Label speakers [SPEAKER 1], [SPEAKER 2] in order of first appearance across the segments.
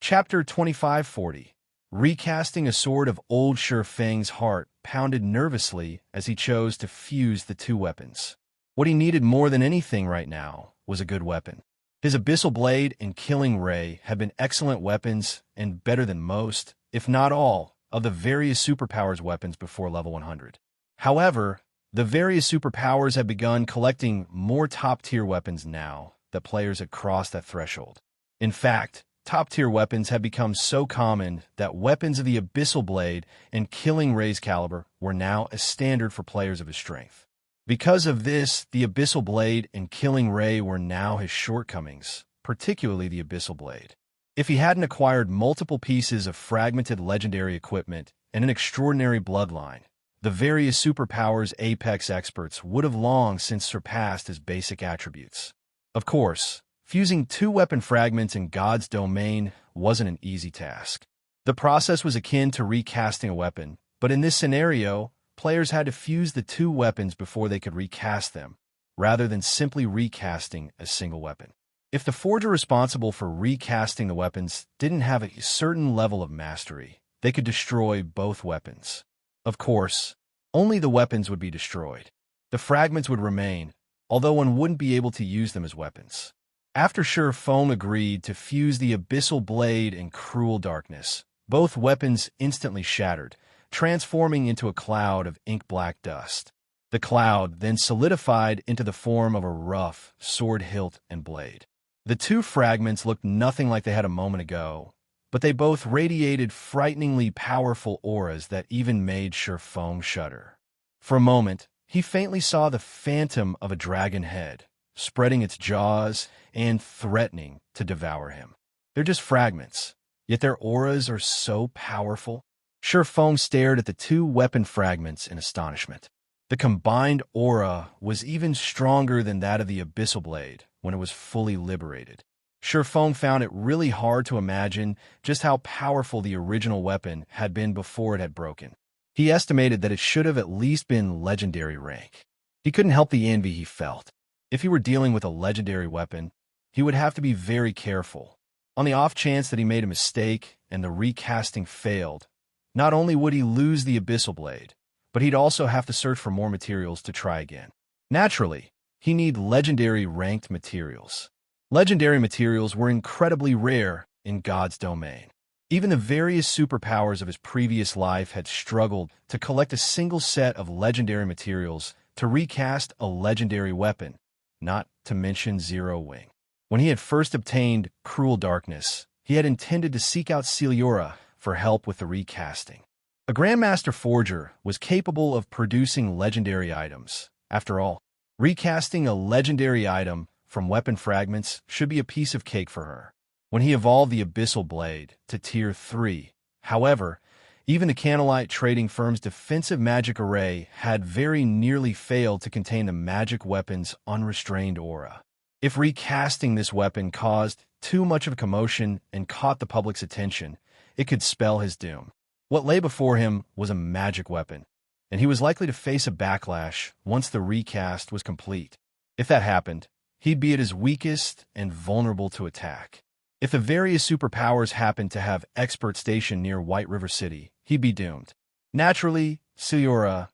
[SPEAKER 1] Chapter 2540. Recasting. A sword of old Sure Fang's heart pounded nervously as he chose to fuse the two weapons. What he needed more than anything right now was a good weapon. His Abyssal Blade and Killing Ray had been excellent weapons and better than most, if not all, of the various superpowers weapons before level 100. However, the various superpowers had begun collecting more top-tier weapons now that players had crossed that threshold. In fact, top-tier weapons had become so common that weapons of the Abyssal Blade and Killing Ray's caliber were now a standard for players of his strength. Because of this, the Abyssal Blade and Killing Ray were now his shortcomings, particularly the Abyssal Blade. If he hadn't acquired multiple pieces of fragmented legendary equipment and an extraordinary bloodline, the various superpowers Apex experts would have long since surpassed his basic attributes. Of course, fusing two weapon fragments in God's domain wasn't an easy task. The process was akin to recasting a weapon, but in this scenario, players had to fuse the two weapons before they could recast them, rather than simply recasting a single weapon. If the forger responsible for recasting the weapons didn't have a certain level of mastery, they could destroy both weapons. Of course, only the weapons would be destroyed. The fragments would remain, although one wouldn't be able to use them as weapons. After Sure Fang agreed to fuse the Abyssal Blade and Cruel Darkness, both weapons instantly shattered, transforming into a cloud of ink-black dust. The cloud then solidified into the form of a rough sword hilt and blade. The two fragments looked nothing like they had a moment ago, but they both radiated frighteningly powerful auras that even made Sure Fang shudder. For a moment, he faintly saw the phantom of a dragon head, spreading its jaws and threatening to devour him. They're just fragments, yet their auras are so powerful. Sure Fang stared at the two weapon fragments in astonishment. The combined aura was even stronger than that of the Abyssal Blade when it was fully liberated. Sure Fang found it really hard to imagine just how powerful the original weapon had been before it had broken. He estimated that it should have at least been legendary rank. He couldn't help the envy he felt. If he were dealing with a legendary weapon, he would have to be very careful. On the off chance that he made a mistake and the recasting failed, not only would he lose the Abyssal Blade, but he'd also have to search for more materials to try again. Naturally, he needed legendary ranked materials. Legendary materials were incredibly rare in God's domain. Even the various superpowers of his previous life had struggled to collect a single set of legendary materials to recast a legendary weapon, not to mention Zero Wing. When he had first obtained Cruel Darkness, he had intended to seek out Celiora for help with the recasting. A Grandmaster Forger was capable of producing legendary items. After all, recasting a legendary item from weapon fragments should be a piece of cake for her. When he evolved the Abyssal Blade to Tier 3, however, even the Candlelight trading firm's defensive magic array had very nearly failed to contain the magic weapon's unrestrained aura. If recasting this weapon caused too much of a commotion and caught the public's attention, it could spell his doom. What lay before him was a magic weapon, and he was likely to face a backlash once the recast was complete. If that happened, he'd be at his weakest and vulnerable to attack. If the various superpowers happened to have experts stationed near White River City, he'd be doomed. Naturally, Celiora,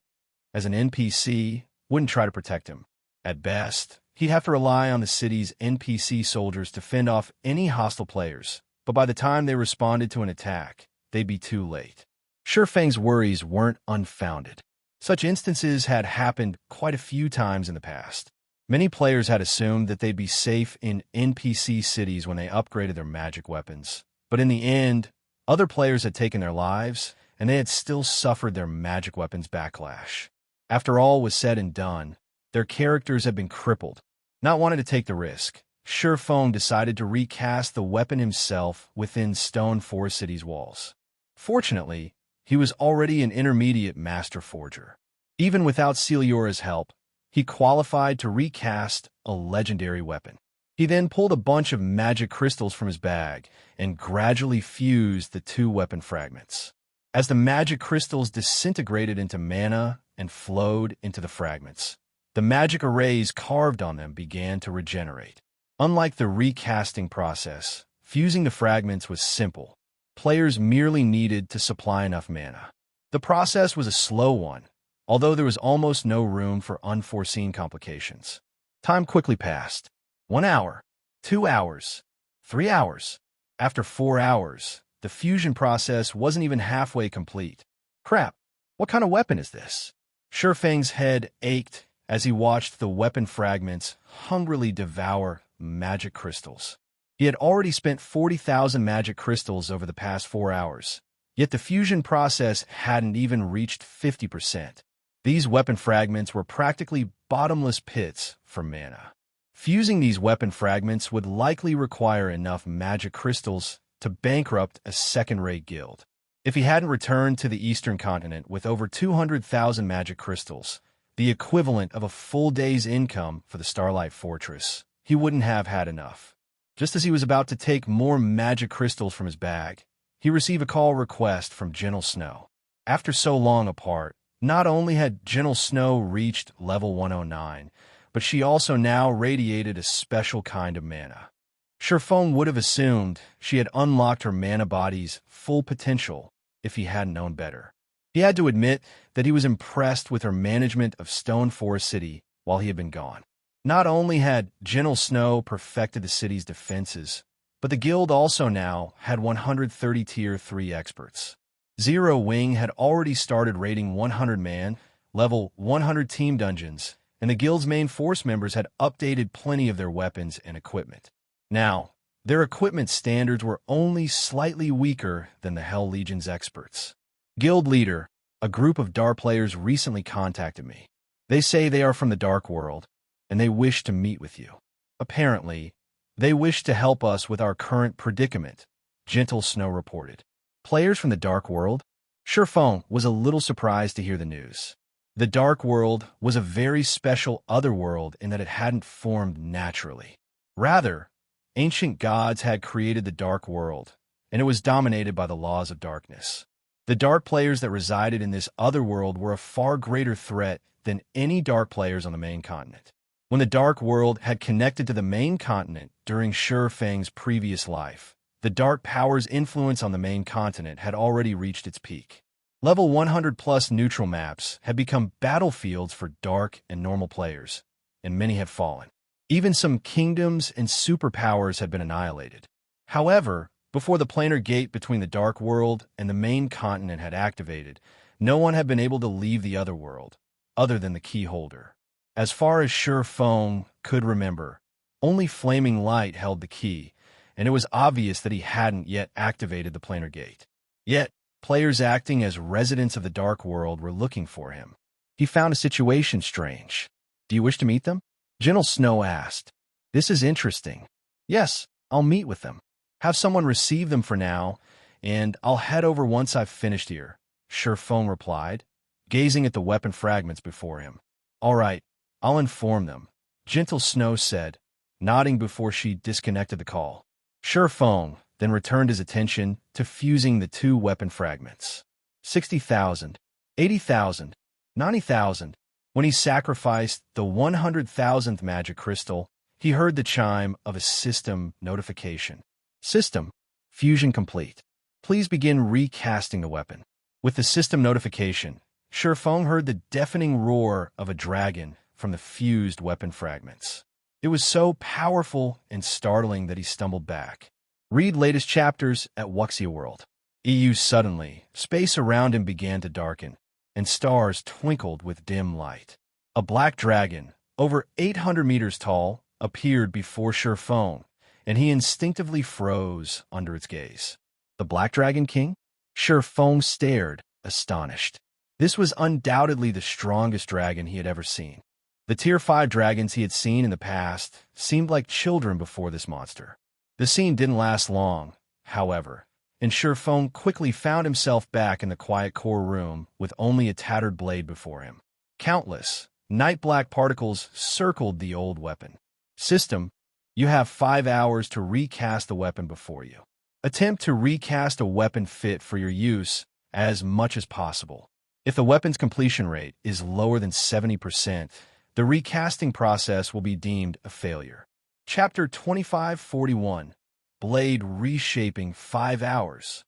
[SPEAKER 1] as an NPC, wouldn't try to protect him. At best, he'd have to rely on the city's NPC soldiers to fend off any hostile players, but by the time they responded to an attack, they'd be too late. Sure Fang's worries weren't unfounded. Such instances had happened quite a few times in the past. Many players had assumed that they'd be safe in NPC cities when they upgraded their magic weapons. But in the end, other players had taken their lives, and they had still suffered their magic weapons backlash. After all was said and done, their characters had been crippled. Not wanting to take the risk, Sure Fang decided to recast the weapon himself within Stone Forest City's walls. Fortunately, he was already an intermediate master forger. Even without Celiora's help, he qualified to recast a legendary weapon. He then pulled a bunch of magic crystals from his bag and gradually fused the two weapon fragments. As the magic crystals disintegrated into mana and flowed into the fragments, the magic arrays carved on them began to regenerate. Unlike the recasting process, Fusing the fragments was simple. Players merely needed to supply enough mana. The process was a slow one, although there was almost no room for unforeseen complications. Time quickly passed. 1 hour, 2 hours, 3 hours. After 4 hours, the fusion process wasn't even halfway complete. Crap, what kind of weapon is this? Shurfeng's head ached as he watched the weapon fragments hungrily devour magic crystals. He had already spent 40,000 magic crystals over the past 4 hours, yet the fusion process hadn't even reached 50%. These weapon fragments were practically bottomless pits for mana. Fusing these weapon fragments would likely require enough magic crystals to bankrupt a second-rate guild. If he hadn't returned to the Eastern Continent with over 200,000 magic crystals, the equivalent of a full day's income for the Starlight Fortress, he wouldn't have had enough. Just as he was about to take more magic crystals from his bag, he received a call request from Gentle Snow. After so long apart, not only had Gentle Snow reached level 109, but she also now radiated a special kind of mana. Shurfeng would have assumed she had unlocked her mana body's full potential if he hadn't known better. He had to admit that he was impressed with her management of Stone Forest City while he had been gone. Not only had Gentle Snow perfected the city's defenses, but the guild also now had 130 Tier 3 experts. Zero Wing had already started raiding 100-man, level 100 team dungeons, and the guild's main force members had updated plenty of their weapons and equipment. Now, their equipment standards were only slightly weaker than the Hell Legion's experts. Guild leader, a group of Dark players recently contacted me. They say they are from the Dark World, and they wish to meet with you. Apparently, they wish to help us with our current predicament, Gentle Snow reported. Players from the Dark World? Shurfeng was a little surprised to hear the news. The Dark World was a very special other world in that it hadn't formed naturally. Rather, ancient gods had created the Dark World, and it was dominated by the laws of darkness. The Dark players that resided in this other world were a far greater threat than any Dark players on the main continent. When the Dark World had connected to the main continent during Shurfeng's previous life, the Dark power's influence on the main continent had already reached its peak. Level 100-plus neutral maps had become battlefields for Dark and normal players, and many had fallen. Even some kingdoms and superpowers had been annihilated. However, before the planar gate between the Dark World and the main continent had activated, no one had been able to leave the other world, other than the key holder. As far as Shurfeng could remember, only Flaming Light held the key, and it was obvious that he hadn't yet activated the planar gate. Yet, players acting as residents of the Dark World were looking for him. He found a situation strange. Do you wish to meet them? Gentle Snow asked. This is interesting. Yes, I'll meet with them. Have someone receive them for now, and I'll head over once I've finished here, Shurfeng replied, gazing at the weapon fragments before him. All right, I'll inform them, Gentle Snow said, nodding before she disconnected the call. Shurfeng then returned his attention to fusing the two weapon fragments. 60,000, 80,000, 90,000. When he sacrificed the 100,000th magic crystal, he heard the chime of a system notification. System, fusion complete. Please begin recasting the weapon. With the system notification, Shurfeng heard the deafening roar of a dragon from the fused weapon fragments. It was so powerful and startling that he stumbled back. Read latest chapters at Wuxia World. Suddenly, space around him began to darken, and stars twinkled with dim light. A black dragon, over 800 meters tall, appeared before Shurfeng, and he instinctively froze under its gaze. The Black Dragon King? Shurfeng stared, astonished. This was undoubtedly the strongest dragon he had ever seen. The Tier 5 dragons he had seen in the past seemed like children before this monster. The scene didn't last long, however, and Shurfeng quickly found himself back in the quiet core room with only a tattered blade before him. Countless, night-black particles circled the old weapon. System, you have 5 hours to recast the weapon before you. Attempt to recast a weapon fit for your use as much as possible. If the weapon's completion rate is lower than 70%, the recasting process will be deemed a failure. Chapter 2541, blade reshaping 5 hours.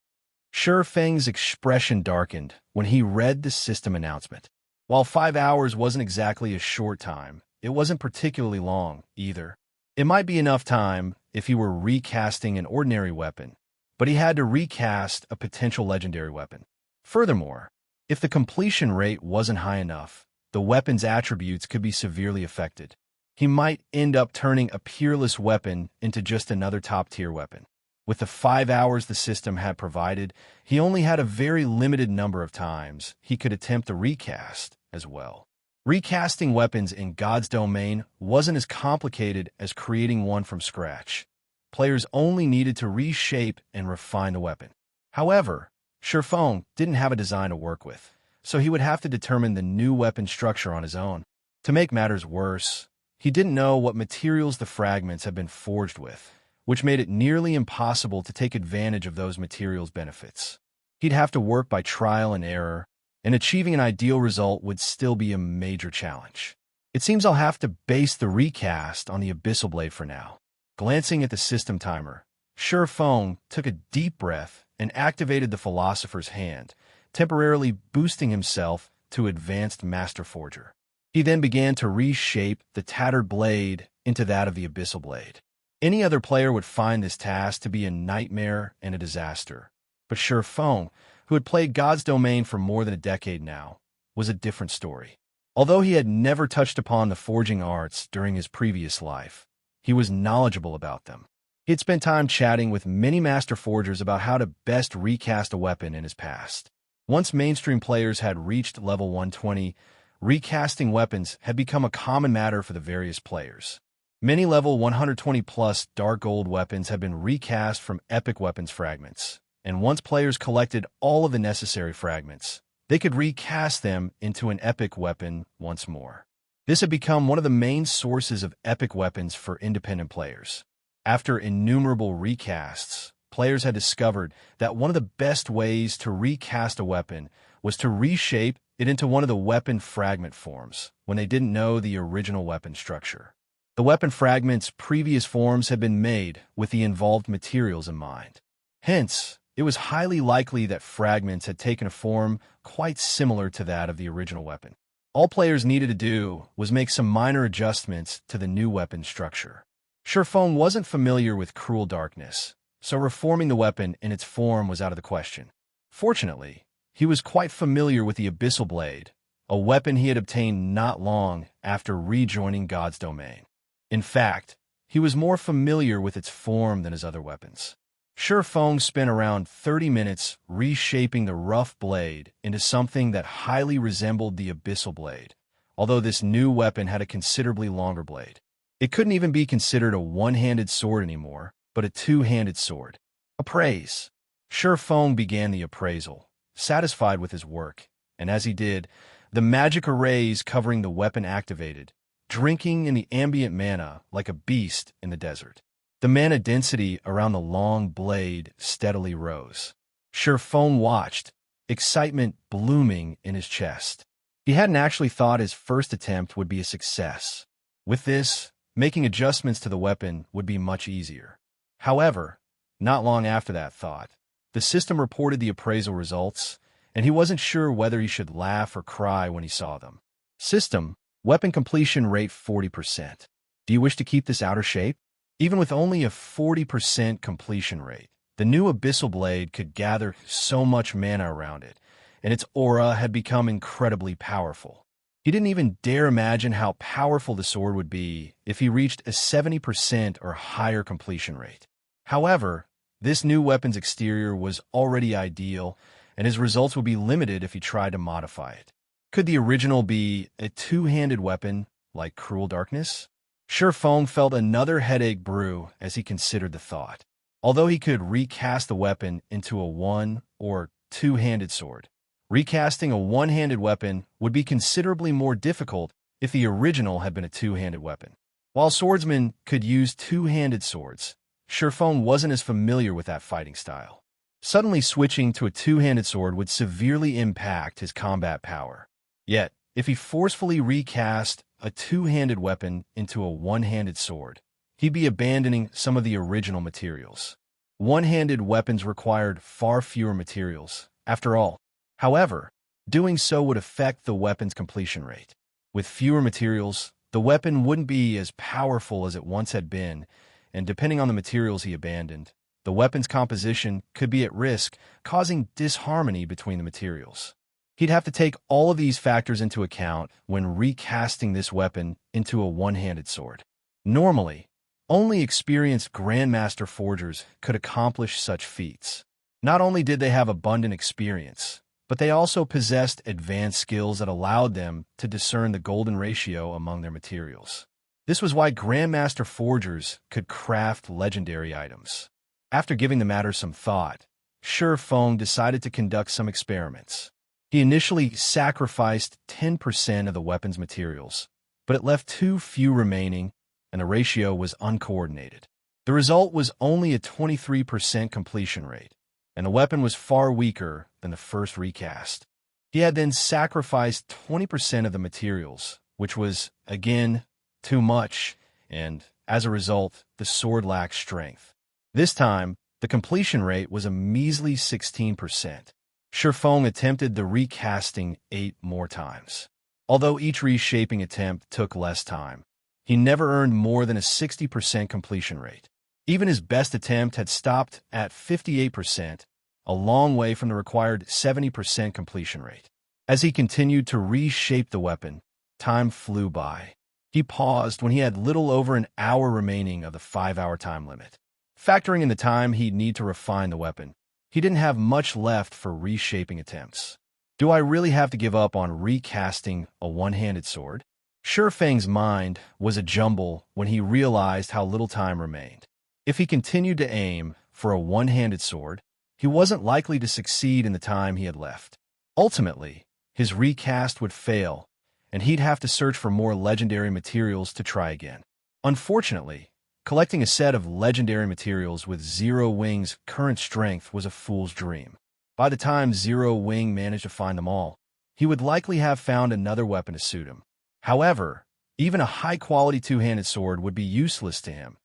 [SPEAKER 1] Shi Feng's expression darkened when he read the system announcement. While 5 hours wasn't exactly a short time, it wasn't particularly long, either. It might be enough time if he were recasting an ordinary weapon, but he had to recast a potential legendary weapon. Furthermore, if the completion rate wasn't high enough, the weapon's attributes could be severely affected. He might end up turning a peerless weapon into just another top-tier weapon. With the 5 hours the system had provided, he only had a very limited number of times he could attempt the recast as well. Recasting weapons in God's domain wasn't as complicated as creating one from scratch. Players only needed to reshape and refine the weapon. However, Shi Feng didn't have a design to work with, so he would have to determine the new weapon structure on his own. To make matters worse, he didn't know what materials the fragments had been forged with, which made it nearly impossible to take advantage of those materials' benefits. He'd have to work by trial and error, and achieving an ideal result would still be a major challenge. It seems I'll have to base the recast on the Abyssal Blade for now. Glancing at the system timer, Shi Feng took a deep breath and activated the Philosopher's Hand, temporarily boosting himself to Advanced Master Forger. He then began to reshape the tattered blade into that of the Abyssal Blade. Any other player would find this task to be a nightmare and a disaster. But Shi Feng, who had played God's Domain for more than a decade now, was a different story. Although he had never touched upon the forging arts during his previous life, he was knowledgeable about them. He had spent time chatting with many master forgers about how to best recast a weapon in his past. Once mainstream players had reached level 120, recasting weapons had become a common matter for the various players. Many level 120-plus Dark Gold weapons had been recast from epic weapons fragments, and once players collected all of the necessary fragments, they could recast them into an epic weapon once more. This had become one of the main sources of epic weapons for independent players. After innumerable recasts, players had discovered that one of the best ways to recast a weapon was to reshape it into one of the weapon fragment forms when they didn't know the original weapon structure. The weapon fragment's previous forms had been made with the involved materials in mind. Hence, it was highly likely that fragments had taken a form quite similar to that of the original weapon. All players needed to do was make some minor adjustments to the new weapon structure. Shi Feng wasn't familiar with Cruel Darkness, so reforming the weapon in its form was out of the question. Fortunately, he was quite familiar with the Abyssal Blade, a weapon he had obtained not long after rejoining God's Domain. In fact, he was more familiar with its form than his other weapons. Shi Feng spent around 30 minutes reshaping the rough blade into something that highly resembled the Abyssal Blade, although this new weapon had a considerably longer blade. It couldn't even be considered a one-handed sword anymore, but a two-handed sword. Appraise. Shi Feng began the appraisal, satisfied with his work, and as he did, the magic arrays covering the weapon activated, drinking in the ambient mana like a beast in the desert. The mana density around the long blade steadily rose. Shi Feng watched, excitement blooming in his chest. He hadn't actually thought his first attempt would be a success. With this, making adjustments to the weapon would be much easier. However, not long after that thought, the system reported the appraisal results, and he wasn't sure whether he should laugh or cry when he saw them. System, weapon completion rate 40%. Do you wish to keep this outer shape? Even with only a 40% completion rate, the new Abyssal Blade could gather so much mana around it, and its aura had become incredibly powerful. He didn't even dare imagine how powerful the sword would be if he reached a 70% or higher completion rate. However, this new weapon's exterior was already ideal, and his results would be limited if he tried to modify it. Could the original be a two-handed weapon like Cruel Darkness? Shi Feng felt another headache brew as he considered the thought. Although he could recast the weapon into a one- or two-handed sword, recasting a one-handed weapon would be considerably more difficult if the original had been a two-handed weapon. While swordsmen could use two-handed swords, Shi Feng wasn't as familiar with that fighting style. Suddenly switching to a two-handed sword would severely impact his combat power. Yet, if he forcefully recast a two-handed weapon into a one-handed sword, he'd be abandoning some of the original materials. One-handed weapons required far fewer materials, after all. However, doing so would affect the weapon's completion rate. With fewer materials, the weapon wouldn't be as powerful as it once had been, and depending on the materials he abandoned, the weapon's composition could be at risk, causing disharmony between the materials. He'd have to take all of these factors into account when recasting this weapon into a one-handed sword. Normally, only experienced Grandmaster Forgers could accomplish such feats. Not only did they have abundant experience, but they also possessed advanced skills that allowed them to discern the golden ratio among their materials. This was why Grandmaster Forgers could craft legendary items. After giving the matter some thought, Shi Feng decided to conduct some experiments. He initially sacrificed 10% of the weapon's materials, but it left too few remaining, and the ratio was uncoordinated. The result was only a 23% completion rate, and the weapon was far weaker than the first recast. He had then sacrificed 20% of the materials, which was, again, too much, and, as a result, the sword lacked strength. This time, the completion rate was a measly 16%. Shi Feng attempted the recasting 8 more times. Although each reshaping attempt took less time, he never earned more than a 60% completion rate. Even his best attempt had stopped at 58%, a long way from the required 70% completion rate. As he continued to reshape the weapon, time flew by. He paused when he had little over an hour remaining of the 5-hour time limit. Factoring in the time he'd need to refine the weapon, he didn't have much left for reshaping attempts. Do I really have to give up on recasting a one-handed sword? Shi Feng's mind was a jumble when he realized how little time remained. If he continued to aim for a one-handed sword, he wasn't likely to succeed in the time he had left. Ultimately, his recast would fail, and he'd have to search for more legendary materials to try again. Unfortunately, collecting a set of legendary materials with Zero Wing's current strength was a fool's dream. By the time Zero Wing managed to find them all, he would likely have found another weapon to suit him. However, even a high-quality two-handed sword would be useless to him,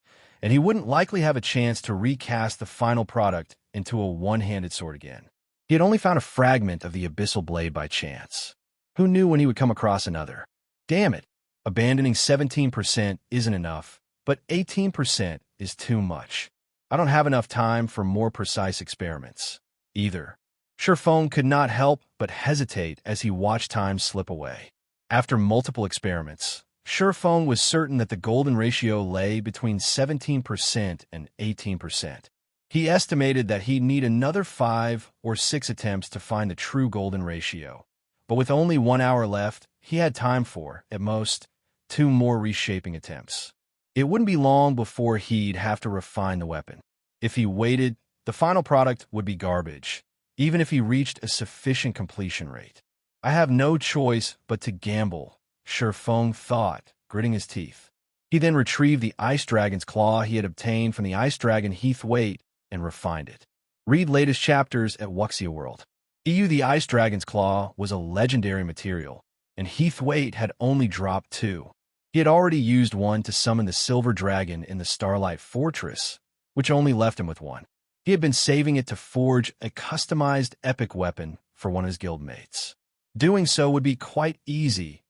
[SPEAKER 1] and he wouldn't likely have a chance to recast the final product into a one-handed sword again. He had only found a fragment of the Abyssal blade by chance. Who knew when he would come across another? Damn it! Abandoning 17% isn't enough, but 18% is too much. I don't have enough time for more precise experiments, either. Shi Feng could not help but hesitate as he watched time slip away. After multiple experiments, Shi Feng was certain that the golden ratio lay between 17% and 18%. He estimated that he'd need another 5 or 6 attempts to find the true golden ratio. But with only 1 hour left, he had time for, at most, 2 more reshaping attempts. It wouldn't be long before he'd have to refine the weapon. If he waited, the final product would be garbage, even if he reached a sufficient completion rate. I have no choice but to gamble, Shi Feng thought, gritting his teeth. He then retrieved the Ice Dragon's claw he had obtained from the Ice Dragon Heathwaite and refined it. Read latest chapters at Wuxia World. The Ice Dragon's claw was a legendary material, and Heathwaite had only dropped 2. He had already used one to summon the Silver Dragon in the Starlight Fortress, which only left him with 1. He had been saving it to forge a customized epic weapon for one of his guildmates. Doing so would be quite easy,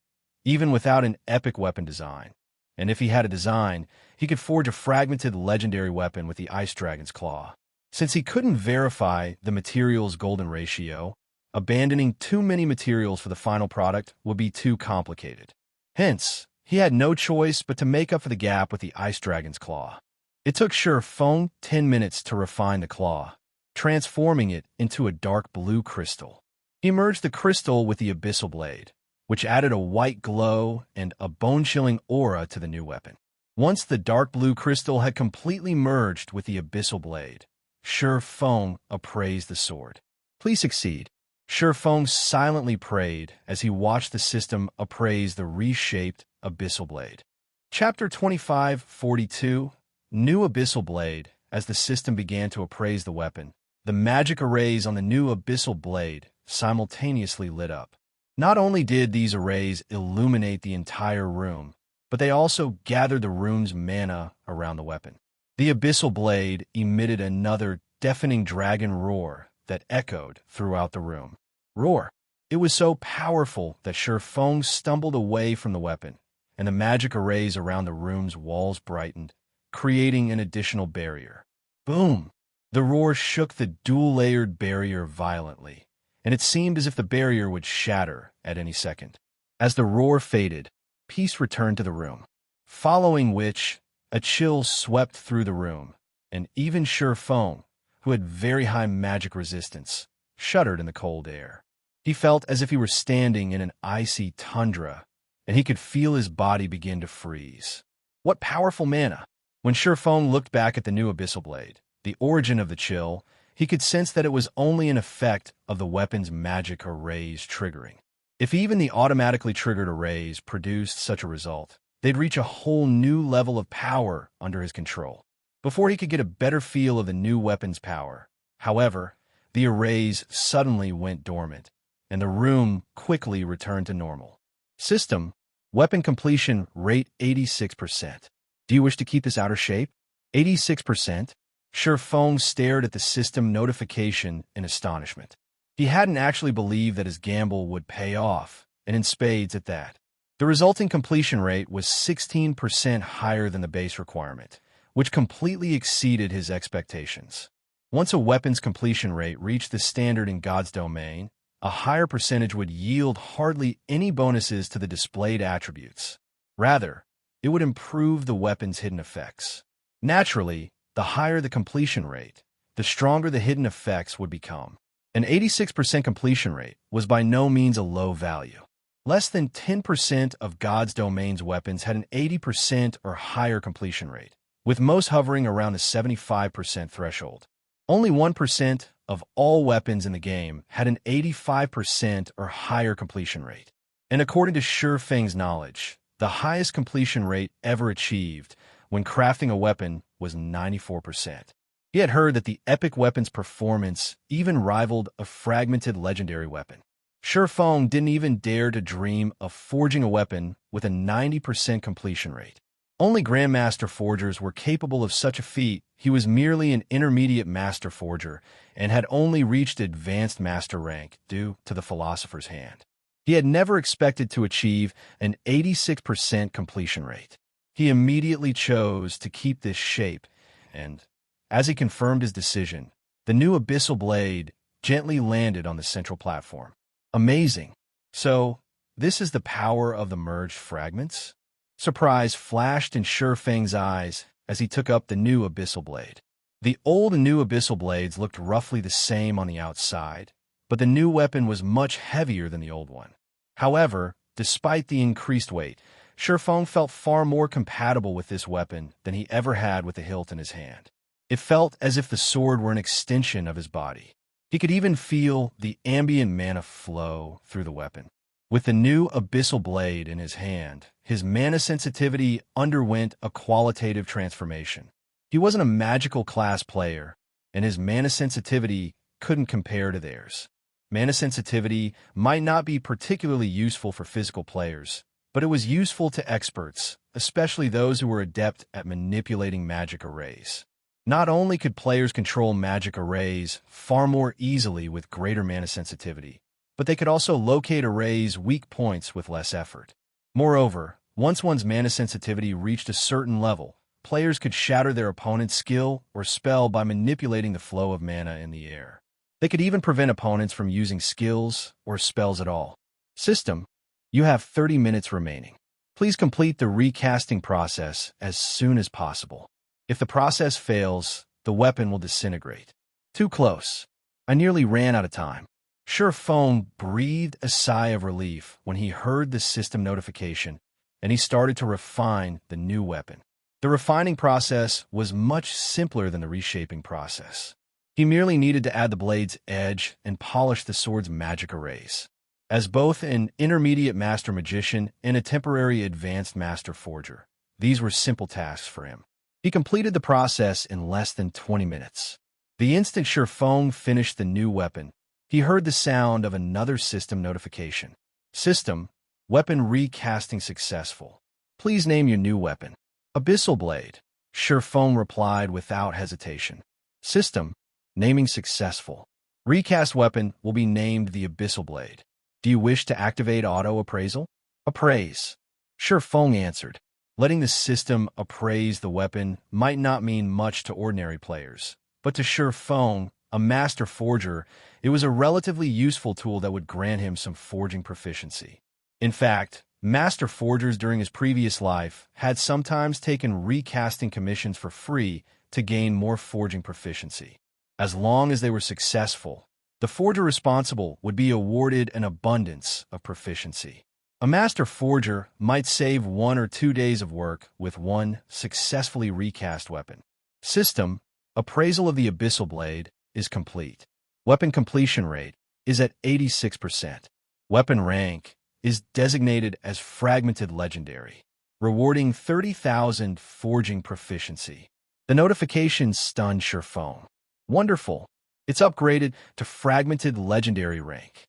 [SPEAKER 1] even without an epic weapon design. And if he had a design, he could forge a fragmented legendary weapon with the Ice Dragon's claw. Since he couldn't verify the material's golden ratio, abandoning too many materials for the final product would be too complicated. Hence, he had no choice but to make up for the gap with the Ice Dragon's claw. It took Shi Feng 10 minutes to refine the claw, transforming it into a dark blue crystal. He merged the crystal with the Abyssal blade, which added a white glow and a bone-chilling aura to the new weapon. Once the dark blue crystal had completely merged with the Abyssal blade, Shi Feng appraised the sword. Please succeed. Shi Feng silently prayed as he watched the system appraise the reshaped Abyssal blade. Chapter 2542, New Abyssal Blade. As the system began to appraise the weapon, the magic arrays on the new Abyssal blade simultaneously lit up. Not only did these arrays illuminate the entire room, but they also gathered the room's mana around the weapon. The Abyssal blade emitted another deafening dragon roar that echoed throughout the room. Roar! It was so powerful that Feng stumbled away from the weapon, and the magic arrays around the room's walls brightened, creating an additional barrier. Boom! The roar shook the dual-layered barrier violently, and it seemed as if the barrier would shatter at any second. As the roar faded, peace returned to the room, following which a chill swept through the room, and even Feng, who had very high magic resistance, shuddered in the cold air. He felt as if he were standing in an icy tundra, and he could feel his body begin to freeze. What powerful mana! When Feng looked back at the new Abyssal blade, the origin of the chill, he could sense that it was only an effect of the weapon's magic arrays triggering. If even the automatically triggered arrays produced such a result, they'd reach a whole new level of power under his control. Before he could get a better feel of the new weapon's power, however, the arrays suddenly went dormant, and the room quickly returned to normal. System, weapon completion rate 86%. Do you wish to keep this outer shape? 86%? Feng stared at the system notification in astonishment. He hadn't actually believed that his gamble would pay off, and in spades at that. The resulting completion rate was 16% higher than the base requirement, which completely exceeded his expectations. Once a weapon's completion rate reached the standard in God's domain, a higher percentage would yield hardly any bonuses to the displayed attributes. Rather, it would improve the weapon's hidden effects. Naturally, the higher the completion rate, the stronger the hidden effects would become. An 86% completion rate was by no means a low value. Less than 10% of God's domain's weapons had an 80% or higher completion rate, with most hovering around the 75% threshold. Only 1% of all weapons in the game had an 85% or higher completion rate. And according to Feng's knowledge, the highest completion rate ever achieved when crafting a weapon was 94%. He had heard that the epic weapon's performance even rivaled a fragmented legendary weapon. Feng didn't even dare to dream of forging a weapon with a 90% completion rate. Only Grandmaster Forgers were capable of such a feat. He was merely an intermediate Master Forger and had only reached Advanced Master rank due to the Philosopher's Hand. He had never expected to achieve an 86% completion rate. He immediately chose to keep this shape, and, as he confirmed his decision, the new Abyssal blade gently landed on the central platform. Amazing! So, this is the power of the merged fragments? Surprise flashed in Feng's eyes as he took up the new Abyssal blade. The old and new Abyssal blades looked roughly the same on the outside, but the new weapon was much heavier than the old one. However, despite the increased weight, Feng felt far more compatible with this weapon than he ever had with the hilt in his hand. It felt as if the sword were an extension of his body. He could even feel the ambient mana flow through the weapon. With the new Abyssal blade in his hand, his mana sensitivity underwent a qualitative transformation. He wasn't a magical class player, and his mana sensitivity couldn't compare to theirs. Mana sensitivity might not be particularly useful for physical players, but it was useful to experts, especially those who were adept at manipulating magic arrays. Not only could players control magic arrays far more easily with greater mana sensitivity, but they could also locate arrays' weak points with less effort. Moreover, once one's mana sensitivity reached a certain level, players could shatter their opponent's skill or spell by manipulating the flow of mana in the air. They could even prevent opponents from using skills or spells at all. System, you have 30 minutes remaining. Please complete the recasting process as soon as possible. If the process fails, the weapon will disintegrate. Too close. I nearly ran out of time. Feng breathed a sigh of relief when he heard the system notification, and he started to refine the new weapon. The refining process was much simpler than the reshaping process. He merely needed to add the blade's edge and polish the sword's magic arrays. As both an intermediate master magician and a temporary advanced master forger, these were simple tasks for him. He completed the process in less than 20 minutes. The instant Feng finished the new weapon, he heard the sound of another system notification. System, weapon recasting successful. Please name your new weapon. Abyssal blade. Sherfone replied without hesitation. System, naming successful. Recast weapon will be named the Abyssal Blade. Do you wish to activate auto appraisal? Appraise. Sherfone answered. Letting the system appraise the weapon might not mean much to ordinary players, but to Sherfone, a master forger, it was a relatively useful tool that would grant him some forging proficiency. In fact, master forgers during his previous life had sometimes taken recasting commissions for free to gain more forging proficiency. As long as they were successful, the forger responsible would be awarded an abundance of proficiency. A master forger might save 1 or 2 days of work with one successfully recast weapon. System, appraisal of the Abyssal Blade is complete. Weapon completion rate is at 86%. Weapon rank is designated as Fragmented Legendary, rewarding 30,000 forging proficiency. The notification stunned Sherfone. Wonderful! It's upgraded to Fragmented Legendary rank.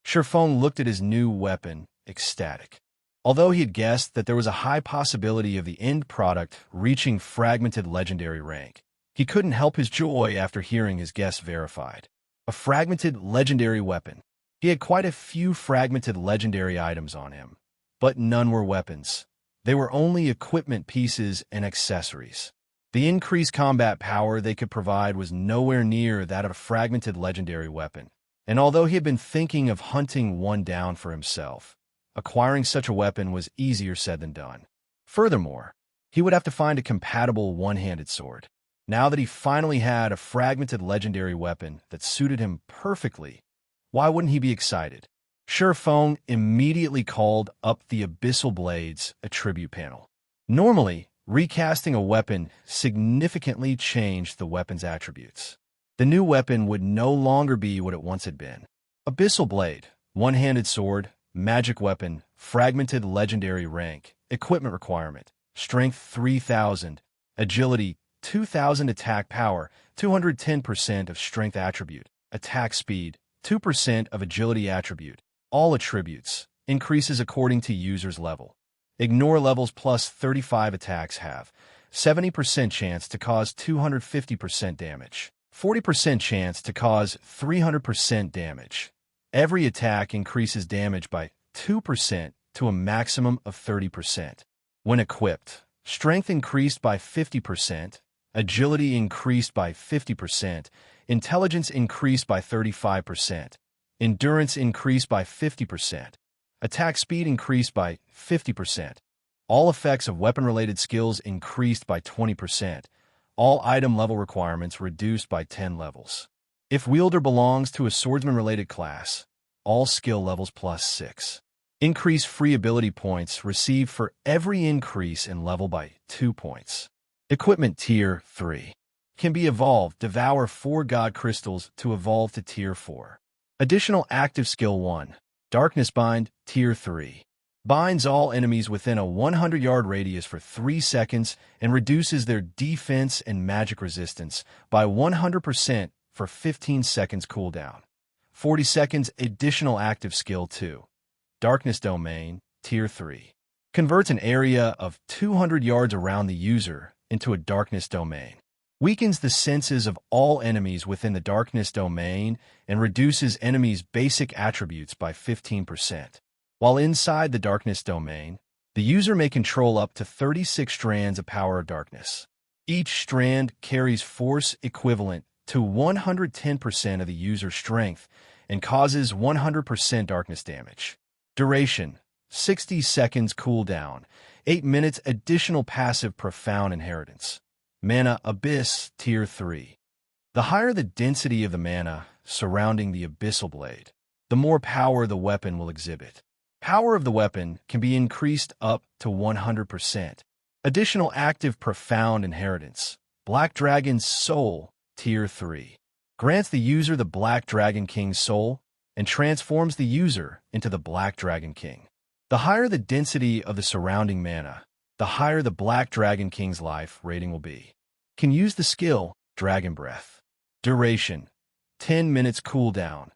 [SPEAKER 1] Sherfone looked at his new weapon, ecstatic. Although he had guessed that there was a high possibility of the end product reaching Fragmented Legendary rank, he couldn't help his joy after hearing his guess verified. A Fragmented Legendary weapon. He had quite a few Fragmented Legendary items on him, but none were weapons. They were only equipment pieces and accessories. The increased combat power they could provide was nowhere near that of a Fragmented Legendary weapon, and although he had been thinking of hunting one down for himself, acquiring such a weapon was easier said than done. Furthermore, he would have to find a compatible one-handed sword. Now that he finally had a Fragmented Legendary weapon that suited him perfectly, why wouldn't he be excited? Sherfone immediately called up the Abyssal Blade's attribute panel. Normally, recasting a weapon significantly changed the weapon's attributes. The new weapon would no longer be what it once had been. Abyssal Blade, one-handed sword, magic weapon, Fragmented Legendary rank, equipment requirement, strength 3,000, agility 2,000, attack power 210% of strength attribute, attack speed 2% of agility attribute. All attributes increases according to user's level. Ignore levels plus 35 attacks have 70% chance to cause 250% damage, 40% chance to cause 300% damage. Every attack increases damage by 2% to a maximum of 30%. When equipped, strength increased by 50%, agility increased by 50%, intelligence increased by 35%, endurance increased by 50%, attack speed increased by 50%. All effects of weapon-related skills increased by 20%. All item level requirements reduced by 10 levels. If wielder belongs to a swordsman-related class, all skill levels plus 6. Increase free ability points received for every increase in level by 2 points. Equipment Tier 3. Can be evolved. Devour 4 God Crystals to evolve to Tier 4. Additional active skill 1. Darkness Bind, Tier 3. Binds all enemies within a 100-yard radius for 3 seconds and reduces their defense and magic resistance by 100% for 15 seconds cooldown. 40 seconds additional active skill 2. Darkness Domain, Tier 3. Converts an area of 200 yards around the user into a darkness domain. Weakens the senses of all enemies within the darkness domain and reduces enemies' basic attributes by 15%. While inside the darkness domain, the user may control up to 36 strands of power of darkness. Each strand carries force equivalent to 110% of the user's strength and causes 100% darkness damage. Duration: 60 seconds cooldown, 8 minutes additional passive profound inheritance. Mana Abyss Tier 3. The higher the density of the mana surrounding the Abyssal Blade, the more power the weapon will exhibit. Power of the weapon can be increased up to 100%. Additional active profound inheritance. Black Dragon's Soul Tier 3. Grants the user the Black Dragon King's soul and transforms the user into the Black Dragon King. The higher the density of the surrounding mana, the higher the Black Dragon King's life rating will be. Can use the skill Dragon Breath. Duration: 10 minutes cooldown,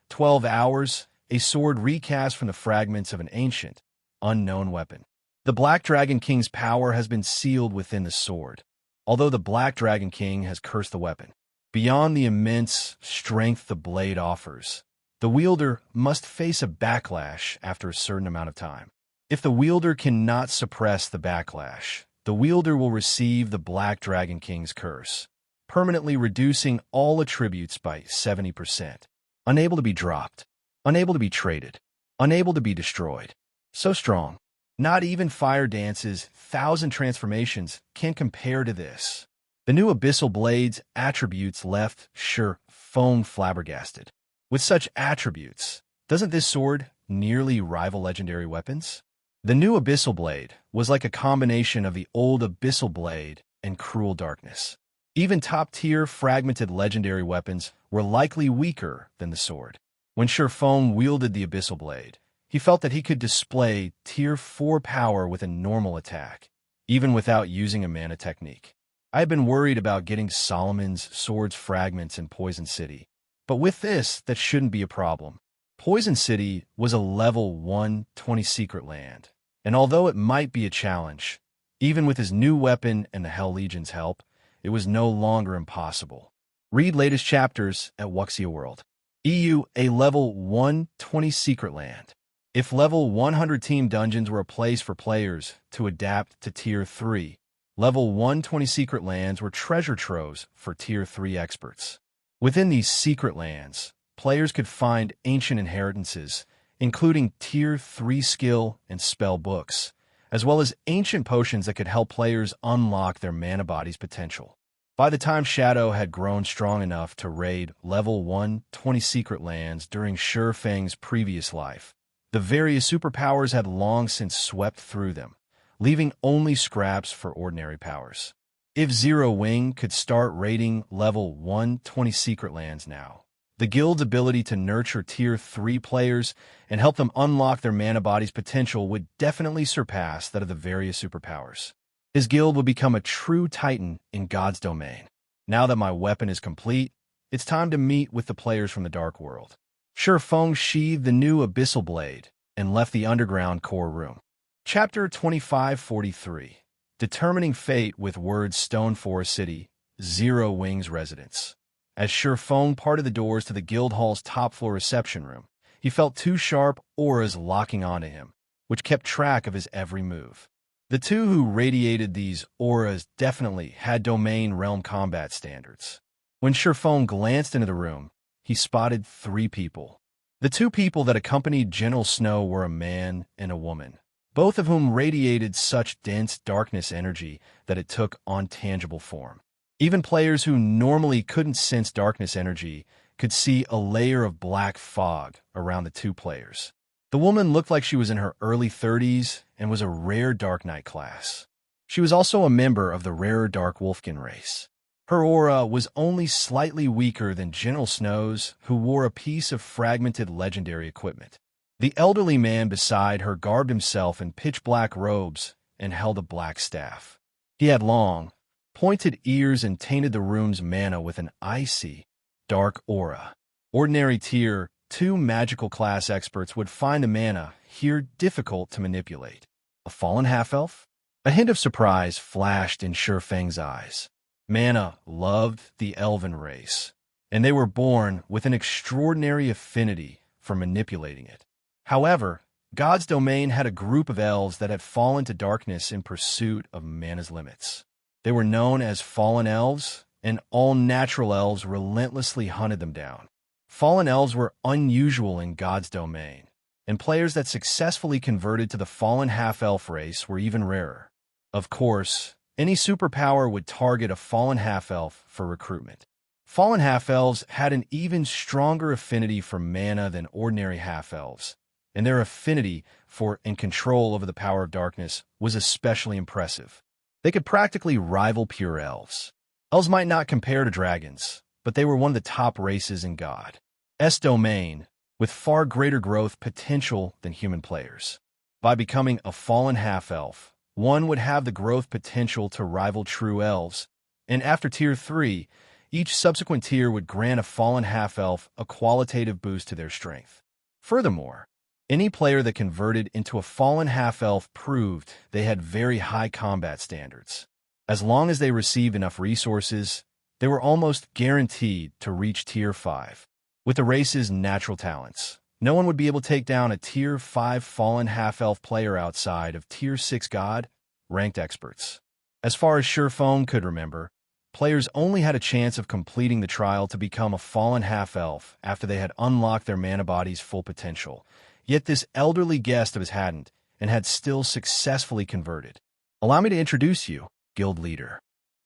[SPEAKER 1] 12 hours, a sword recast from the fragments of an ancient, unknown weapon. The Black Dragon King's power has been sealed within the sword. although the Black Dragon King has cursed the weapon. Beyond the immense strength the blade offers, the wielder must face a backlash after a certain amount of time. If the wielder cannot suppress the backlash, the wielder will receive the Black Dragon King's curse, permanently reducing all attributes by 70%. Unable to be dropped, unable to be traded, unable to be destroyed. So strong. Not even Fire Dance's 1,000 transformations can compare to this. The new Abyssal Blade's attributes left Sure Feng flabbergasted. With such attributes, doesn't this sword nearly rival legendary weapons? The new Abyssal Blade was like a combination of the old Abyssal Blade and Cruel Darkness. Even top-tier fragmented legendary weapons were likely weaker than the sword. When Sure Feng wielded the Abyssal Blade, he felt that he could display Tier 4 power with a normal attack, even without using a mana technique. I had been worried about getting Solomon's Sword's fragments in Poison City, but with this, that shouldn't be a problem. Poison City was a level 120 secret land, and although it might be a challenge, even with his new weapon and the Hell Legion's help, it was no longer impossible. Read latest chapters at Wuxia World. EU, a level 120 secret land. If level 100 team dungeons were a place for players to adapt to Tier 3, level 120 secret lands were treasure troves for Tier 3 experts. Within these secret lands, players could find ancient inheritances, including Tier 3 skill and spell books, as well as ancient potions that could help players unlock their mana body's potential. By the time Shadow had grown strong enough to raid level 120 secret lands during Sure Feng's previous life, the various superpowers had long since swept through them, leaving only scraps for ordinary powers. If Zero Wing could start raiding level 120 secret lands now, the guild's ability to nurture Tier 3 players and help them unlock their mana body's potential would definitely surpass that of the various superpowers. His guild would become a true titan in God's domain. Now that my weapon is complete, it's time to meet with the players from the Dark World. Sure Feng sheathed the new Abyssal Blade and left the underground core room. Chapter 2543. Determining Fate with Words Stone Forest City, Zero Wing's residence. As Sure Feng parted the doors to the guild hall's top-floor reception room, he felt two sharp auras locking onto him, which kept track of his every move. The two who radiated these auras definitely had domain realm combat standards. When Sure Feng glanced into the room, he spotted three people. The two people that accompanied General Snow were a man and a woman, both of whom radiated such dense darkness energy that it took on tangible form. Even players who normally couldn't sense darkness energy could see a layer of black fog around the two players. The woman looked like she was in her early 30s and was a rare Dark Knight class. She was also a member of the rarer Dark Wolfkin race. Her aura was only slightly weaker than General Snow's, who wore a piece of fragmented legendary equipment. The elderly man beside her garbed himself in pitch-black robes and held a black staff. He had long, pointed ears and tainted the room's mana with an icy, dark aura. Ordinary Tier 2 magical class experts would find the mana here difficult to manipulate. A fallen half-elf? A hint of surprise flashed in Sure Feng's eyes. Mana loved the elven race, and they were born with an extraordinary affinity for manipulating it. However, God's domain had a group of elves that had fallen to darkness in pursuit of mana's limits. They were known as Fallen Elves, and all natural elves relentlessly hunted them down. Fallen Elves were unusual in God's domain, and players that successfully converted to the Fallen Half-Elf race were even rarer. Of course, any superpower would target a Fallen Half-Elf for recruitment. Fallen Half-Elves had an even stronger affinity for mana than ordinary Half-Elves, and their affinity for and control over the power of darkness was especially impressive. They could practically rival pure elves. Elves might not compare to dragons, but they were one of the top races in God's domain, with far greater growth potential than human players. By becoming a Fallen Half-Elf, one would have the growth potential to rival true elves, and after Tier 3, each subsequent tier would grant a Fallen Half-Elf a qualitative boost to their strength. Furthermore, any player that converted into a Fallen Half-Elf proved they had very high combat standards. As long as they received enough resources, they were almost guaranteed to reach Tier 5. With the race's natural talents, no one would be able to take down a Tier 5 fallen half-elf player outside of Tier 6 god ranked experts. As far as Sherfone could remember, players only had a chance of completing the trial to become a fallen half-elf after they had unlocked their mana body's full potential. Yet this elderly guest of his hadn't, and had still successfully converted. Allow me to introduce you, Guild Leader.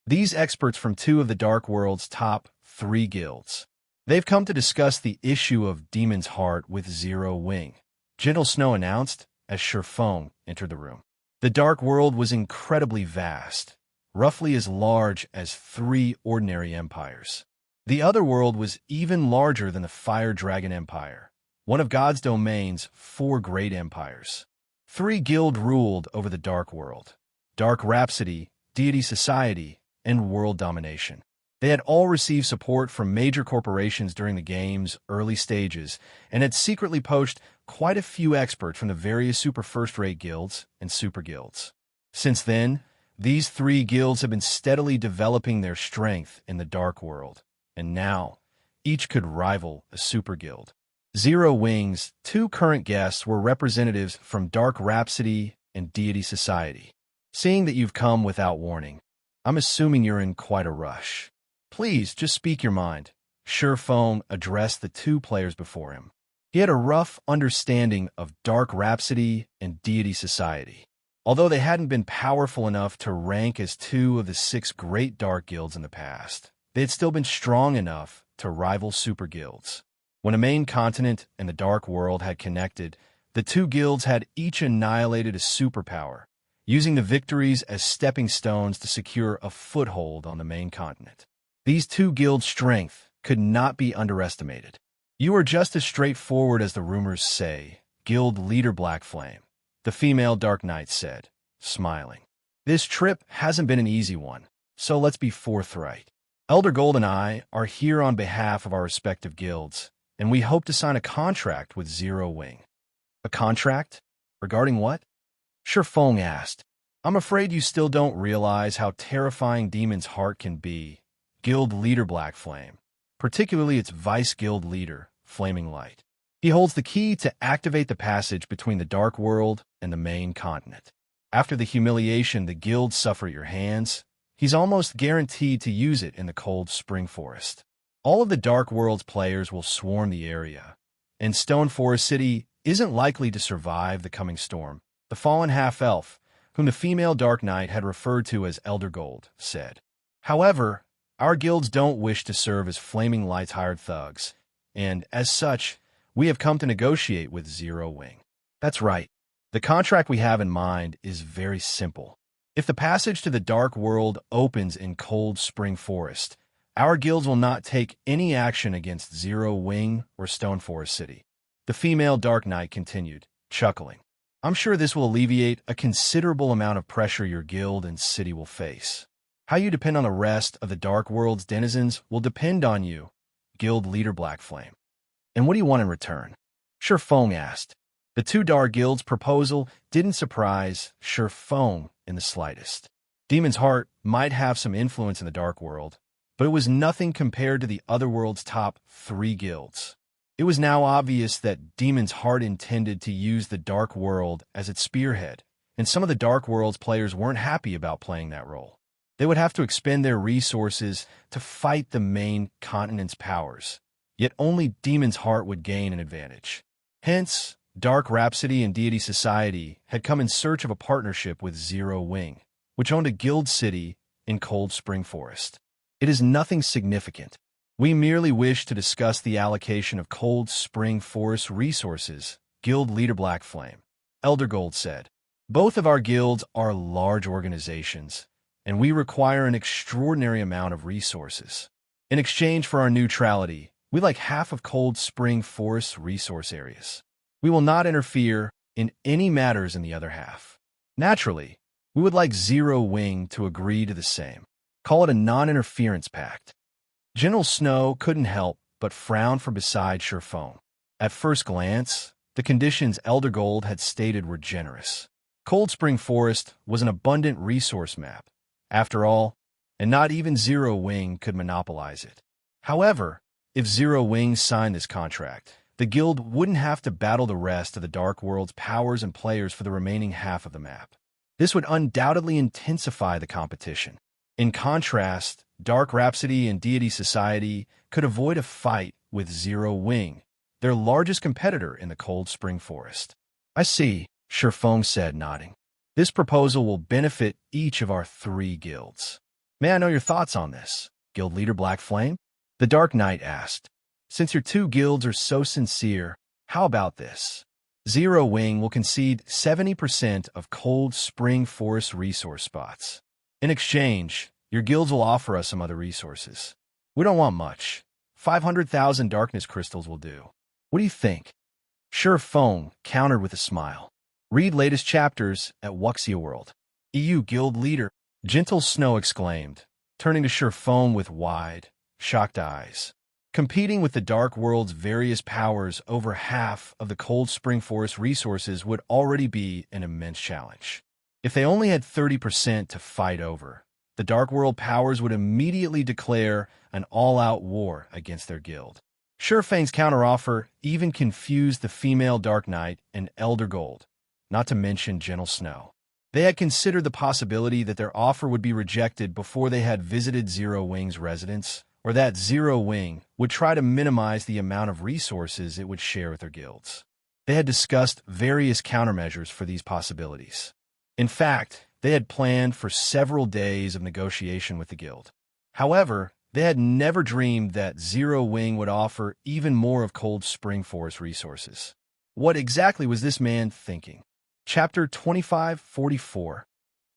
[SPEAKER 1] These experts from 2 of the Dark World's top 3 guilds. They've come to discuss the issue of Demon's Heart with Zero Wing, Gentle Snow announced as Sherfone entered the room. The Dark World was incredibly vast, roughly as large as 3 ordinary empires. The other world was even larger than the Fire Dragon Empire, one of God's domain's 4 great empires. 3 guilds ruled over the Dark World: Dark Rhapsody, Deity Society, and World Domination. They had all received support from major corporations during the game's early stages and had secretly poached quite a few experts from the various super first-rate guilds and super guilds. Since then, these 3 guilds have been steadily developing their strength in the Dark World, and now each could rival a super guild. Zero Wing's 2 current guests were representatives from Dark Rhapsody and Deity Society. Seeing that you've come without warning, I'm assuming you're in quite a rush. Please, just speak your mind. Sherfone addressed the 2 players before him. He had a rough understanding of Dark Rhapsody and Deity Society. Although they hadn't been powerful enough to rank as 2 of the 6 great dark guilds in the past, they had still been strong enough to rival super guilds. When a main continent and the Dark World had connected, the 2 guilds had each annihilated a superpower, using the victories as stepping stones to secure a foothold on the main continent. These 2 guilds' strength could not be underestimated. You are just as straightforward as the rumors say, Guild Leader Blackflame, the female Dark Knight said, smiling. This trip hasn't been an easy one, so let's be forthright. Elder Gold and I are here on behalf of our respective guilds, and we hope to sign a contract with Zero Wing. A contract? Regarding what? Sherfone asked. I'm afraid you still don't realize how terrifying Demon's Heart can be. Guild Leader Blackflame, particularly its Vice Guild Leader, Flaming Light. He holds the key to activate the passage between the Dark World and the main continent. After the humiliation the guilds suffer at your hands, he's almost guaranteed to use it in the Cold Spring Forest. All of the Dark World's players will swarm the area, and Stone Forest City isn't likely to survive the coming storm. The fallen half-elf, whom the female Dark Knight had referred to as Elder Gold, said. However, our guilds don't wish to serve as Flaming Light's hired thugs, and, as such, we have come to negotiate with Zero Wing. That's right. The contract we have in mind is very simple. If the passage to the Dark World opens in Cold Spring Forest, our guilds will not take any action against Zero Wing or Stone Forest City. The female Dark Knight continued, chuckling. I'm sure this will alleviate a considerable amount of pressure your guild and city will face. How you depend on the rest of the Dark World's denizens will depend on you, Guild Leader Blackflame. And what do you want in return? Sherfone asked. The 2 dark guilds' proposal didn't surprise Sherfone in the slightest. Demon's Heart might have some influence in the Dark World, but it was nothing compared to the other world's top 3 guilds. It was now obvious that Demon's Heart intended to use the Dark World as its spearhead, and some of the Dark World's players weren't happy about playing that role. They would have to expend their resources to fight the main continent's powers, yet only Demon's Heart would gain an advantage. Hence, Dark Rhapsody and Deity Society had come in search of a partnership with Zero Wing, which owned a guild city in Cold Spring Forest. It is nothing significant. We merely wish to discuss the allocation of Cold Spring Forest resources, Guild Leader Blackflame, Elder Gold said. Both of our guilds are large organizations, and we require an extraordinary amount of resources. In exchange for our neutrality, we like half of Cold Spring Forest's resource areas. We will not interfere in any matters in the other half. Naturally, we would like Zero Wing to agree to the same. Call it a non-interference pact. Gentle Snow couldn't help but frown from beside Sherfone. At first glance, the conditions Elder Gold had stated were generous. Cold Spring Forest was an abundant resource map, After all, and not even Zero Wing could monopolize it. However, if Zero Wing signed this contract, the guild wouldn't have to battle the rest of the Dark World's powers and players for the remaining half of the map. This would undoubtedly intensify the competition. In contrast, Dark Rhapsody and Deity Society could avoid a fight with Zero Wing, their largest competitor in the Cold Spring Forest. I see, Shifeng said, nodding. This proposal will benefit each of our 3 guilds. May I know your thoughts on this, Guild Leader Black Flame? The Dark Knight asked. Since your 2 guilds are so sincere, how about this? Zero Wing will concede 70% of Cold Spring Forest resource spots. In exchange, your guilds will offer us some other resources. We don't want much. 500,000 darkness crystals will do. What do you think? Shifeng countered with a smile. Read latest chapters at Wuxia World. EU Guild Leader, Gentle Snow exclaimed, turning to Shifeng with wide, shocked eyes. Competing with the Dark World's various powers over half of the Cold Spring Forest resources would already be an immense challenge. If they only had 30% to fight over, the Dark World powers would immediately declare an all-out war against their guild. Shifeng's counteroffer even confused the female Dark Knight and Elder Gold, not to mention Gentle Snow. They had considered the possibility that their offer would be rejected before they had visited Zero Wing's residence, or that Zero Wing would try to minimize the amount of resources it would share with their guilds. They had discussed various countermeasures for these possibilities. In fact, they had planned for several days of negotiation with the guild. However, they had never dreamed that Zero Wing would offer even more of Cold Spring Forest resources. What exactly was this man thinking? Chapter 2544.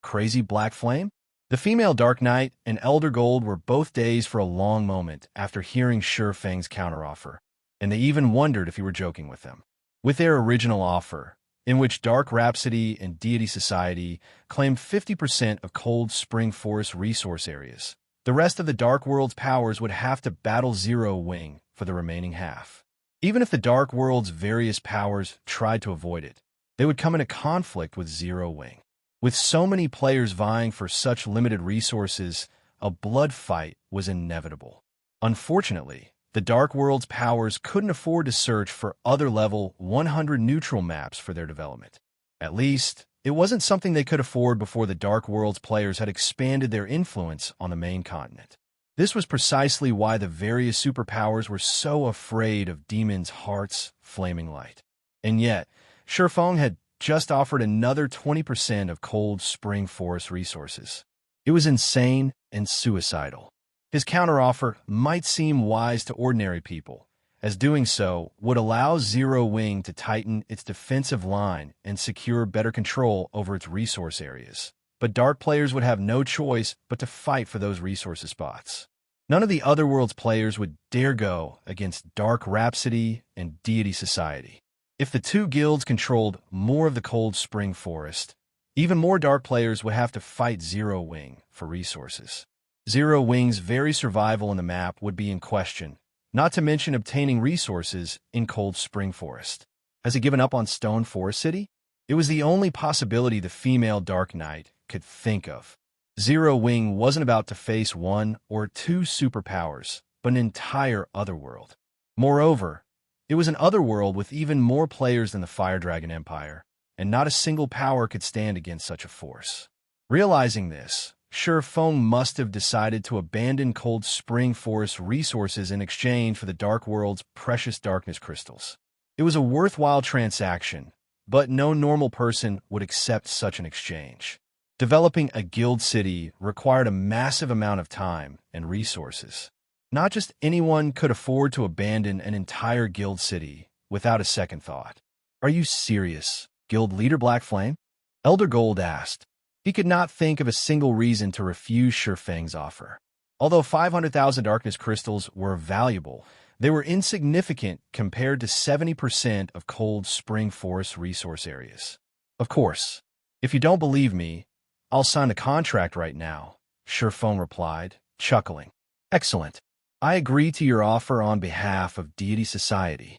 [SPEAKER 1] Crazy Black Flame? The female Dark Knight and Elder Gold were both dazed for a long moment after hearing Shifeng's counteroffer, and they even wondered if he were joking with them. With their original offer, in which Dark Rhapsody and Deity Society claimed 50% of Cold Spring Forest resource areas, the rest of the Dark World's powers would have to battle Zero Wing for the remaining half. Even if the Dark World's various powers tried to avoid it, they would come into conflict with Zero Wing. With so many players vying for such limited resources, a blood fight was inevitable. Unfortunately, the Dark World's powers couldn't afford to search for other level 100 neutral maps for their development. At least, it wasn't something they could afford before the Dark World's players had expanded their influence on the main continent. This was precisely why the various superpowers were so afraid of Demon's Heart's flaming light. And yet, Shifeng had just offered another 20% of Cold Spring Forest resources. It was insane and suicidal. His counteroffer might seem wise to ordinary people, as doing so would allow Zero Wing to tighten its defensive line and secure better control over its resource areas. But Dark players would have no choice but to fight for those resource spots. None of the Otherworld's players would dare go against Dark Rhapsody and Deity Society. If the 2 guilds controlled more of the Cold Spring Forest, even more Dark players would have to fight Zero Wing for resources. Zero Wing's very survival in the map would be in question, not to mention obtaining resources in Cold Spring Forest. Has he given up on Stone Forest City? It was the only possibility the female Dark Knight could think of. Zero Wing wasn't about to face 1 or 2 superpowers, but an entire Otherworld. Moreover, it was an Otherworld with even more players than the Fire Dragon Empire, and not a single power could stand against such a force. Realizing this, Shifeng must have decided to abandon Cold Spring Forest resources in exchange for the Dark World's precious darkness crystals. It was a worthwhile transaction, but no normal person would accept such an exchange. Developing a guild city required a massive amount of time and resources. Not just anyone could afford to abandon an entire guild city without a second thought. Are you serious, Guild Leader Black Flame? Elder Gold asked. He could not think of a single reason to refuse Shifeng's offer. Although 500,000 darkness crystals were valuable, they were insignificant compared to 70% of Cold Spring Forest resource areas. Of course, if you don't believe me, I'll sign a contract right now, Shifeng replied, chuckling. Excellent. I agree to your offer on behalf of Deity Society.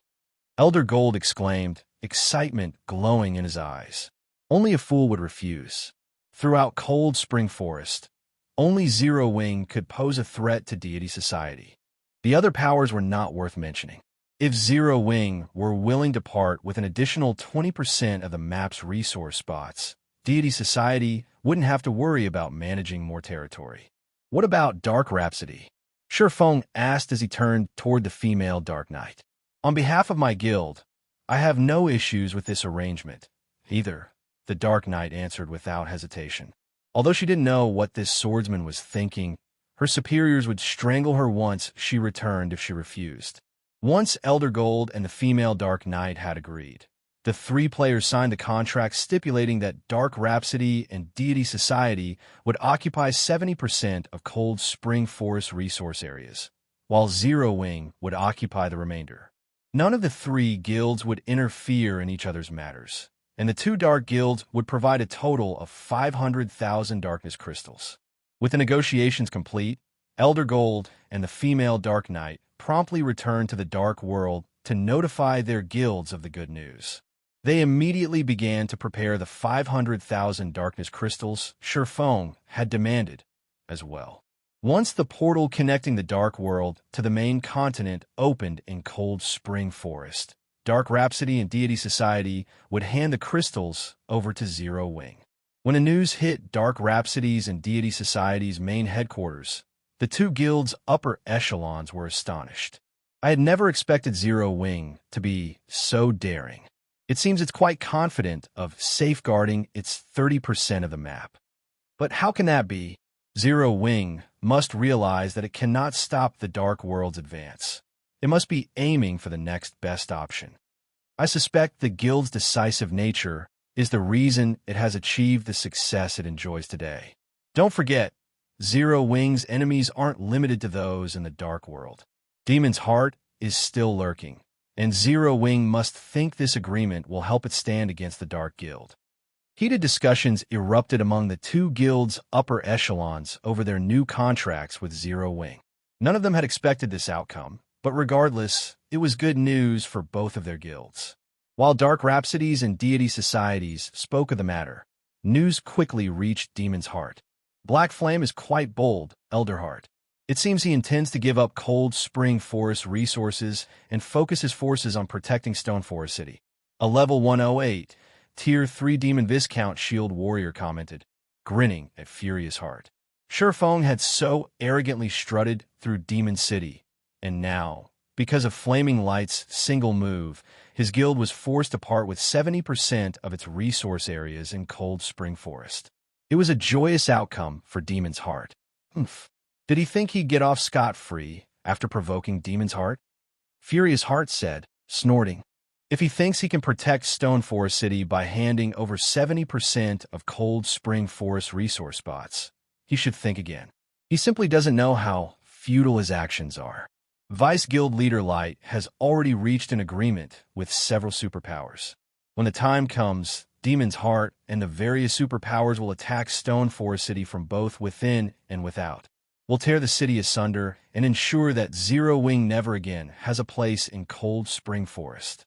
[SPEAKER 1] Elder Gold exclaimed, excitement glowing in his eyes. Only a fool would refuse. Throughout Cold Spring Forest, Only Zero Wing could pose a threat to deity society. The other powers were not worth mentioning. If Zero Wing were willing to part with an additional 20% of the map's resource spots, deity society wouldn't have to worry about managing more territory. What about Dark Rhapsody? Shifeng asked as he turned toward the female Dark Knight. On behalf of my guild, I have no issues with this arrangement, either, the Dark Knight answered without hesitation. Although she didn't know what this swordsman was thinking, her superiors would strangle her once she returned if she refused. Once Elder Gold and the female Dark Knight had agreed, the three players signed the contract stipulating that Dark Rhapsody and Deity Society would occupy 70% of Cold Spring Forest resource areas, while Zero Wing would occupy the remainder. None of the three guilds would interfere in each other's matters, and the two dark guilds would provide a total of 500,000 darkness crystals. With the negotiations complete, Elder Gold and the female Dark Knight promptly returned to the Dark World to notify their guilds of the good news. They immediately began to prepare the 500,000 darkness crystals Shifeng had demanded as well. Once the portal connecting the Dark World to the main continent opened in Cold Spring Forest, Dark Rhapsody and Deity Society would hand the crystals over to Zero Wing. When the news hit Dark Rhapsody's and Deity Society's main headquarters, the two guilds' upper echelons were astonished. I had never expected Zero Wing to be so daring. It seems it's quite confident of safeguarding its 30% of the map. But how can that be? Zero Wing must realize that it cannot stop the Dark World's advance. It must be aiming for the next best option. I suspect the guild's decisive nature is the reason it has achieved the success it enjoys today. Don't forget, Zero Wing's enemies aren't limited to those in the Dark World. Demon's Heart is still lurking, and Zero Wing must think this agreement will help it stand against the Dark Guild. Heated discussions erupted among the two guilds' upper echelons over their new contracts with Zero Wing. None of them had expected this outcome, but regardless, it was good news for both of their guilds. While Dark Rhapsodies and Deity Societies spoke of the matter, news quickly reached Demon's Heart. Black Flame is quite bold, Elder Heart. It seems he intends to give up Cold Spring Forest resources and focus his forces on protecting Stone Forest City. A level 108, Tier 3 Demon Viscount Shield Warrior commented, grinning at Furious Heart. Shifeng had so arrogantly strutted through Demon City, and now, because of Flaming Light's single move, his guild was forced to part with 70% of its resource areas in Cold Spring Forest. It was a joyous outcome for Demon's Heart. Did he think he'd get off scot-free after provoking Demon's Heart? Furious Heart said, snorting. If he thinks he can protect Stone Forest City by handing over 70% of Cold Spring Forest resource spots, he should think again. He simply doesn't know how futile his actions are. Vice Guild Leader Light has already reached an agreement with several superpowers. When the time comes, Demon's Heart and the various superpowers will attack Stone Forest City from both within and without. We'll tear the city asunder and ensure that Zero Wing never again has a place in Cold Spring Forest.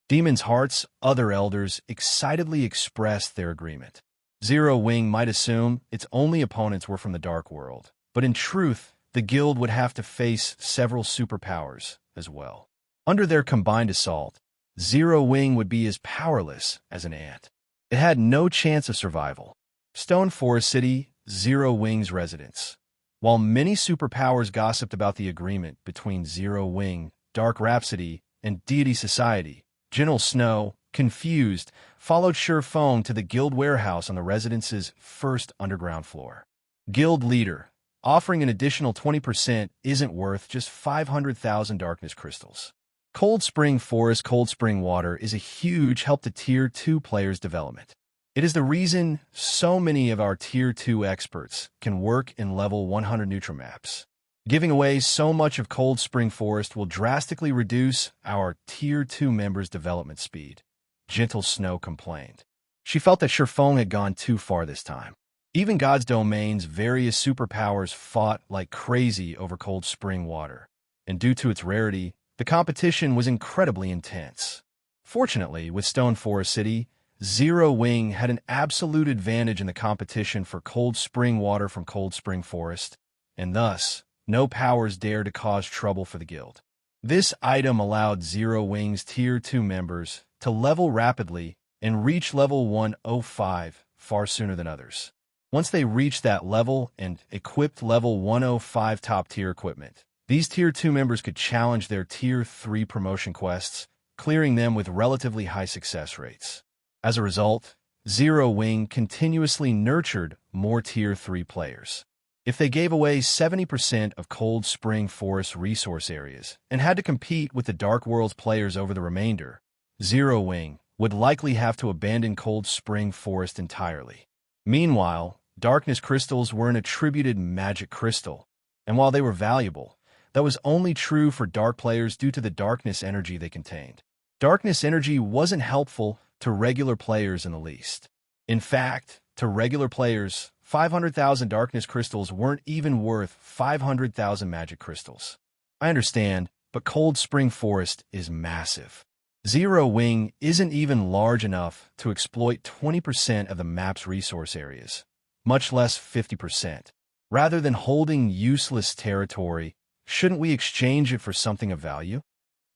[SPEAKER 1] Demon's Heart's other elders excitedly expressed their agreement. Zero Wing might assume its only opponents were from the Dark World, but in truth, the guild would have to face several superpowers as well. Under their combined assault, Zero Wing would be as powerless as an ant. It had no chance of survival. Stone Forest City, Zero Wing's residence. While many superpowers gossiped about the agreement between Zero Wing, Dark Rhapsody, and Deity Society, General Snow, confused, followed Shifeng to the guild warehouse on the residence's first underground floor. Guild leader, offering an additional 20% isn't worth just 500,000 darkness crystals. Cold Spring Forest Cold Spring Water is a huge help to Tier 2 players' development. It is the reason so many of our Tier 2 experts can work in level 100 Nutramaps. Giving away so much of Cold Spring Forest will drastically reduce our Tier 2 members' development speed, Gentle Snow complained. She felt that Shifeng had gone too far this time. Even God's Domain's various superpowers fought like crazy over Cold Spring Water, and due to its rarity, the competition was incredibly intense. Fortunately, with Stone Forest City, Zero Wing had an absolute advantage in the competition for cold spring water from Cold Spring Forest, and thus, no powers dared to cause trouble for the guild. This item allowed Zero Wing's Tier 2 members to level rapidly and reach level 105 far sooner than others. Once they reached that level and equipped level 105 top-tier equipment, these Tier 2 members could challenge their Tier 3 promotion quests, clearing them with relatively high success rates. As a result, Zero Wing continuously nurtured more Tier 3 players. If they gave away 70% of Cold Spring Forest resource areas and had to compete with the Dark Worlds players over the remainder, Zero Wing would likely have to abandon Cold Spring Forest entirely. Meanwhile, Darkness Crystals were an attributed magic crystal, and while they were valuable, that was only true for Dark players due to the darkness energy they contained. Darkness energy wasn't helpful to regular players in the least. In fact, to regular players, 500,000 Darkness Crystals weren't even worth 500,000 Magic Crystals. I understand, but Cold Spring Forest is massive. Zero Wing isn't even large enough to exploit 20% of the map's resource areas, much less 50%. Rather than holding useless territory, shouldn't we exchange it for something of value?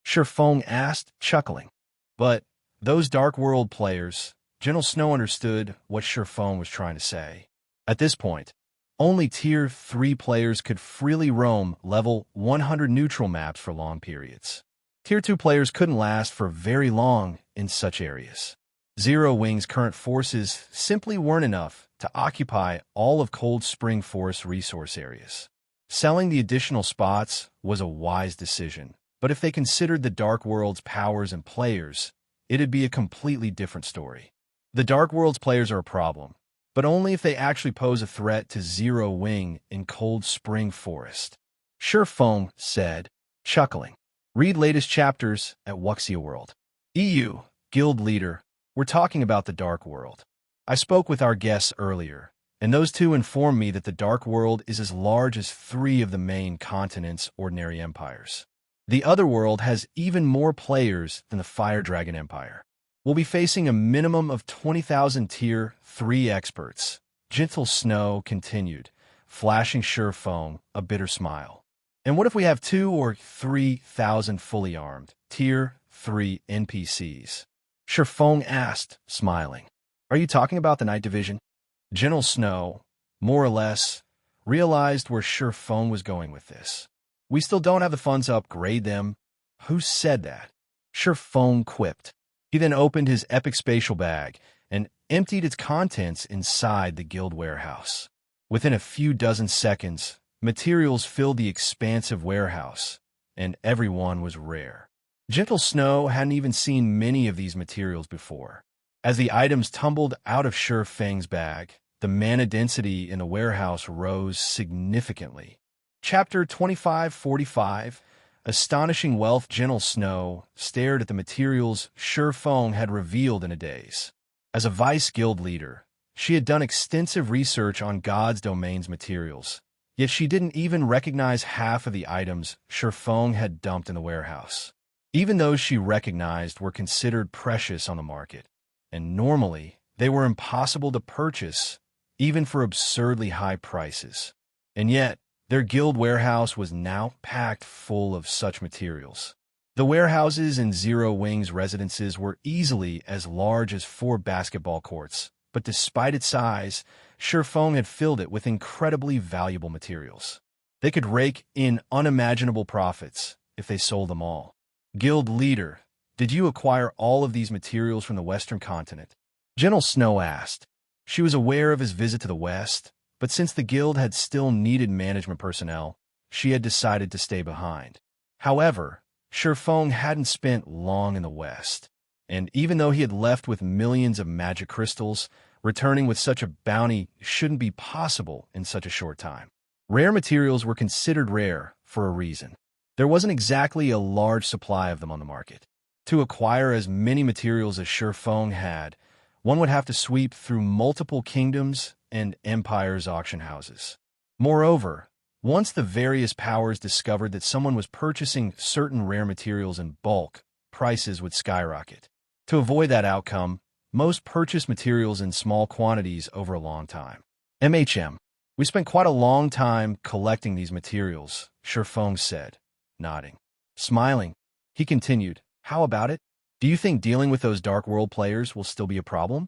[SPEAKER 1] Sherfong asked, chuckling. But those Dark World players, Gentle Snow understood what Sherfong was trying to say. At this point, only Tier 3 players could freely roam level 100 neutral maps for long periods. Tier 2 players couldn't last for very long in such areas. Zero Wing's current forces simply weren't enough to occupy all of Cold Spring Forest resource areas. Selling the additional spots was a wise decision, but if they considered the Dark World's powers and players, it'd be a completely different story. The Dark World's players are a problem, but only if they actually pose a threat to Zero Wing in Cold Spring Forest. Sherfong said, chuckling. Read latest chapters at Wuxia World. EU, Guild Leader, we're talking about the Dark World. I spoke with our guests earlier, and those two informed me that the Dark World is as large as 3 of the main continent's ordinary empires. The other world has even more players than the Fire Dragon Empire. We'll be facing a minimum of 20,000 Tier 3 experts, Gentle Snow continued, flashing Sherfong a bitter smile. And what if we have 2,000 or 3,000 fully armed, Tier 3 NPCs? Sherfong asked, smiling. Are you talking about the Night Division? Gentle Snow, more or less, realized where Sherfong was going with this. We still don't have the funds to upgrade them. Who said that? Sherfong quipped. He then opened his epic spatial bag and emptied its contents inside the guild warehouse. Within a few dozen seconds, materials filled the expansive warehouse, and everyone was rare. Gentle Snow hadn't even seen many of these materials before. As the items tumbled out of Sherfang's bag, the mana density in the warehouse rose significantly. Chapter 2545, Astonishing Wealth. Gentle Snow stared at the materials Sherfong had revealed in a daze. As a vice guild leader, she had done extensive research on God's Domain's materials, yet she didn't even recognize half of the items Sherfong had dumped in the warehouse. Even those she recognized were considered precious on the market, and normally they were impossible to purchase, even for absurdly high prices. And yet, their guild warehouse was now packed full of such materials. The warehouses in Zero Wing's residences were easily as large as 4 basketball courts, but despite its size, Sherfong had filled it with incredibly valuable materials. They could rake in unimaginable profits if they sold them all. Guild Leader, did you acquire all of these materials from the Western continent? Gentle Snow asked. She was aware of his visit to the West, but since the guild had still needed management personnel, she had decided to stay behind. However, Sherfong hadn't spent long in the West, and even though he had left with millions of magic crystals, returning with such a bounty shouldn't be possible in such a short time. Rare materials were considered rare for a reason. There wasn't exactly a large supply of them on the market. To acquire as many materials as Sherfong had, one would have to sweep through multiple kingdoms and empires' auction houses. Moreover, once the various powers discovered that someone was purchasing certain rare materials in bulk, prices would skyrocket. To avoid that outcome, most purchased materials in small quantities over a long time. MHM. We spent quite a long time collecting these materials, Shifeng said, nodding. Smiling, he continued, how about it? Do you think dealing with those Dark World players will still be a problem?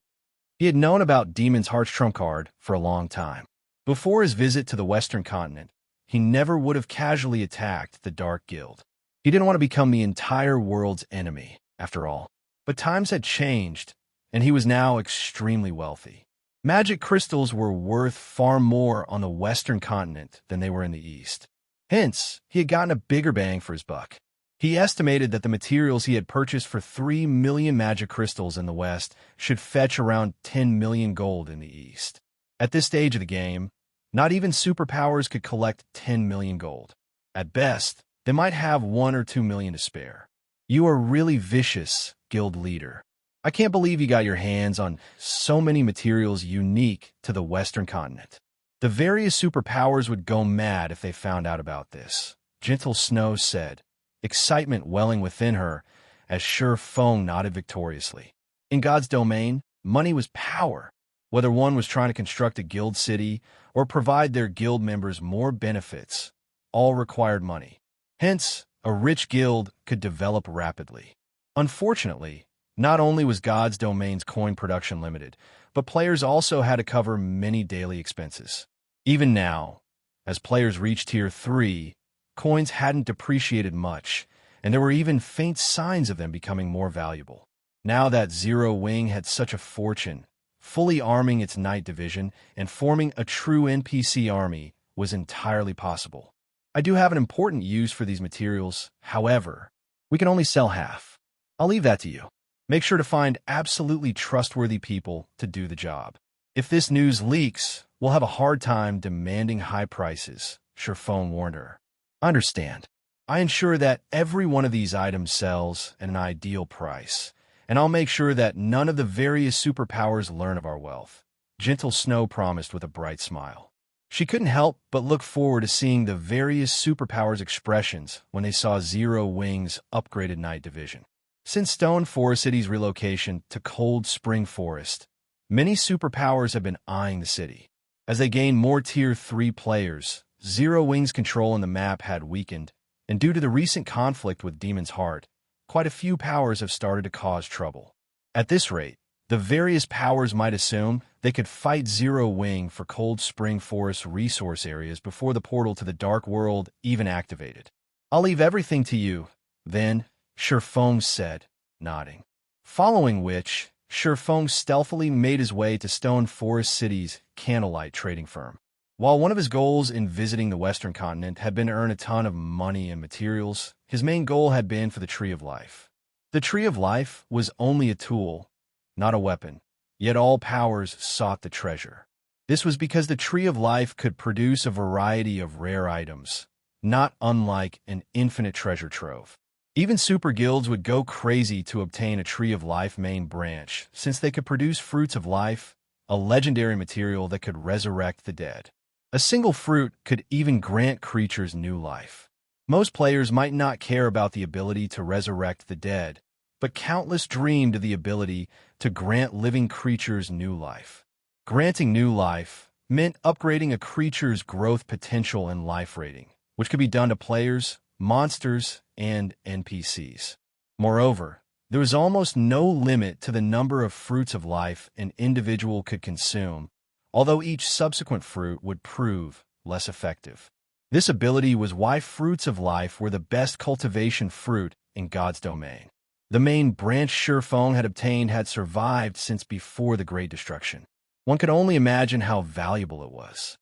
[SPEAKER 1] He had known about Demon's Heart's trump card for a long time. Before his visit to the Western continent, he never would have casually attacked the Dark Guild. He didn't want to become the entire world's enemy, after all. But times had changed, and he was now extremely wealthy. Magic crystals were worth far more on the Western continent than they were in the East. Hence, he had gotten a bigger bang for his buck. He estimated that the materials he had purchased for 3 million magic crystals in the West should fetch around 10 million gold in the East. At this stage of the game, not even superpowers could collect 10 million gold. At best, they might have 1 or 2 million to spare. You are really vicious, guild leader. I can't believe you got your hands on so many materials unique to the Western continent. The various superpowers would go mad if they found out about this, Gentle Snow said, excitement welling within her as Shifeng nodded victoriously. In God's domain, money was power. Whether one was trying to construct a guild city or provide their guild members more benefits, all required money. Hence, a rich guild could develop rapidly. Unfortunately, not only was God's domain's coin production limited, but players also had to cover many daily expenses. Even now, as players reached Tier 3, coins hadn't depreciated much, and there were even faint signs of them becoming more valuable. Now that Zero Wing had such a fortune, fully arming its Knight division and forming a true NPC army was entirely possible. I do have an important use for these materials, however, we can only sell half. I'll leave that to you. Make sure to find absolutely trustworthy people to do the job. If this news leaks, we'll have a hard time demanding high prices, Shifeng warned her. Understand. I ensure that every one of these items sells at an ideal price, and I'll make sure that none of the various superpowers learn of our wealth, Gentle Snow promised with a bright smile. She couldn't help but look forward to seeing the various superpowers' expressions when they saw Zero Wing's upgraded Knight division. Since Stone Forest City's relocation to Cold Spring Forest, many superpowers have been eyeing the city. As they gained more Tier 3 players, Zero Wing's control in the map had weakened, and due to the recent conflict with Demon's Heart, quite a few powers have started to cause trouble. At this rate, the various powers might assume they could fight Zero Wing for Cold Spring Forest resource areas before the portal to the Dark World even activated. I'll leave everything to you, then, Shifeng said, nodding. Following which, Shifeng stealthily made his way to Stone Forest City's Candlelight trading firm. While one of his goals in visiting the Western continent had been to earn a ton of money and materials, his main goal had been for the Tree of Life. The Tree of Life was only a tool, not a weapon, yet all powers sought the treasure. This was because the Tree of Life could produce a variety of rare items, not unlike an infinite treasure trove. Even super guilds would go crazy to obtain a Tree of Life main branch, since they could produce fruits of life, a legendary material that could resurrect the dead. A single fruit could even grant creatures new life. Most players might not care about the ability to resurrect the dead, but countless dreamed of the ability to grant living creatures new life. Granting new life meant upgrading a creature's growth potential and life rating, which could be done to players, monsters, and NPCs. Moreover, there was almost no limit to the number of fruits of life an individual could consume, although each subsequent fruit would prove less effective. This ability was why fruits of life were the best cultivation fruit in God's domain. The main branch Shifeng had obtained had survived since before the Great Destruction. One could only imagine how valuable it was.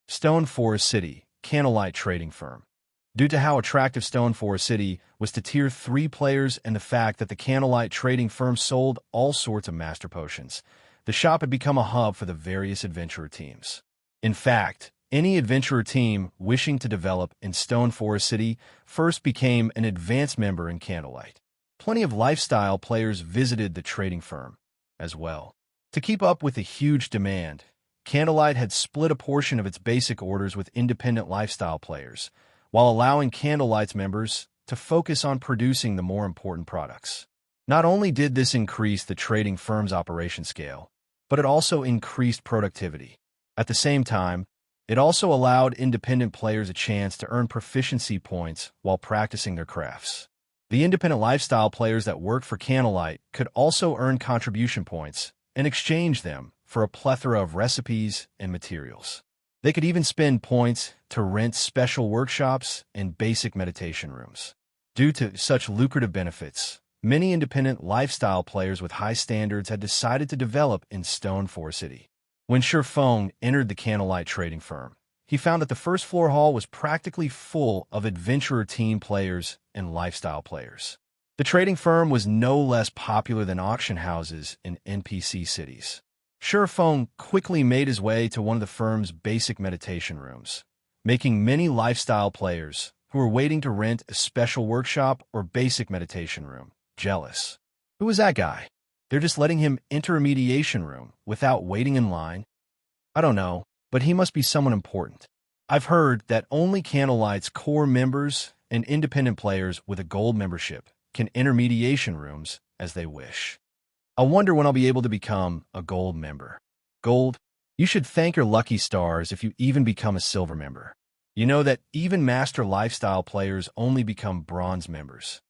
[SPEAKER 1] Stone Forest City, Candlelight Trading Firm. Due to how attractive Stone Forest City was to Tier 3 players and the fact that the Candlelight Trading Firm sold all sorts of master potions, the shop had become a hub for the various adventurer teams. In fact, any adventurer team wishing to develop in Stone Forest City first became an advanced member in Candlelight. Plenty of lifestyle players visited the trading firm as well. To keep up with the huge demand, Candlelight had split a portion of its basic orders with independent lifestyle players, while allowing Candlelight's members to focus on producing the more important products. Not only did this increase the trading firm's operation scale, but it also increased productivity. At the same time, it also allowed independent players a chance to earn proficiency points while practicing their crafts. The independent lifestyle players that worked for Candlelight could also earn contribution points and exchange them for a plethora of recipes and materials. They could even spend points to rent special workshops and basic meditation rooms. Due to such lucrative benefits, many independent lifestyle players with high standards had decided to develop in Stone Forest City. When Shifeng entered the Candlelight trading firm, he found that the first floor hall was practically full of adventurer team players and lifestyle players. The trading firm was no less popular than auction houses in NPC cities. Shifeng quickly made his way to one of the firm's basic meditation rooms, making many lifestyle players who were waiting to rent a special workshop or basic meditation room jealous. Who was that guy? They're just letting him enter a mediation room without waiting in line? I don't know, but he must be someone important. I've heard that only Candlelight's core members and independent players with a gold membership can enter mediation rooms as they wish. I wonder when I'll be able to become a gold member. Gold? You should thank your lucky stars if you even become a silver member. You know that even master lifestyle players only become bronze members.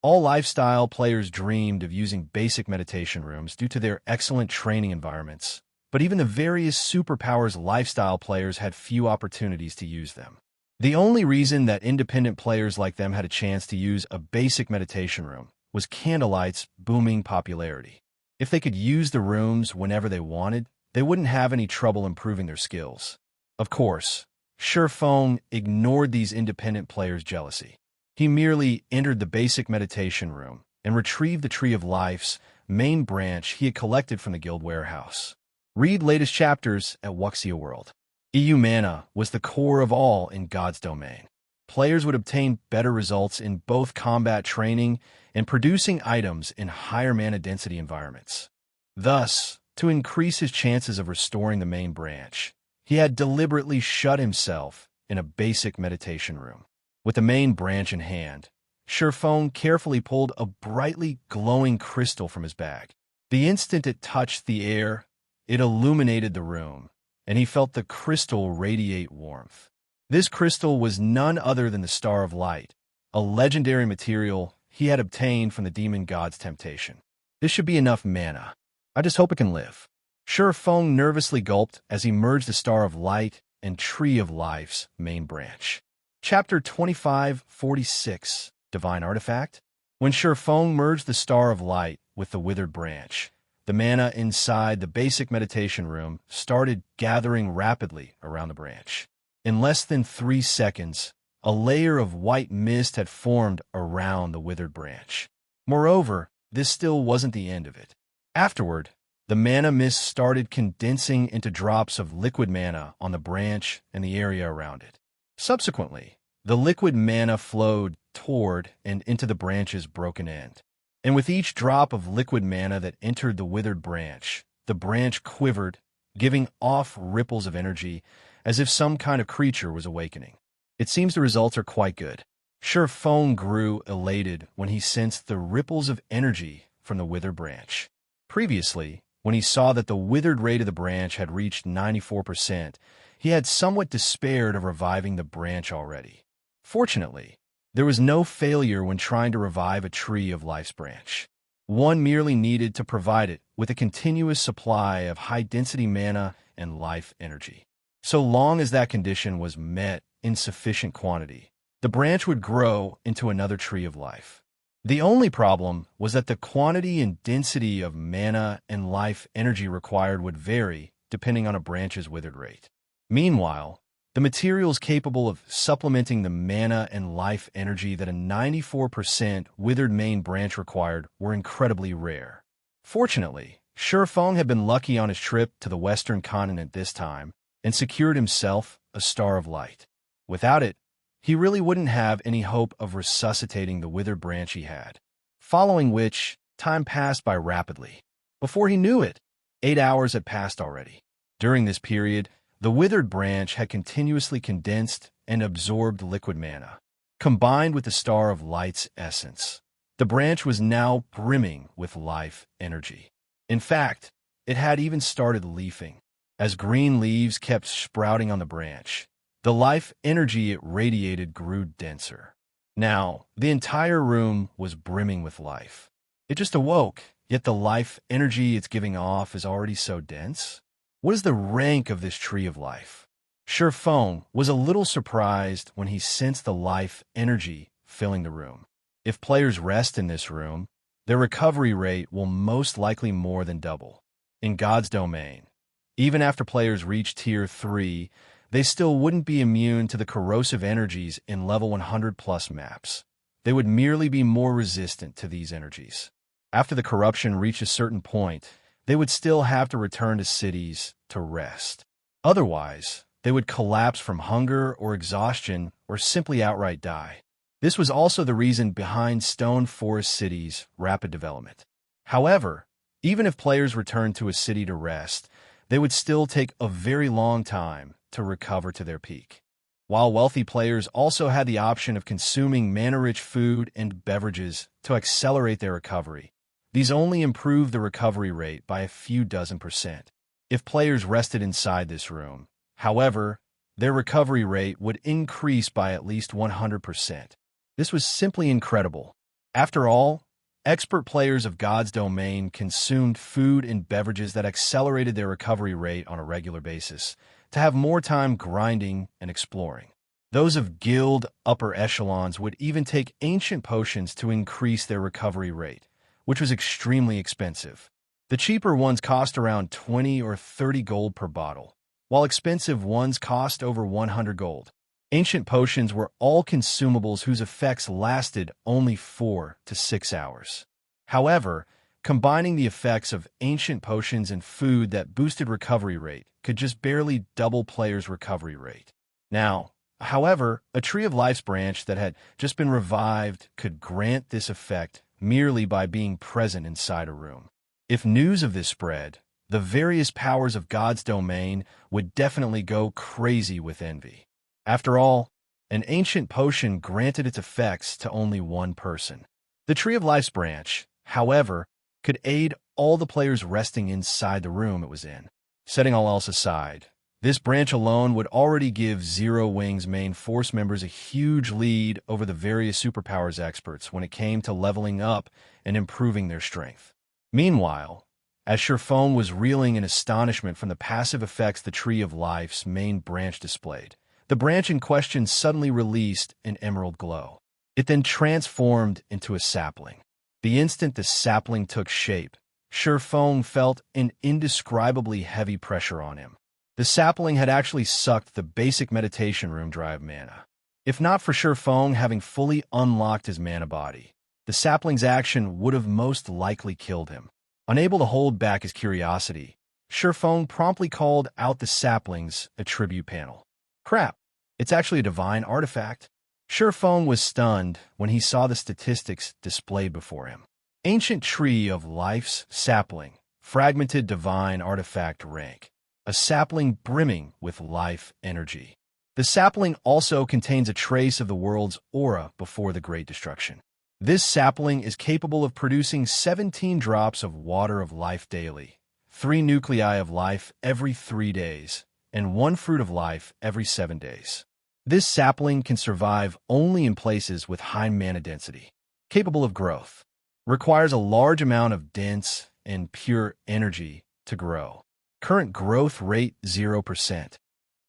[SPEAKER 1] All lifestyle players dreamed of using basic meditation rooms due to their excellent training environments, but even the various superpowers lifestyle players had few opportunities to use them. The only reason that independent players like them had a chance to use a basic meditation room was Candlelight's booming popularity. If they could use the rooms whenever they wanted, they wouldn't have any trouble improving their skills. Of course, Shifeng ignored these independent players' jealousy. He merely entered the basic meditation room and retrieved the Tree of Life's main branch he had collected from the guild warehouse. Read latest chapters at Wuxia World. EU mana was the core of all in God's domain. Players would obtain better results in both combat training and producing items in higher mana density environments. Thus, to increase his chances of restoring the main branch, he had deliberately shut himself in a basic meditation room. With the main branch in hand, Shifeng carefully pulled a brightly glowing crystal from his bag. The instant it touched the air, it illuminated the room, and he felt the crystal radiate warmth. This crystal was none other than the Star of Light, a legendary material he had obtained from the demon god's temptation. This should be enough mana. I just hope it can live. Shifeng nervously gulped as he merged the Star of Light and Tree of Life's main branch. Chapter 2546, Divine Artifact. When Shifeng merged the Star of Light with the withered branch, the mana inside the basic meditation room started gathering rapidly around the branch. In less than 3 seconds, a layer of white mist had formed around the withered branch. Moreover, this still wasn't the end of it. Afterward, the mana mist started condensing into drops of liquid mana on the branch and the area around it. Subsequently, the liquid mana flowed toward and into the branch's broken end. And with each drop of liquid mana that entered the withered branch, the branch quivered, giving off ripples of energy as if some kind of creature was awakening. It seems the results are quite good. Shifeng grew elated when he sensed the ripples of energy from the withered branch. Previously, when he saw that the withered rate of the branch had reached 94%, he had somewhat despaired of reviving the branch already. Fortunately, there was no failure when trying to revive a Tree of Life's branch. One merely needed to provide it with a continuous supply of high-density mana and life energy. So long as that condition was met in sufficient quantity, the branch would grow into another Tree of Life. The only problem was that the quantity and density of mana and life energy required would vary depending on a branch's withered rate. Meanwhile, the materials capable of supplementing the mana and life energy that a 94% withered main branch required were incredibly rare. Fortunately, Shifeng had been lucky on his trip to the western continent this time and secured himself a Star of Light. Without it, he really wouldn't have any hope of resuscitating the withered branch he had. Following which, time passed by rapidly. Before he knew it, 8 hours had passed already. During this period, the withered branch had continuously condensed and absorbed liquid mana. Combined with the Star of Light's essence, The branch was now brimming with life energy. In fact, it had even started leafing. As green leaves kept sprouting on the branch, the life energy it radiated grew denser. Now, the entire room was brimming with life. It just awoke, yet the life energy it's giving off is already so dense. What is the rank of this tree of life? Sherfone was a little surprised when he sensed the life energy filling the room. If players rest in this room, their recovery rate will most likely more than double. In God's domain, even after players reach Tier 3, they still wouldn't be immune to the corrosive energies in level 100+ maps. They would merely be more resistant to these energies. After the corruption reached a certain point, they would still have to return to cities to rest. Otherwise, they would collapse from hunger or exhaustion or simply outright die. This was also the reason behind Stone Forest City's rapid development. However, even if players returned to a city to rest, they would still take a very long time to recover to their peak. While wealthy players also had the option of consuming mana-rich food and beverages to accelerate their recovery, these only improved the recovery rate by a few dozen %. If players rested inside this room, however, their recovery rate would increase by at least 100%. This was simply incredible. After all, expert players of God's domain consumed food and beverages that accelerated their recovery rate on a regular basis to have more time grinding and exploring. Those of guild upper echelons would even take ancient potions to increase their recovery rate, which was extremely expensive. The cheaper ones cost around 20 or 30 gold per bottle, while expensive ones cost over 100 gold. Ancient potions were all consumables whose effects lasted only 4 to 6 hours. However, combining the effects of ancient potions and food that boosted recovery rate could just barely double players' recovery rate. Now, however, a Tree of Life's branch that had just been revived could grant this effect merely by being present inside a room. If news of this spread, the various powers of God's domain would definitely go crazy with envy. After all, an ancient potion granted its effects to only one person. The Tree of Life's branch, however, could aid all the players resting inside the room it was in. Setting all else aside, this branch alone would already give Zero Wing's main force members a huge lead over the various superpowers experts when it came to leveling up and improving their strength. Meanwhile, as Sherfone was reeling in astonishment from the passive effects the Tree of Life's main branch displayed, the branch in question suddenly released an emerald glow. It then transformed into a sapling. The instant the sapling took shape, Sherfone felt an indescribably heavy pressure on him. The sapling had actually sucked the basic meditation room drive mana. If not for Sherfone having fully unlocked his mana body, the sapling's action would have most likely killed him. Unable to hold back his curiosity, Sherfone promptly called out the sapling's attribute panel. Crap, it's actually a divine artifact. Sherfone was stunned when he saw the statistics displayed before him. Ancient Tree of Life's sapling, fragmented divine artifact rank, a sapling brimming with life energy. The sapling also contains a trace of the world's aura before the Great Destruction. This sapling is capable of producing 17 drops of water of life daily, 3 nuclei of life every 3 days, and 1 fruit of life every 7 days. This sapling can survive only in places with high mana density. Capable of growth. Requires a large amount of dense and pure energy to grow. Current growth rate 0%.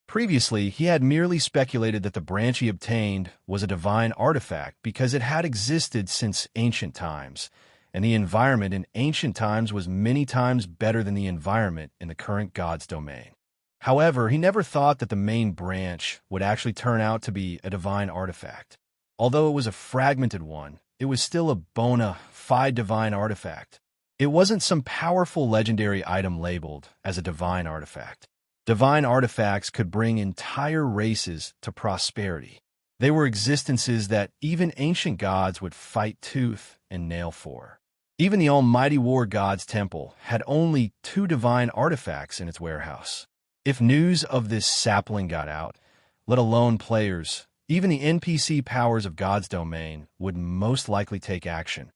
[SPEAKER 1] Previously, he had merely speculated that the branch he obtained was a divine artifact because it had existed since ancient times, and the environment in ancient times was many times better than the environment in the current God's domain. However, he never thought that the main branch would actually turn out to be a divine artifact. Although it was a fragmented one, it was still a bona fide divine artifact. It wasn't some powerful legendary item labeled as a divine artifact. Divine artifacts could bring entire races to prosperity. They were existences that even ancient gods would fight tooth and nail for. Even the almighty war god's temple had only 2 divine artifacts in its warehouse. If news of this sapling got out, let alone players, even the NPC powers of God's domain would most likely take action.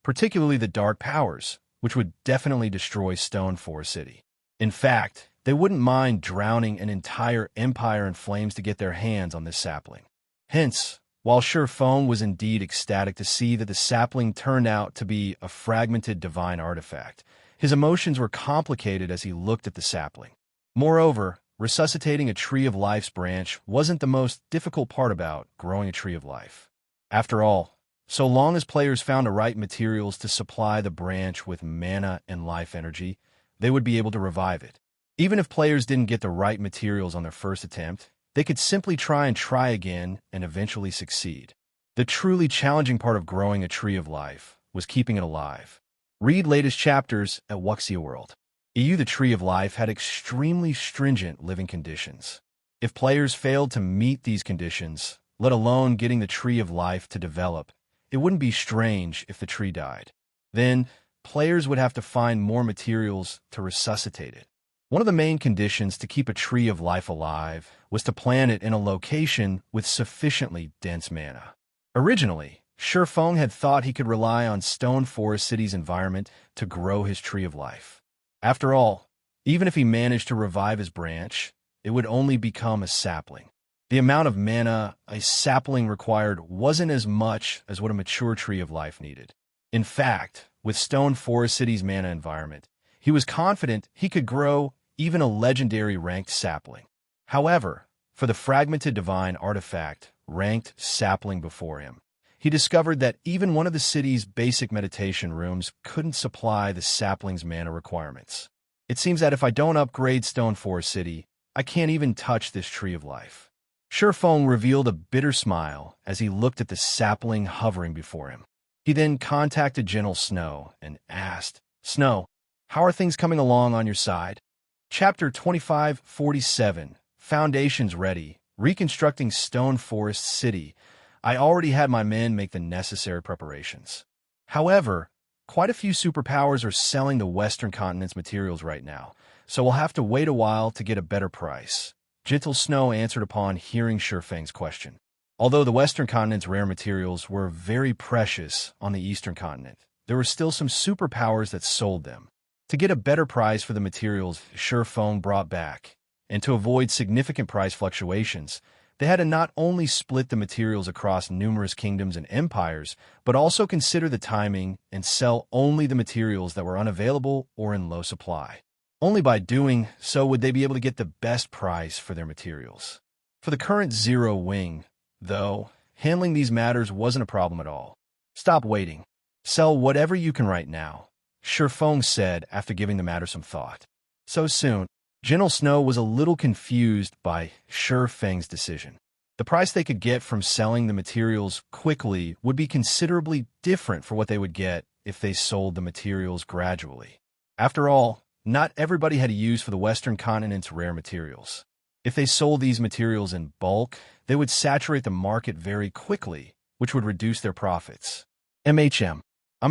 [SPEAKER 1] particularly the dark powers, which would definitely destroy Stone Forest City. In fact, they wouldn't mind drowning an entire empire in flames to get their hands on this sapling. Hence, while Feng was indeed ecstatic to see that the sapling turned out to be a fragmented divine artifact, his emotions were complicated as he looked at the sapling. Moreover, resuscitating a Tree of Life's branch wasn't the most difficult part about growing a Tree of Life. After all, so long as players found the right materials to supply the branch with mana and life energy, they would be able to revive it. Even if players didn't get the right materials on their first attempt, they could simply try again and eventually succeed. The truly challenging part of growing a Tree of Life was keeping it alive. Read latest chapters at Wuxia World. The Tree of Life had extremely stringent living conditions. If players failed to meet these conditions, let alone getting the Tree of Life to develop, it wouldn't be strange if the tree died. Then, players would have to find more materials to resuscitate it. One of the main conditions to keep a Tree of Life alive was to plant it in a location with sufficiently dense mana. Originally, Feng had thought he could rely on Stone Forest City's environment to grow his Tree of Life. After all, even if he managed to revive his branch, it would only become a sapling. The amount of mana a sapling required wasn't as much as what a mature Tree of Life needed. In fact, with Stone Forest City's mana environment, he was confident he could grow even a legendary ranked sapling. However, for the fragmented divine artifact ranked sapling before him, he discovered that even one of the city's basic meditation rooms couldn't supply the sapling's mana requirements. It seems that if I don't upgrade Stone Forest City, I can't even touch this Tree of Life. Feng revealed a bitter smile as he looked at the sapling hovering before him. He then contacted Gentle Snow and asked, "Snow, how are things coming along on your side?" Chapter 2547, Foundations Ready, Reconstructing Stone Forest City. I already had my men make the necessary preparations. However, quite a few superpowers are selling the Western Continent's materials right now, so we'll have to wait a while to get a better price. Gentle Snow answered upon hearing Feng's question. Although the Western Continent's rare materials were very precious on the Eastern Continent, there were still some superpowers that sold them. To get a better price for the materials Feng brought back, and to avoid significant price fluctuations, they had to not only split the materials across numerous kingdoms and empires, but also consider the timing and sell only the materials that were unavailable or in low supply. Only by doing so would they be able to get the best price for their materials. For the current Zero Wing, though, handling these matters wasn't a problem at all. Stop waiting. Sell whatever you can right now, Feng said after giving the matter some thought. So soon, Gentle Snow was a little confused by Feng's decision. The price they could get from selling the materials quickly would be considerably different for what they would get if they sold the materials gradually. After all, not everybody had a use for the Western Continent's rare materials. If they sold these materials in bulk, they would saturate the market very quickly, which would reduce their profits. I'm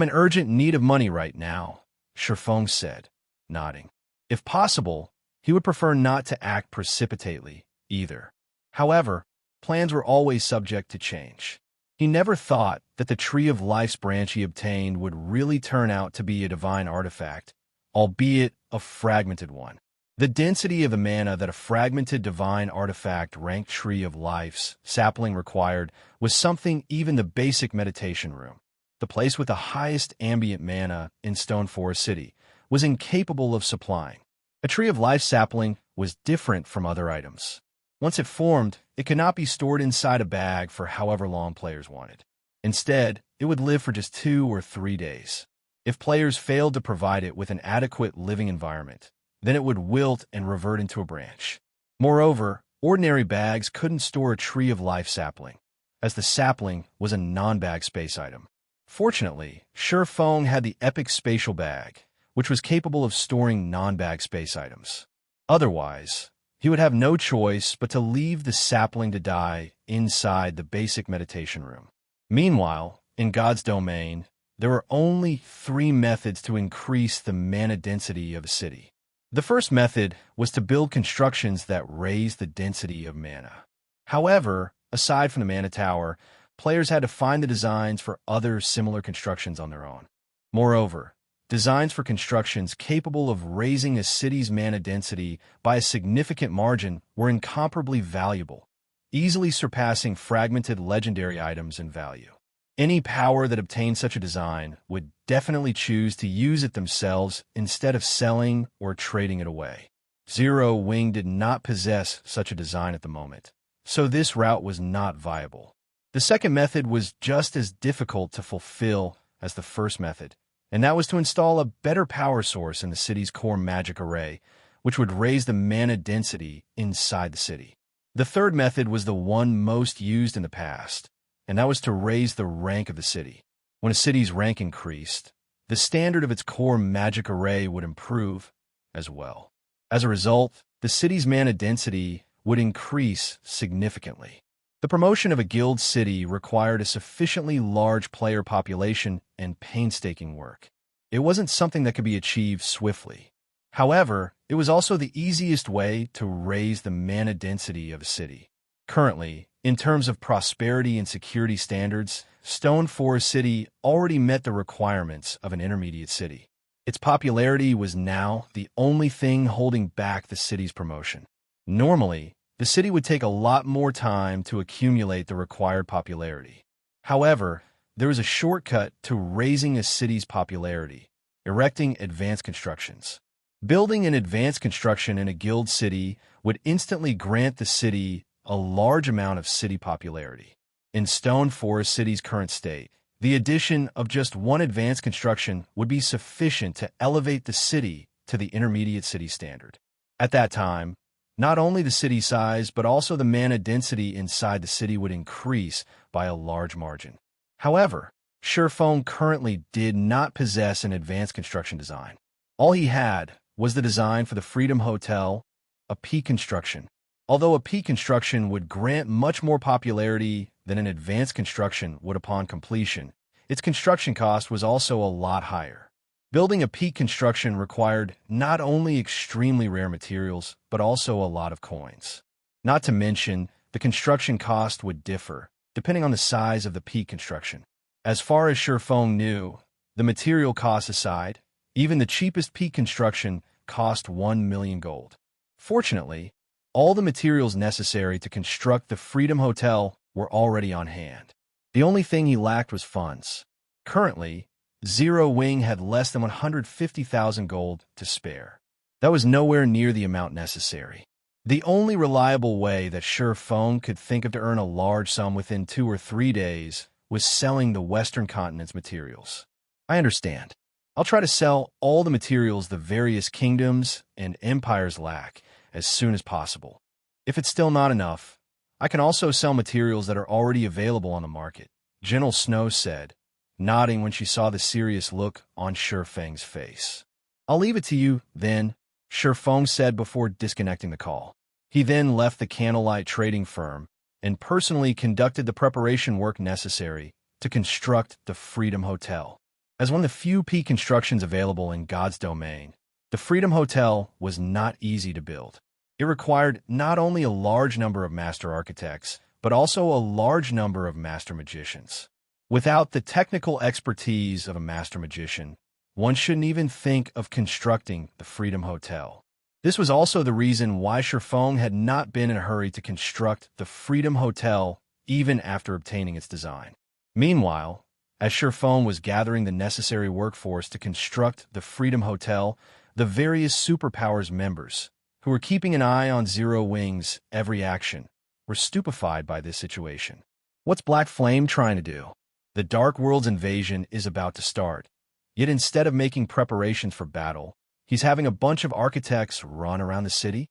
[SPEAKER 1] in urgent need of money right now, Feng said, nodding. If possible, he would prefer not to act precipitately, either. However, plans were always subject to change. He never thought that the Tree of Life's branch he obtained would really turn out to be a divine artifact, albeit a fragmented one. The density of the mana that a fragmented divine artifact ranked Tree of Life's sapling required was something even the basic meditation room, the place with the highest ambient mana in Stone Forest City, was incapable of supplying. A Tree of Life sapling was different from other items. Once it formed, it could not be stored inside a bag for however long players wanted. Instead, it would live for just 2 or 3 days. If players failed to provide it with an adequate living environment, then it would wilt and revert into a branch. Moreover, ordinary bags couldn't store a Tree of Life sapling, as the sapling was a non-bag space item. Fortunately, Feng had the epic spatial bag, which was capable of storing non-bag space items. Otherwise, he would have no choice but to leave the sapling to die inside the basic meditation room. Meanwhile, in God's domain, there were only 3 methods to increase the mana density of a city. The first method was to build constructions that raised the density of mana. However, aside from the mana tower, players had to find the designs for other similar constructions on their own. Moreover, designs for constructions capable of raising a city's mana density by a significant margin were incomparably valuable, easily surpassing fragmented legendary items in value. Any power that obtained such a design would definitely choose to use it themselves instead of selling or trading it away. Zero Wing did not possess such a design at the moment, so this route was not viable. The second method was just as difficult to fulfill as the first method, and that was to install a better power source in the city's core magic array, which would raise the mana density inside the city. The third method was the one most used in the past, and that was to raise the rank of the city. When a city's rank increased, the standard of its core magic array would improve as well. As a result, the city's mana density would increase significantly. The promotion of a guild city required a sufficiently large player population and painstaking work. It wasn't something that could be achieved swiftly. However, it was also the easiest way to raise the mana density of a city. Currently, in terms of prosperity and security standards, Stone Forest City already met the requirements of an intermediate city. Its popularity was now the only thing holding back the city's promotion. Normally, the city would take a lot more time to accumulate the required popularity. However, there is a shortcut to raising a city's popularity: erecting advanced constructions. Building an advanced construction in a guild city would instantly grant the city a large amount of city popularity. In Stone Forest City's current state, the addition of just one advanced construction would be sufficient to elevate the city to the intermediate city standard. At that time, not only the city size, but also the mana density inside the city would increase by a large margin. However, Sherfone currently did not possess an advanced construction design. All he had was the design for the Freedom Hotel, a peak construction. Although a peak construction would grant much more popularity than an advanced construction would upon completion, its construction cost was also a lot higher. Building a peak construction required not only extremely rare materials, but also a lot of coins. Not to mention, the construction cost would differ, depending on the size of the peak construction. As far as Sherfone knew, the material costs aside, even the cheapest peak construction cost 1 million gold. Fortunately, all the materials necessary to construct the Freedom Hotel were already on hand. The only thing he lacked was funds. Currently, Zero Wing had less than 150,000 gold to spare. That was nowhere near the amount necessary. The only reliable way that Sherfone could think of to earn a large sum within 2 or 3 days was selling the Western continent's materials. I understand. I'll try to sell all the materials the various kingdoms and empires lack as soon as possible. If it's still not enough, I can also sell materials that are already available on the market, General Snow said, nodding when she saw the serious look on Sherfang's face. I'll leave it to you, then, Sherfang said before disconnecting the call. He then left the Candlelight trading firm and personally conducted the preparation work necessary to construct the Freedom Hotel. As one of the few peak constructions available in God's domain, the Freedom Hotel was not easy to build. It required not only a large number of master architects, but also a large number of master magicians. Without the technical expertise of a master magician, one shouldn't even think of constructing the Freedom Hotel. This was also the reason why Sherfang had not been in a hurry to construct the Freedom Hotel even after obtaining its design. Meanwhile, as Sherfang was gathering the necessary workforce to construct the Freedom Hotel, the various superpowers members, who were keeping an eye on Zero Wing's every action, were stupefied by this situation. What's Black Flame trying to do? The Dark World's invasion is about to start, yet instead of making preparations for battle, he's having a bunch of architects run around the city?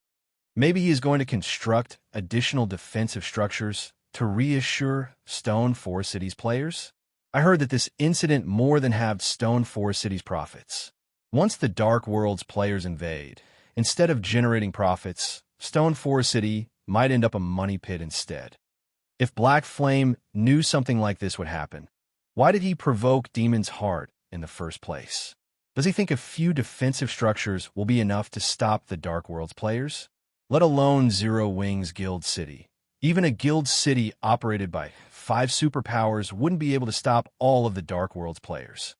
[SPEAKER 1] Maybe he is going to construct additional defensive structures to reassure Stone Forest City's players? I heard that this incident more than halved Stone Forest City's profits. Once the Dark World's players invade, instead of generating profits, Stone Forest City might end up a money pit instead. If Black Flame knew something like this would happen, why did he provoke Demon's Heart in the first place? Does he think a few defensive structures will be enough to stop the Dark World's players? Let alone Zero Wing's Guild City. Even a Guild City operated by 5 superpowers wouldn't be able to stop all of the Dark World's players.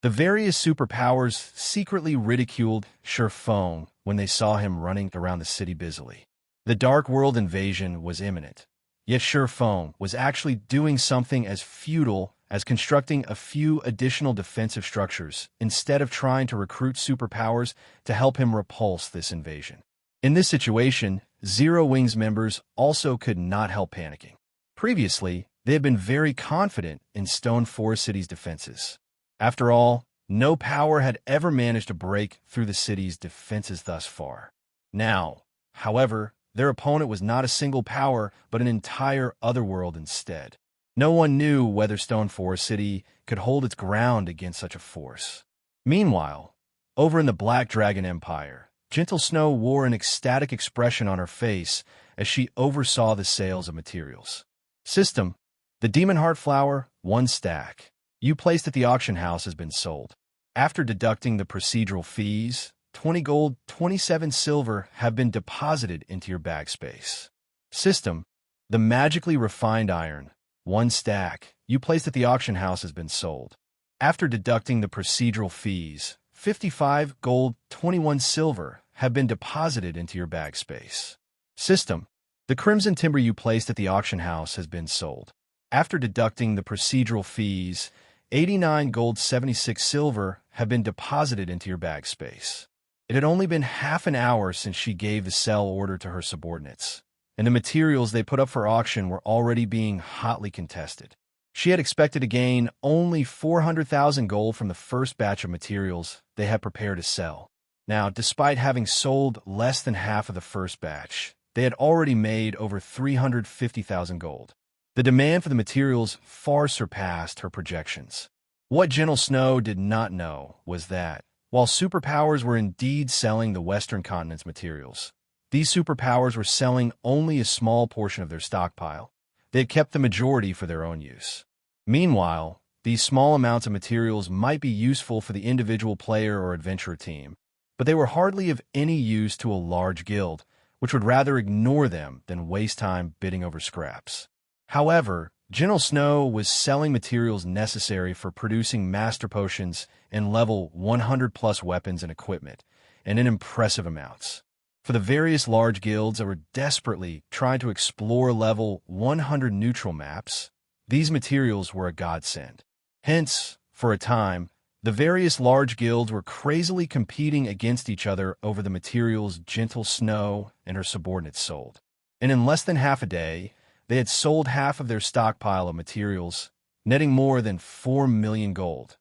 [SPEAKER 1] The various superpowers secretly ridiculed Sherfong when they saw him running around the city busily. The Dark World invasion was imminent, yet Sherfong was actually doing something as futile as constructing a few additional defensive structures instead of trying to recruit superpowers to help him repulse this invasion. In this situation, Zero Wings members also could not help panicking. Previously, they had been very confident in Stone Forest City's defenses. After all, no power had ever managed to break through the city's defenses thus far. Now, however, their opponent was not a single power, but an entire otherworld instead. No one knew whether Stone Forest City could hold its ground against such a force. Meanwhile, over in the Black Dragon Empire, Gentle Snow wore an ecstatic expression on her face as she oversaw the sales of materials. System: the Demon Heart Flower, 1 stack. You placed at the auction house has been sold. After deducting the procedural fees, 20 gold, 27 silver have been deposited into your bag space. System: the Magically Refined Iron, 1 stack. You placed at the auction house has been sold. After deducting the procedural fees, 55 gold, 21 silver have been deposited into your bag space. System: the Crimson Timber you placed at the auction house has been sold. After deducting the procedural fees, 89 gold, 76 silver have been deposited into your bag space. It had only been half an hour since she gave the sell order to her subordinates, and the materials they put up for auction were already being hotly contested. She had expected to gain only 400,000 gold from the first batch of materials they had prepared to sell. Now, despite having sold less than half of the first batch, they had already made over 350,000 gold. The demand for the materials far surpassed her projections. What Gentle Snow did not know was that, while superpowers were indeed selling the Western continent's materials, these superpowers were selling only a small portion of their stockpile. They had kept the majority for their own use. Meanwhile, these small amounts of materials might be useful for the individual player or adventurer team, but they were hardly of any use to a large guild, which would rather ignore them than waste time bidding over scraps. However, Gentle Snow was selling materials necessary for producing master potions and level 100+ weapons and equipment, and in impressive amounts. For the various large guilds that were desperately trying to explore level 100 neutral maps, these materials were a godsend. Hence, for a time, the various large guilds were crazily competing against each other over the materials Gentle Snow and her subordinates sold. And in less than half a day, they had sold half of their stockpile of materials, netting more than 4 million gold,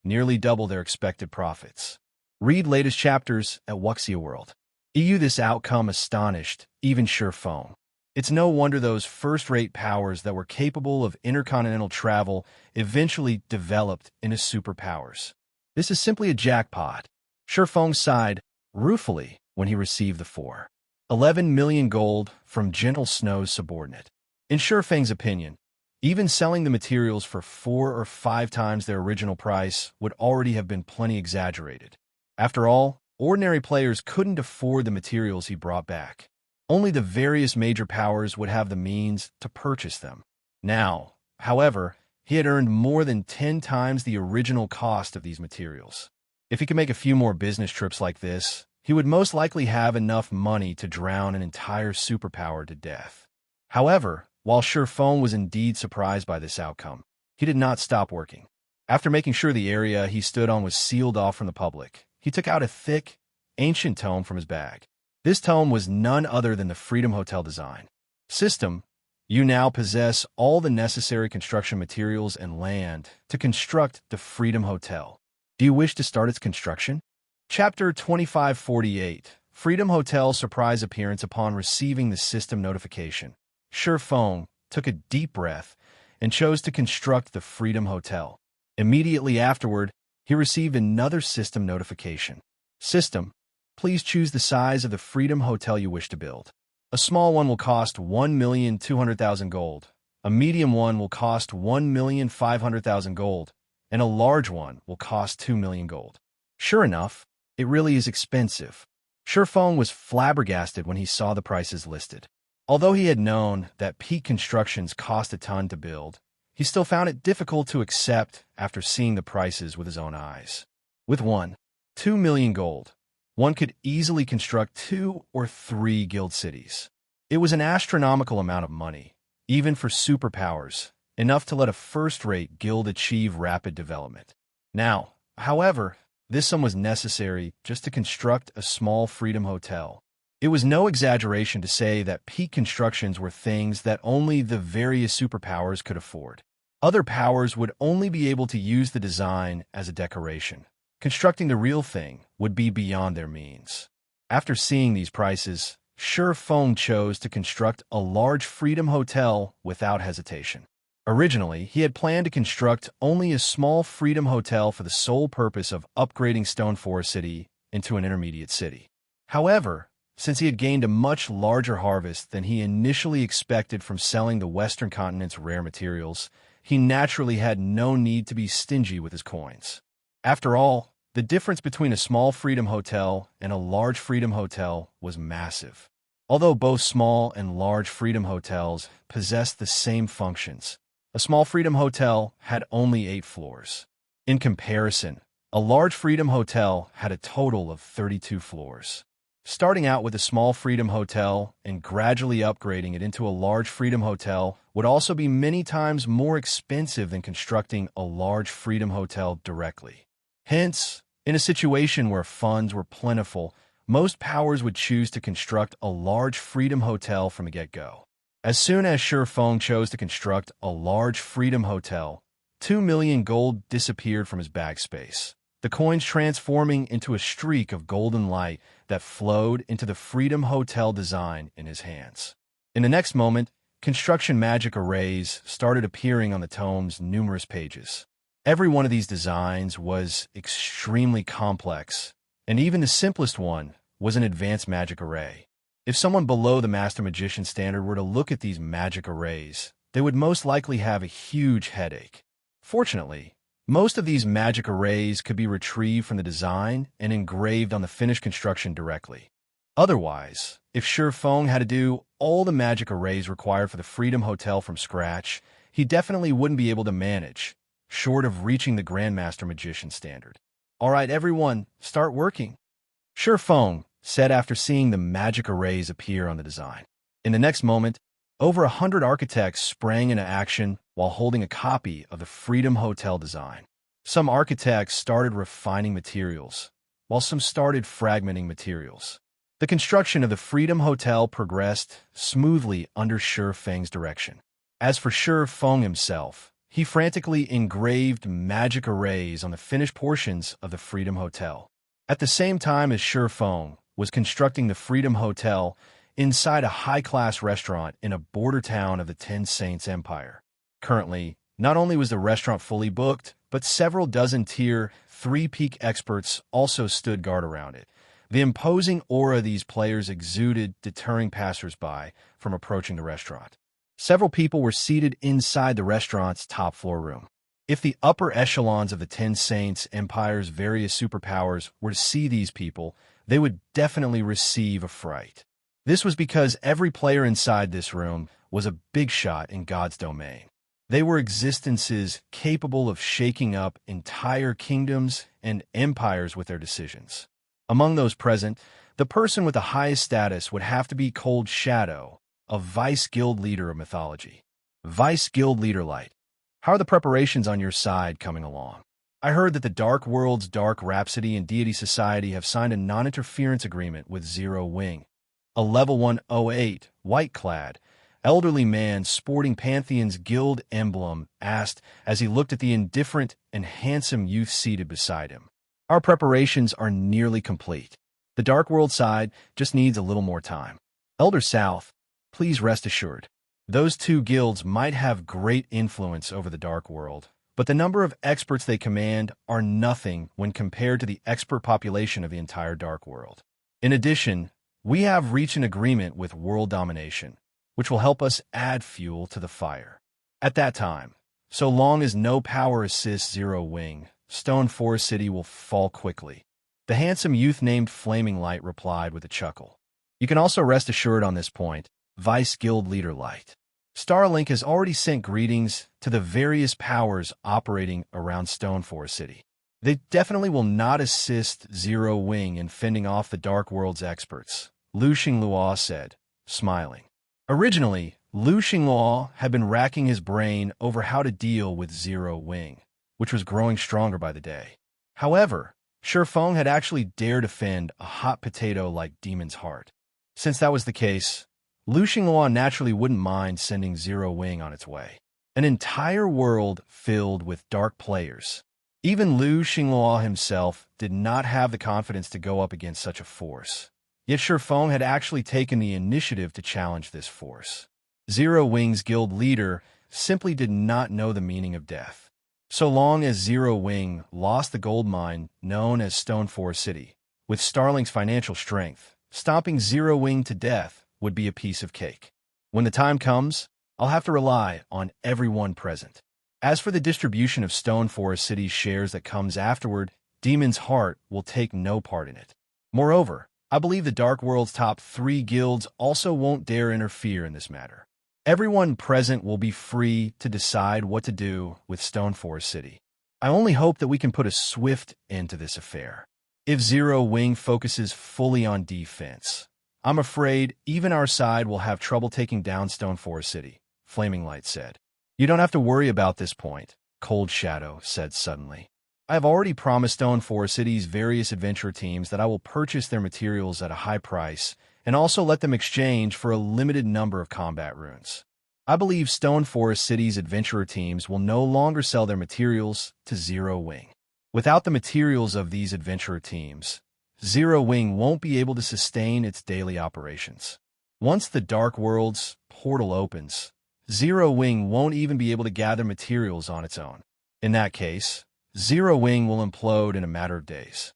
[SPEAKER 1] nearly double their expected profits. Read latest chapters at Wuxia World. EU this outcome astonished even Sherfong. It's no wonder those first-rate powers that were capable of intercontinental travel eventually developed into superpowers. This is simply a jackpot. Sherfong sighed ruefully when he received the 11 million gold from Gentle Snow's subordinate. In Sherfang's opinion, even selling the materials for 4 or 5 times their original price would already have been plenty exaggerated. After all, ordinary players couldn't afford the materials he brought back. Only the various major powers would have the means to purchase them. Now, however, he had earned more than 10 times the original cost of these materials. If he could make a few more business trips like this, he would most likely have enough money to drown an entire superpower to death. However, while Sherfong was indeed surprised by this outcome, he did not stop working. After making sure the area he stood on was sealed off from the public, he took out a thick, ancient tome from his bag. This tome was none other than the Freedom Hotel design. System: you now possess all the necessary construction materials and land to construct the Freedom Hotel. Do you wish to start its construction? Chapter 2548, Freedom Hotel Surprise Appearance upon receiving the system notification. Sherfong took a deep breath and chose to construct the Freedom Hotel. Immediately afterward, he received another system notification. System: please choose the size of the Freedom Hotel you wish to build. A small one will cost 1,200,000 gold, a medium one will cost 1,500,000 gold, and a large one will cost 2 million gold. Sure enough, it really is expensive. Sherfong was flabbergasted when he saw the prices listed. Although he had known that peak constructions cost a ton to build, he still found it difficult to accept after seeing the prices with his own eyes. With 2 million gold, one could easily construct 2 or 3 guild cities. It was an astronomical amount of money, even for superpowers, enough to let a first-rate guild achieve rapid development. Now, however, this sum was necessary just to construct a small Freedom Hotel. It was no exaggeration to say that peak constructions were things that only the various superpowers could afford. Other powers would only be able to use the design as a decoration. Constructing the real thing would be beyond their means. After seeing these prices, Feng chose to construct a large Freedom Hotel without hesitation. Originally, he had planned to construct only a small Freedom Hotel for the sole purpose of upgrading Stone Forest City into an intermediate city. However, since he had gained a much larger harvest than he initially expected from selling the Western continent's rare materials, he naturally had no need to be stingy with his coins. After all, the difference between a small Freedom Hotel and a large Freedom Hotel was massive. Although both small and large Freedom Hotels possessed the same functions, a small Freedom Hotel had only 8 floors. In comparison, a large Freedom Hotel had a total of 32 floors. Starting out with a small Freedom Hotel and gradually upgrading it into a large Freedom Hotel would also be many times more expensive than constructing a large Freedom Hotel directly. Hence, in a situation where funds were plentiful, most powers would choose to construct a large Freedom Hotel from the get-go. As soon as Feng chose to construct a large Freedom Hotel, 2 million gold disappeared from his bag space, the coins transforming into a streak of golden light that flowed into the Freedom Hotel design in his hands. In the next moment, construction magic arrays started appearing on the tome's numerous pages. Every one of these designs was extremely complex, and even the simplest one was an advanced magic array. If someone below the Master Magician standard were to look at these magic arrays, they would most likely have a huge headache. Fortunately, most of these magic arrays could be retrieved from the design and engraved on the finished construction directly. Otherwise, if Feng had to do all the magic arrays required for the Freedom Hotel from scratch, he definitely wouldn't be able to manage, short of reaching the Grandmaster Magician standard. "All right, everyone, start working," Feng said after seeing the magic arrays appear on the design. In the next moment, over 100 architects sprang into action while holding a copy of the Freedom Hotel design. Some architects started refining materials, while some started fragmenting materials. The construction of the Freedom Hotel progressed smoothly under Feng's direction. As for Feng himself, he frantically engraved magic arrays on the finished portions of the Freedom Hotel. At the same time as Feng was constructing the Freedom Hotel inside a high-class restaurant in a border town of the Ten Saints Empire. Currently, not only was the restaurant fully booked, but several dozen Tier 3 peak experts also stood guard around it. The imposing aura these players exuded deterring passers-by from approaching the restaurant. Several people were seated inside the restaurant's top-floor room. If the upper echelons of the Ten Saints Empire's various superpowers were to see these people, they would definitely receive a fright. This was because every player inside this room was a big shot in God's domain. They were existences capable of shaking up entire kingdoms and empires with their decisions. Among those present, the person with the highest status would have to be Cold Shadow, a Vice Guild Leader of mythology. Vice Guild Leader Light. How are the preparations on your side coming along? I heard that the Dark World's Dark Rhapsody and Deity Society have signed a non-interference agreement with Zero Wing. A level 108, white-clad, elderly man sporting Pantheon's guild emblem asked as he looked at the indifferent and handsome youth seated beside him. Our preparations are nearly complete. The Dark World side just needs a little more time. Elder South, please rest assured. Those two guilds might have great influence over the Dark World, but the number of experts they command are nothing when compared to the expert population of the entire Dark World. In addition, we have reached an agreement with World Domination, which will help us add fuel to the fire. At that time, so long as no power assists Zero Wing, Stone Forest City will fall quickly. The handsome youth named Flaming Light replied with a chuckle. You can also rest assured on this point, Vice Guild Leader Light. Starlink has already sent greetings to the various powers operating around Stone Forest City. They definitely will not assist Zero Wing in fending off the Dark World's experts, Lu Xinglua said, smiling. Originally, Lu Xinglua had been racking his brain over how to deal with Zero Wing, which was growing stronger by the day. However, Shifeng had actually dared defend a hot potato like Demon's Heart. Since that was the case, Lu Xinglua naturally wouldn't mind sending Zero Wing on its way. An entire world filled with dark players. Even Lu Xinglua himself did not have the confidence to go up against such a force. Yet Shifeng had actually taken the initiative to challenge this force. Zero Wing's guild leader simply did not know the meaning of death. So long as Zero Wing lost the gold mine known as Stone Forest City, with Starlink's financial strength, stomping Zero Wing to death would be a piece of cake. When the time comes, I'll have to rely on everyone present. As for the distribution of Stone Forest City's shares that comes afterward, Demon's Heart will take no part in it. Moreover, I believe the Dark World's top 3 guilds also won't dare interfere in this matter. Everyone present will be free to decide what to do with Stone Forest City. I only hope that we can put a swift end to this affair. If Zero Wing focuses fully on defense, I'm afraid even our side will have trouble taking down Stone Forest City, Flaming Light said. You don't have to worry about this point, Cold Shadow said suddenly. I have already promised Stone Forest City's various adventure teams that I will purchase their materials at a high price and also let them exchange for a limited number of combat runes. I believe Stone Forest City's adventurer teams will no longer sell their materials to Zero Wing. Without the materials of these adventurer teams, Zero Wing won't be able to sustain its daily operations. Once the Dark World's portal opens, Zero Wing won't even be able to gather materials on its own. In that case, Zero Wing will implode in a matter of days.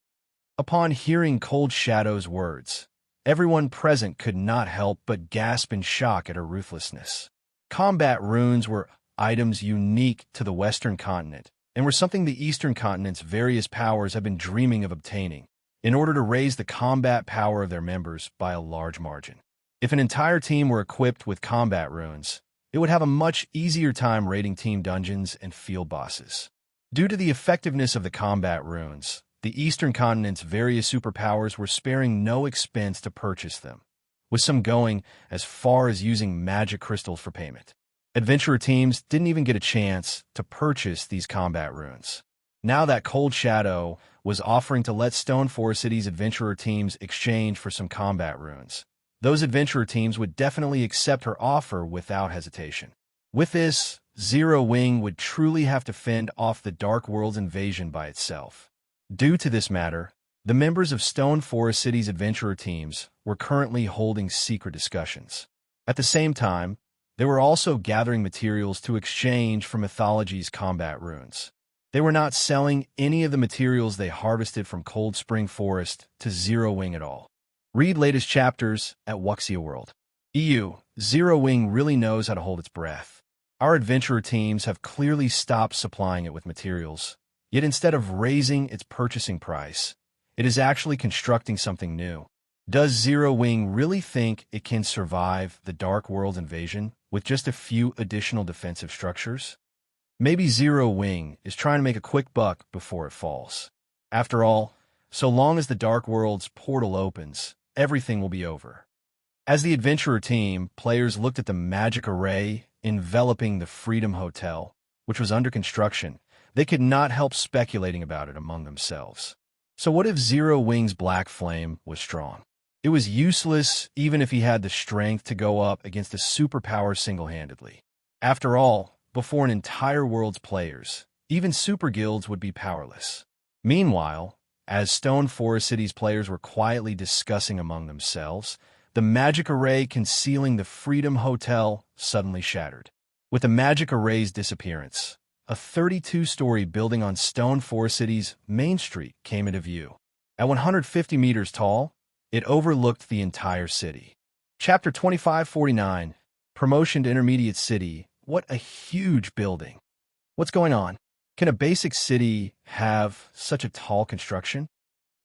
[SPEAKER 1] Upon hearing Cold Shadow's words, everyone present could not help but gasp in shock at her ruthlessness. Combat runes were items unique to the Western continent and were something the Eastern continent's various powers have been dreaming of obtaining in order to raise the combat power of their members by a large margin. If an entire team were equipped with combat runes, it would have a much easier time raiding team dungeons and field bosses. Due to the effectiveness of the combat runes, the Eastern continent's various superpowers were sparing no expense to purchase them, with some going as far as using magic crystals for payment. Adventurer teams didn't even get a chance to purchase these combat runes. Now that Cold Shadow was offering to let Stone Forest City's adventurer teams exchange for some combat runes, those adventurer teams would definitely accept her offer without hesitation. With this, Zero Wing would truly have to fend off the Dark World's invasion by itself. Due to this matter, the members of Stone Forest City's adventurer teams were currently holding secret discussions. At the same time, they were also gathering materials to exchange for Mythology's combat runes. They were not selling any of the materials they harvested from Cold Spring Forest to Zero Wing at all. Read latest chapters at Wuxia World. Zero Wing really knows how to hold its breath. Our adventurer teams have clearly stopped supplying it with materials, yet instead of raising its purchasing price, it is actually constructing something new. Does Zero Wing really think it can survive the Dark World's invasion with just a few additional defensive structures? Maybe Zero Wing is trying to make a quick buck before it falls. After all, so long as the Dark World's portal opens, everything will be over. As the adventurer team, players looked at the magic array enveloping the Freedom Hotel, which was under construction. They could not help speculating about it among themselves. So what if Zero Wing's black flame was strong? It was useless even if he had the strength to go up against a superpower single-handedly. After all, before an entire world's players, even super guilds would be powerless. Meanwhile, as Stone Forest City's players were quietly discussing among themselves, the magic array concealing the Freedom Hotel suddenly shattered. With the magic array's disappearance, a 32-story building on Stone Forest City's Main Street came into view. At 150 meters tall, it overlooked the entire city. Chapter 2549, Promotion to Intermediate City. What a huge building. What's going on? Can a basic city have such a tall construction?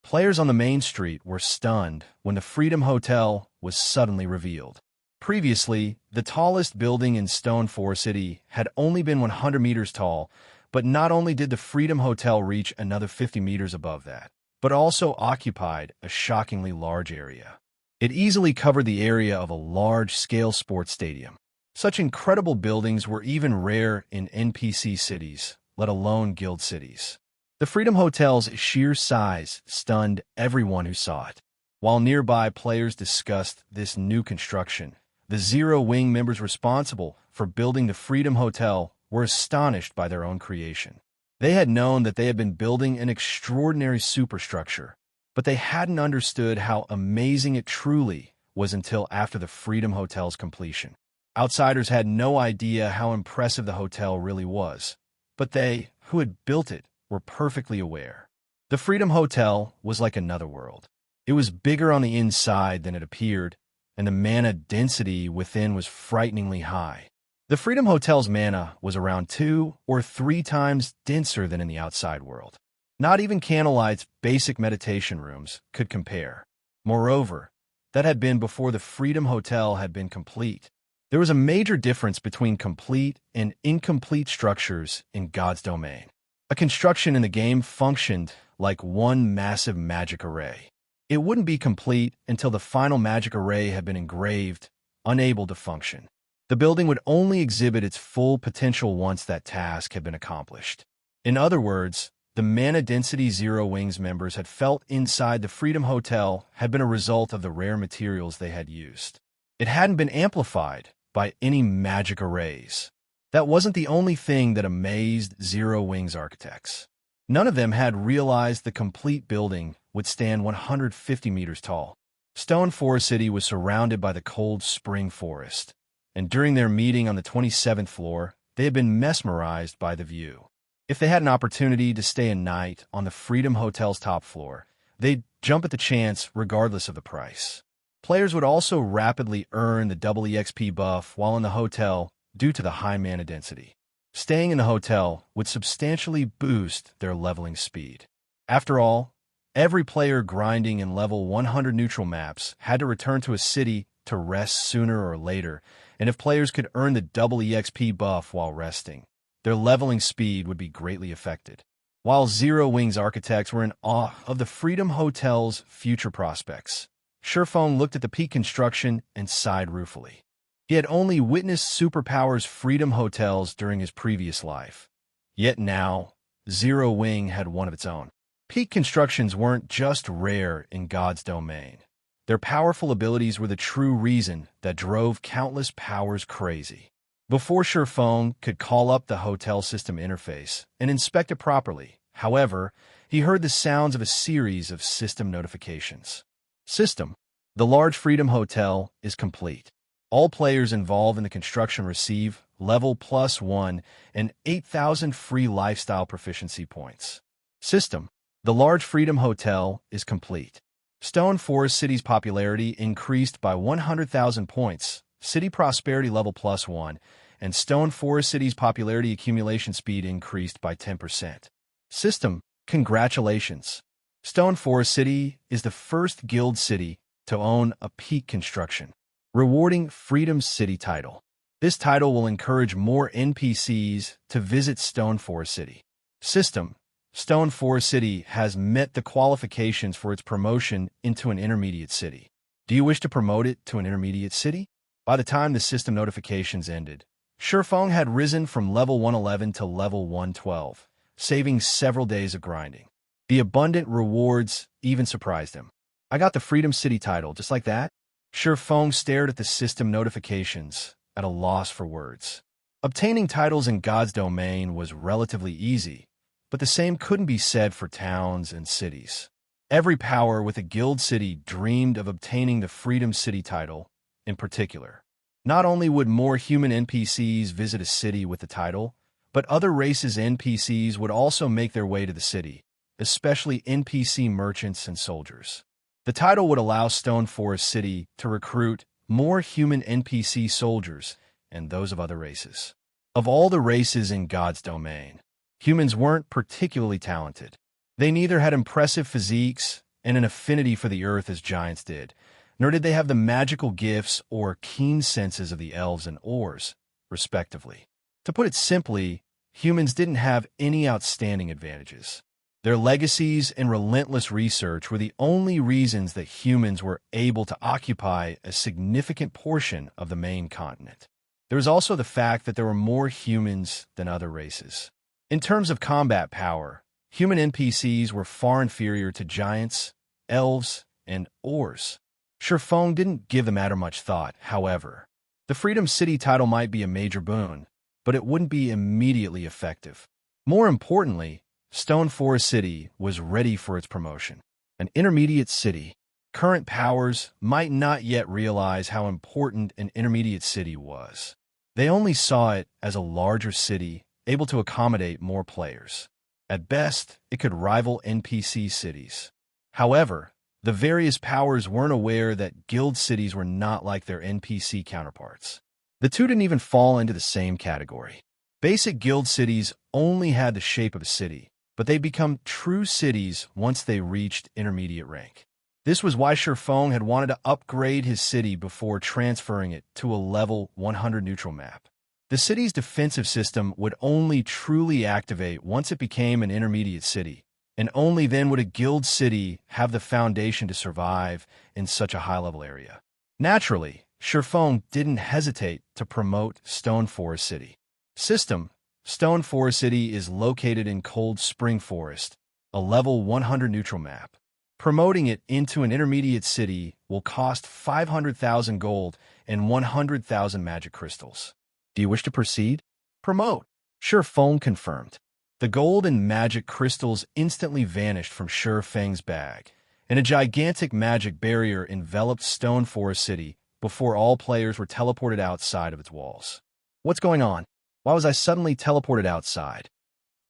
[SPEAKER 1] Players on the main street were stunned when the Freedom Hotel was suddenly revealed. Previously, the tallest building in Stone Forest City had only been 100 meters tall, but not only did the Freedom Hotel reach another 50 meters above that, but also occupied a shockingly large area. It easily covered the area of a large-scale sports stadium. Such incredible buildings were even rare in NPC cities, let alone guild cities. The Freedom Hotel's sheer size stunned everyone who saw it. While nearby players discussed this new construction, the Zero Wing members responsible for building the Freedom Hotel were astonished by their own creation. They had known that they had been building an extraordinary superstructure, but they hadn't understood how amazing it truly was until after the Freedom Hotel's completion. Outsiders had no idea how impressive the hotel really was, but they, who had built it, were perfectly aware. The Freedom Hotel was like another world. It was bigger on the inside than it appeared, and the mana density within was frighteningly high. The Freedom Hotel's mana was around 2 or 3 times denser than in the outside world. Not even Candlelight's basic meditation rooms could compare. Moreover, that had been before the Freedom Hotel had been complete. There was a major difference between complete and incomplete structures in God's domain. A construction in the game functioned like one massive magic array. It wouldn't be complete until the final magic array had been engraved, unable to function. The building would only exhibit its full potential once that task had been accomplished. In other words, the mana density Zero Wings members had felt inside the Freedom Hotel had been a result of the rare materials they had used. It hadn't been amplified by any magic arrays. That wasn't the only thing that amazed Zero Wings architects. None of them had realized the complete building would stand 150 meters tall. Stone Forest City was surrounded by the cold spring forest, and during their meeting on the 27th floor, they had been mesmerized by the view. If they had an opportunity to stay a night on the Freedom Hotel's top floor, they'd jump at the chance regardless of the price. Players would also rapidly earn the double EXP buff while in the hotel due to the high mana density. Staying in the hotel would substantially boost their leveling speed. After all, every player grinding in level 100 neutral maps had to return to a city to rest sooner or later, and if players could earn the double EXP buff while resting, their leveling speed would be greatly affected. While Zero Wings architects were in awe of the Freedom Hotel's future prospects, Sherfone looked at the peak construction and sighed ruefully. He had only witnessed Superpower's Freedom Hotels during his previous life. Yet now, Zero Wing had one of its own. Peak constructions weren't just rare in God's domain. Their powerful abilities were the true reason that drove countless powers crazy. Before Sherfone could call up the hotel system interface and inspect it properly, however, he heard the sounds of a series of system notifications. System: the large Freedom Hotel is complete. All players involved in the construction receive level +1 and 8,000 free lifestyle proficiency points. System: the large Freedom Hotel is complete. Stone Forest City's popularity increased by 100,000 points, city prosperity level +1, and Stone Forest City's popularity accumulation speed increased by 10%. System: congratulations. Stone Forest City is the first guild city to own a peak construction, rewarding Freedom's City title. This title will encourage more NPCs to visit Stone Forest City. System: Stone Forest City has met the qualifications for its promotion into an intermediate city. Do you wish to promote it to an intermediate city? By the time the system notifications ended, Sherfong had risen from level 111 to level 112, saving several days of grinding. The abundant rewards even surprised him. I got the Freedom City title just like that? Sherfong stared at the system notifications, at a loss for words. Obtaining titles in God's domain was relatively easy, but the same couldn't be said for towns and cities. Every power with a guild city dreamed of obtaining the Freedom City title in particular. Not only would more human NPCs visit a city with the title, but other races' NPCs would also make their way to the city, especially NPC merchants and soldiers. The title would allow Stone Forest City to recruit more human NPC soldiers and those of other races. Of all the races in God's domain, humans weren't particularly talented. They neither had impressive physiques and an affinity for the earth as giants did, nor did they have the magical gifts or keen senses of the elves and Oars, respectively. To put it simply, humans didn't have any outstanding advantages. Their legacies and relentless research were the only reasons that humans were able to occupy a significant portion of the main continent. There was also the fact that there were more humans than other races. In terms of combat power, human NPCs were far inferior to giants, elves, and Oars. Sherfong didn't give the matter much thought, however. The Freedom City title might be a major boon, but it wouldn't be immediately effective. More importantly, Stone Forest City was ready for its promotion. An intermediate city. Current powers might not yet realize how important an intermediate city was. They only saw it as a larger city, able to accommodate more players. At best, it could rival NPC cities. However, the various powers weren't aware that guild cities were not like their NPC counterparts. The two didn't even fall into the same category. Basic guild cities only had the shape of a city, but they become true cities once they reached intermediate rank. This was why Sherfong had wanted to upgrade his city before transferring it to a level 100 neutral map. The city's defensive system would only truly activate once it became an intermediate city, and only then would a guild city have the foundation to survive in such a high-level area. Naturally, Sherfong didn't hesitate to promote Stone Forest City. System: Stone Forest City is located in Cold Spring Forest, a level 100 neutral map. Promoting it into an intermediate city will cost 500,000 gold and 100,000 magic crystals. Do you wish to proceed? Promote. Sherfong confirmed. The gold and magic crystals instantly vanished from Sherfeng's bag, and a gigantic magic barrier enveloped Stone Forest City before all players were teleported outside of its walls. What's going on? Why was I suddenly teleported outside?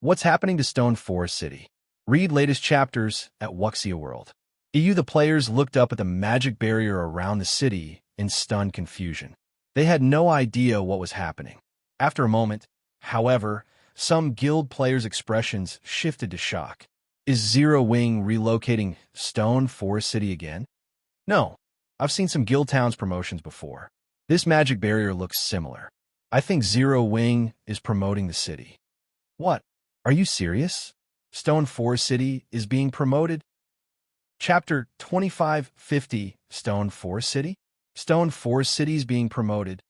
[SPEAKER 1] What's happening to Stone Forest City? Read latest chapters at Wuxia World. The players looked up at the magic barrier around the city in stunned confusion. They had no idea what was happening. After a moment, however, some guild players' expressions shifted to shock. Is Zero Wing relocating Stone Forest City again? No, I've seen some guild towns promotions before. This magic barrier looks similar. I think Zero Wing is promoting the city. What? Are you serious? Stone Forest City is being promoted? Chapter 2550, Stone Forest City? Stone Forest City is being promoted.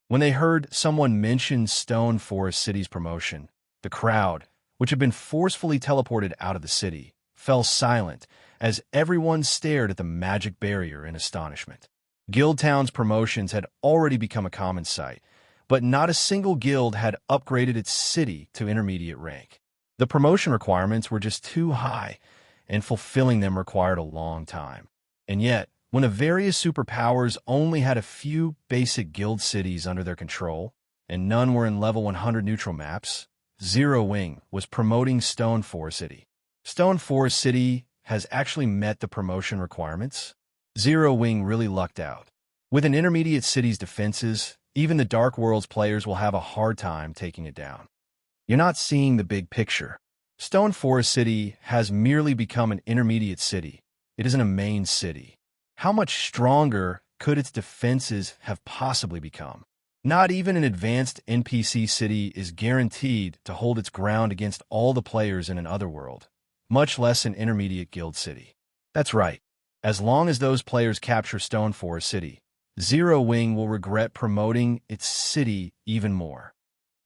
[SPEAKER 1] When they heard someone mention Stone Forest City's promotion, the crowd, which had been forcefully teleported out of the city, fell silent as everyone stared at the magic barrier in astonishment. Guild Town's promotions had already become a common sight, but not a single guild had upgraded its city to intermediate rank. The promotion requirements were just too high, and fulfilling them required a long time. And yet, when the various superpowers only had a few basic guild cities under their control, and none were in level 100 neutral maps, Zero Wing was promoting Stone Forest City. Stone Forest City has actually met the promotion requirements. Zero Wing really lucked out. With an intermediate city's defenses, even the Dark World's players will have a hard time taking it down. You're not seeing the big picture. Stone Forest City has merely become an intermediate city. It isn't a main city. How much stronger could its defenses have possibly become? Not even an advanced NPC city is guaranteed to hold its ground against all the players in an otherworld, much less an intermediate guild city. That's right. As long as those players capture Stone Forest City, Zero Wing will regret promoting its city even more.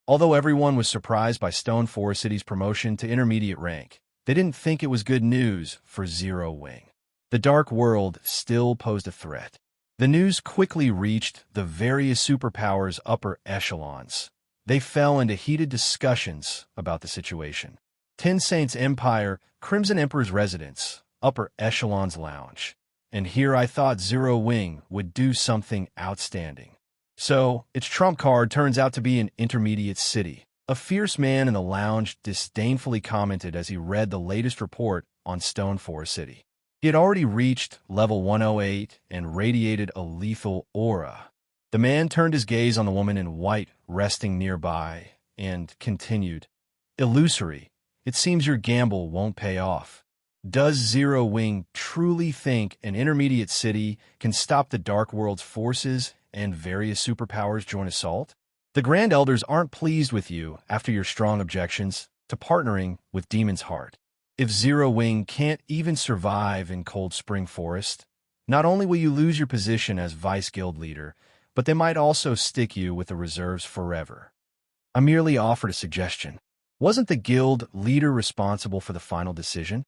[SPEAKER 1] Although everyone was surprised by Stone Forest City's promotion to intermediate rank, they didn't think it was good news for Zero Wing. The Dark World still posed a threat. The news quickly reached the various superpowers' upper echelons. They fell into heated discussions about the situation. Ten Saints Empire, Crimson Emperor's residence, upper echelons lounge. And here I thought Zero Wing would do something outstanding. So, its trump card turns out to be an intermediate city. A fierce man in the lounge disdainfully commented as he read the latest report on Stone Forest City. He had already reached level 108 and radiated a lethal aura. The man turned his gaze on the woman in white resting nearby and continued, "Illusory. It seems your gamble won't pay off. Does Zero Wing truly think an intermediate city can stop the Dark World's forces and various superpowers join assault? The Grand Elders aren't pleased with you after your strong objections to partnering with Demon's Heart. If Zero Wing can't even survive in Cold Spring Forest, not only will you lose your position as Vice Guild Leader, but they might also stick you with the reserves forever. I merely offered a suggestion. Wasn't the guild leader responsible for the final decision?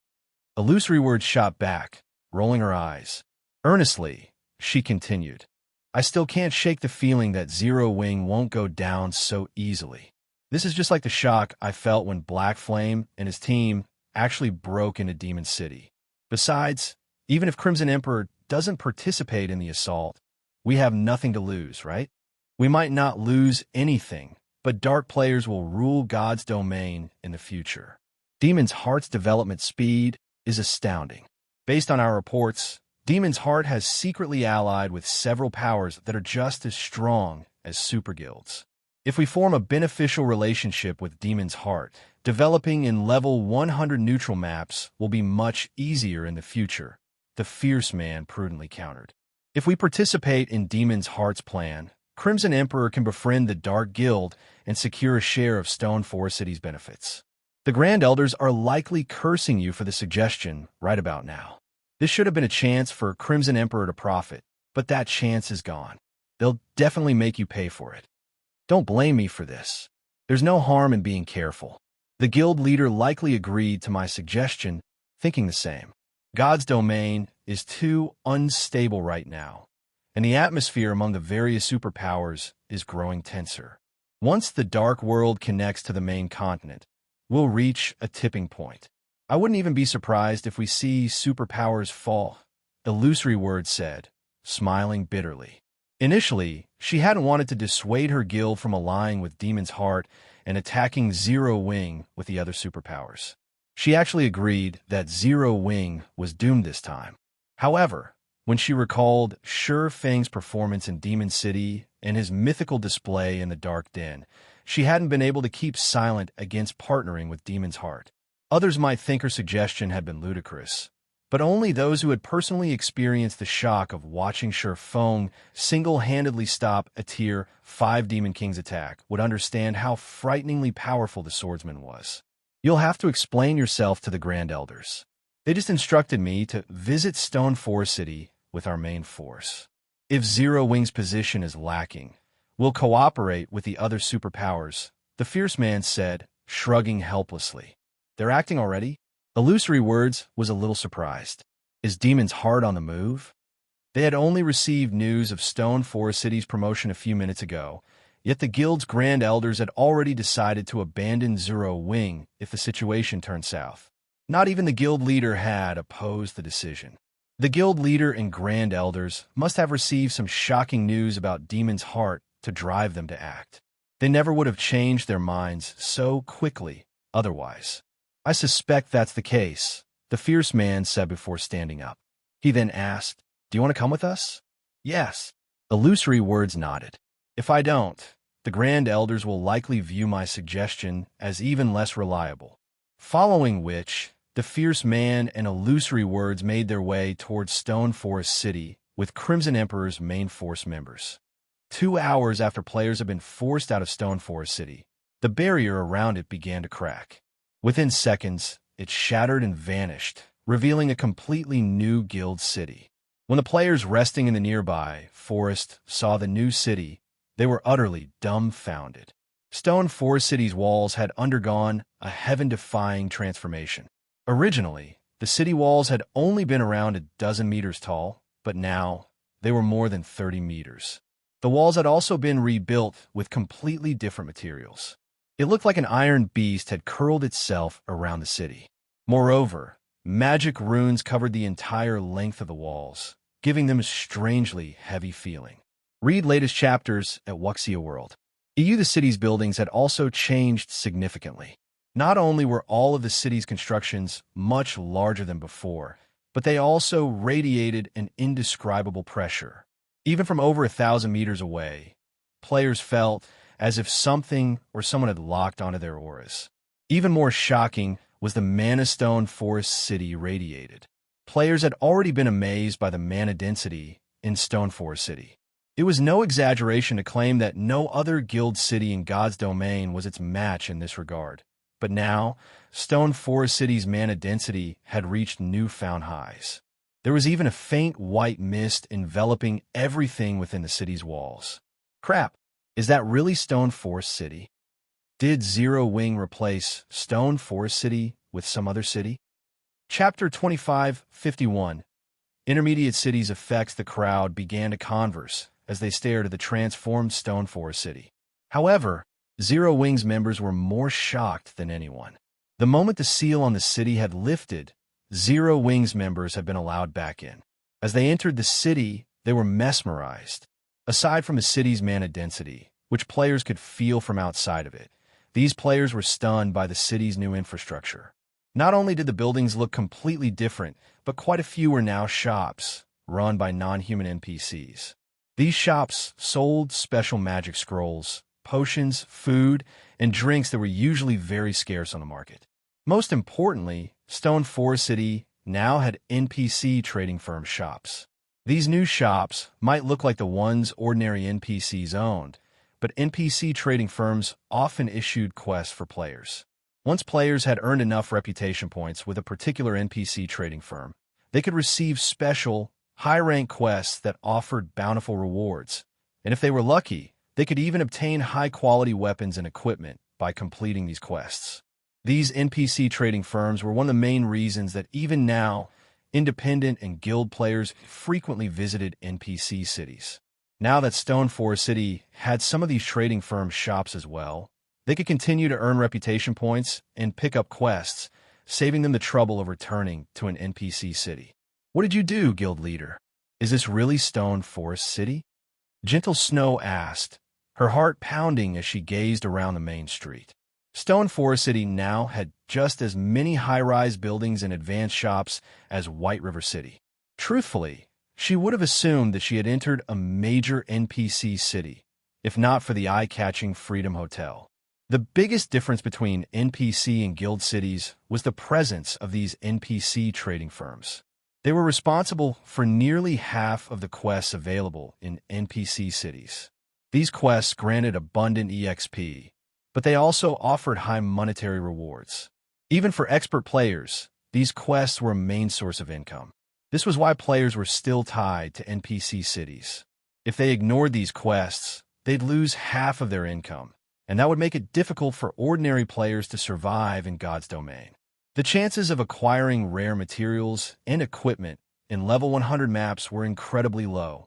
[SPEAKER 1] Illusory Words shot back, rolling her eyes. Earnestly, she continued, I still can't shake the feeling that Zero Wing won't go down so easily. This is just like the shock I felt when Black Flame and his team actually broke into Demon City. Besides, even if Crimson Emperor doesn't participate in the assault, we have nothing to lose, right? We might not lose anything, but Dark players will rule God's domain in the future. Demon's Heart's development speed is astounding. Based on our reports, Demon's Heart has secretly allied with several powers that are just as strong as super guilds. If we form a beneficial relationship with Demon's Heart, developing in level 100 neutral maps will be much easier in the future, the Fierce Man prudently countered. If we participate in Demon's Heart's plan, Crimson Emperor can befriend the Dark Guild and secure a share of Stone Forest City's benefits. The Grand Elders are likely cursing you for the suggestion right about now. This should have been a chance for Crimson Emperor to profit, but that chance is gone. They'll definitely make you pay for it. Don't blame me for this. There's no harm in being careful. The guild leader likely agreed to my suggestion, thinking the same. God's domain is too unstable right now, and the atmosphere among the various superpowers is growing tenser. Once the Dark World connects to the main continent, we'll reach a tipping point. I wouldn't even be surprised if we see superpowers fall, Illusory Words said, smiling bitterly. Initially, she hadn't wanted to dissuade her guild from allying with Demon's Heart and attacking Zero Wing with the other superpowers. She actually agreed that Zero Wing was doomed this time. However, when she recalled Sure Fang's performance in Demon City and his mythical display in the Dark Den, she hadn't been able to keep silent against partnering with Demon's Heart. Others might think her suggestion had been ludicrous, but only those who had personally experienced the shock of watching Sure Fang single-handedly stop a Tier 5 Demon King's attack would understand how frighteningly powerful the swordsman was. You'll have to explain yourself to the Grand Elders. They just instructed me to visit Stone Forest City with our main force. If Zero Wing's position is lacking, we'll cooperate with the other superpowers, the Fierce Man said, shrugging helplessly. They're acting already? Illusory Words was a little surprised. Is Demon's Heart on the move? They had only received news of Stone Forest City's promotion a few minutes ago, yet the guild's Grand Elders had already decided to abandon Zero Wing if the situation turned south. Not even the guild leader had opposed the decision. The guild leader and Grand Elders must have received some shocking news about Demon's Heart to drive them to act. They never would have changed their minds so quickly otherwise. I suspect that's the case, the Fierce Man said before standing up. He then asked, Do you want to come with us? Yes. Illusory Words nodded. If I don't, the Grand Elders will likely view my suggestion as even less reliable. Following which, the Fierce Man and Illusory Words made their way towards Stone Forest City with Crimson Emperor's main force members. 2 hours after players had been forced out of Stone Forest City, the barrier around it began to crack. Within seconds, it shattered and vanished, revealing a completely new guild city. When the players resting in the nearby forest saw the new city, they were utterly dumbfounded. Stone Forest City's walls had undergone a heaven-defying transformation. Originally, the city walls had only been around a dozen meters tall, but now they were more than 30 meters. The walls had also been rebuilt with completely different materials. It looked like an iron beast had curled itself around the city. Moreover, magic runes covered the entire length of the walls, giving them a strangely heavy feeling. Read latest chapters at Wuxia World. The city's buildings had also changed significantly. Not only were all of the city's constructions much larger than before, but they also radiated an indescribable pressure. Even from over 1,000 meters away, players felt as if something or someone had locked onto their auras. Even more shocking was the Mana Stone Forest City radiated. Players had already been amazed by the mana density in Stone Forest City. It was no exaggeration to claim that no other guild city in God's domain was its match in this regard. But now, Stone Forest City's mana density had reached newfound highs. There was even a faint white mist enveloping everything within the city's walls. Crap, is that really Stone Forest City? Did Zero Wing replace Stone Forest City with some other city? Chapter 25:51. Intermediate cities affects. The crowd began to converse as they stared at the transformed Stone Forest City. However, Zero Wing's members were more shocked than anyone. The moment the seal on the city had lifted, Zero Wing's members had been allowed back in. As they entered the city, they were mesmerized. Aside from the city's mana density, which players could feel from outside of it, these players were stunned by the city's new infrastructure. Not only did the buildings look completely different, but quite a few were now shops, run by non-human NPCs. These shops sold special magic scrolls, potions, food, and drinks that were usually very scarce on the market. Most importantly, Stone Forest City now had NPC trading firm shops. These new shops might look like the ones ordinary NPCs owned, but NPC trading firms often issued quests for players. Once players had earned enough reputation points with a particular NPC trading firm, they could receive special, high-rank quests that offered bountiful rewards, and if they were lucky, they could even obtain high-quality weapons and equipment by completing these quests. These NPC trading firms were one of the main reasons that even now, independent and guild players frequently visited NPC cities. Now that Stone Forest City had some of these trading firm shops as well, they could continue to earn reputation points and pick up quests, saving them the trouble of returning to an NPC city. What did you do, guild leader? Is this really Stone Forest City? Gentle Snow asked, her heart pounding as she gazed around the main street. Stone Forest City now had just as many high-rise buildings and advanced shops as White River City. Truthfully, she would have assumed that she had entered a major NPC city, if not for the eye-catching Freedom Hotel. The biggest difference between NPC and guild cities was the presence of these NPC trading firms. They were responsible for nearly half of the quests available in NPC cities. These quests granted abundant EXP, but they also offered high monetary rewards. Even for expert players, these quests were a main source of income. This was why players were still tied to NPC cities. If they ignored these quests, they'd lose half of their income, and that would make it difficult for ordinary players to survive in God's domain. The chances of acquiring rare materials and equipment in level 100 maps were incredibly low.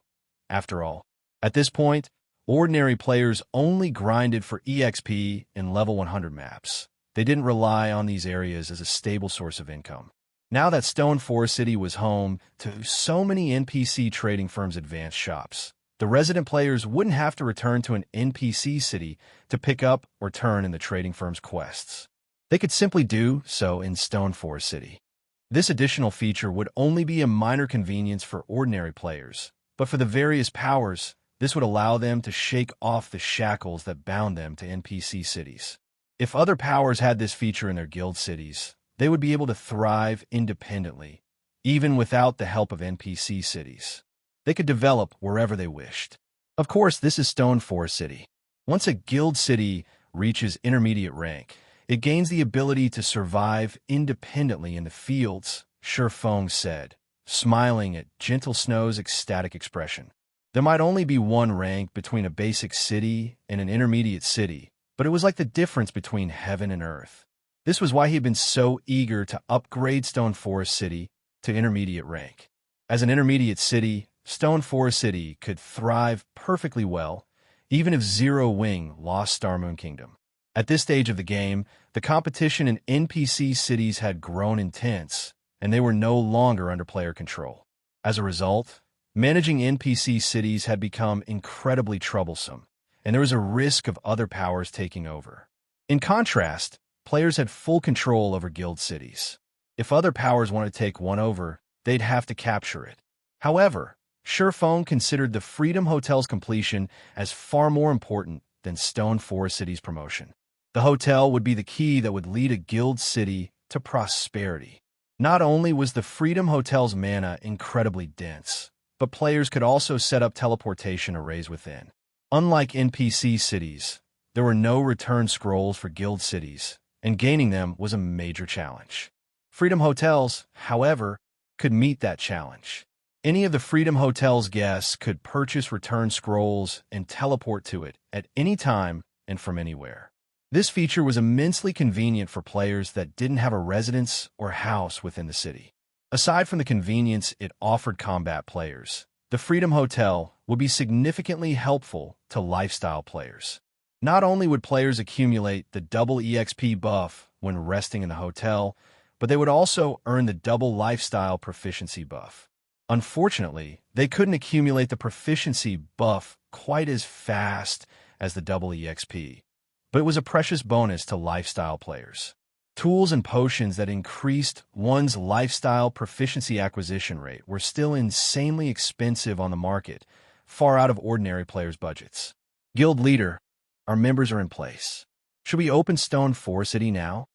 [SPEAKER 1] After all, at this point, ordinary players only grinded for EXP in level 100 maps. They didn't rely on these areas as a stable source of income. Now that Stone Forest City was home to so many NPC trading firms' advanced shops, the resident players wouldn't have to return to an NPC city to pick up or turn in the trading firm's quests. They could simply do so in Stone Forest City. This additional feature would only be a minor convenience for ordinary players, but for the various powers, this would allow them to shake off the shackles that bound them to NPC cities. If other powers had this feature in their guild cities, they would be able to thrive independently, even without the help of NPC cities. They could develop wherever they wished. Of course, this is Stone Forest City. Once a guild city reaches intermediate rank, it gains the ability to survive independently in the fields, Shurfeng said, smiling at Gentle Snow's ecstatic expression. There might only be one rank between a basic city and an intermediate city, but it was like the difference between heaven and earth. This was why he had been so eager to upgrade Stone Forest City to intermediate rank. As an intermediate city, Stone Forest City could thrive perfectly well, even if Zero Wing lost Star Moon Kingdom. At this stage of the game, the competition in NPC cities had grown intense, and they were no longer under player control. As a result, managing NPC cities had become incredibly troublesome, and there was a risk of other powers taking over. In contrast, players had full control over guild cities. If other powers wanted to take one over, they'd have to capture it. However, Shurfeng considered the Freedom Hotel's completion as far more important than Stone Forest City's promotion. The hotel would be the key that would lead a guild city to prosperity. Not only was the Freedom Hotel's mana incredibly dense, but players could also set up teleportation arrays within. Unlike NPC cities, there were no return scrolls for guild cities, and gaining them was a major challenge. Freedom Hotels, however, could meet that challenge. Any of the Freedom Hotel's guests could purchase return scrolls and teleport to it at any time and from anywhere. This feature was immensely convenient for players that didn't have a residence or house within the city. Aside from the convenience it offered combat players, the Freedom Hotel would be significantly helpful to lifestyle players. Not only would players accumulate the double EXP buff when resting in the hotel, but they would also earn the double lifestyle proficiency buff. Unfortunately, they couldn't accumulate the proficiency buff quite as fast as the double EXP, but it was a precious bonus to lifestyle players. Tools and potions that increased one's lifestyle proficiency acquisition rate were still insanely expensive on the market, far out of ordinary players' budgets. Guild Leader, our members are in place. Should we open Stone Forest City now?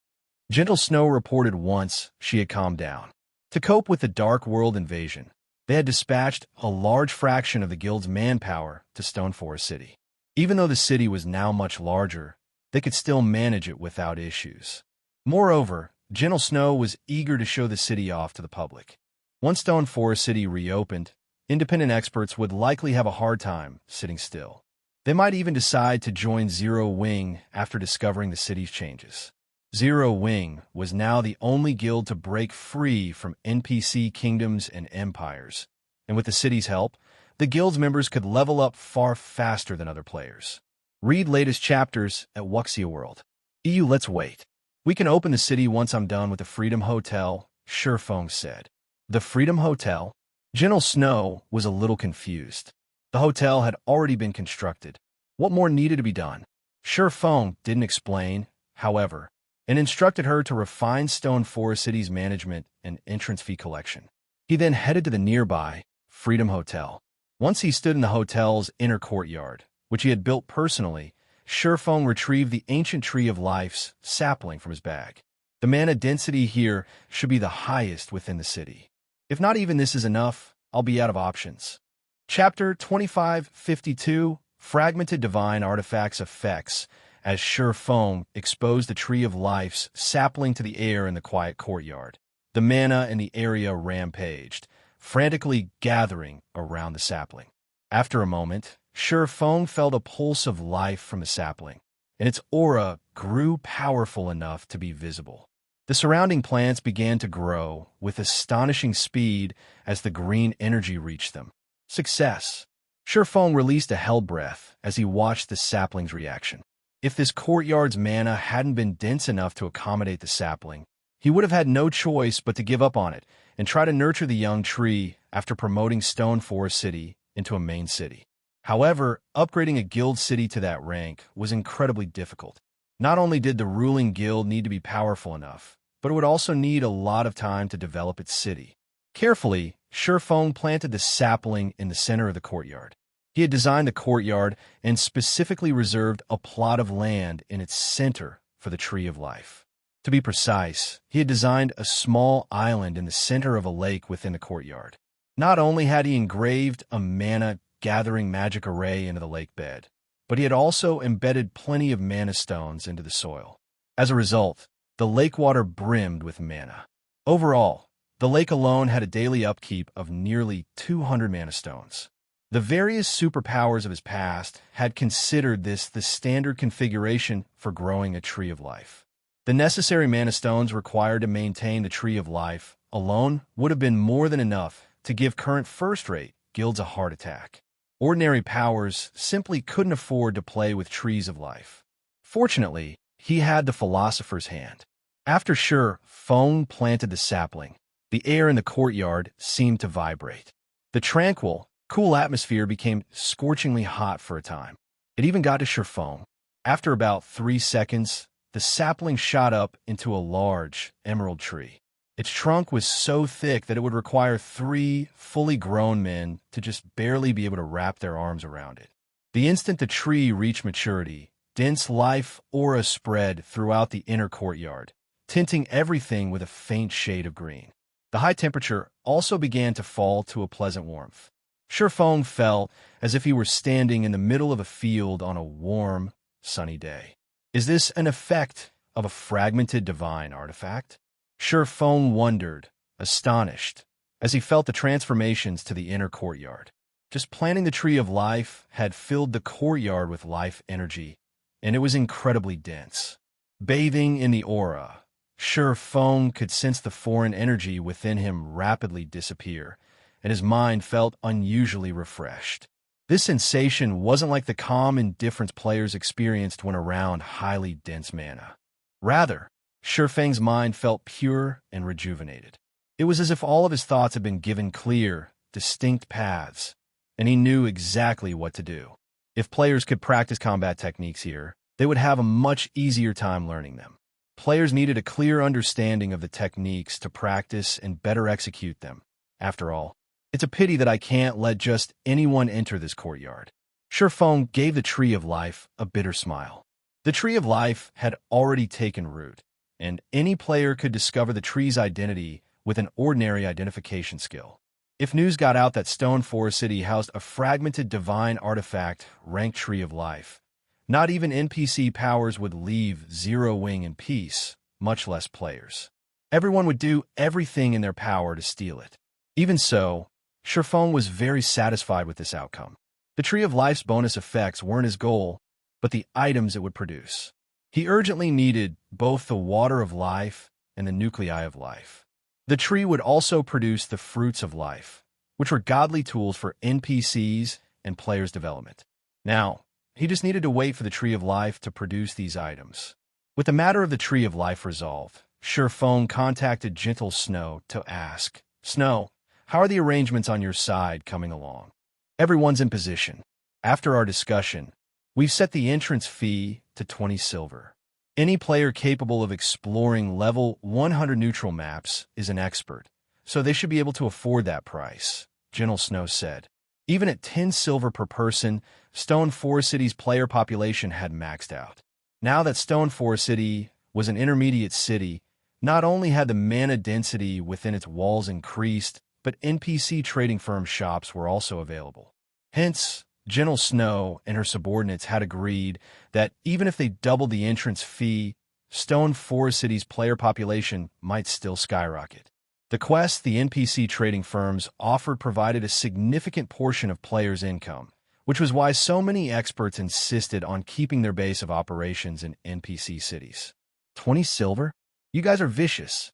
[SPEAKER 1] Gentle Snow reported once she had calmed down. To cope with the Dark World invasion, they had dispatched a large fraction of the guild's manpower to Stone Forest City. Even though the city was now much larger, they could still manage it without issues. Moreover, Gentle Snow was eager to show the city off to the public. Once Stone Forest City reopened, independent experts would likely have a hard time sitting still. They might even decide to join Zero Wing after discovering the city's changes. Zero Wing was now the only guild to break free from NPC kingdoms and empires, and with the city's help, the guild's members could level up far faster than other players. Read latest chapters at Wuxia World. EU, let's wait. We can open the city once I'm done with the Freedom Hotel, Shifeng said. The Freedom Hotel? Gentle Snow was a little confused. The hotel had already been constructed. What more needed to be done? Shifeng didn't explain, however, and instructed her to refine Stone Forest City's management and entrance fee collection. He then headed to the nearby Freedom Hotel. Once he stood in the hotel's inner courtyard, which he had built personally, Shifeng retrieved the ancient Tree of Life's sapling from his bag. The mana density here should be the highest within the city. If not even this is enough, I'll be out of options. Chapter 2552, Fragmented Divine Artifacts Effects, as Shifeng exposed the Tree of Life's sapling to the air in the quiet courtyard. The mana in the area rampaged, frantically gathering around the sapling. After a moment, Shifeng felt a pulse of life from the sapling, and its aura grew powerful enough to be visible. The surrounding plants began to grow with astonishing speed as the green energy reached them. Success! Shifeng released a hell breath as he watched the sapling's reaction. If this courtyard's mana hadn't been dense enough to accommodate the sapling, he would have had no choice but to give up on it and try to nurture the young tree after promoting Stone Forest City into a main city. However, upgrading a guild city to that rank was incredibly difficult. Not only did the ruling guild need to be powerful enough, but it would also need a lot of time to develop its city. Carefully, Shifeng planted the sapling in the center of the courtyard. He had designed the courtyard and specifically reserved a plot of land in its center for the Tree of Life. To be precise, he had designed a small island in the center of a lake within the courtyard. Not only had he engraved a mana-gathering magic array into the lake bed, but he had also embedded plenty of mana stones into the soil. As a result, the lake water brimmed with mana. Overall, the lake alone had a daily upkeep of nearly 200 mana stones. The various superpowers of his past had considered this the standard configuration for growing a Tree of Life. The necessary mana stones required to maintain the Tree of Life alone would have been more than enough to give current first-rate guilds a heart attack. Ordinary powers simply couldn't afford to play with Trees of Life. Fortunately, he had the Philosopher's Hand. After Shifeng planted the sapling, the air in the courtyard seemed to vibrate. The tranquil, cool atmosphere became scorchingly hot for a time. It even got to Shifeng. After about 3 seconds, the sapling shot up into a large emerald tree. Its trunk was so thick that it would require 3 fully grown men to just barely be able to wrap their arms around it. The instant the tree reached maturity, dense life aura spread throughout the inner courtyard, tinting everything with a faint shade of green. The high temperature also began to fall to a pleasant warmth. Sherfong felt as if he were standing in the middle of a field on a warm, sunny day. Is this an effect of a fragmented divine artifact? Sherfong wondered, astonished, as he felt the transformations to the inner courtyard. Just planting the tree of life had filled the courtyard with life energy, and it was incredibly dense. Bathing in the aura, Sherfong could sense the foreign energy within him rapidly disappear, and his mind felt unusually refreshed. This sensation wasn't like the calm indifference players experienced when around highly dense mana. Rather, Sherfang's mind felt pure and rejuvenated. It was as if all of his thoughts had been given clear, distinct paths, and he knew exactly what to do. If players could practice combat techniques here, they would have a much easier time learning them. Players needed a clear understanding of the techniques to practice and better execute them. After all, it's a pity that I can't let just anyone enter this courtyard. Sherfong gave the Tree of Life a bitter smile. The Tree of Life had already taken root, and any player could discover the tree's identity with an ordinary identification skill. If news got out that Stone Forest City housed a fragmented divine artifact ranked Tree of Life, not even NPC powers would leave Zero Wing in peace, much less players. Everyone would do everything in their power to steal it. Even so, Sherfong was very satisfied with this outcome. The Tree of Life's bonus effects weren't his goal, but the items it would produce. He urgently needed both the Water of Life and the Nuclei of Life. The tree would also produce the Fruits of Life, which were godly tools for NPCs and players' development. Now, he just needed to wait for the Tree of Life to produce these items. With the matter of the Tree of Life resolved, Sherfong contacted Gentle Snow to ask, "Snow, how are the arrangements on your side coming along?" "Everyone's in position. After our discussion, we've set the entrance fee to 20 silver. Any player capable of exploring level 100 neutral maps is an expert, so they should be able to afford that price," Gentle Snow said. Even at 10 silver per person, Stone Forest City's player population had maxed out. Now that Stone Forest City was an intermediate city, not only had the mana density within its walls increased, but NPC trading firm shops were also available. Hence, Gentle Snow and her subordinates had agreed that even if they doubled the entrance fee, Stone Forest City's player population might still skyrocket. The quest the NPC trading firms offered provided a significant portion of players' income, which was why so many experts insisted on keeping their base of operations in NPC cities. 20 silver? You guys are vicious.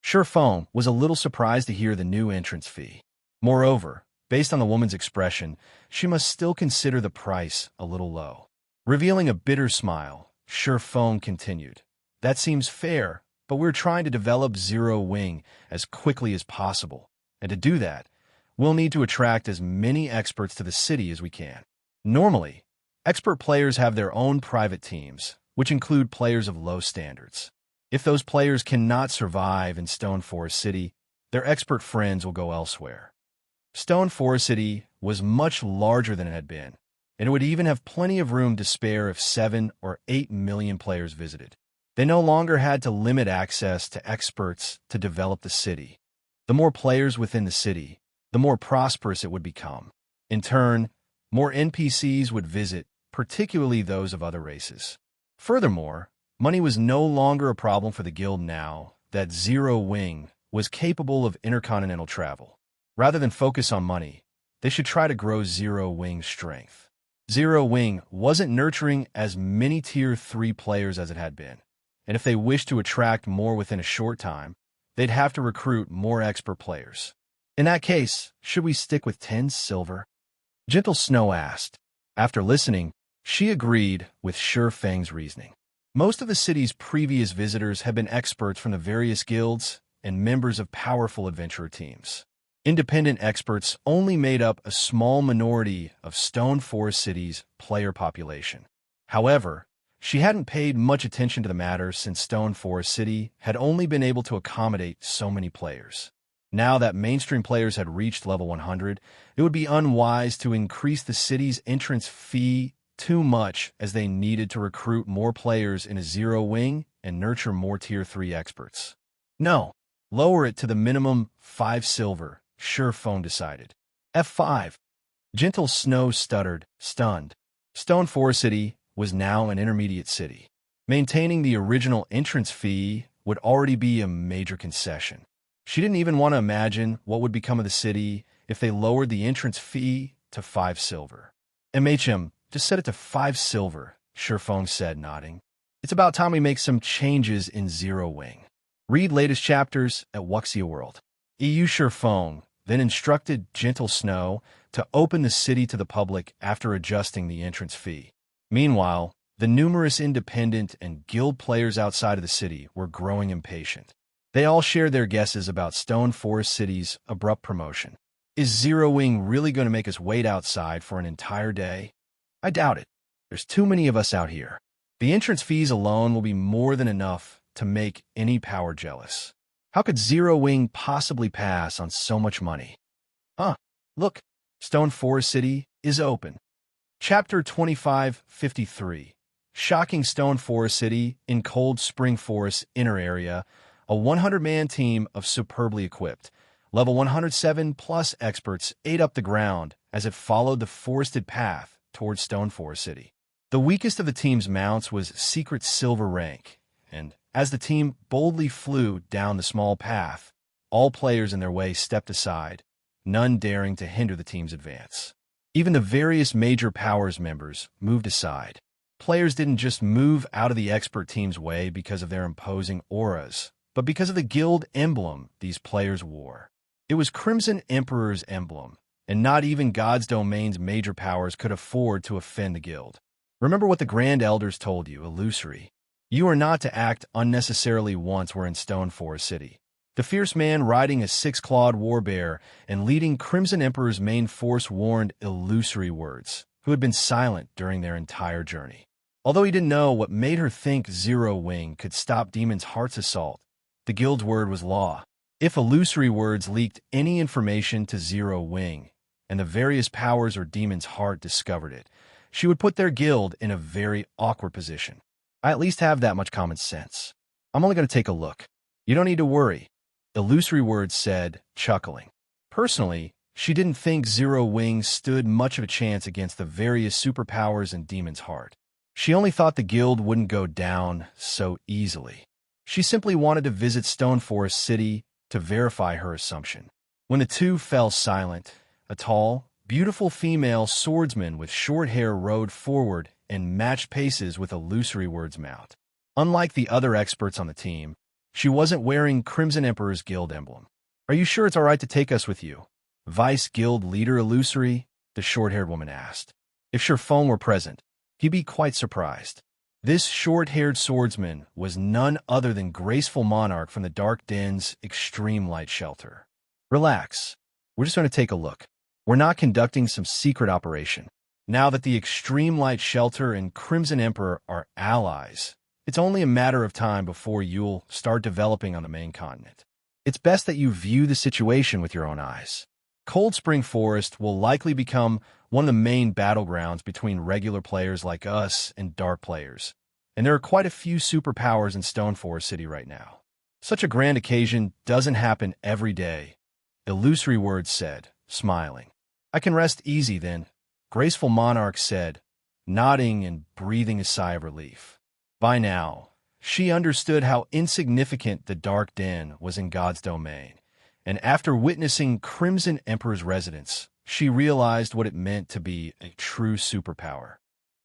[SPEAKER 1] Sherfong was a little surprised to hear the new entrance fee. Moreover, based on the woman's expression, she must still consider the price a little low. Revealing a bitter smile, Sherfong continued, "That seems fair, but we're trying to develop Zero Wing as quickly as possible, and to do that, we'll need to attract as many experts to the city as we can. Normally, expert players have their own private teams, which include players of low standards. If those players cannot survive in Stone Forest City, their expert friends will go elsewhere." Stone Forest City was much larger than it had been, and it would even have plenty of room to spare if 7 or 8 million players visited. They no longer had to limit access to experts to develop the city. The more players within the city, the more prosperous it would become. In turn, more NPCs would visit, particularly those of other races. Furthermore, money was no longer a problem for the guild now that Zero Wing was capable of intercontinental travel. Rather than focus on money, they should try to grow Zero Wing's strength. Zero Wing wasn't nurturing as many Tier 3 players as it had been, and if they wished to attract more within a short time, they'd have to recruit more expert players. In that case, should we stick with 10 silver? Gentle Snow asked. After listening, she agreed with Sherfang's reasoning. Most of the city's previous visitors had been experts from the various guilds and members of powerful adventurer teams. Independent experts only made up a small minority of Stone Forest City's player population. However, she hadn't paid much attention to the matter since Stone Forest City had only been able to accommodate so many players. Now that mainstream players had reached level 100, it would be unwise to increase the city's entrance fee too much, as they needed to recruit more players in a Zero Wing and nurture more Tier 3 experts. No, lower it to the minimum 5 silver, Sure Phone decided. F5. Gentle Snow stuttered, stunned. Stone Forest City was now an intermediate city. Maintaining the original entrance fee would already be a major concession. She didn't even want to imagine what would become of the city if they lowered the entrance fee to 5 silver. MHM, just set it to 5 silver, Sure Phone said, nodding. It's about time we make some changes in Zero Wing. Read latest chapters at Wuxia World. EU Sure Phone then instructed Gentle Snow to open the city to the public after adjusting the entrance fee. Meanwhile, the numerous independent and guild players outside of the city were growing impatient. They all shared their guesses about Stone Forest City's abrupt promotion. Is Zero Wing really going to make us wait outside for an entire day? I doubt it. There's too many of us out here. The entrance fees alone will be more than enough to make any power jealous. How could Zero Wing possibly pass on so much money? Look, Stone Forest City is open. Chapter 2553. Shocking Stone Forest City in Cold Spring Forest Inner Area, a 100-man team of superbly equipped, level 107 plus experts ate up the ground as it followed the forested path towards Stone Forest City. The weakest of the team's mounts was Secret Silver Rank, and as the team boldly flew down the small path, all players in their way stepped aside, none daring to hinder the team's advance. Even the various major powers members moved aside. Players didn't just move out of the expert team's way because of their imposing auras, but because of the guild emblem these players wore. It was Crimson Emperor's emblem, and not even God's Domain's major powers could afford to offend the guild. Remember what the Grand Elders told you, Illusory. You are not to act unnecessarily once we're in Stone Forest City. The fierce man riding a 6-clawed warbear and leading Crimson Emperor's main force warned Illusory words, who had been silent during their entire journey. Although he didn't know what made her think Zero Wing could stop Demon's Heart's assault, the guild's word was law. If Illusory words leaked any information to Zero Wing, and the various powers or Demon's Heart discovered it, she would put their guild in a very awkward position. I at least have that much common sense. I'm only going to take a look. You don't need to worry, Illusory words said, chuckling. Personally, she didn't think Zero Wing stood much of a chance against the various superpowers in Demon's Heart. She only thought the guild wouldn't go down so easily. She simply wanted to visit Stone Forest City to verify her assumption. When the two fell silent, a tall, beautiful female swordsman with short hair rode forward and matched paces with Illusory Word's mount. Unlike the other experts on the team, she wasn't wearing Crimson Emperor's guild emblem. Are you sure it's all right to take us with you? Vice Guild Leader Illusory, the short-haired woman asked. If Sure Phone were present, he'd be quite surprised. This short-haired swordsman was none other than Graceful Monarch from the Dark Den's Extreme Light Shelter. Relax. We're just going to take a look. We're not conducting some secret operation. Now that the Extreme Light Shelter and Crimson Emperor are allies, it's only a matter of time before you'll start developing on the main continent. It's best that you view the situation with your own eyes. Cold Spring Forest will likely become one of the main battlegrounds between regular players like us and dark players, and there are quite a few superpowers in Stone Forest City right now. Such a grand occasion doesn't happen every day, Illusory Words said, smiling. I can rest easy then, Graceful Monarch said, nodding and breathing a sigh of relief. By now, she understood how insignificant the Dark Den was in God's domain, and after witnessing Crimson Emperor's residence, she realized what it meant to be a true superpower.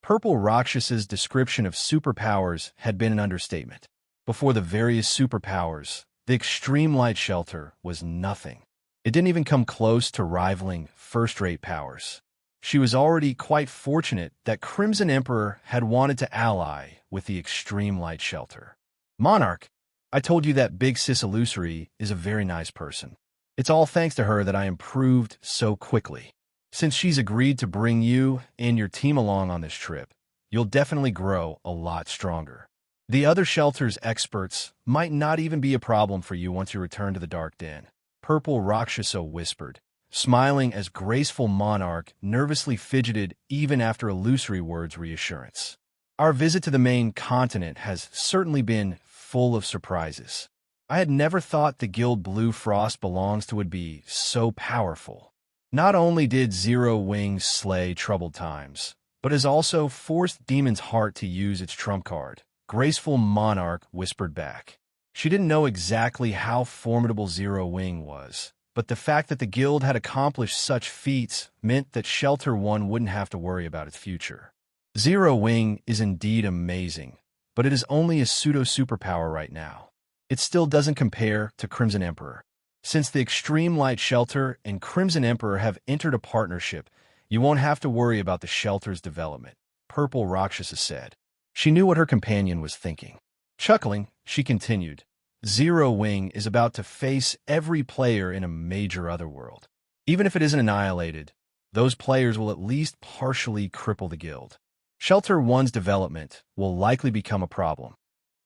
[SPEAKER 1] Purple Rakshas's description of superpowers had been an understatement. Before the various superpowers, the Extreme Light Shelter was nothing. It didn't even come close to rivaling first-rate powers. She was already quite fortunate that Crimson Emperor had wanted to ally with the Extreme Light Shelter. Monarch, I told you that Big Sis Illusory is a very nice person. It's all thanks to her that I improved so quickly. Since she's agreed to bring you and your team along on this trip, you'll definitely grow a lot stronger. The other shelter's experts might not even be a problem for you once you return to the Dark Den, Purple Rakshasa whispered, smiling as Graceful Monarch nervously fidgeted even after Illusory Words' reassurance. Our visit to the main continent has certainly been full of surprises. I had never thought the guild Blue Frost belongs to would be so powerful. Not only did Zero Wings slay troubled times, but has also forced Demon's Heart to use its trump card. Graceful Monarch whispered back. She didn't know exactly how formidable Zero Wing was, but the fact that the guild had accomplished such feats meant that Shelter One wouldn't have to worry about its future. Zero Wing is indeed amazing, but it is only a pseudo-superpower right now. It still doesn't compare to Crimson Emperor. Since the Extreme Light Shelter and Crimson Emperor have entered a partnership, you won't have to worry about the shelter's development, Purple Rakshasa said. She knew what her companion was thinking. Chuckling, she continued, Zero Wing is about to face every player in a major otherworld. Even if it isn't annihilated, those players will at least partially cripple the guild. Shelter One's development will likely become a problem.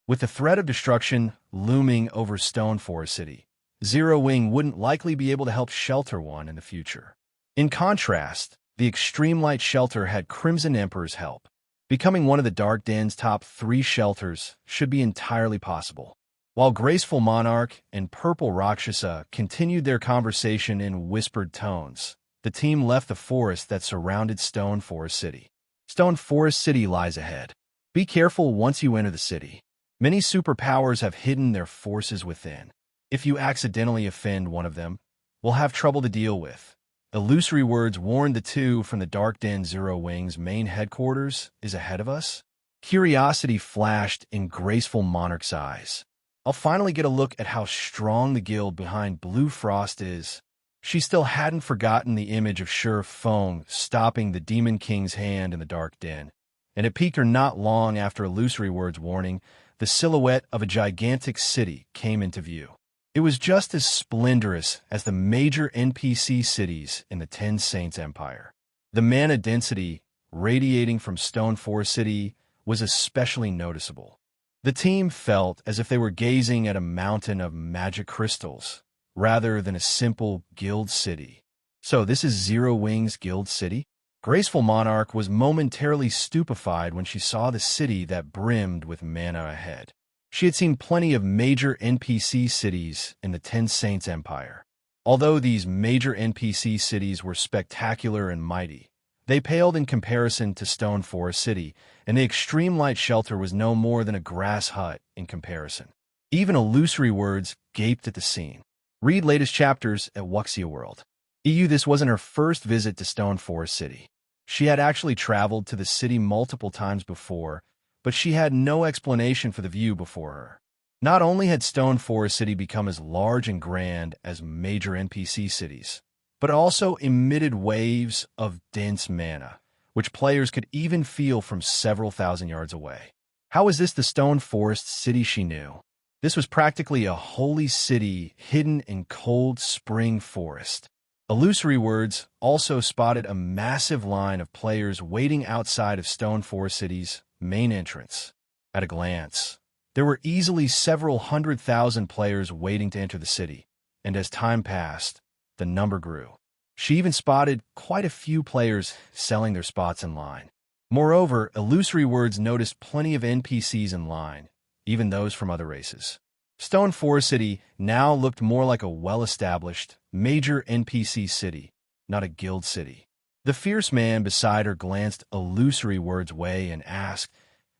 [SPEAKER 1] With the threat of destruction looming over Stone Forest City, Zero Wing wouldn't likely be able to help Shelter One in the future. In contrast, the Extreme Light Shelter had Crimson Emperor's help. Becoming one of the Dark Den's top 3 shelters should be entirely possible. While Graceful Monarch and Purple Rakshasa continued their conversation in whispered tones, the team left the forest that surrounded Stone Forest City. Stone Forest City lies ahead. Be careful once you enter the city. Many superpowers have hidden their forces within. If you accidentally offend one of them, we'll have trouble to deal with. Illusory words warned the two from the Dark Den. Zero Wing's main headquarters is ahead of us. Curiosity flashed in Graceful Monarch's eyes. I'll finally get a look at how strong the guild behind Blue Frost is. She still hadn't forgotten the image of Sure Fong stopping the Demon King's hand in the Dark Den, and it piqued her not long after Illusory Word's warning. The silhouette of a gigantic city came into view. It was just as splendorous as the major NPC cities in the Ten Saints Empire. The mana density radiating from Stone Forest City was especially noticeable. The team felt as if they were gazing at a mountain of magic crystals, rather than a simple guild city. So this is Zero Wing's guild city? Graceful Monarch was momentarily stupefied when she saw the city that brimmed with mana ahead. She had seen plenty of major NPC cities in the Ten Saints Empire. Although these major NPC cities were spectacular and mighty, they paled in comparison to Stone Forest City, and the Extreme Light Shelter was no more than a grass hut in comparison. Even Illusory Words gaped at the scene. Read latest chapters at Wuxia World. This wasn't her first visit to Stone Forest City. She had actually traveled to the city multiple times before, but she had no explanation for the view before her. Not only had Stone Forest City become as large and grand as major NPC cities, but it also emitted waves of dense mana, which players could even feel from several thousand yards away. How was this the Stone Forest City she knew? This was practically a holy city hidden in cold spring forest. Illusory Words also spotted a massive line of players waiting outside of Stone Forest City's main entrance. At a glance, there were easily several 100,000 players waiting to enter the city, and as time passed, the number grew. She even spotted quite a few players selling their spots in line. Moreover, Illusory Words noticed plenty of NPCs in line, even those from other races. Stone Forest City now looked more like a well-established, major NPC city, not a guild city. The fierce man beside her glanced Illusory Words' way and asked,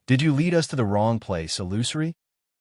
[SPEAKER 1] "Did you lead us to the wrong place, Illusory?"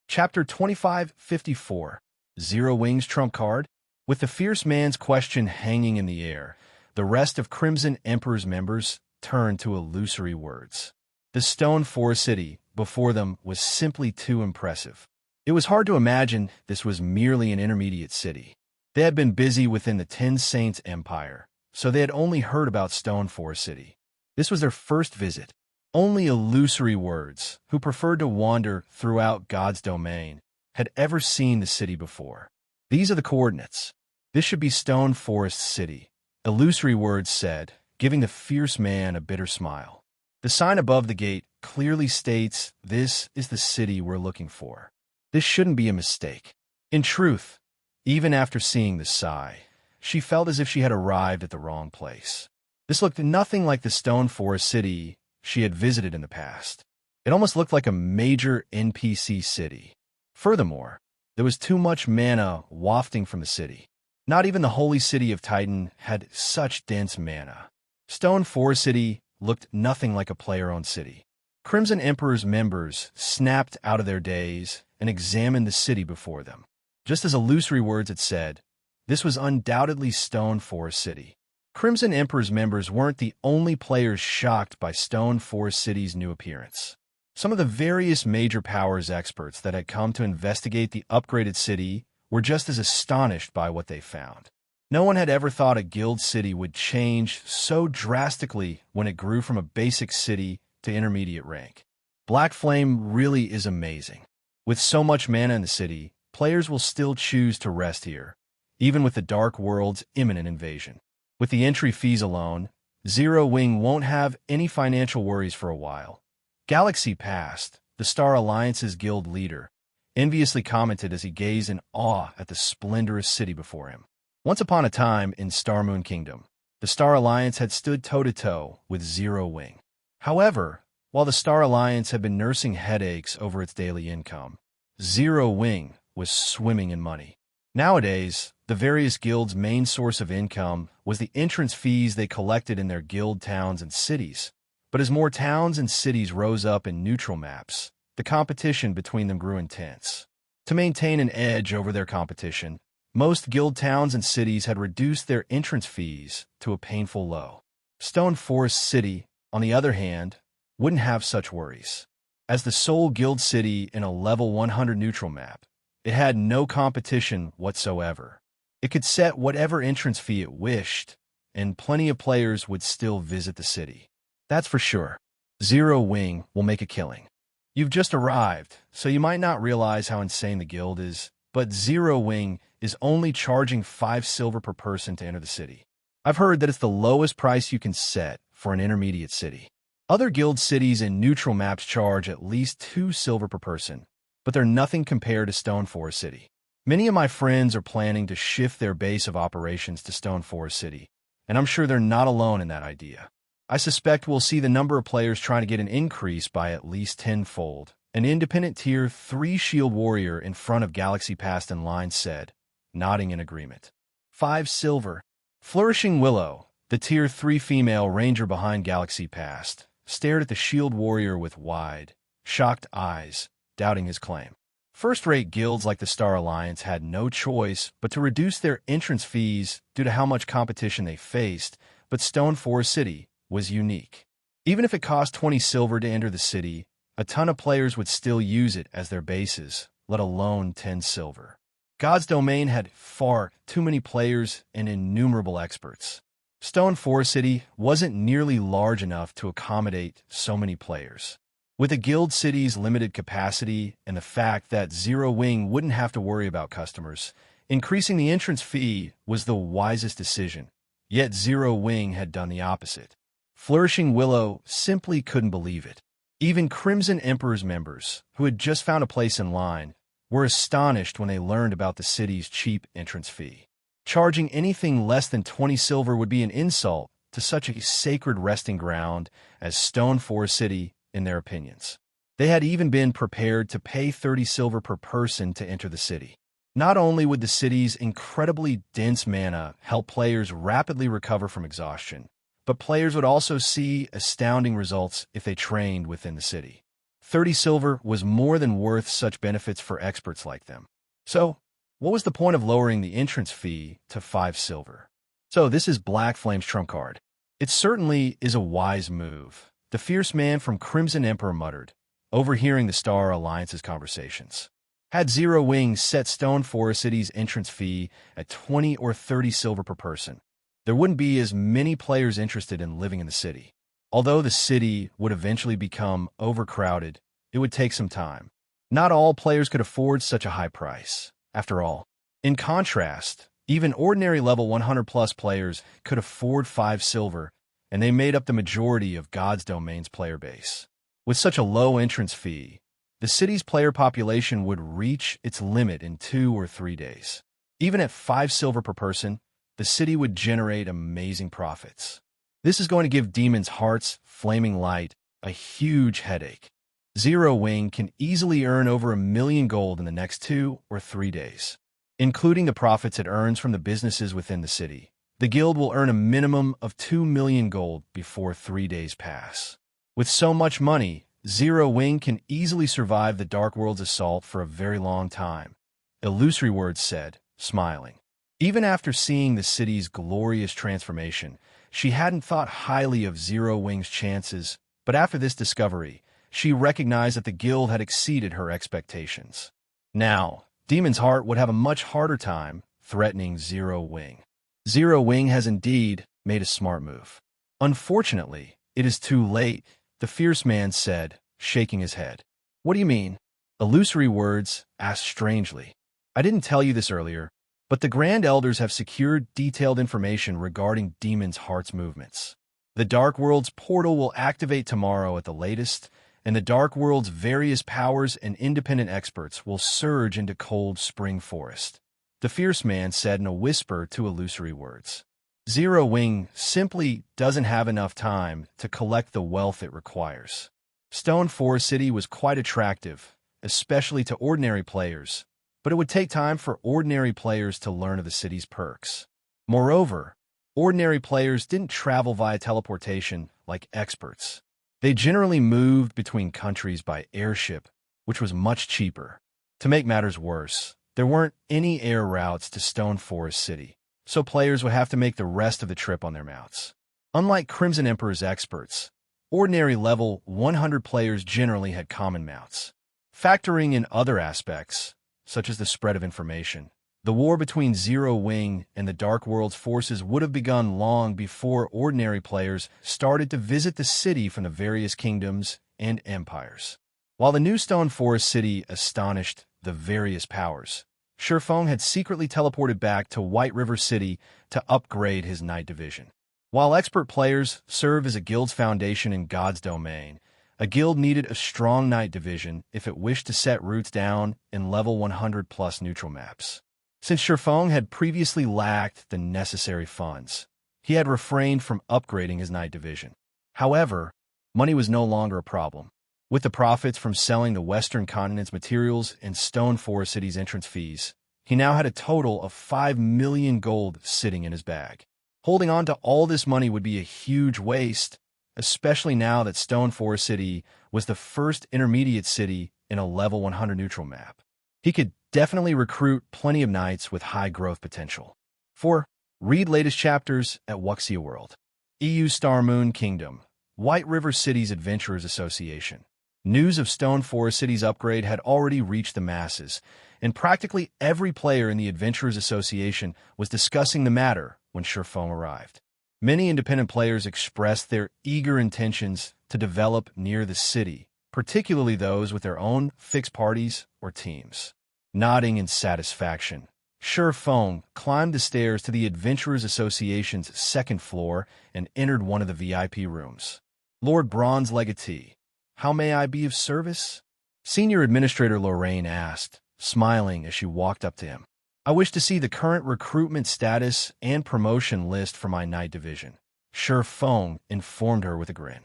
[SPEAKER 1] Chapter 2554, Zero Wing's Trump Card. With the fierce man's question hanging in the air, the rest of Crimson Emperor's members turned to Illusory Words. The Stone Forest City before them was simply too impressive. It was hard to imagine this was merely an intermediate city. They had been busy within the Ten Saints Empire, so they had only heard about Stone Forest City. This was their first visit. Only Illusory Words, who preferred to wander throughout God's domain, had ever seen the city before. These are the coordinates. This should be Stone Forest City, Illusory Words said, giving the fierce man a bitter smile. The sign above the gate clearly states this is the city we're looking for. This shouldn't be a mistake. In truth, even after seeing the sigh, she felt as if she had arrived at the wrong place. This looked nothing like the Stone Forest City she had visited in the past. It almost looked like a major NPC city. Furthermore, there was too much mana wafting from the city. Not even the holy city of Titan had such dense mana. Stone Forest City looked nothing like a player-owned city. Crimson Emperor's members snapped out of their daze and examined the city before them. Just as illusory words had said, this was undoubtedly Stone Forest City. Crimson Emperor's members weren't the only players shocked by Stone Forest City's new appearance. Some of the various major powers experts that had come to investigate the upgraded city were just as astonished by what they found. No one had ever thought a guild city would change so drastically when it grew from a basic city to intermediate rank. Black Flame really is amazing. With so much mana in the city, players will still choose to rest here, even with the Dark World's imminent invasion. With the entry fees alone, Zero Wing won't have any financial worries for a while. Galaxy Past, the Star Alliance's guild leader, enviously commented as he gazed in awe at the splendorous city before him. Once upon a time in Starmoon Kingdom, the Star Alliance had stood toe-to-toe with Zero Wing. However, while the Star Alliance had been nursing headaches over its daily income, Zero Wing was swimming in money. Nowadays, the various guilds' main source of income was the entrance fees they collected in their guild towns and cities. But as more towns and cities rose up in neutral maps, the competition between them grew intense. To maintain an edge over their competition, most guild towns and cities had reduced their entrance fees to a painful low. Stone Forest City, on the other hand, wouldn't have such worries. As the sole guild city in a level 100 neutral map, it had no competition whatsoever. It could set whatever entrance fee it wished, and plenty of players would still visit the city. That's for sure. Zero Wing will make a killing. You've just arrived, so you might not realize how insane the guild is, but Zero Wing is only charging 5 silver per person to enter the city. I've heard that it's the lowest price you can set for an intermediate city. Other guild cities in neutral maps charge at least 2 silver per person, but they're nothing compared to Stone Forest City. Many of my friends are planning to shift their base of operations to Stone Forest City, and I'm sure they're not alone in that idea. I suspect we'll see the number of players trying to get an increase by at least tenfold. An independent Tier 3 Shield Warrior in front of Galaxy Past in line said, nodding in agreement. 5 silver. Flourishing Willow, the Tier 3 female ranger behind Galaxy Past, stared at the Shield Warrior with wide, shocked eyes, doubting his claim. First-rate guilds like the Star Alliance had no choice but to reduce their entrance fees due to how much competition they faced, but Stone Forest City was unique. Even if it cost 20 silver to enter the city, a ton of players would still use it as their bases, let alone 10 silver. God's Domain had far too many players and innumerable experts. Stone Forest City wasn't nearly large enough to accommodate so many players. With the guild city's limited capacity and the fact that Zero Wing wouldn't have to worry about customers, increasing the entrance fee was the wisest decision. Yet Zero Wing had done the opposite. Flourishing Willow simply couldn't believe it. Even Crimson Emperor's members, who had just found a place in line, were astonished when they learned about the city's cheap entrance fee. Charging anything less than 20 silver would be an insult to such a sacred resting ground as Stone Forest City, in their opinions. They had even been prepared to pay 30 silver per person to enter the city. Not only would the city's incredibly dense mana help players rapidly recover from exhaustion, but players would also see astounding results if they trained within the city. 30 silver was more than worth such benefits for experts like them. So, what was the point of lowering the entrance fee to 5 silver? So this is Black Flame's trump card. It certainly is a wise move, the fierce man from Crimson Emperor muttered, overhearing the Star Alliance's conversations. Had Zero Wing set Stone Forest City's entrance fee at 20 or 30 silver per person, there wouldn't be as many players interested in living in the city. Although the city would eventually become overcrowded, it would take some time. Not all players could afford such a high price, after all. In contrast, even ordinary level 100-plus players could afford 5 silver, and they made up the majority of God's Domain's player base. With such a low entrance fee, the city's player population would reach its limit in 2 or 3 days. Even at 5 silver per person, the city would generate amazing profits. This is going to give Demon's Heart's Flaming Light a huge headache. Zero Wing can easily earn over 1 million gold in the next 2 or 3 days. Including the profits it earns from the businesses within the city, the guild will earn a minimum of 2 million gold before 3 days pass. With so much money, Zero Wing can easily survive the Dark World's assault for a very long time, Illusory Words said, smiling. Even after seeing the city's glorious transformation, she hadn't thought highly of Zero Wing's chances, but after this discovery, she recognized that the guild had exceeded her expectations. Now, Demon's Heart would have a much harder time threatening Zero Wing. Zero Wing has indeed made a smart move. Unfortunately, it is too late, the fierce man said, shaking his head. What do you mean? Illusory Words asked strangely. I didn't tell you this earlier, but the Grand Elders have secured detailed information regarding Demon's Heart's movements. The Dark World's portal will activate tomorrow at the latest, and the Dark World's various powers and independent experts will surge into Cold Spring Forest, the fierce man said in a whisper to Illusory Words. Zero Wing simply doesn't have enough time to collect the wealth it requires. Stone Forest City was quite attractive, especially to ordinary players, but it would take time for ordinary players to learn of the city's perks. Moreover, ordinary players didn't travel via teleportation like experts. They generally moved between countries by airship, which was much cheaper. To make matters worse, there weren't any air routes to Stone Forest City, so players would have to make the rest of the trip on their mounts. Unlike Crimson Emperor's experts, ordinary level 100 players generally had common mounts. Factoring in other aspects, such as the spread of information, the war between Zero Wing and the Dark World's forces would have begun long before ordinary players started to visit the city from the various kingdoms and empires. While the new Stone Forest City astonished the various powers, Sherfong had secretly teleported back to White River City to upgrade his Night Division. While expert players serve as a guild's foundation in God's domain, a guild needed a strong Night Division if it wished to set roots down in level 100+ neutral maps. Since Sherfong had previously lacked the necessary funds, he had refrained from upgrading his Night Division. However, money was no longer a problem. With the profits from selling the Western Continent's materials and Stone Forest City's entrance fees, he now had a total of 5 million gold sitting in his bag. Holding on to all this money would be a huge waste, especially now that Stone Forest City was the first intermediate city in a level 100 neutral map. He could definitely recruit plenty of knights with high growth potential. 4. Read latest chapters at Wuxia World. EU Star Moon Kingdom. White River Cities Adventurers Association. News of Stone Forest City's upgrade had already reached the masses, and practically every player in the Adventurers Association was discussing the matter when Sherfong arrived. Many independent players expressed their eager intentions to develop near the city, particularly those with their own fixed parties or teams. Nodding in satisfaction, Sherfong climbed the stairs to the Adventurers Association's second floor and entered one of the VIP rooms. Lord Bronze Legatee, how may I be of service? Senior Administrator Lorraine asked, smiling as she walked up to him. I wish to see the current recruitment status and promotion list for my Night Division, Sherfong informed her with a grin.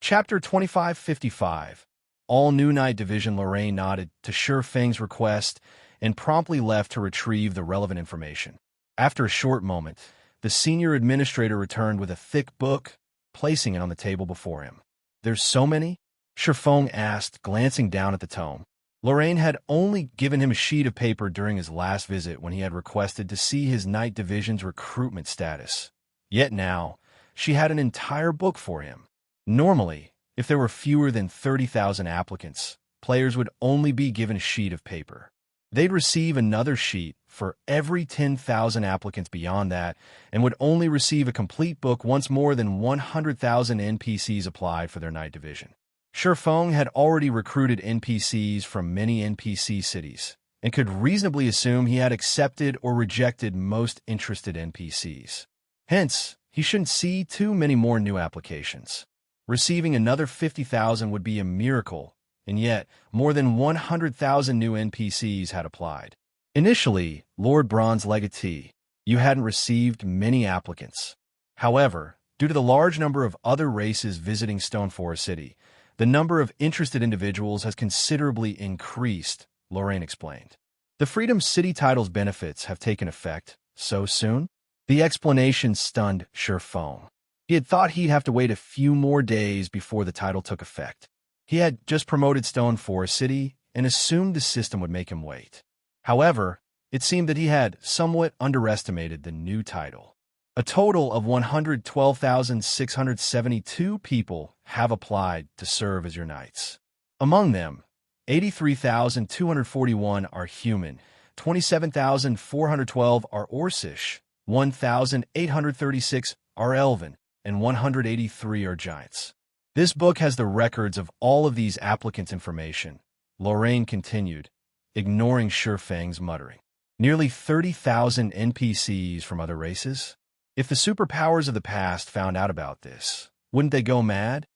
[SPEAKER 1] Chapter 2555. All new Night Division. Lorraine nodded to Sherfeng's request and promptly left to retrieve the relevant information. After a short moment, the senior administrator returned with a thick book, placing it on the table before him. There's so many? Sherfong asked, glancing down at the tome. Lorraine had only given him a sheet of paper during his last visit when he had requested to see his Night Division's recruitment status. Yet now, she had an entire book for him. Normally, if there were fewer than 30,000 applicants, players would only be given a sheet of paper. They'd receive another sheet for every 10,000 applicants beyond that and would only receive a complete book once more than 100,000 NPCs applied for their Night Division. Sherfong had already recruited NPCs from many NPC cities and could reasonably assume he had accepted or rejected most interested NPCs. Hence, he shouldn't see too many more new applications. Receiving another 50,000 would be a miracle, and yet more than 100,000 new NPCs had applied. Initially, Lord Bronze Legatee, you hadn't received many applicants. However, due to the large number of other races visiting Stone Forest City, The number of interested individuals has considerably increased, Lorraine explained. The Freedom City title's benefits have taken effect so soon? The explanation stunned Sherfone. He had thought he'd have to wait a few more days before the title took effect. He had just promoted Stone Forest City and assumed the system would make him wait. However, it seemed that he had somewhat underestimated the new title. A total of 112,672 people have applied to serve as your knights. Among them, 83,241 are human, 27,412 are Orcish, 1,836 are elven, and 183 are giants. This book has the records of all of these applicants' information, Lorraine continued, ignoring Sherfang's muttering. Nearly 30,000 NPCs from other races? If the superpowers of the past found out about this, wouldn't they go mad?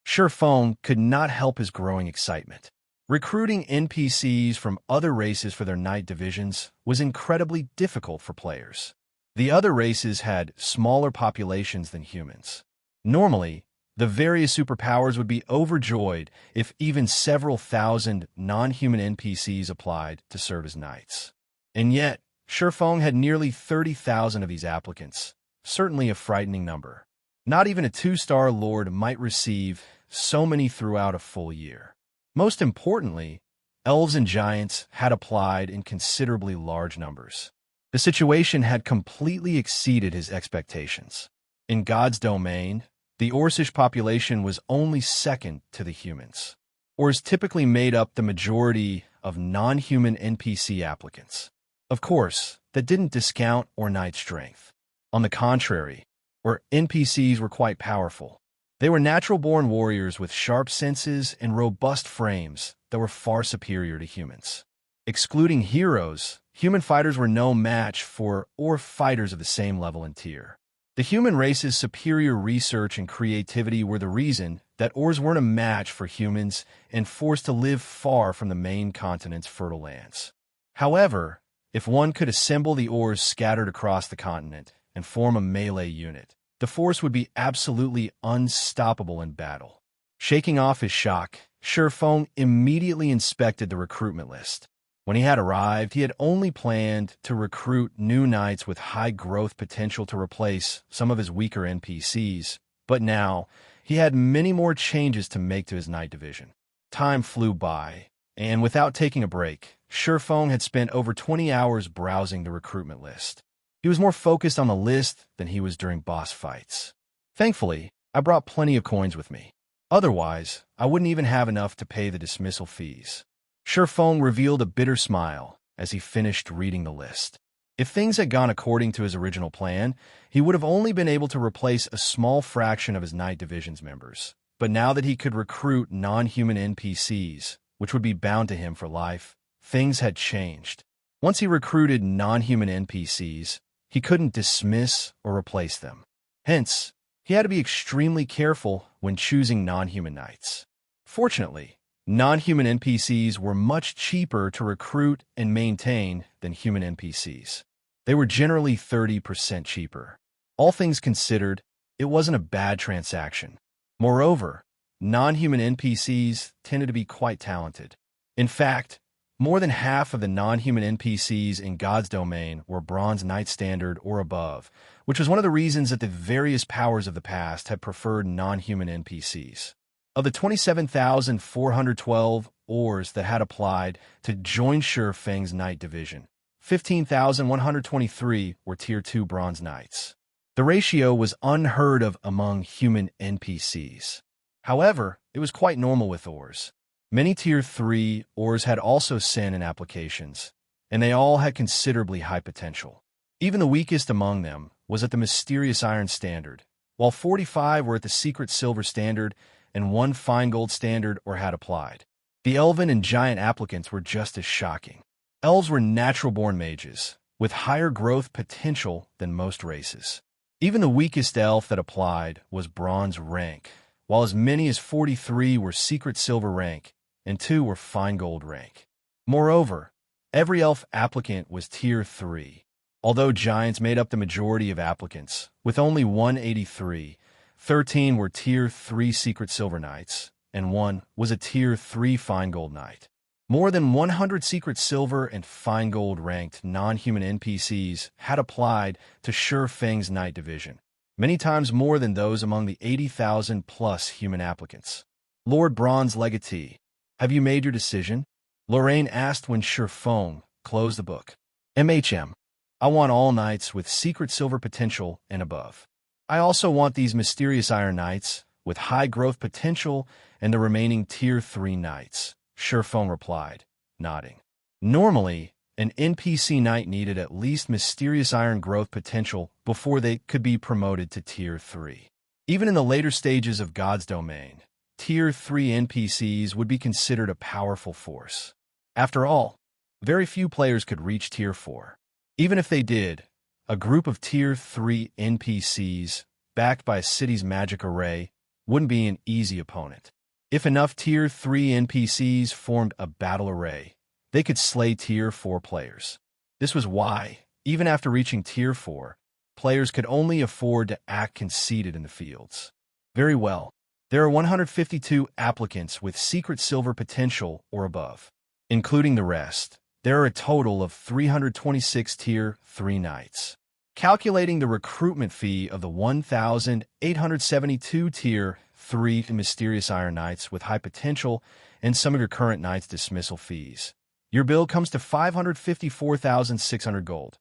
[SPEAKER 1] Sherfone could not help his growing excitement. Recruiting NPCs from other races for their knight divisions was incredibly difficult for players. The other races had smaller populations than humans. Normally, the various superpowers would be overjoyed if even several thousand non-human NPCs applied to serve as knights. And yet, Sherfong had nearly 30,000 of these applicants, certainly a frightening number. Not even a 2-star lord might receive so many throughout a full year. Most importantly, elves and giants had applied in considerably large numbers. The situation had completely exceeded his expectations. In God's domain, the Orcish population was only second to the humans. Ors typically made up the majority of non-human NPC applicants. Of course, that didn't discount or knight strength. On the contrary, Or NPCs were quite powerful. They were natural-born warriors with sharp senses and robust frames that were far superior to humans. Excluding heroes, human fighters were no match for or fighters of the same level and tier. The human race's superior research and creativity were the reason that Ors weren't a match for humans and forced to live far from the main continent's fertile lands. However, if one could assemble the Ors scattered across the continent and form a melee unit, the force would be absolutely unstoppable in battle. Shaking off his shock, Sherfong immediately inspected the recruitment list. When he had arrived, he had only planned to recruit new knights with high growth potential to replace some of his weaker NPCs, but now he had many more changes to make to his knight division. Time flew by, and without taking a break, Sherfong had spent over 20 hours browsing the recruitment list. He was more focused on the list than he was during boss fights. Thankfully, I brought plenty of coins with me. Otherwise, I wouldn't even have enough to pay the dismissal fees. Sherfong revealed a bitter smile as he finished reading the list. If things had gone according to his original plan, he would have only been able to replace a small fraction of his Knight Division's members. But now that he could recruit non-human NPCs, which would be bound to him for life, things had changed. Once he recruited non-human NPCs, he couldn't dismiss or replace them. Hence, he had to be extremely careful when choosing non-human knights. Fortunately, non-human NPCs were much cheaper to recruit and maintain than human NPCs. They were generally 30% cheaper. All things considered, it wasn't a bad transaction. Moreover, non-human NPCs tended to be quite talented. In fact, more than half of the non-human NPCs in God's domain were Bronze Knight Standard or above, which was one of the reasons that the various powers of the past had preferred non-human NPCs. Of the 27,412 Ors that had applied to join Sherfang's Knight Division, 15,123 were Tier 2 Bronze Knights. The ratio was unheard of among human NPCs. However, it was quite normal with Ors. Many Tier 3 Ors had also sent in applications, and they all had considerably high potential. Even the weakest among them was at the mysterious Iron Standard, while 45 were at the secret Silver Standard and 1 Fine Gold Standard or had applied. The Elven and Giant applicants were just as shocking. Elves were natural-born mages, with higher growth potential than most races. Even the weakest elf that applied was Bronze rank, while as many as 43 were Secret Silver rank, and 2 were Fine Gold rank. Moreover, every elf applicant was Tier 3. Although giants made up the majority of applicants, with only 183, 13 were Tier 3 Secret Silver Knights, and one was a Tier 3 Fine Gold Knight. More than 100 secret silver and fine gold ranked non-human NPCs had applied to Sure Feng's Knight division, many times more than those among the 80,000-plus human applicants. Lord Bronze Legatee, have you made your decision? Lorraine asked when Sure Feng closed the book. I want all knights with secret silver potential and above. I also want these mysterious iron knights with high growth potential and the remaining Tier 3 knights, Sure Feng replied, nodding. Normally, an NPC knight needed at least mysterious iron growth potential before they could be promoted to Tier 3. Even in the later stages of God's Domain, Tier 3 NPCs would be considered a powerful force. After all, very few players could reach Tier 4. Even if they did, a group of Tier 3 NPCs, backed by a city's magic array, wouldn't be an easy opponent. If enough Tier 3 NPCs formed a battle array, they could slay Tier 4 players. This was why, even after reaching Tier 4, players could only afford to act conceited in the fields. Very well. There are 152 applicants with secret silver potential or above. Including the rest, there are a total of 326 Tier 3 knights. Calculating the recruitment fee of the 1,872 Tier 3 mysterious iron knights with high potential and some of your current knights' dismissal fees, your bill comes to 554,600 gold.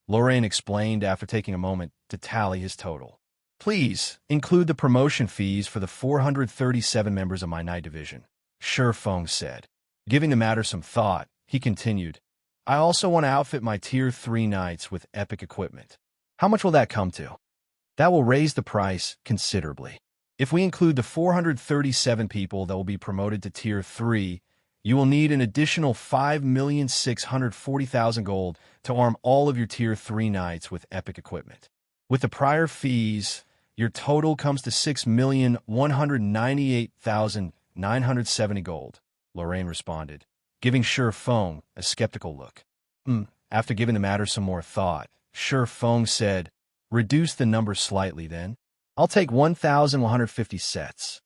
[SPEAKER 1] Lorraine explained after taking a moment to tally his total. Please include the promotion fees for the 437 members of my knight division, Sure Feng said. Giving the matter some thought, he continued, I also want to outfit my Tier 3 knights with epic equipment. How much will that come to? That will raise the price considerably. If we include the 437 people that will be promoted to Tier 3, you will need an additional 5,640,000 gold to arm all of your Tier 3 knights with epic equipment. With the prior fees, your total comes to 6,198,970 gold, Lorraine responded, giving Sure Feng a skeptical look. After giving the matter some more thought, Sure Feng said, reduce the number slightly then. I'll take 1,150 sets.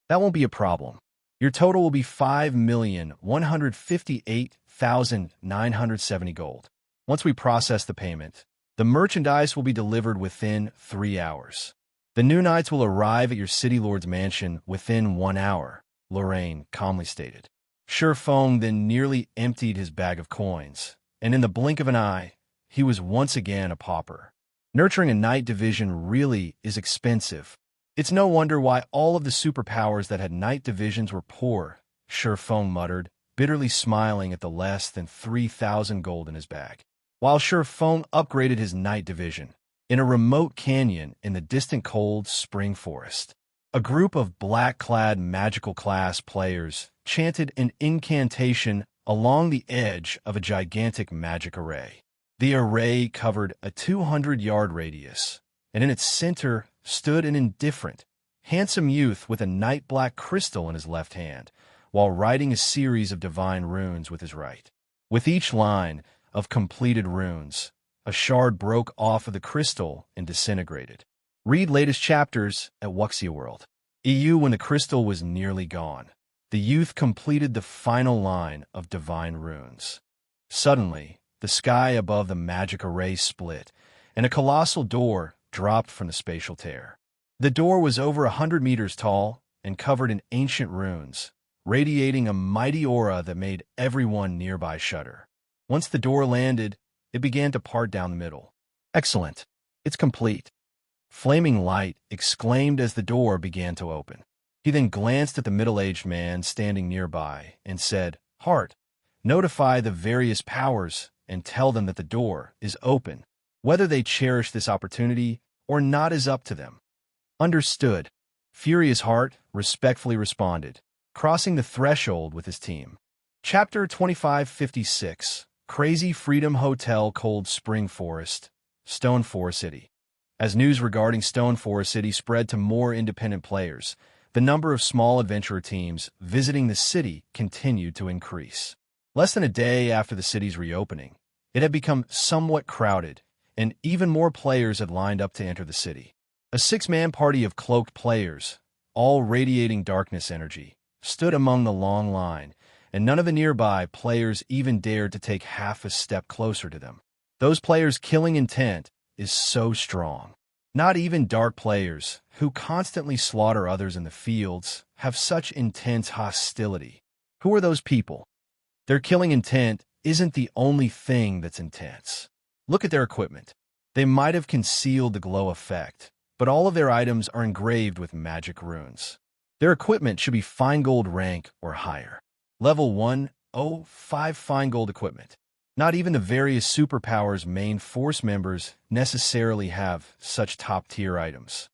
[SPEAKER 1] That won't be a problem. Your total will be 5,158,970 gold. Once we process the payment, the merchandise will be delivered within 3 hours. The new knights will arrive at your city lord's mansion within 1 hour, Lorraine calmly stated. Sure Feng then nearly emptied his bag of coins, and in the blink of an eye, he was once again a pauper. Nurturing a knight division really is expensive. It's no wonder why all of the superpowers that had knight divisions were poor, Sure Feng muttered, bitterly smiling at the less than 3,000 gold in his bag. While Sure Feng upgraded his knight division, in a remote canyon in the distant cold spring forest, a group of black-clad magical class players chanted an incantation along the edge of a gigantic magic array. The array covered a 200-yard radius, and in its center stood an indifferent, handsome youth with a night-black crystal in his left hand, while writing a series of divine runes with his right. With each line of completed runes, a shard broke off of the crystal and disintegrated. Read latest chapters at Wuxia World. EU when the crystal was nearly gone. The youth completed the final line of divine runes. Suddenly, the sky above the magic array split, and a colossal door dropped from the spatial tear. The door was over 100 meters tall and covered in ancient runes, radiating a mighty aura that made everyone nearby shudder. Once the door landed, it began to part down the middle. Excellent. It's complete. Flaming Light exclaimed as the door began to open. He then glanced at the middle-aged man standing nearby and said, Heart, notify the various powers and tell them that the door is open. Whether they cherish this opportunity or not is up to them. Understood. Furious Heart respectfully responded, crossing the threshold with his team. Chapter 2556, Crazy Freedom Hotel Cold Spring Forest, Stone Forest City. As news regarding Stone Forest City spread to more independent players, the number of small adventurer teams visiting the city continued to increase. Less than a day after the city's reopening, it had become somewhat crowded, and even more players had lined up to enter the city. A 6-man party of cloaked players, all radiating darkness energy, stood among the long line, and none of the nearby players even dared to take half a step closer to them. Those players' killing intent is so strong. Not even dark players, who constantly slaughter others in the fields, have such intense hostility. Who are those people? Their killing intent isn't the only thing that's intense. Look at their equipment. They might have concealed the glow effect, but all of their items are engraved with magic runes. Their equipment should be fine gold rank or higher. Level 105 fine gold equipment. Not even the various superpowers' main force members necessarily have such top-tier items.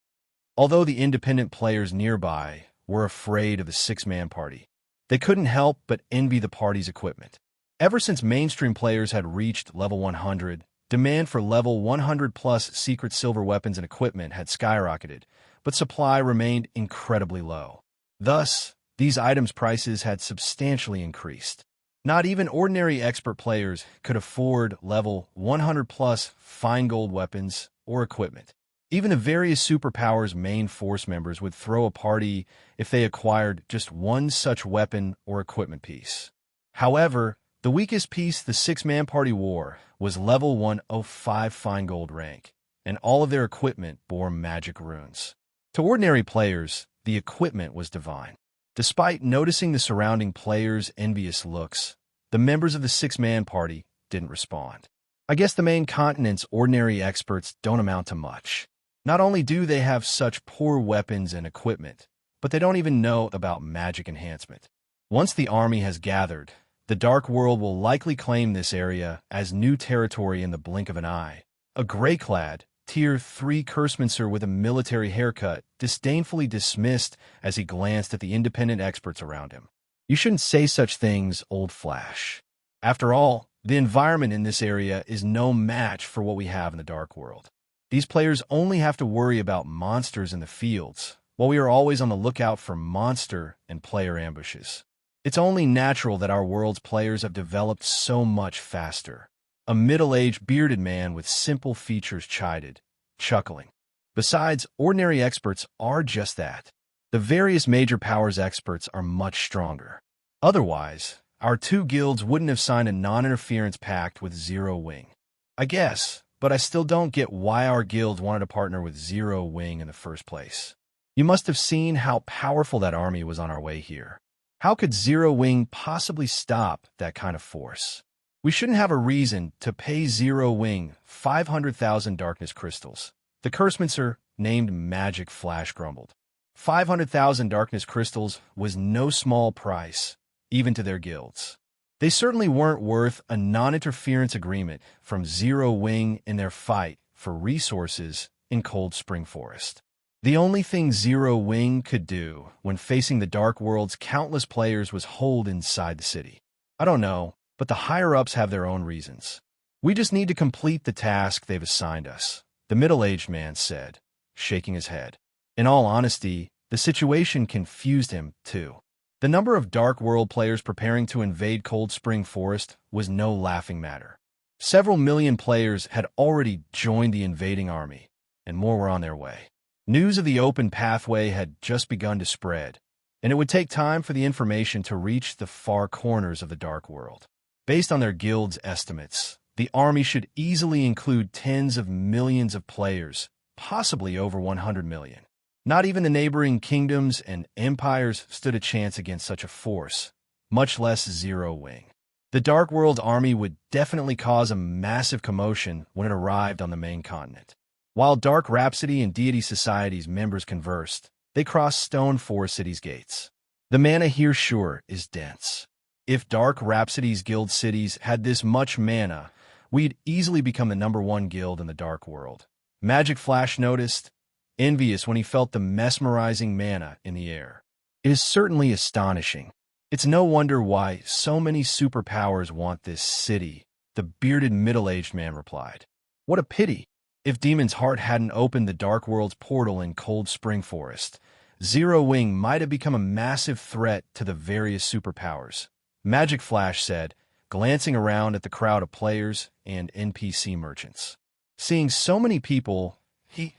[SPEAKER 1] Although the independent players nearby were afraid of the six-man party, they couldn't help but envy the party's equipment. Ever since mainstream players had reached level 100, demand for level 100-plus secret silver weapons and equipment had skyrocketed, but supply remained incredibly low. Thus, these items' prices had substantially increased. Not even ordinary expert players could afford level 100-plus fine gold weapons or equipment. Even the various superpowers' main force members would throw a party if they acquired just one such weapon or equipment piece. However, the weakest piece the six-man party wore was level 105 fine gold rank, and all of their equipment bore magic runes. To ordinary players, the equipment was divine. Despite noticing the surrounding players' envious looks, the members of the six-man party didn't respond. I guess the main continent's ordinary experts don't amount to much. Not only do they have such poor weapons and equipment, but they don't even know about magic enhancement. Once the army has gathered, the Dark World will likely claim this area as new territory in the blink of an eye. A gray-clad, Tier 3 cursemancer with a military haircut disdainfully dismissed as he glanced at the independent experts around him. You shouldn't say such things, old Flash. After all, the environment in this area is no match for what we have in the Dark World. These players only have to worry about monsters in the fields, while we are always on the lookout for monster and player ambushes. It's only natural that our world's players have developed so much faster. A middle-aged bearded man with simple features chided, chuckling. Besides, ordinary experts are just that. The various major powers experts are much stronger. Otherwise, our two guilds wouldn't have signed a non-interference pact with Zero Wing. I guess, but I still don't get why our guild wanted to partner with Zero Wing in the first place. You must have seen how powerful that army was on our way here. How could Zero Wing possibly stop that kind of force? We shouldn't have a reason to pay Zero Wing 500,000 darkness crystals. The cursemancer, named Magic Flash, grumbled. 500,000 darkness crystals was no small price, even to their guilds. They certainly weren't worth a non-interference agreement from Zero Wing in their fight for resources in Cold Spring Forest. The only thing Zero Wing could do when facing the Dark World's countless players was hold inside the city. I don't know, but the higher-ups have their own reasons. We just need to complete the task they've assigned us, the middle-aged man said, shaking his head. In all honesty, the situation confused him, too. The number of Dark World players preparing to invade Cold Spring Forest was no laughing matter. Several million players had already joined the invading army, and more were on their way. News of the open pathway had just begun to spread, and it would take time for the information to reach the far corners of the Dark World. Based on their guild's estimates, the army should easily include tens of millions of players, possibly over 100 million. Not even the neighboring kingdoms and empires stood a chance against such a force, much less Zero Wing. The Dark World's army would definitely cause a massive commotion when it arrived on the main continent. While Dark Rhapsody and Deity Society's members conversed, they crossed Stone Forest City's gates. The mana here sure is dense. If Dark Rhapsody's guild cities had this much mana, we'd easily become the #1 guild in the Dark World. Magic Flash noticed, envious when he felt the mesmerizing mana in the air. It is certainly astonishing. It's no wonder why so many superpowers want this city, the bearded middle-aged man replied. What a pity. If Demon's Heart hadn't opened the Dark World's portal in Cold Spring Forest, Zero Wing might have become a massive threat to the various superpowers, Magic Flash said, glancing around at the crowd of players and NPC merchants. Seeing so many people, he,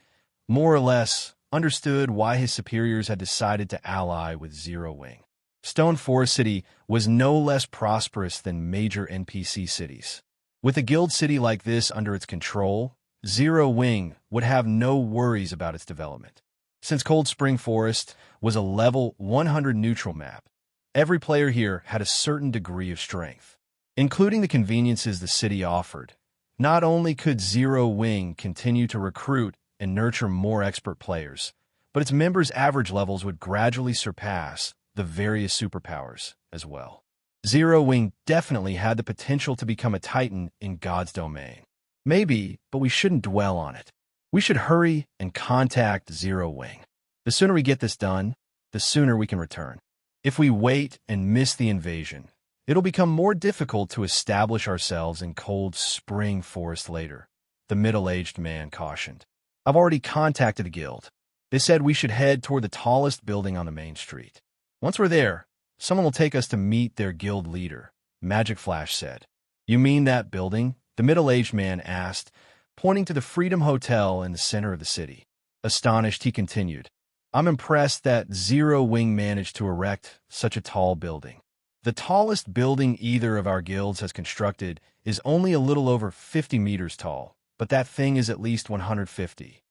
[SPEAKER 1] more or less, understood why his superiors had decided to ally with Zero Wing. Stone Forest City was no less prosperous than major NPC cities. With a guild city like this under its control, Zero Wing would have no worries about its development. Since Cold Spring Forest was a level 100 neutral map, every player here had a certain degree of strength. Including the conveniences the city offered, not only could Zero Wing continue to recruit and nurture more expert players, but its members' average levels would gradually surpass the various superpowers as well. Zero Wing definitely had the potential to become a titan in God's domain. Maybe, but we shouldn't dwell on it. We should hurry and contact Zero Wing. The sooner we get this done, the sooner we can return. If we wait and miss the invasion, it'll become more difficult to establish ourselves in Cold Spring Forest later, the middle-aged man cautioned. I've already contacted the guild. They said we should head toward the tallest building on the main street. Once we're there, someone will take us to meet their guild leader, Magic Flash said. You mean that building? The middle-aged man asked, pointing to the Freedom Hotel in the center of the city. Astonished, he continued, I'm impressed that Zero Wing managed to erect such a tall building. The tallest building either of our guilds has constructed is only a little over 50 meters tall, but that thing is at least 150.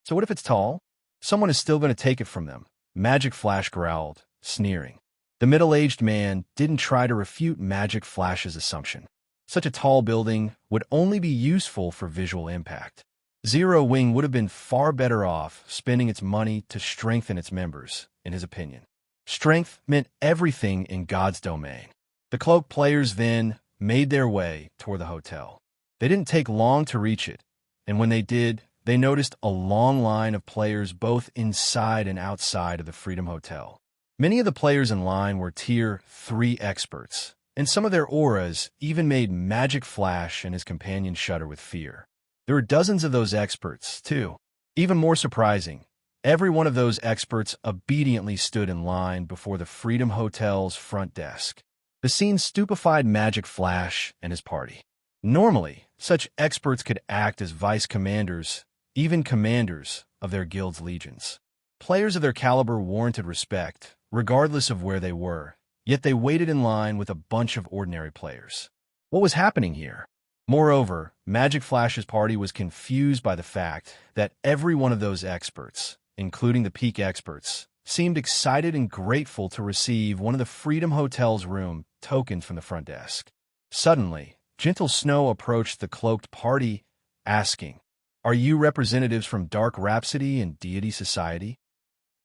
[SPEAKER 1] So what if it's tall? Someone is still going to take it from them, Magic Flash growled, sneering. The middle-aged man didn't try to refute Magic Flash's assumption. Such a tall building would only be useful for visual impact. Zero Wing would have been far better off spending its money to strengthen its members, in his opinion. Strength meant everything in God's domain. The cloaked players then made their way toward the hotel. They didn't take long to reach it, and when they did, they noticed a long line of players both inside and outside of the Freedom Hotel. Many of the players in line were Tier 3 experts, and some of their auras even made Magic Flash and his companion shudder with fear. There were dozens of those experts, too. Even more surprising, every one of those experts obediently stood in line before the Freedom Hotel's front desk. The scene stupefied Magic Flash and his party. Normally, such experts could act as vice commanders, even commanders of their guild's legions. Players of their caliber warranted respect, regardless of where they were, yet they waited in line with a bunch of ordinary players. What was happening here? Moreover, Magic Flash's party was confused by the fact that every one of those experts, including the peak experts, seemed excited and grateful to receive one of the Freedom Hotel's room tokens from the front desk. Suddenly, Gentle Snow approached the cloaked party, asking, Are you representatives from Dark Rhapsody and Deity Society?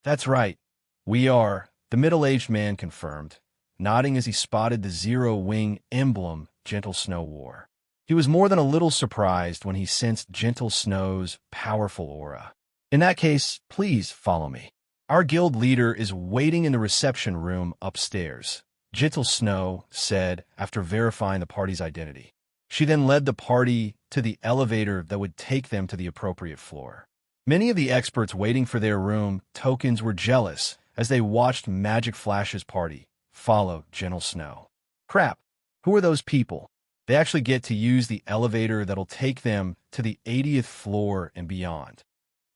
[SPEAKER 1] That's right. We are, the middle-aged man confirmed, nodding as he spotted the Zero Wing emblem Gentle Snow wore. He was more than a little surprised when he sensed Gentle Snow's powerful aura. In that case, please follow me. Our guild leader is waiting in the reception room upstairs, Gentle Snow said after verifying the party's identity. She then led the party to the elevator that would take them to the appropriate floor. Many of the experts waiting for their room tokens were jealous as they watched Magic Flash's party follow Gentle Snow. Crap, who are those people? They actually get to use the elevator that'll take them to the 80th floor and beyond.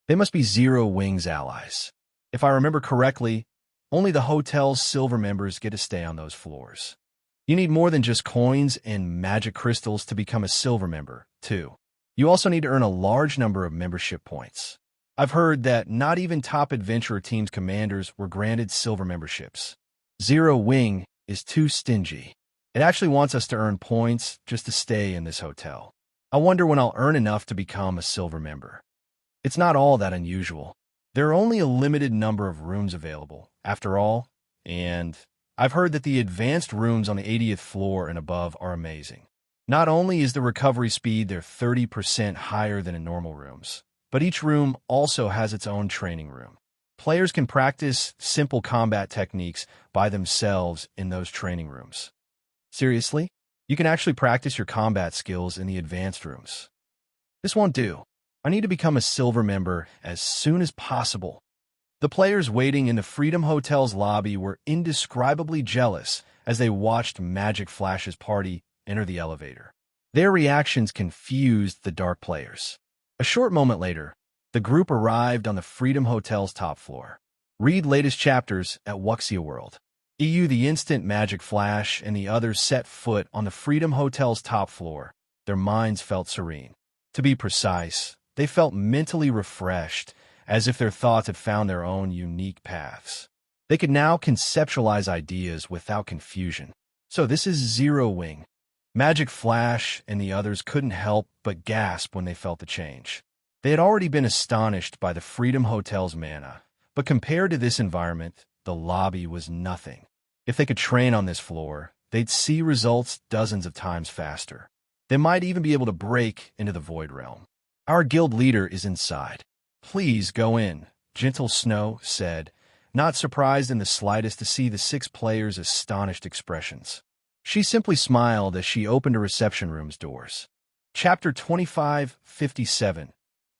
[SPEAKER 1] They must be Zero Wing's allies. If I remember correctly, only the hotel's silver members get to stay on those floors. You need more than just coins and magic crystals to become a silver member, too. You also need to earn a large number of membership points. I've heard that not even top adventurer teams' commanders were granted silver memberships. Zero Wing is too stingy. It actually wants us to earn points just to stay in this hotel. I wonder when I'll earn enough to become a silver member. It's not all that unusual. There are only a limited number of rooms available, after all, and I've heard that the advanced rooms on the 80th floor and above are amazing. Not only is the recovery speed there 30% higher than in normal rooms, but each room also has its own training room. Players can practice simple combat techniques by themselves in those training rooms. Seriously? You can actually practice your combat skills in the advanced rooms. This won't do. I need to become a silver member as soon as possible. The players waiting in the Freedom Hotel's lobby were indescribably jealous as they watched Magic Flash's party enter the elevator. Their reactions confused the dark players. A short moment later, the group arrived on the Freedom Hotel's top floor. Read latest chapters at Wuxia World. The instant Magic Flash and the others set foot on the Freedom Hotel's top floor, their minds felt serene. To be precise, they felt mentally refreshed, as if their thoughts had found their own unique paths. They could now conceptualize ideas without confusion. So this is Zero Wing. Magic Flash and the others couldn't help but gasp when they felt the change. They had already been astonished by the Freedom Hotel's mana, but compared to this environment, the lobby was nothing. If they could train on this floor, they'd see results dozens of times faster. They might even be able to break into the Void Realm. Our guild leader is inside. Please go in, Gentle Snow said, not surprised in the slightest to see the 6 players' astonished expressions. She simply smiled as she opened a reception room's doors. Chapter 2557.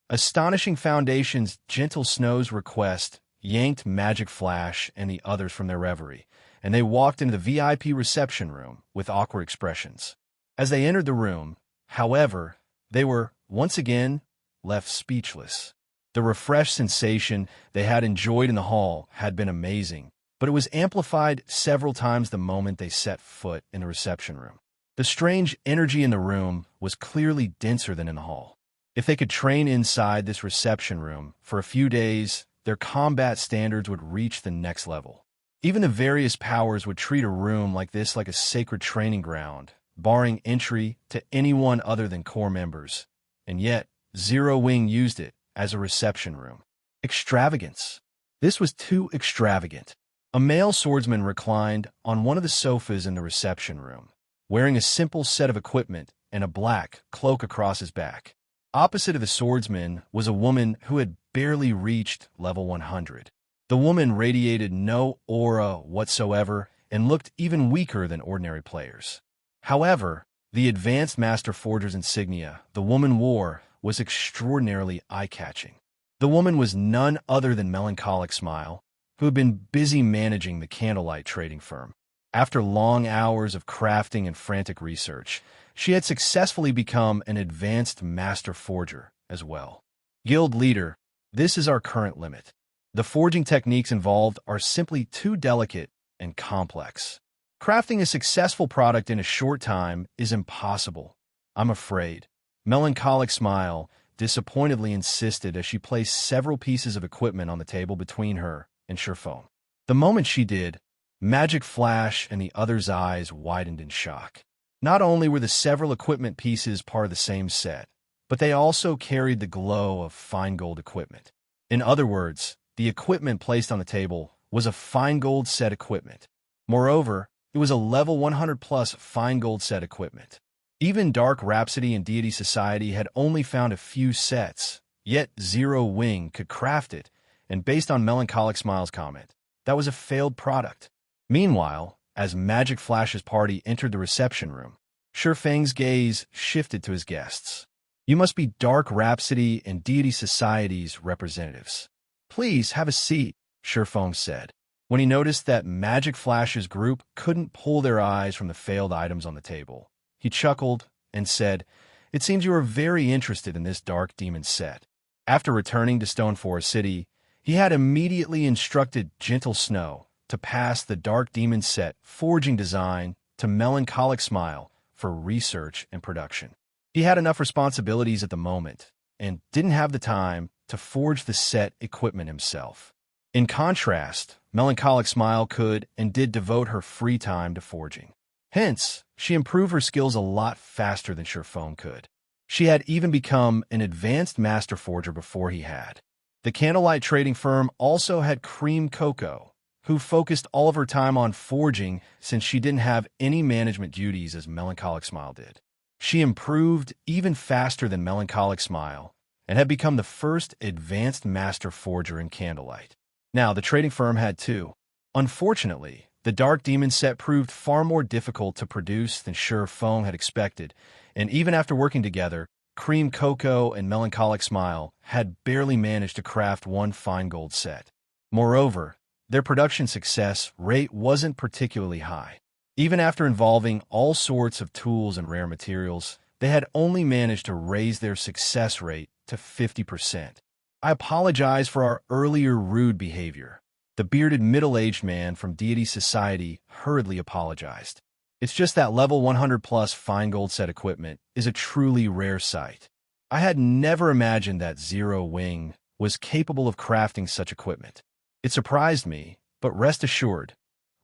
[SPEAKER 1] Astonishing Foundation's Gentle Snow's request yanked Magic Flash and the others from their reverie, and they walked into the VIP reception room with awkward expressions. As they entered the room, however, they were, once again, left speechless. The refreshed sensation they had enjoyed in the hall had been amazing, but it was amplified several times the moment they set foot in the reception room. The strange energy in the room was clearly denser than in the hall. If they could train inside this reception room for a few days, their combat standards would reach the next level. Even the various powers would treat a room like this like a sacred training ground, barring entry to anyone other than core members. And yet, Zero Wing used it as a reception room. Extravagance. This was too extravagant. A male swordsman reclined on one of the sofas in the reception room, wearing a simple set of equipment and a black cloak across his back. Opposite of the swordsman was a woman who had barely reached level 100. The woman radiated no aura whatsoever and looked even weaker than ordinary players. However, the Advanced Master Forger's insignia the woman wore was extraordinarily eye-catching. The woman was none other than Melancholic Smile, who had been busy managing the Candlelight trading firm. After long hours of crafting and frantic research, she had successfully become an Advanced Master Forger as well. Guild Leader, this is our current limit. The forging techniques involved are simply too delicate and complex. Crafting a successful product in a short time is impossible, I'm afraid. Melancholic Smile disappointedly insisted as she placed several pieces of equipment on the table between her and Surefoam. The moment she did, Magic Flash and the others' eyes widened in shock. Not only were the several equipment pieces part of the same set, but they also carried the glow of fine gold equipment. In other words, the equipment placed on the table was a fine gold set equipment. Moreover, it was a level 100 plus fine gold set equipment. Even Dark Rhapsody and Deity Society had only found a few sets, yet Zero Wing could craft it, and based on Melancholic Smile's comment, that was a failed product. Meanwhile, as Magic Flash's party entered the reception room, Shurfang's gaze shifted to his guests. You must be Dark Rhapsody and Deity Society's representatives. Please have a seat, Shurfang said. When he noticed that Magic Flash's group couldn't pull their eyes from the failed items on the table, he chuckled and said, It seems you are very interested in this Dark Demon set. After returning to Stoneforest City, he had immediately instructed Gentle Snow to pass the Dark Demon set forging design to Melancholic Smile for research and production. He had enough responsibilities at the moment and didn't have the time to forge the set equipment himself. In contrast, Melancholic Smile could and did devote her free time to forging. Hence, she improved her skills a lot faster than Surefoam could. She had even become an Advanced Master Forger before he had. The Candlelight trading firm also had Cream Cocoa, who focused all of her time on forging since she didn't have any management duties as Melancholic Smile did. She improved even faster than Melancholic Smile and had become the first Advanced Master Forger in Candlelight. Now, the trading firm had two. Unfortunately, the Dark Demon set proved far more difficult to produce than Surefoam had expected, and even after working together, Cream Cocoa and Melancholic Smile had barely managed to craft one fine gold set. Moreover, their production success rate wasn't particularly high. Even after involving all sorts of tools and rare materials, they had only managed to raise their success rate to 50%. I apologize for our earlier rude behavior. The bearded middle-aged man from Deity Society hurriedly apologized. It's just that level 100 plus fine gold set equipment is a truly rare sight. I had never imagined that Zero Wing was capable of crafting such equipment. It surprised me, but rest assured,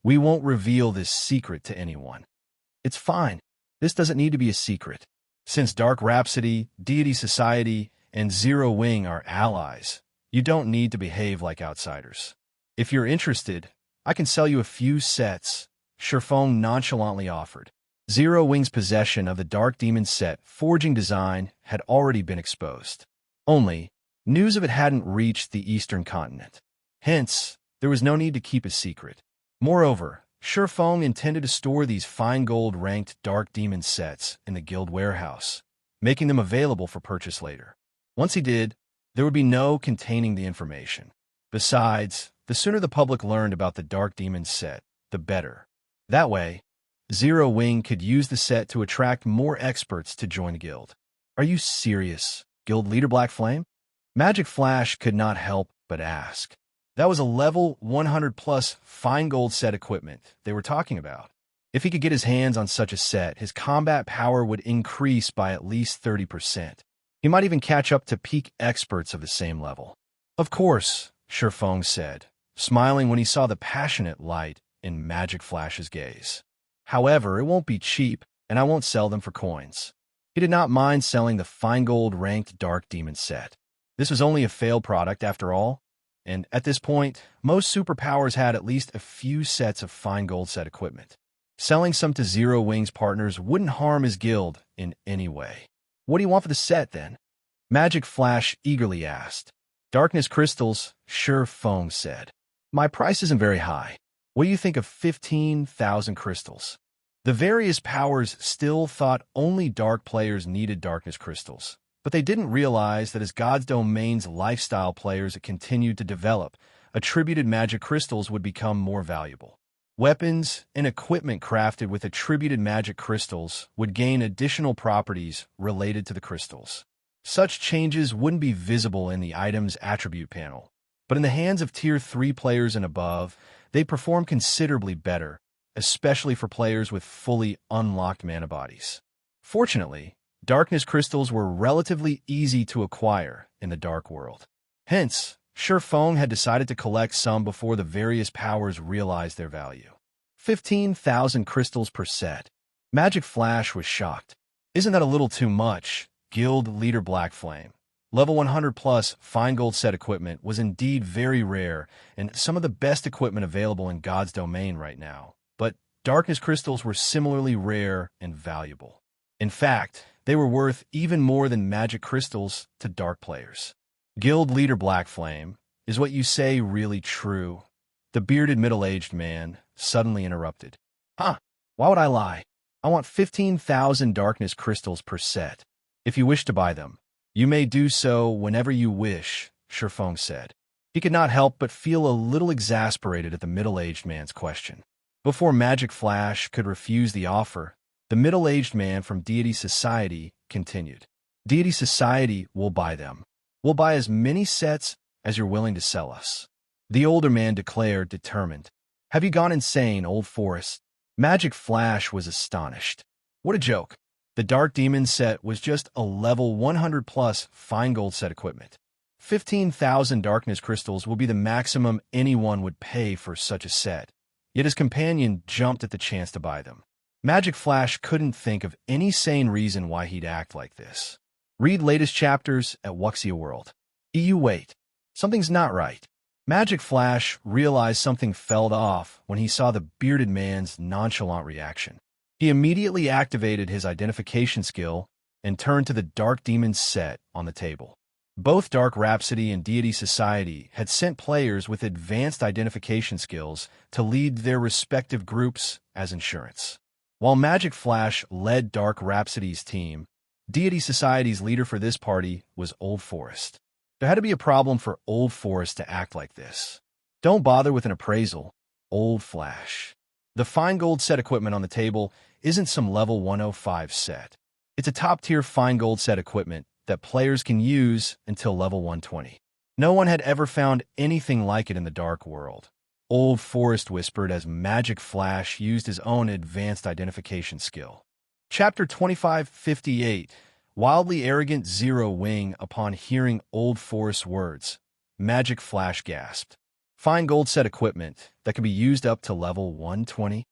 [SPEAKER 1] we won't reveal this secret to anyone. It's fine. This doesn't need to be a secret. Since Dark Rhapsody, Deity Society, and Zero Wing are allies, you don't need to behave like outsiders. If you're interested, I can sell you a few sets, Sherfong nonchalantly offered. Zero Wing's possession of the Dark Demon set forging design had already been exposed. Only, news of it hadn't reached the Eastern continent. Hence, there was no need to keep a secret. Moreover, Sherfong intended to store these fine gold-ranked Dark Demon sets in the guild warehouse, making them available for purchase later. Once he did, there would be no containing the information. Besides, the sooner the public learned about the Dark Demon set, the better. That way, Zero Wing could use the set to attract more experts to join the guild. Are you serious, Guild Leader Black Flame? Magic Flash could not help but ask. That was a level 100 plus fine gold set equipment they were talking about. If he could get his hands on such a set, his combat power would increase by at least 30%. He might even catch up to peak experts of the same level. Of course, Sherfong said, smiling when he saw the passionate light in Magic Flash's gaze. However, it won't be cheap, and I won't sell them for coins. He did not mind selling the fine gold ranked Dark Demon set. This was only a failed product after all, and at this point, most superpowers had at least a few sets of fine gold set equipment. Selling some to Zero Wing's partners wouldn't harm his guild in any way. What do you want for the set, then? Magic Flash eagerly asked. Darkness crystals, Sherfong said. My price isn't very high. What do you think of 15,000 crystals? The various powers still thought only dark players needed darkness crystals, but they didn't realize that as God's Domain's lifestyle players continued to develop, attributed magic crystals would become more valuable. Weapons and equipment crafted with attributed magic crystals would gain additional properties related to the crystals. Such changes wouldn't be visible in the item's attribute panel, but in the hands of Tier 3 players and above, they perform considerably better, especially for players with fully unlocked mana bodies. Fortunately, darkness crystals were relatively easy to acquire in the Dark World. Hence, Sherfong had decided to collect some before the various powers realized their value. 15,000 crystals per set. Magic Flash was shocked. Isn't that a little too much, Guild Leader Black Flame? Level 100 plus fine gold set equipment was indeed very rare and some of the best equipment available in God's Domain right now, but darkness crystals were similarly rare and valuable. In fact, they were worth even more than magic crystals to dark players. Guild Leader Black Flame, is what you say really true? The bearded middle-aged man suddenly interrupted. Huh, why would I lie? I want 15,000 darkness crystals per set. If you wish to buy them, you may do so whenever you wish, Sherfong said. He could not help but feel a little exasperated at the middle-aged man's question. Before Magic Flash could refuse the offer, the middle-aged man from Deity Society continued. Deity Society will buy them. We'll buy as many sets as you're willing to sell us. The older man declared, determined. Have you gone insane, Old Forest? Magic Flash was astonished. What a joke. The Dark Demon set was just a level 100 plus fine gold set equipment. 15,000 darkness crystals will be the maximum anyone would pay for such a set. Yet his companion jumped at the chance to buy them. Magic Flash couldn't think of any sane reason why he'd act like this. Read latest chapters at Wuxia World. Wait. Something's not right. Magic Flash realized something fell off when he saw the bearded man's nonchalant reaction. He immediately activated his identification skill and turned to the Dark Demon set on the table. Both Dark Rhapsody and Deity Society had sent players with advanced identification skills to lead their respective groups as insurance. While Magic Flash led Dark Rhapsody's team, Deity Society's leader for this party was Old Forest. There had to be a problem for Old Forest to act like this. Don't bother with an appraisal, Old Flash. The fine gold set equipment on the table isn't some level 105 set. It's a top-tier fine gold set equipment that players can use until level 120. No one had ever found anything like it in the Dark World, Old Forest whispered as Magic Flash used his own advanced identification skill. Chapter 2558. Wildly arrogant Zero Wing. Upon hearing Old Forest's words, Magic Flash gasped. Fine gold set equipment that can be used up to level 120.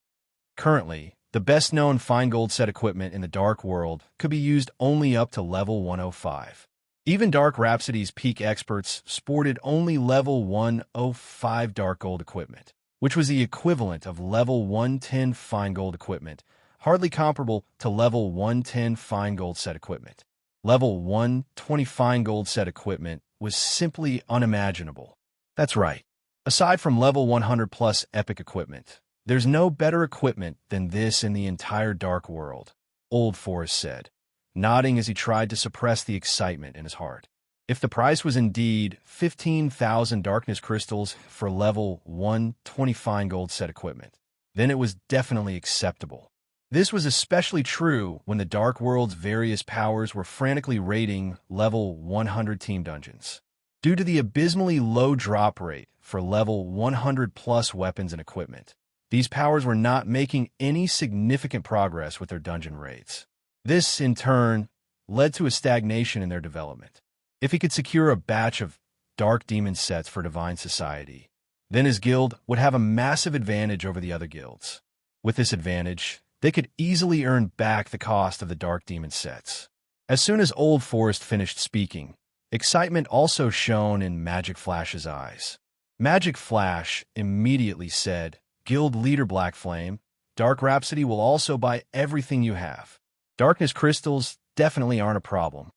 [SPEAKER 1] Currently, the best-known fine gold set equipment in the Dark World could be used only up to level 105. Even Dark Rhapsody's peak experts sported only level 105 Dark Gold equipment, which was the equivalent of level 110 fine gold equipment, hardly comparable to level 110 fine gold set equipment. Level 120 fine gold set equipment was simply unimaginable. That's right. Aside from level 100 plus epic equipment, there's no better equipment than this in the entire Dark World, Old Forest said, nodding as he tried to suppress the excitement in his heart. If the price was indeed 15,000 darkness crystals for level 120 fine gold set equipment, then it was definitely acceptable. This was especially true when the Dark World's various powers were frantically raiding level 100 team dungeons. Due to the abysmally low drop rate for level 100 plus weapons and equipment, these powers were not making any significant progress with their dungeon raids. This, in turn, led to a stagnation in their development. If he could secure a batch of Dark Demon sets for Divine Society, then his guild would have a massive advantage over the other guilds. With this advantage, they could easily earn back the cost of the Dark Demon sets. As soon as Old Forest finished speaking, excitement also shone in Magic Flash's eyes. Magic Flash immediately said, "Guild leader Black Flame, Dark Rhapsody will also buy everything you have. Darkness crystals definitely aren't a problem.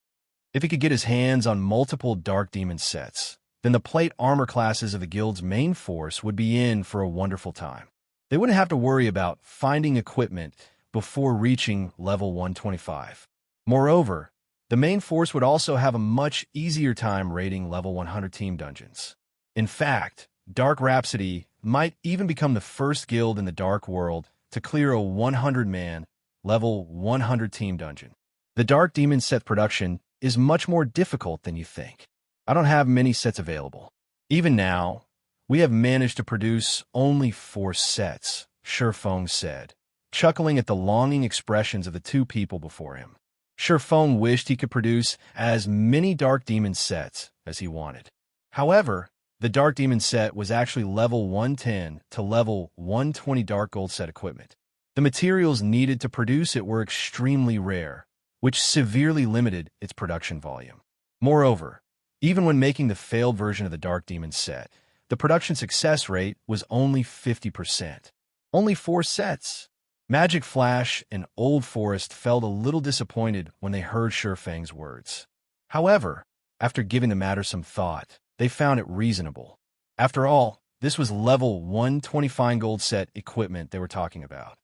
[SPEAKER 1] If he could get his hands on multiple Dark Demon sets, then the plate armor classes of the guild's main force would be in for a wonderful time. They wouldn't have to worry about finding equipment before reaching level 125. Moreover, the main force would also have a much easier time raiding level 100 team dungeons. In fact, Dark Rhapsody might even become the first guild in the Dark World to clear a 100-man, level 100 team dungeon. The Dark Demon set production is much more difficult than you think. I don't have many sets available. Even now, we have managed to produce only 4 sets, Shifeng said, chuckling at the longing expressions of the two people before him. Shifeng wished he could produce as many Dark Demon sets as he wanted. However, the Dark Demon set was actually level 110 to level 120 Dark Gold set equipment. The materials needed to produce it were extremely rare, which severely limited its production volume. Moreover, even when making the failed version of the Dark Demon set, the production success rate was only 50%. Only 4 sets. Magic Flash and Old Forest felt a little disappointed when they heard Shifeng's words. However, after giving the matter some thought, they found it reasonable. After all, this was level 120 fine gold set equipment they were talking about.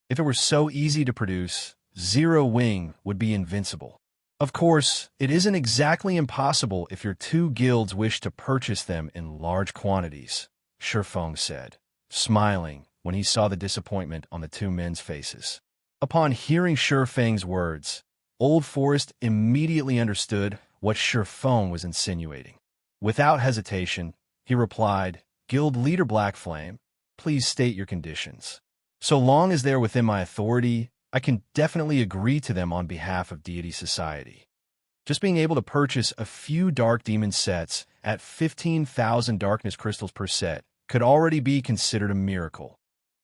[SPEAKER 1] If it were so easy to produce, Zero Wing would be invincible. Of course, it isn't exactly impossible if your two guilds wish to purchase them in large quantities, Shifeng said, smiling when he saw the disappointment on the two men's faces. Upon hearing Shifeng's words, Old Forest immediately understood what Shifeng was insinuating. Without hesitation, he replied, "Guild leader Black Flame, please state your conditions. So long as they are within my authority, I can definitely agree to them on behalf of Deity Society. Just being able to purchase a few Dark Demon sets at 15,000 darkness crystals per set could already be considered a miracle.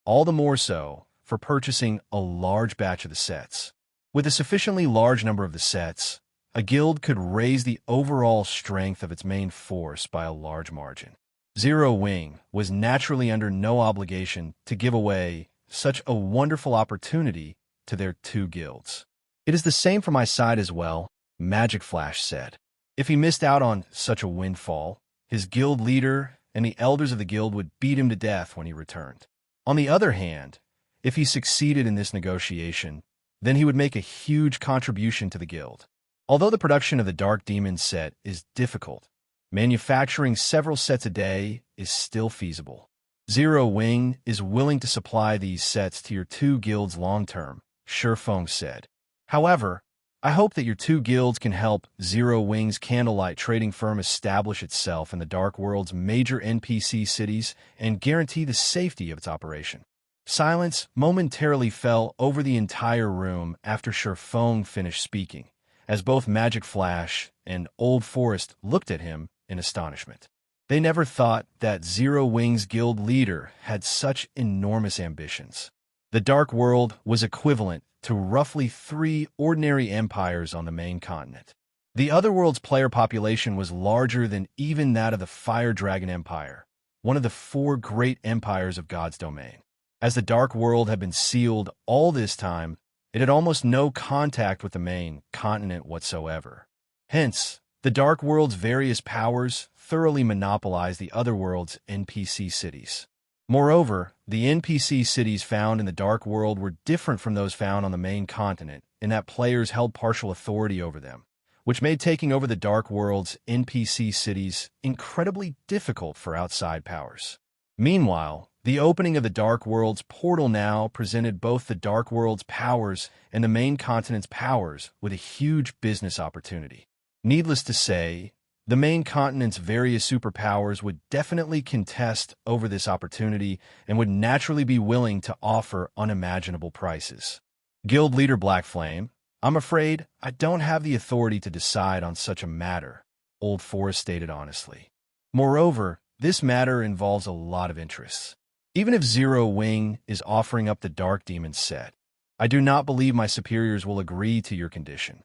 [SPEAKER 1] All the more so for purchasing a large batch of the sets. With a sufficiently large number of the sets, a guild could raise the overall strength of its main force by a large margin." Zero Wing was naturally under no obligation to give away such a wonderful opportunity to their two guilds. "It is the same for my side as well," Magic Flash said. If he missed out on such a windfall, his guild leader and the elders of the guild would beat him to death when he returned. On the other hand, if he succeeded in this negotiation, then he would make a huge contribution to the guild. Although the production of the Dark Demon set is difficult, manufacturing several sets a day is still feasible. Zero Wing is willing to supply these sets to your two guilds long-term, Shifeng said. However, I hope that your two guilds can help Zero Wing's candlelight trading firm establish itself in the Dark World's major NPC cities and guarantee the safety of its operation. Silence momentarily fell over the entire room after Sherfong finished speaking, as both Magic Flash and Old Forest looked at him in astonishment. They never thought that Zero Wing's guild leader had such enormous ambitions. The Dark World was equivalent to roughly 3 ordinary empires on the main continent. The Otherworld's player population was larger than even that of the Fire Dragon Empire, one of the 4 great empires of God's domain. As the Dark World had been sealed all this time, it had almost no contact with the main continent whatsoever. Hence, the Dark World's various powers thoroughly monopolized the Otherworld's NPC cities. Moreover, the NPC cities found in the Dark World were different from those found on the main continent in that players held partial authority over them, which made taking over the Dark World's NPC cities incredibly difficult for outside powers. Meanwhile, the opening of the Dark World's portal now presented both the Dark World's powers and the main continent's powers with a huge business opportunity. Needless to say, the main continent's various superpowers would definitely contest over this opportunity and would naturally be willing to offer unimaginable prices. Guild leader Blackflame, I'm afraid I don't have the authority to decide on such a matter, Old Forest stated honestly. Moreover, this matter involves a lot of interests. Even if Zero Wing is offering up the Dark Demon set, I do not believe my superiors will agree to your condition.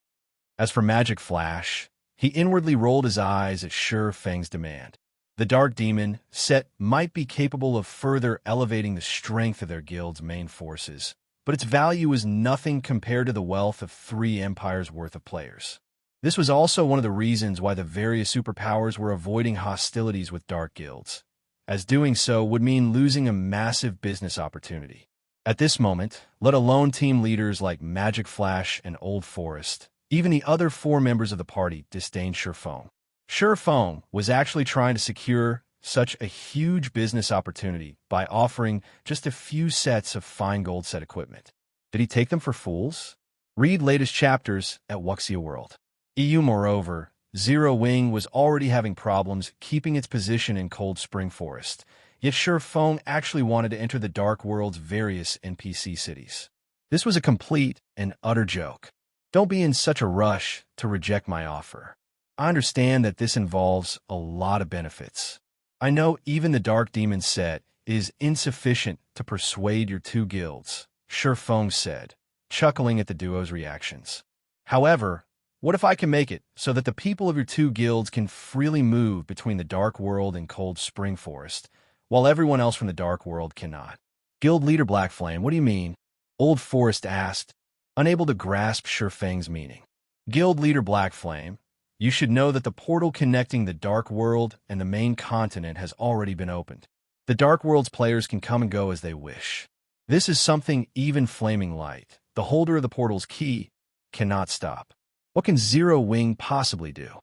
[SPEAKER 1] As for Magic Flash, he inwardly rolled his eyes at Sure Feng's demand. The Dark Demon set might be capable of further elevating the strength of their guild's main forces, but its value is nothing compared to the wealth of 3 empires' worth of players. This was also one of the reasons why the various superpowers were avoiding hostilities with dark guilds, as doing so would mean losing a massive business opportunity. At this moment, let alone team leaders like Magic Flash and Old Forest, even the other 4 members of the party disdained Sherfong. Sherfong was actually trying to secure such a huge business opportunity by offering just a few sets of fine gold set equipment. Did he take them for fools? Read latest chapters at Wuxia World. Moreover, Zero Wing was already having problems keeping its position in Cold Spring Forest, yet Sherfong actually wanted to enter the Dark World's various NPC cities. This was a complete and utter joke. Don't be in such a rush to reject my offer. I understand that this involves a lot of benefits. I know even the Dark Demon set is insufficient to persuade your 2 guilds, Sherfong said, chuckling at the duo's reactions. However, what if I can make it so that the people of your 2 guilds can freely move between the Dark World and Cold Spring Forest, while everyone else from the Dark World cannot? Guild leader Blackflame, what do you mean? Old Forest asked, unable to grasp Sherfeng's meaning. Guild leader Blackflame, you should know that the portal connecting the Dark World and the main continent has already been opened. The Dark World's players can come and go as they wish. This is something even Flaming Light, the holder of the portal's key, cannot stop. What can Zero Wing possibly do?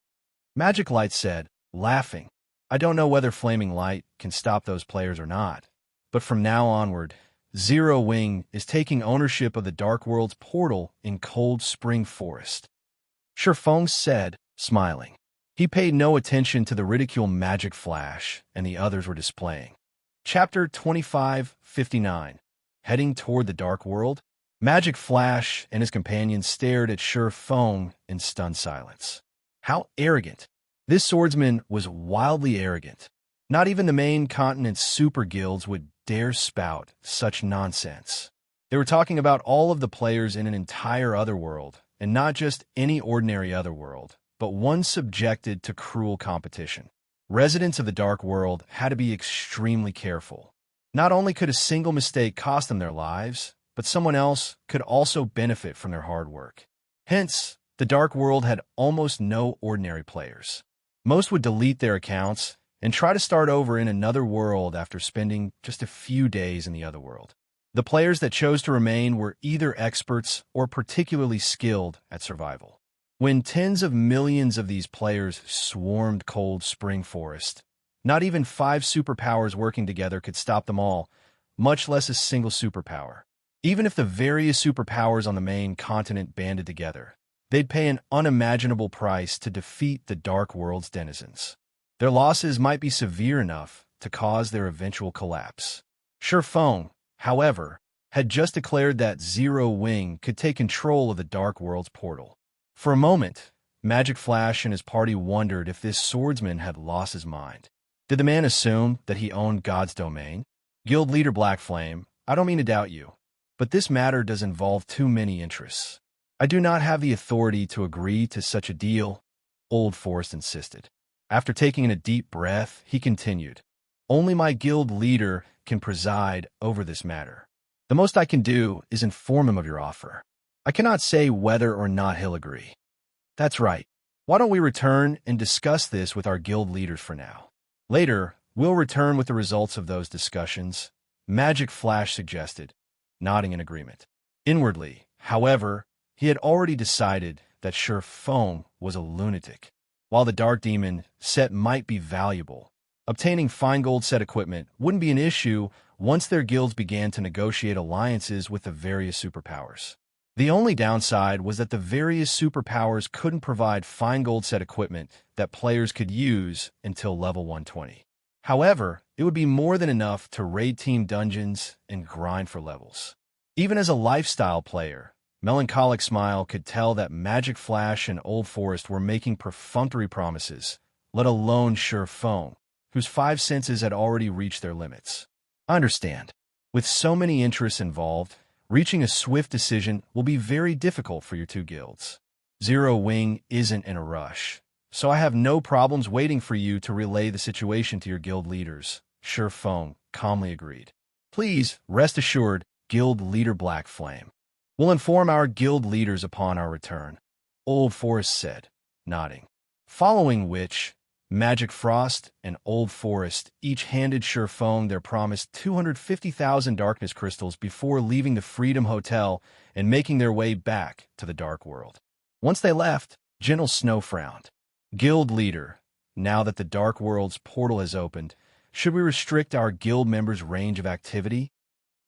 [SPEAKER 1] Magic Light said, laughing, I don't know whether Flaming Light can stop those players or not, but from now onward, Zero Wing is taking ownership of the Dark World's portal in Cold Spring Forest. Sherfong said, smiling. He paid no attention to the ridicule Magic Flash and the others were displaying. Chapter 2559. Heading toward the Dark World? Magic Flash and his companions stared at Sherfong in stunned silence. How arrogant! This swordsman was wildly arrogant. Not even the main continent's super guilds would dare spout such nonsense. They were talking about all of the players in an entire otherworld, and not just any ordinary otherworld, but one subjected to cruel competition. Residents of the Dark World had to be extremely careful. Not only could a single mistake cost them their lives, but someone else could also benefit from their hard work. Hence, the Dark World had almost no ordinary players. Most would delete their accounts and try to start over in another world after spending just a few days in the other world. The players that chose to remain were either experts or particularly skilled at survival. When tens of millions of these players swarmed Cold Spring Forest, not even 5 superpowers working together could stop them all, much less a single superpower. Even if the various superpowers on the main continent banded together, they'd pay an unimaginable price to defeat the Dark World's denizens. Their losses might be severe enough to cause their eventual collapse. Sherfong, however, had just declared that Zero Wing could take control of the Dark World's portal. For a moment, Magic Flash and his party wondered if this swordsman had lost his mind. Did the man assume that he owned God's domain? Guild leader Black Flame, I don't mean to doubt you, but this matter does involve too many interests. I do not have the authority to agree to such a deal, Old Forest insisted. After taking in a deep breath, he continued, only my guild leader can preside over this matter. The most I can do is inform him of your offer. I cannot say whether or not he'll agree. That's right. Why don't we return and discuss this with our guild leaders for now? Later, we'll return with the results of those discussions, Magic Flash suggested, nodding in agreement. Inwardly, however, he had already decided that Sherfong was a lunatic. While the Dark Demon set might be valuable, obtaining fine gold set equipment wouldn't be an issue once their guilds began to negotiate alliances with the various superpowers. The only downside was that the various superpowers couldn't provide fine gold set equipment that players could use until level 120. However, it would be more than enough to raid team dungeons and grind for levels. Even as a lifestyle player, Melancholic Smile could tell that Magic Flash and Old Forest were making perfunctory promises, let alone Sherfong, whose 5 senses had already reached their limits. I understand. With so many interests involved, reaching a swift decision will be very difficult for your two guilds. Zero Wing isn't in a rush, so I have no problems waiting for you to relay the situation to your guild leaders, Sherfong calmly agreed. Please rest assured, guild leader Black Flame. We'll inform our guild leaders upon our return, Old Forest said, nodding. Following which, Magic Frost and Old Forest each handed Sherfong their promised 250,000 darkness crystals before leaving the Freedom Hotel and making their way back to the Dark World. Once they left, Gentle Snow frowned. Guild leader, now that the Dark World's portal has opened, should we restrict our guild members' range of activity?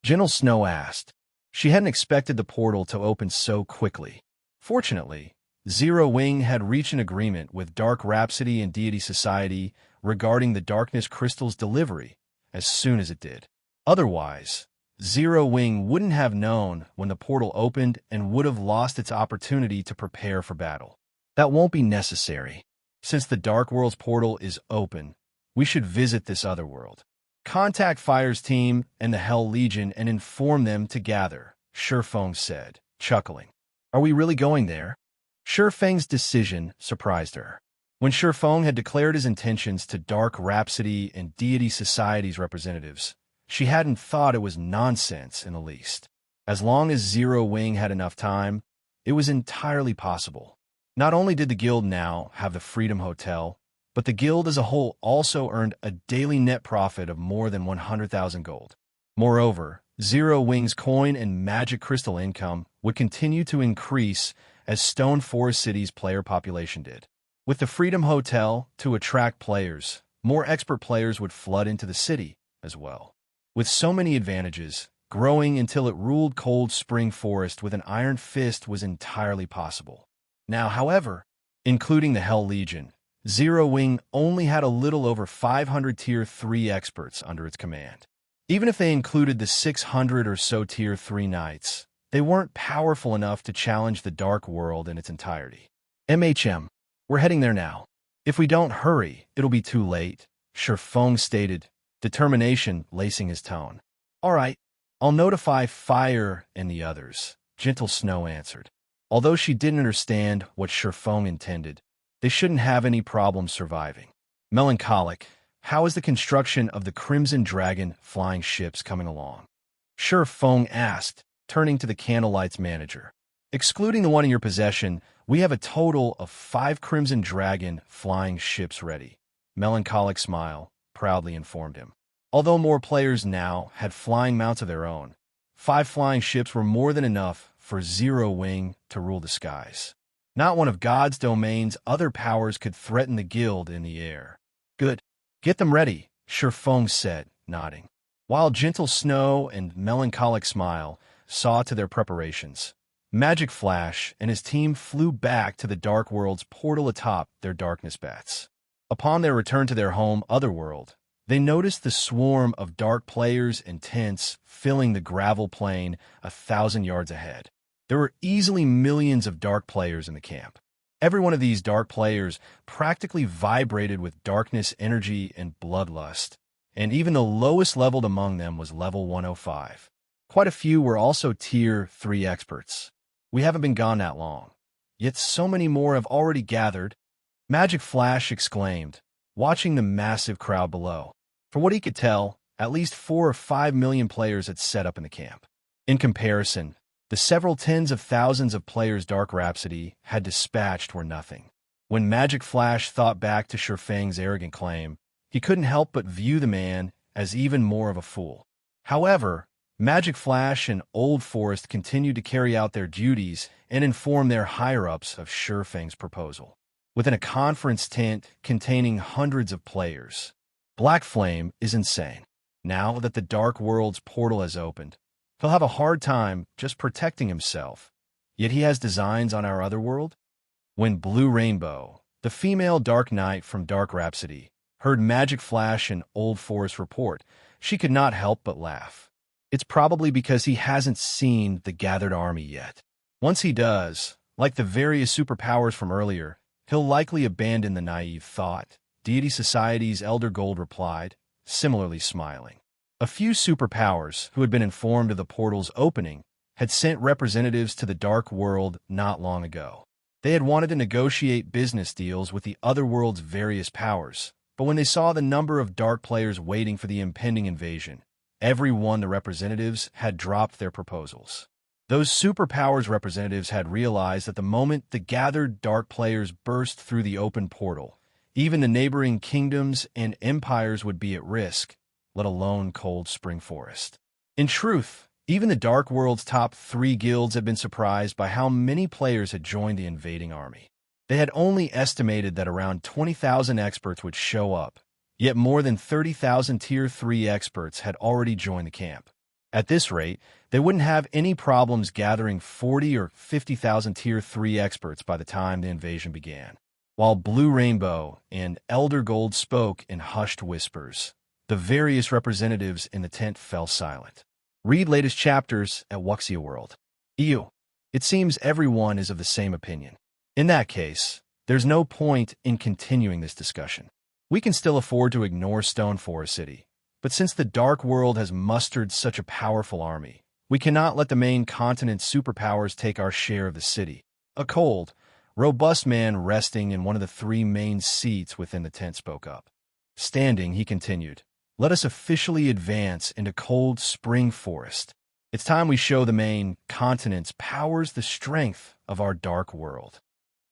[SPEAKER 1] Gentle Snow asked. She hadn't expected the portal to open so quickly. Fortunately, Zero Wing had reached an agreement with Dark Rhapsody and Deity Society regarding the Darkness Crystal's delivery as soon as it did. Otherwise, Zero Wing wouldn't have known when the portal opened and would have lost its opportunity to prepare for battle. That won't be necessary. Since the Dark World's portal is open, we should visit this other world. Contact Fire's team and the Hell Legion and inform them to gather, Sherfong said, chuckling. Are we really going there? Sherfeng's decision surprised her. When Sherfong had declared his intentions to Dark Rhapsody and Deity Society's representatives, she hadn't thought it was nonsense in the least. As long as Zero Wing had enough time, it was entirely possible. Not only did the guild now have the Freedom Hotel, but the guild as a whole also earned a daily net profit of more than 100,000 gold. Moreover, Zero Wing's coin and magic crystal income would continue to increase as Stone Forest City's player population did. With the Freedom Hotel to attract players, more expert players would flood into the city as well. With so many advantages, growing until it ruled Cold Spring Forest with an iron fist was entirely possible. Now, however, including the Hell Legion, Zero Wing only had a little over 500 Tier 3 experts under its command. Even if they included the 600 or so Tier 3 knights, they weren't powerful enough to challenge the Dark World in its entirety. We're heading there now. If we don't hurry, it'll be too late, Sherfong stated, determination lacing his tone. All right, I'll notify Fire and the others, Gentle Snow answered. Although she didn't understand what Sherfong intended, they shouldn't have any problem surviving. Melancholic, how is the construction of the Crimson Dragon flying ships coming along? Sherfong asked, turning to the Candlelight's manager. Excluding the one in your possession, we have a total of 5 Crimson Dragon flying ships ready. Melancholic Smile proudly informed him. Although more players now had flying mounts of their own, 5 flying ships were more than enough for Zero Wing to rule the skies. Not one of God's domain's other powers could threaten the guild in the air. Good. Get them ready, Sherfong said, nodding. While Gentle Snow and Melancholic Smile saw to their preparations, Magic Flash and his team flew back to the Dark World's portal atop their darkness bats. Upon their return to their home Otherworld, they noticed the swarm of dark players and tents filling the gravel plain 1,000 yards ahead. There were easily millions of dark players in the camp. Every one of these dark players practically vibrated with darkness energy and bloodlust, and even the lowest leveled among them was level 105. Quite a few were also Tier 3 experts. We haven't been gone that long, yet so many more have already gathered, Magic Flash exclaimed, watching the massive crowd below. From what he could tell, at least 4 or 5 million players had set up in the camp. In comparison, the several tens of thousands of players Dark Rhapsody had dispatched were nothing. When Magic Flash thought back to Sherfang's arrogant claim, he couldn't help but view the man as even more of a fool. However, Magic Flash and Old Forest continued to carry out their duties and inform their higher-ups of Sherfang's proposal. Within a conference tent containing hundreds of players, Black Flame is insane. Now that the Dark World's portal has opened, he'll have a hard time just protecting himself. Yet he has designs on our other world? When Blue Rainbow, the female Dark Knight from Dark Rhapsody, heard Magic Flash and Old Forest report, she could not help but laugh. It's probably because he hasn't seen the gathered army yet. Once he does, like the various superpowers from earlier, he'll likely abandon the naive thought, Deity Society's Elder Gold replied, similarly smiling. A few superpowers who had been informed of the portal's opening had sent representatives to the Dark World not long ago. They had wanted to negotiate business deals with the other world's various powers, but when they saw the number of dark players waiting for the impending invasion, every one the representatives had dropped their proposals. Those superpowers representatives had realized that the moment the gathered dark players burst through the open portal, even the neighboring kingdoms and empires would be at risk, let alone Cold Spring Forest. In truth, even the Dark World's top 3 guilds had been surprised by how many players had joined the invading army. They had only estimated that around 20,000 experts would show up, yet more than 30,000 Tier 3 experts had already joined the camp. At this rate, they wouldn't have any problems gathering 40 or 50,000 Tier 3 experts by the time the invasion began. While Blue Rainbow and Elder Gold spoke in hushed whispers, the various representatives in the tent fell silent. Read latest chapters at Wuxia World. Ew. It seems everyone is of the same opinion. In that case, there's no point in continuing this discussion. We can still afford to ignore Stone Forest City, but since the Dark World has mustered such a powerful army, we cannot let the main continent's superpowers take our share of the city. A cold, robust man resting in one of the 3 main seats within the tent spoke up. Standing, he continued, "Let us officially advance into Cold Spring Forest. It's time we show the main continent's powers the strength of our Dark World."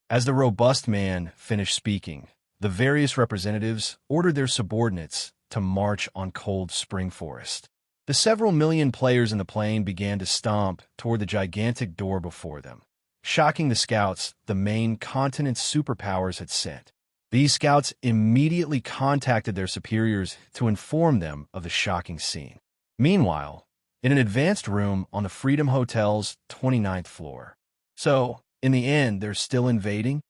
[SPEAKER 1] As the robust man finished speaking, the various representatives ordered their subordinates to march on Cold Spring Forest. The several million players in the plain began to stomp toward the gigantic door before them, shocking the scouts the main continent's superpowers had sent. These scouts immediately contacted their superiors to inform them of the shocking scene. Meanwhile, in an advanced room on the Freedom Hotel's 29th floor. So, in the end, they're still invading?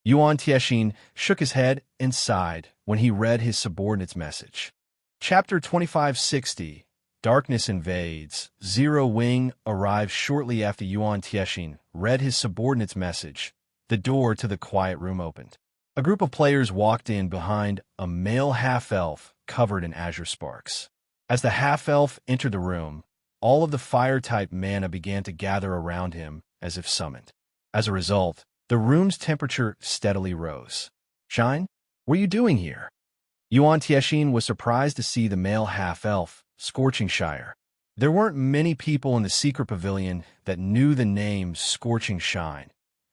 [SPEAKER 1] Yuan Tiexin shook his head and sighed when he read his subordinate's message. Chapter 2560, Darkness Invades. Zero Wing arrived shortly after Yuan Tiexin read his subordinate's message. The door to the quiet room opened. A group of players walked in behind a male half-elf covered in azure sparks. As the half-elf entered the room, all of the fire-type mana began to gather around him as if summoned. As a result, the room's temperature steadily rose. "Shine, what are you doing here?" Yuan Tiexin was surprised to see the male half-elf, Scorching Shire. There weren't many people in the secret pavilion that knew the name Scorching Shine,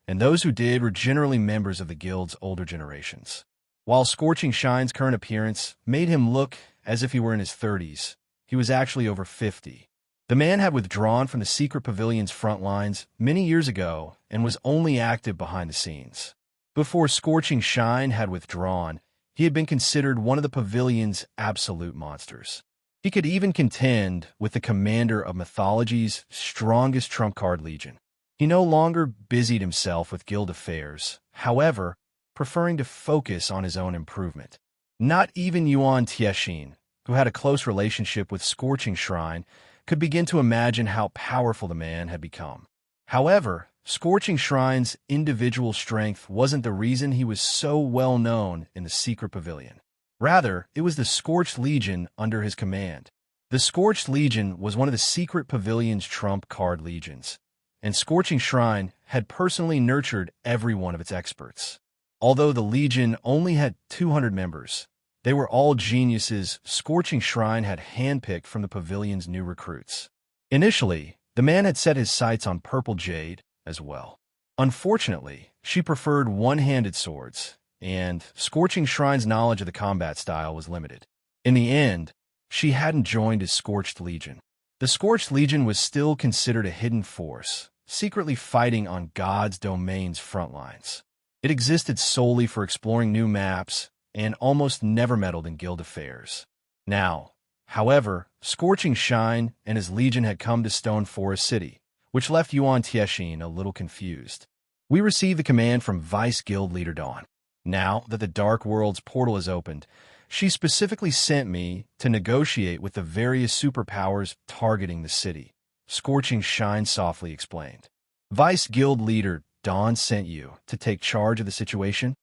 [SPEAKER 1] and those who did were generally members of the guild's older generations. While Scorching Shine's current appearance made him look as if he were in his 30s, he was actually over 50. The man had withdrawn from the secret pavilion's front lines many years ago and was only active behind the scenes. Before Scorching Shine had withdrawn, he had been considered one of the pavilion's absolute monsters. He could even contend with the commander of mythology's strongest trump card legion. He no longer busied himself with guild affairs, however, preferring to focus on his own improvement. Not even Yuan Tiexin, who had a close relationship with Scorching Shrine, could begin to imagine how powerful the man had become. However, Scorching Shrine's individual strength wasn't the reason he was so well known in the secret pavilion. Rather, it was the Scorched Legion under his command. The Scorched Legion was one of the secret pavilion's trump card legions, and Scorching Shrine had personally nurtured every one of its experts. Although the Legion only had 200 members, they were all geniuses Scorching Shrine had handpicked from the pavilion's new recruits. Initially, the man had set his sights on Purple Jade as well. Unfortunately, she preferred one-handed swords, and Scorching Shrine's knowledge of the combat style was limited. In the end, she hadn't joined his Scorched Legion. The Scorched Legion was still considered a hidden force, secretly fighting on God's domain's front lines. It existed solely for exploring new maps and almost never meddled in guild affairs. Now, however, Scorching Shine and his legion had come to Stone Forest City, which left Yuan Tiexin a little confused. We received the command from Vice Guild Leader Dawn. Now that the Dark World's portal is opened, she specifically sent me to negotiate with the various superpowers targeting the city, Scorching Shine softly explained. Vice Guild Leader Dawn sent you to take charge of the situation?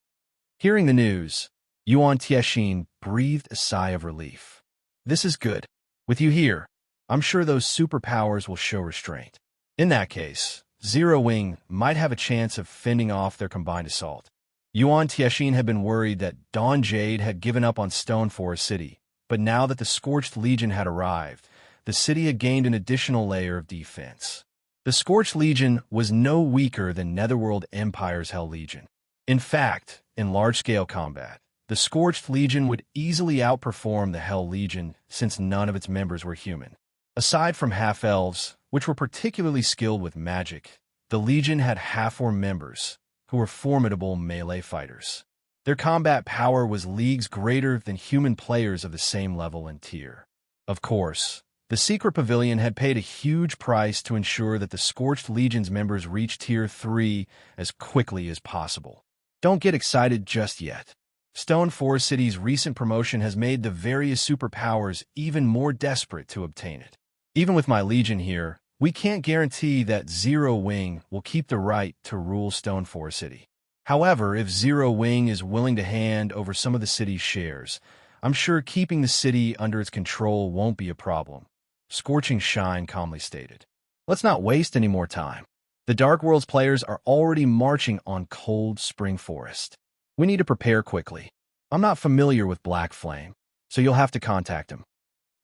[SPEAKER 1] Hearing the news, Yuan Tiexin breathed a sigh of relief. This is good. With you here, I'm sure those superpowers will show restraint. In that case, Zero Wing might have a chance of fending off their combined assault. Yuan Tiexin had been worried that Dawn Jade had given up on Stone Forest City, but now that the Scorched Legion had arrived, the city had gained an additional layer of defense. The Scorched Legion was no weaker than Netherworld Empire's Hell Legion. In fact, in large-scale combat, the Scorched Legion would easily outperform the Hell Legion since none of its members were human. Aside from half-elves, which were particularly skilled with magic, the Legion had half-orc members, who were formidable melee fighters. Their combat power was leagues greater than human players of the same level and tier. Of course, the Secret Pavilion had paid a huge price to ensure that the Scorched Legion's members reached Tier 3 as quickly as possible. Don't get excited just yet. Stone Forest City's recent promotion has made the various superpowers even more desperate to obtain it. Even with my Legion here, we can't guarantee that Zero Wing will keep the right to rule Stone Forest City. However, if Zero Wing is willing to hand over some of the city's shares, I'm sure keeping the city under its control won't be a problem, Scorching Shine calmly stated. Let's not waste any more time. The Dark World's players are already marching on Cold Spring Forest. We need to prepare quickly. I'm not familiar with Black Flame, so you'll have to contact him.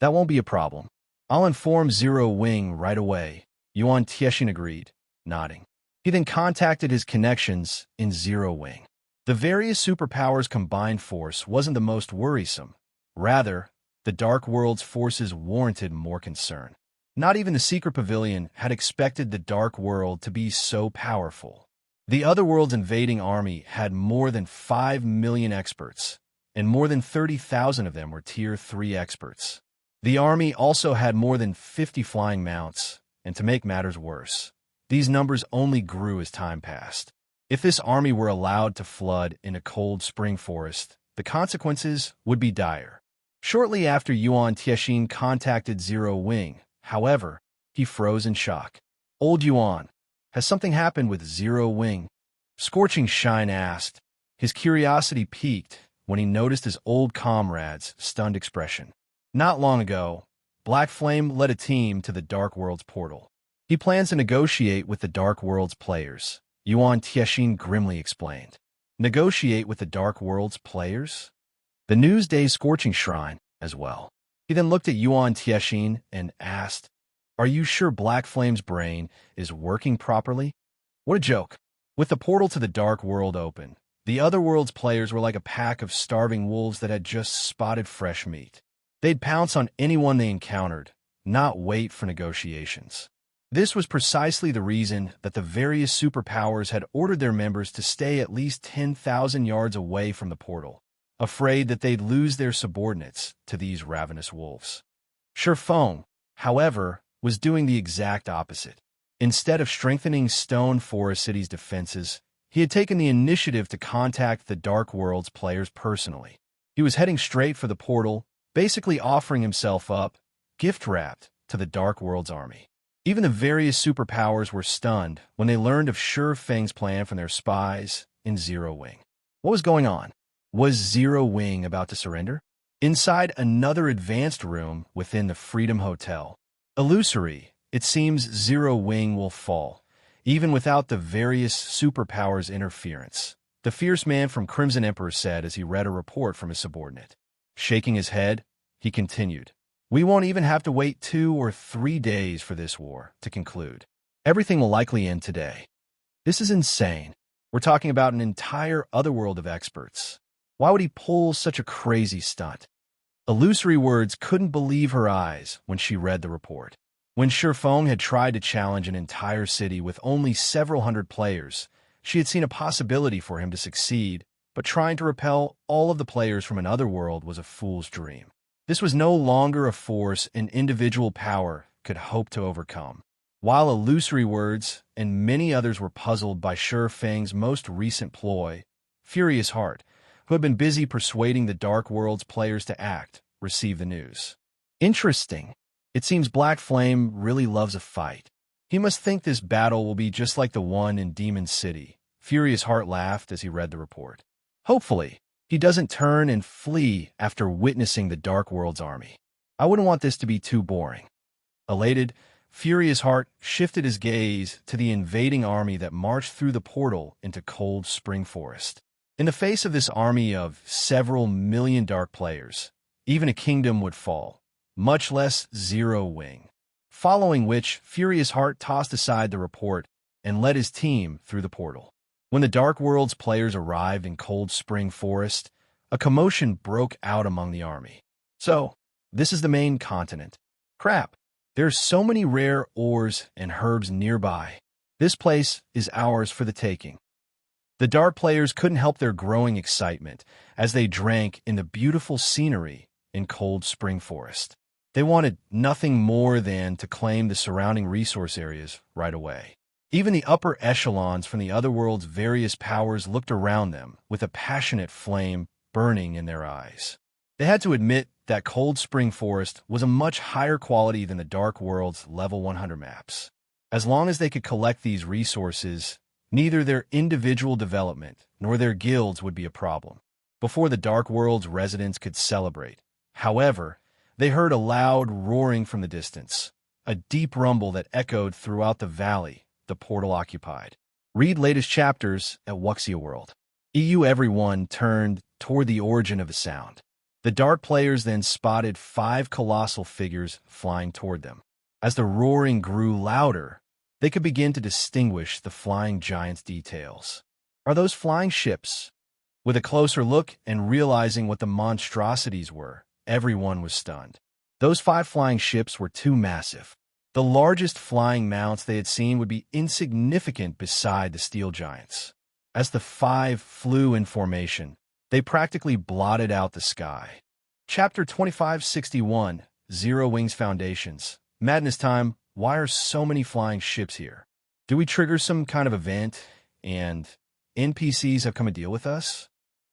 [SPEAKER 1] That won't be a problem. I'll inform Zero Wing right away, Yuan Tiexin agreed, nodding. He then contacted his connections in Zero Wing. The various superpowers' combined force wasn't the most worrisome. Rather, the Dark World's forces warranted more concern. Not even the Secret Pavilion had expected the Dark World to be so powerful. The Otherworld's invading army had more than 5 million experts, and more than 30,000 of them were Tier 3 experts. The army also had more than 50 flying mounts, and to make matters worse, these numbers only grew as time passed. If this army were allowed to flood in a Cold Spring Forest, the consequences would be dire. Shortly after Yuan Tiexin contacted Zero Wing, however, he froze in shock. Old Yuan, has something happened with Zero Wing? Scorching Shine asked. His curiosity piqued when he noticed his old comrade's stunned expression. Not long ago, Black Flame led a team to the Dark World's portal. He plans to negotiate with the Dark World's players, Yuan Tiexin grimly explained. Negotiate with the Dark World's players? The Newsday's Scorching Shrine as well. He then looked at Yuan Tiexin and asked, Are you sure Black Flame's brain is working properly? What a joke. With the portal to the Dark World open, the Otherworld's players were like a pack of starving wolves that had just spotted fresh meat. They'd pounce on anyone they encountered, not wait for negotiations. This was precisely the reason that the various superpowers had ordered their members to stay at least 10,000 yards away from the portal, afraid that they'd lose their subordinates to these ravenous wolves. Sherfeng, however, was doing the exact opposite. Instead of strengthening Stone Forest City's defenses, he had taken the initiative to contact the Dark World's players personally. He was heading straight for the portal, basically offering himself up, gift-wrapped, to the Dark World's army. Even the various superpowers were stunned when they learned of Sure Feng's plan from their spies in Zero Wing. What was going on? Was Zero Wing about to surrender? Inside another advanced room within the Freedom Hotel. Illusory, it seems Zero Wing will fall, even without the various superpowers' interference, the fierce man from Crimson Emperor said as he read a report from his subordinate. Shaking his head, he continued, "We won't even have to wait 2 or 3 days for this war to conclude. Everything will likely end today." This is insane. We're talking about an entire otherworld of experts. Why would he pull such a crazy stunt? Illusory Words couldn't believe her eyes when she read the report. When Shifeng had tried to challenge an entire city with only several hundred players, she had seen a possibility for him to succeed, but trying to repel all of the players from another world was a fool's dream. This was no longer a force an individual power could hope to overcome. While Illusory Words and many others were puzzled by Sure Feng's most recent ploy, Furious Heart, who had been busy persuading the Dark World's players to act, received the news. Interesting. It seems Black Flame really loves a fight. He must think this battle will be just like the one in Demon City. Furious Heart laughed as he read the report. Hopefully, he doesn't turn and flee after witnessing the Dark World's army. I wouldn't want this to be too boring. Elated, Furious Heart shifted his gaze to the invading army that marched through the portal into Cold Spring Forest. In the face of this army of several million dark players, even a kingdom would fall, much less Zero Wing. Following which, Furious Heart tossed aside the report and led his team through the portal. When the Dark World's players arrived in Cold Spring Forest, a commotion broke out among the army. So, this is the main continent. Crap, there's so many rare ores and herbs nearby. This place is ours for the taking. The Dark players couldn't help their growing excitement as they drank in the beautiful scenery in Cold Spring Forest. They wanted nothing more than to claim the surrounding resource areas right away. Even the upper echelons from the otherworld's various powers looked around them with a passionate flame burning in their eyes. They had to admit that Cold Spring Forest was a much higher quality than the Dark World's level 100 maps. As long as they could collect these resources, neither their individual development nor their guilds would be a problem. Before the Dark World's residents could celebrate, however, they heard a loud roaring from the distance, a deep rumble that echoed throughout the valley the portal occupied. Read latest chapters at Wuxia World. Everyone turned toward the origin of the sound. The Dark players then spotted 5 colossal figures flying toward them. As the roaring grew louder, they could begin to distinguish the flying giant's details. Are those flying ships? With a closer look and realizing what the monstrosities were, everyone was stunned. Those 5 flying ships were too massive. The largest flying mounts they had seen would be insignificant beside the steel giants. As the 5 flew in formation, they practically blotted out the sky. Chapter 2561, Zero Wing's Foundations. Madness time. Why are so many flying ships here? Do we trigger some kind of event, and NPCs have come to deal with us?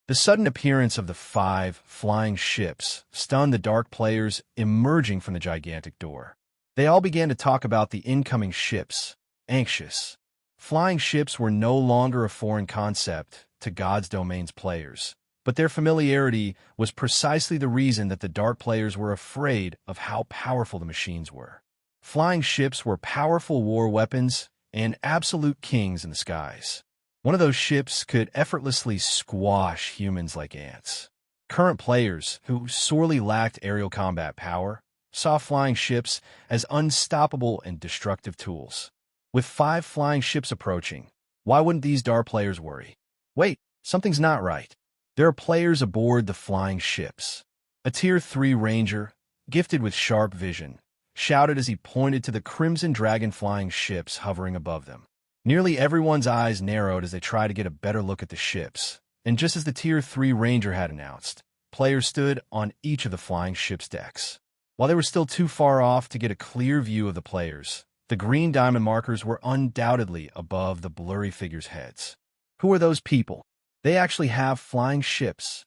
[SPEAKER 1] The sudden appearance of the 5 flying ships stunned the Dark players emerging from the gigantic door. They all began to talk about the incoming ships, anxious. Flying ships were no longer a foreign concept to God's Domain's players, but their familiarity was precisely the reason that the Dark players were afraid of how powerful the machines were. Flying ships were powerful war weapons and absolute kings in the skies. One of those ships could effortlessly squash humans like ants. Current players, who sorely lacked aerial combat power, saw flying ships as unstoppable and destructive tools. With 5 flying ships approaching, why wouldn't these Dark players worry? Wait, something's not right. There are players aboard the flying ships. A Tier 3 Ranger, gifted with sharp vision, shouted as he pointed to the Crimson Dragon flying ships hovering above them. Nearly everyone's eyes narrowed as they tried to get a better look at the ships, and just as the Tier 3 Ranger had announced, players stood on each of the flying ships' decks. While they were still too far off to get a clear view of the players, The green diamond markers were undoubtedly above the blurry figures' heads. Who are those people? They actually have flying ships.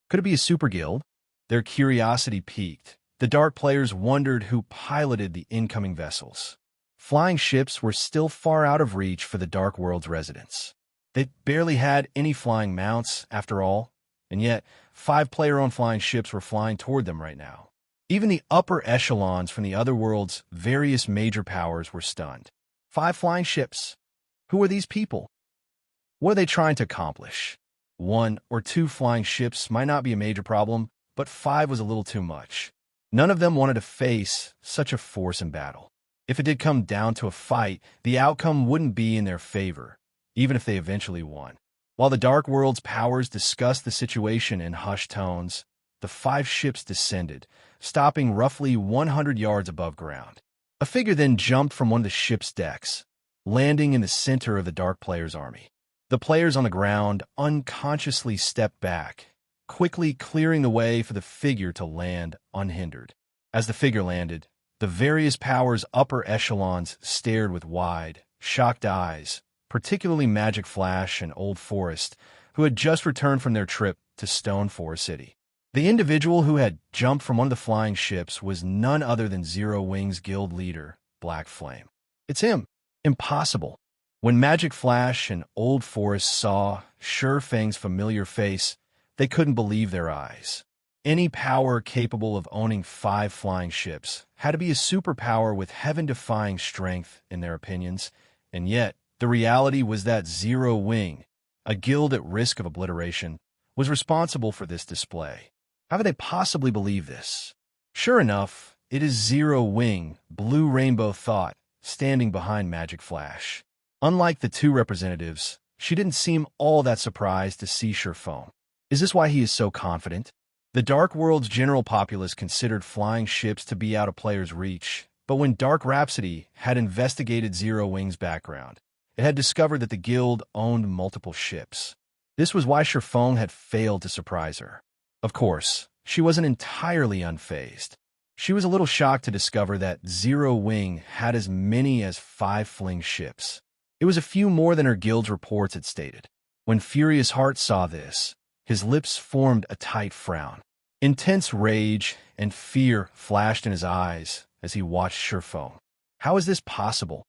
[SPEAKER 1] Could it be a super guild? Their curiosity piqued. The dark players wondered who piloted the incoming vessels. Flying ships were still far out of reach for the Dark World's residents. They barely had any flying mounts, after all, and yet 5 player-owned flying ships were flying toward them right now. Even the upper echelons from the other world's various major powers were stunned. 5 flying ships. Who are these people? What are they trying to accomplish? 1 or 2 flying ships might not be a major problem, but 5 was a little too much. None of them wanted to face such a force in battle. If it did come down to a fight, the outcome wouldn't be in their favor, even if they eventually won. While the Dark World's powers discussed the situation in hushed tones, the 5 ships descended, stopping roughly 100 yards above ground. A figure then jumped from one of the ship's decks, landing in the center of the Dark Players' army. The players on the ground unconsciously stepped back, quickly clearing the way for the figure to land unhindered. As the figure landed, the various powers' upper echelons stared with wide, shocked eyes, particularly Magic Flash and Old Forest, who had just returned from their trip to Stone Forest City. The individual who had jumped from one of the flying ships was none other than Zero Wing's guild leader, Black Flame. It's him. Impossible. When Magic Flash and Old Forest saw Sure Fang's familiar face, they couldn't believe their eyes. Any power capable of owning 5 flying ships had to be a superpower with heaven-defying strength, in their opinions, and yet the reality was that Zero Wing, a guild at risk of obliteration, was responsible for this display. How could they possibly believe this? Sure enough, it is Zero Wing, Blue Rainbow thought, standing behind Magic Flash. Unlike the 2 representatives, she didn't seem all that surprised to see Sure Fang. Is this why he is so confident? The Dark World's general populace considered flying ships to be out of players' reach, but when Dark Rhapsody had investigated Zero Wing's background, it had discovered that the guild owned multiple ships. This was why Sure Fang had failed to surprise her. Of course, she wasn't entirely unfazed. She was a little shocked to discover that Zero Wing had as many as 5 fling ships. It was a few more than her guild's reports had stated. When Furious Heart saw this, his lips formed a tight frown. Intense rage and fear flashed in his eyes as he watched Sure Fang. How is this possible?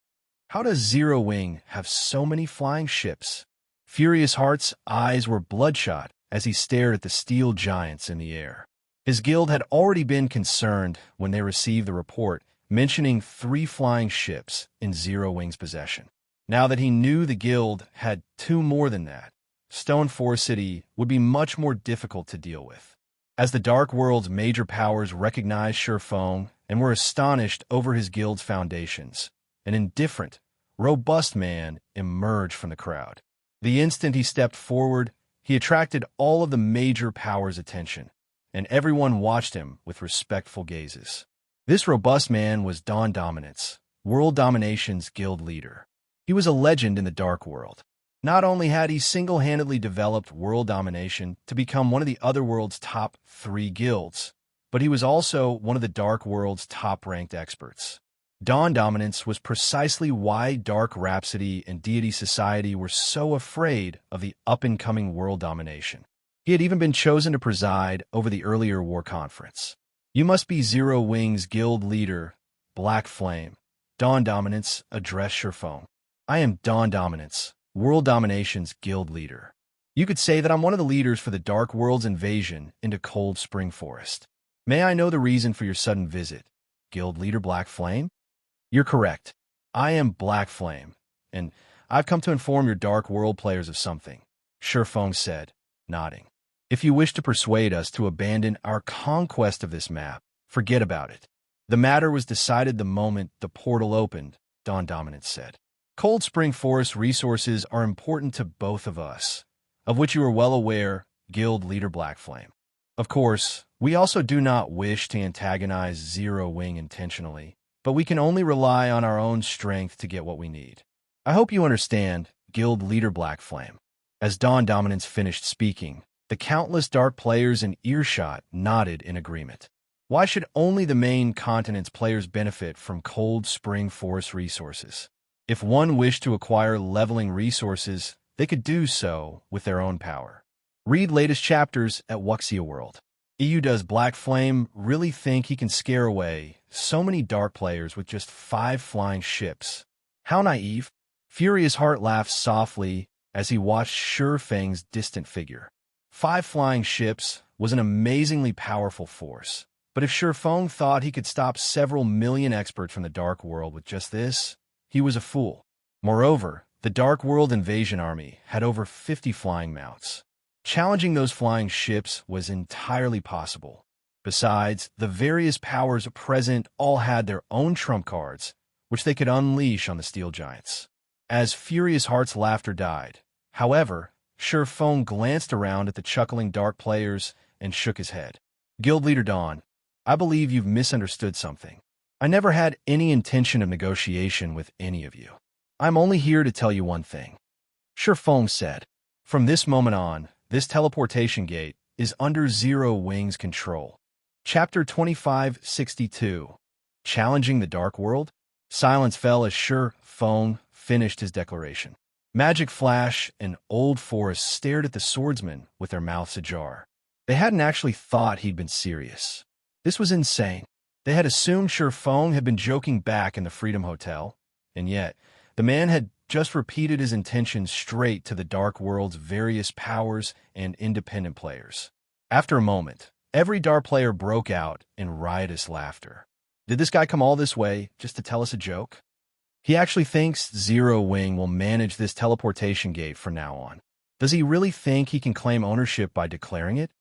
[SPEAKER 1] How does Zero Wing have so many flying ships? Furious Heart's eyes were bloodshot as he stared at the steel giants in the air. His guild had already been concerned when they received the report mentioning 3 flying ships in Zero Wing's possession. Now that he knew the guild had 2 more than that, Stone Forest City would be much more difficult to deal with. As the Dark World's major powers recognized Sure Fang and were astonished over his guild's foundations, an indifferent, robust man emerged from the crowd. The instant he stepped forward, he attracted all of the major powers' attention, and everyone watched him with respectful gazes. This robust man was Dawn Dominance, World Domination's guild leader. He was a legend in the Dark World. Not only had he single-handedly developed World Domination to become one of the other world's top 3 guilds, but he was also one of the Dark World's top-ranked experts. Dawn Dominance was precisely why Dark Rhapsody and Deity Society were so afraid of the up-and-coming World Domination. He had even been chosen to preside over the earlier war conference. You must be Zero Wing's guild leader, Black Flame. Dawn Dominance addressed Sure Fang. I am Dawn Dominance, World Domination's guild leader. You could say that I'm one of the leaders for the Dark World's invasion into Cold Spring Forest. May I know the reason for your sudden visit, guild leader Black Flame? You're correct. I am Black Flame, and I've come to inform your Dark World players of something, Sure Fang said, nodding. If you wish to persuade us to abandon our conquest of this map, forget about it. The matter was decided the moment the portal opened, Dawn Dominance said. Cold Spring Forest resources are important to both of us, of which you are well aware, guild leader Black Flame. Of course, we also do not wish to antagonize Zero Wing intentionally, but we can only rely on our own strength to get what we need. I hope you understand, guild leader Black Flame. As Dawn Dominance finished speaking, the countless dark players in earshot nodded in agreement. Why should only the main continent's players benefit from cold spring forest resources? If one wished to acquire leveling resources, they could do so with their own power. Read latest chapters at Wuxia World. Does Black Flame really think he can scare away so many dark players with just 5 flying ships? How naive. Furious Heart laughed softly as he watched Sure Feng's distant figure. 5 flying ships was an amazingly powerful force, but if Sure Feng thought he could stop several million experts from the Dark World with just this, he was a fool. Moreover, the Dark World invasion army had over 50 flying mounts. Challenging those flying ships was entirely possible. Besides, the various powers present all had their own trump cards, which they could unleash on the steel giants. As Furious Heart's laughter died, however, Sure Feng glanced around at the chuckling dark players and shook his head. Guild Leader Dawn, I believe you've misunderstood something. I never had any intention of negotiation with any of you. I'm only here to tell you one thing. Sure Feng said. From this moment on, this teleportation gate is under Zero Wing's control. Chapter 2562. Challenging the Dark World? Silence fell as Sure Feng finished his declaration. Magic Flash and Old Forest stared at the swordsman with their mouths ajar. They hadn't actually thought he'd been serious. This was insane. They had assumed Sure Feng had been joking back in the Freedom Hotel, and yet the man had just repeated his intentions straight to the Dark World's various powers and independent players. After a moment, every Dark player broke out in riotous laughter. Did this guy come all this way just to tell us a joke? He actually thinks Zero Wing will manage this teleportation gate from now on. Does he really think he can claim ownership by declaring it?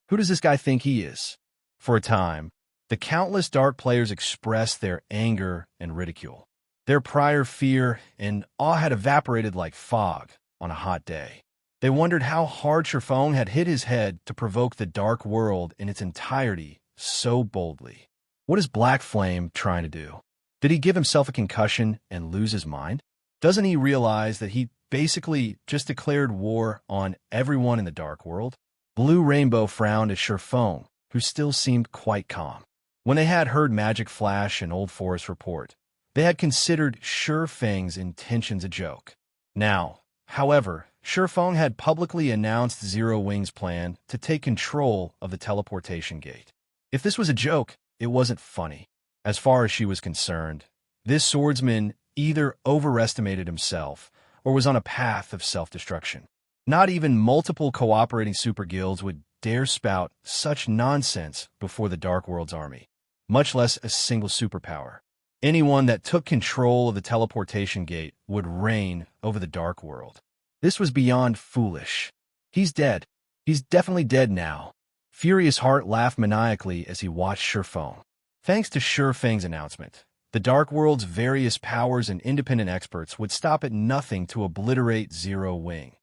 [SPEAKER 1] Who does this guy think he is? For a time, the countless Dark players expressed their anger and ridicule. Their prior fear and awe had evaporated like fog on a hot day. They wondered how hard Sure Feng had hit his head to provoke the Dark World in its entirety so boldly. What is Black Flame trying to do? Did he give himself a concussion and lose his mind? Doesn't he realize that he basically just declared war on everyone in the Dark World? Blue Rainbow frowned at Sure Feng, who still seemed quite calm. When they had heard Magic Flash and Old Forest report, they had considered Sure Feng's intentions a joke. Now, however, Sure Feng had publicly announced Zero Wing's plan to take control of the teleportation gate. If this was a joke, it wasn't funny. As far as she was concerned, this swordsman either overestimated himself or was on a path of self-destruction. Not even multiple cooperating super guilds would dare spout such nonsense before the Dark World's army, much less a single superpower. Anyone that took control of the teleportation gate would reign over the Dark World. This was beyond foolish. He's dead. He's definitely dead now. Furious Heart laughed maniacally as he watched Sure Feng. Thanks to Sure Feng's announcement, the Dark World's various powers and independent experts would stop at nothing to obliterate Zero Wing,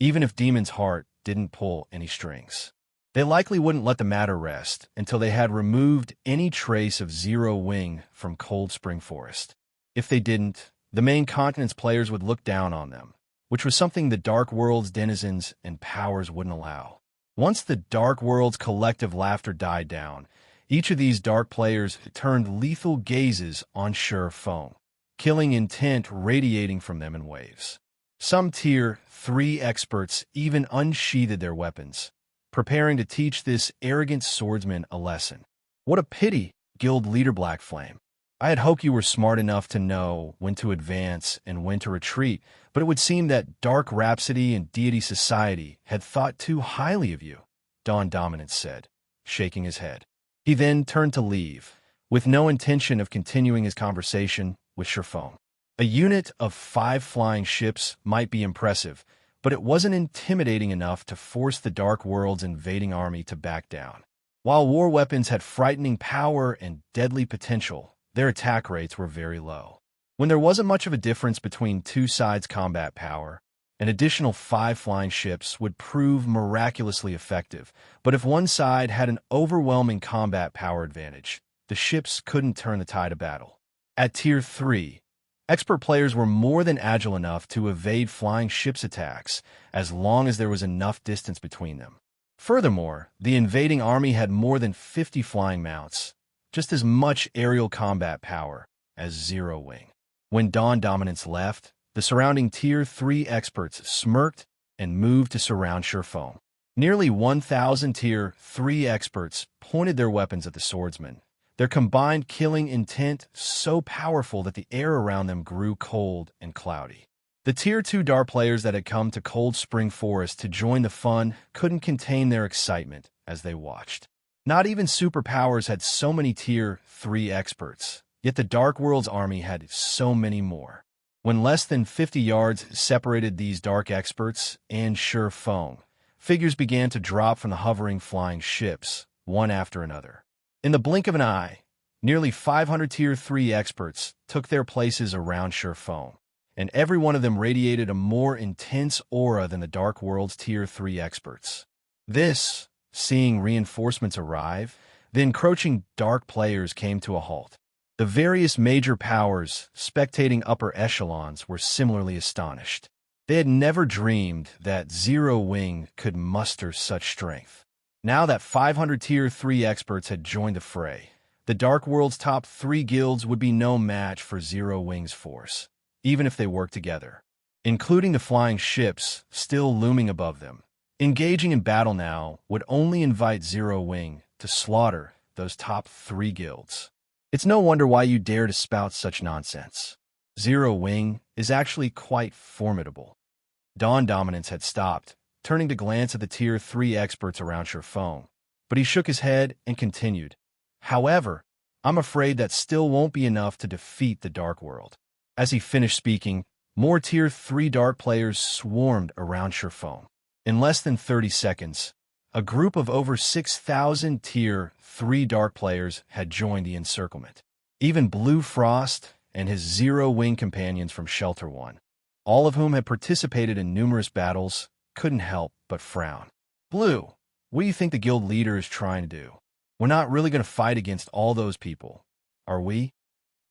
[SPEAKER 1] even if Demon's Heart didn't pull any strings. They likely wouldn't let the matter rest until they had removed any trace of Zero Wing from Cold Spring Forest. If they didn't, the main continent's players would look down on them, which was something the Dark World's denizens and powers wouldn't allow. Once the Dark World's collective laughter died down, each of these dark players turned lethal gazes on Sure Feng, killing intent radiating from them in waves. Some Tier 3 experts even unsheathed their weapons, preparing to teach this arrogant swordsman a lesson. What a pity, Guild Leader Black Flame. I had hoped you were smart enough to know when to advance and when to retreat, but it would seem that Dark Rhapsody and Deity Society had thought too highly of you, Dawn Dominance said, shaking his head. He then turned to leave, with no intention of continuing his conversation with Sure Feng. A unit of 5 flying ships might be impressive, but it wasn't intimidating enough to force the Dark World's invading army to back down. While war weapons had frightening power and deadly potential, their attack rates were very low. When there wasn't much of a difference between two sides' combat power, an additional 5 flying ships would prove miraculously effective, but if one side had an overwhelming combat power advantage, the ships couldn't turn the tide of battle. At Tier 3, expert players were more than agile enough to evade flying ships' attacks as long as there was enough distance between them. Furthermore, the invading army had more than 50 flying mounts, just as much aerial combat power as Zero Wing. When Dawn Dominance left, the surrounding Tier 3 experts smirked and moved to surround Sherfone. Nearly 1,000 Tier 3 experts pointed their weapons at the swordsman, their combined killing intent so powerful that the air around them grew cold and cloudy. The Tier 2 Dark players that had come to Cold Spring Forest to join the fun couldn't contain their excitement as they watched. Not even superpowers had so many Tier 3 experts, yet the Dark World's army had so many more. When less than 50 yards separated these Dark experts and Sherfone, figures began to drop from the hovering flying ships, one after another. In the blink of an eye, nearly 500 Tier 3 experts took their places around Sherfone, and every one of them radiated a more intense aura than the Dark World's Tier 3 experts. This, seeing reinforcements arrive, the encroaching Dark players came to a halt. The various major powers spectating upper echelons were similarly astonished. They had never dreamed that Zero Wing could muster such strength. Now that 500 Tier 3 experts had joined the fray, the Dark World's top 3 guilds would be no match for Zero Wing's force, even if they worked together, including the flying ships still looming above them. Engaging in battle now would only invite Zero Wing to slaughter those top 3 guilds. It's no wonder why you dare to spout such nonsense. Zero Wing is actually quite formidable. Dawn Dominance had stopped, turning to glance at the Tier 3 experts around Sherfone, but he shook his head and continued. However, I'm afraid that still won't be enough to defeat the Dark World. As he finished speaking, more Tier 3 Dark players swarmed around Sherfone. In less than 30 seconds, a group of over 6,000 Tier 3 Dark players had joined the encirclement. Even Blue Frost and his Zero Wing companions from Shelter 1, all of whom had participated in numerous battles, couldn't help but frown. Blue, what do you think the guild leader is trying to do? We're not really going to fight against all those people, are we?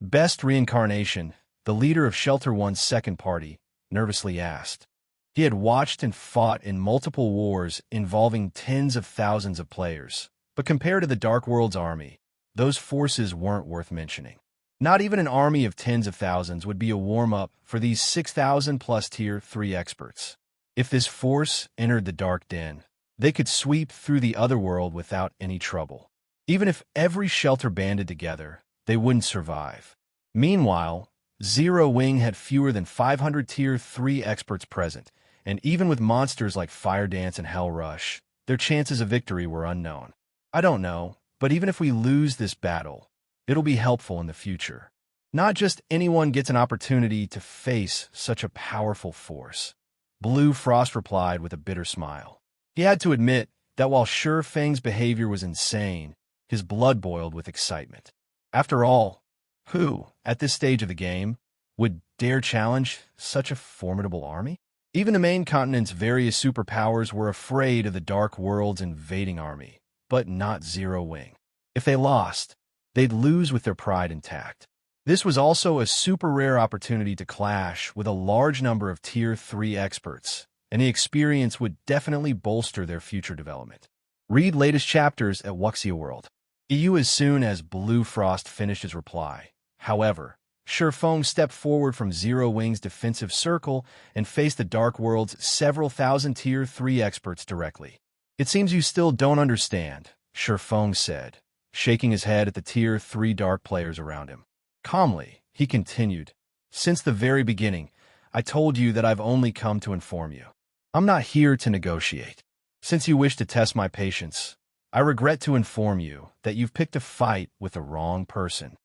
[SPEAKER 1] Best Reincarnation, the leader of Shelter 1's second party, nervously asked. He had watched and fought in multiple wars involving tens of thousands of players, but compared to the Dark World's army, those forces weren't worth mentioning. Not even an army of tens of thousands would be a warm-up for these 6,000-plus Tier 3 experts. If this force entered the Dark Den, they could sweep through the other world without any trouble. Even if every shelter banded together, they wouldn't survive. Meanwhile, Zero Wing had fewer than 500 Tier 3 experts present, and even with monsters like Fire Dance and Hell Rush, their chances of victory were unknown. I don't know, but even if we lose this battle, it'll be helpful in the future. Not just anyone gets an opportunity to face such a powerful force. Blue Frost replied with a bitter smile. He had to admit that while Fang's behavior was insane, his blood boiled with excitement. After all, who, at this stage of the game, would dare challenge such a formidable army? Even the main continent's various superpowers were afraid of the Dark World's invading army, but not Zero Wing. If they lost, they'd lose with their pride intact. This was also a super rare opportunity to clash with a large number of Tier 3 experts, and the experience would definitely bolster their future development. Read latest chapters at Wuxia World. EU as soon as Blue Frost finished his reply. However, Sherfone stepped forward from Zero Wing's defensive circle and faced the Dark World's several thousand Tier 3 experts directly. It seems you still don't understand, Sherfone said, shaking his head at the Tier 3 Dark players around him. Calmly, he continued, Since the very beginning, I told you that I've only come to inform you. I'm not here to negotiate. Since you wish to test my patience, I regret to inform you that you've picked a fight with the wrong person.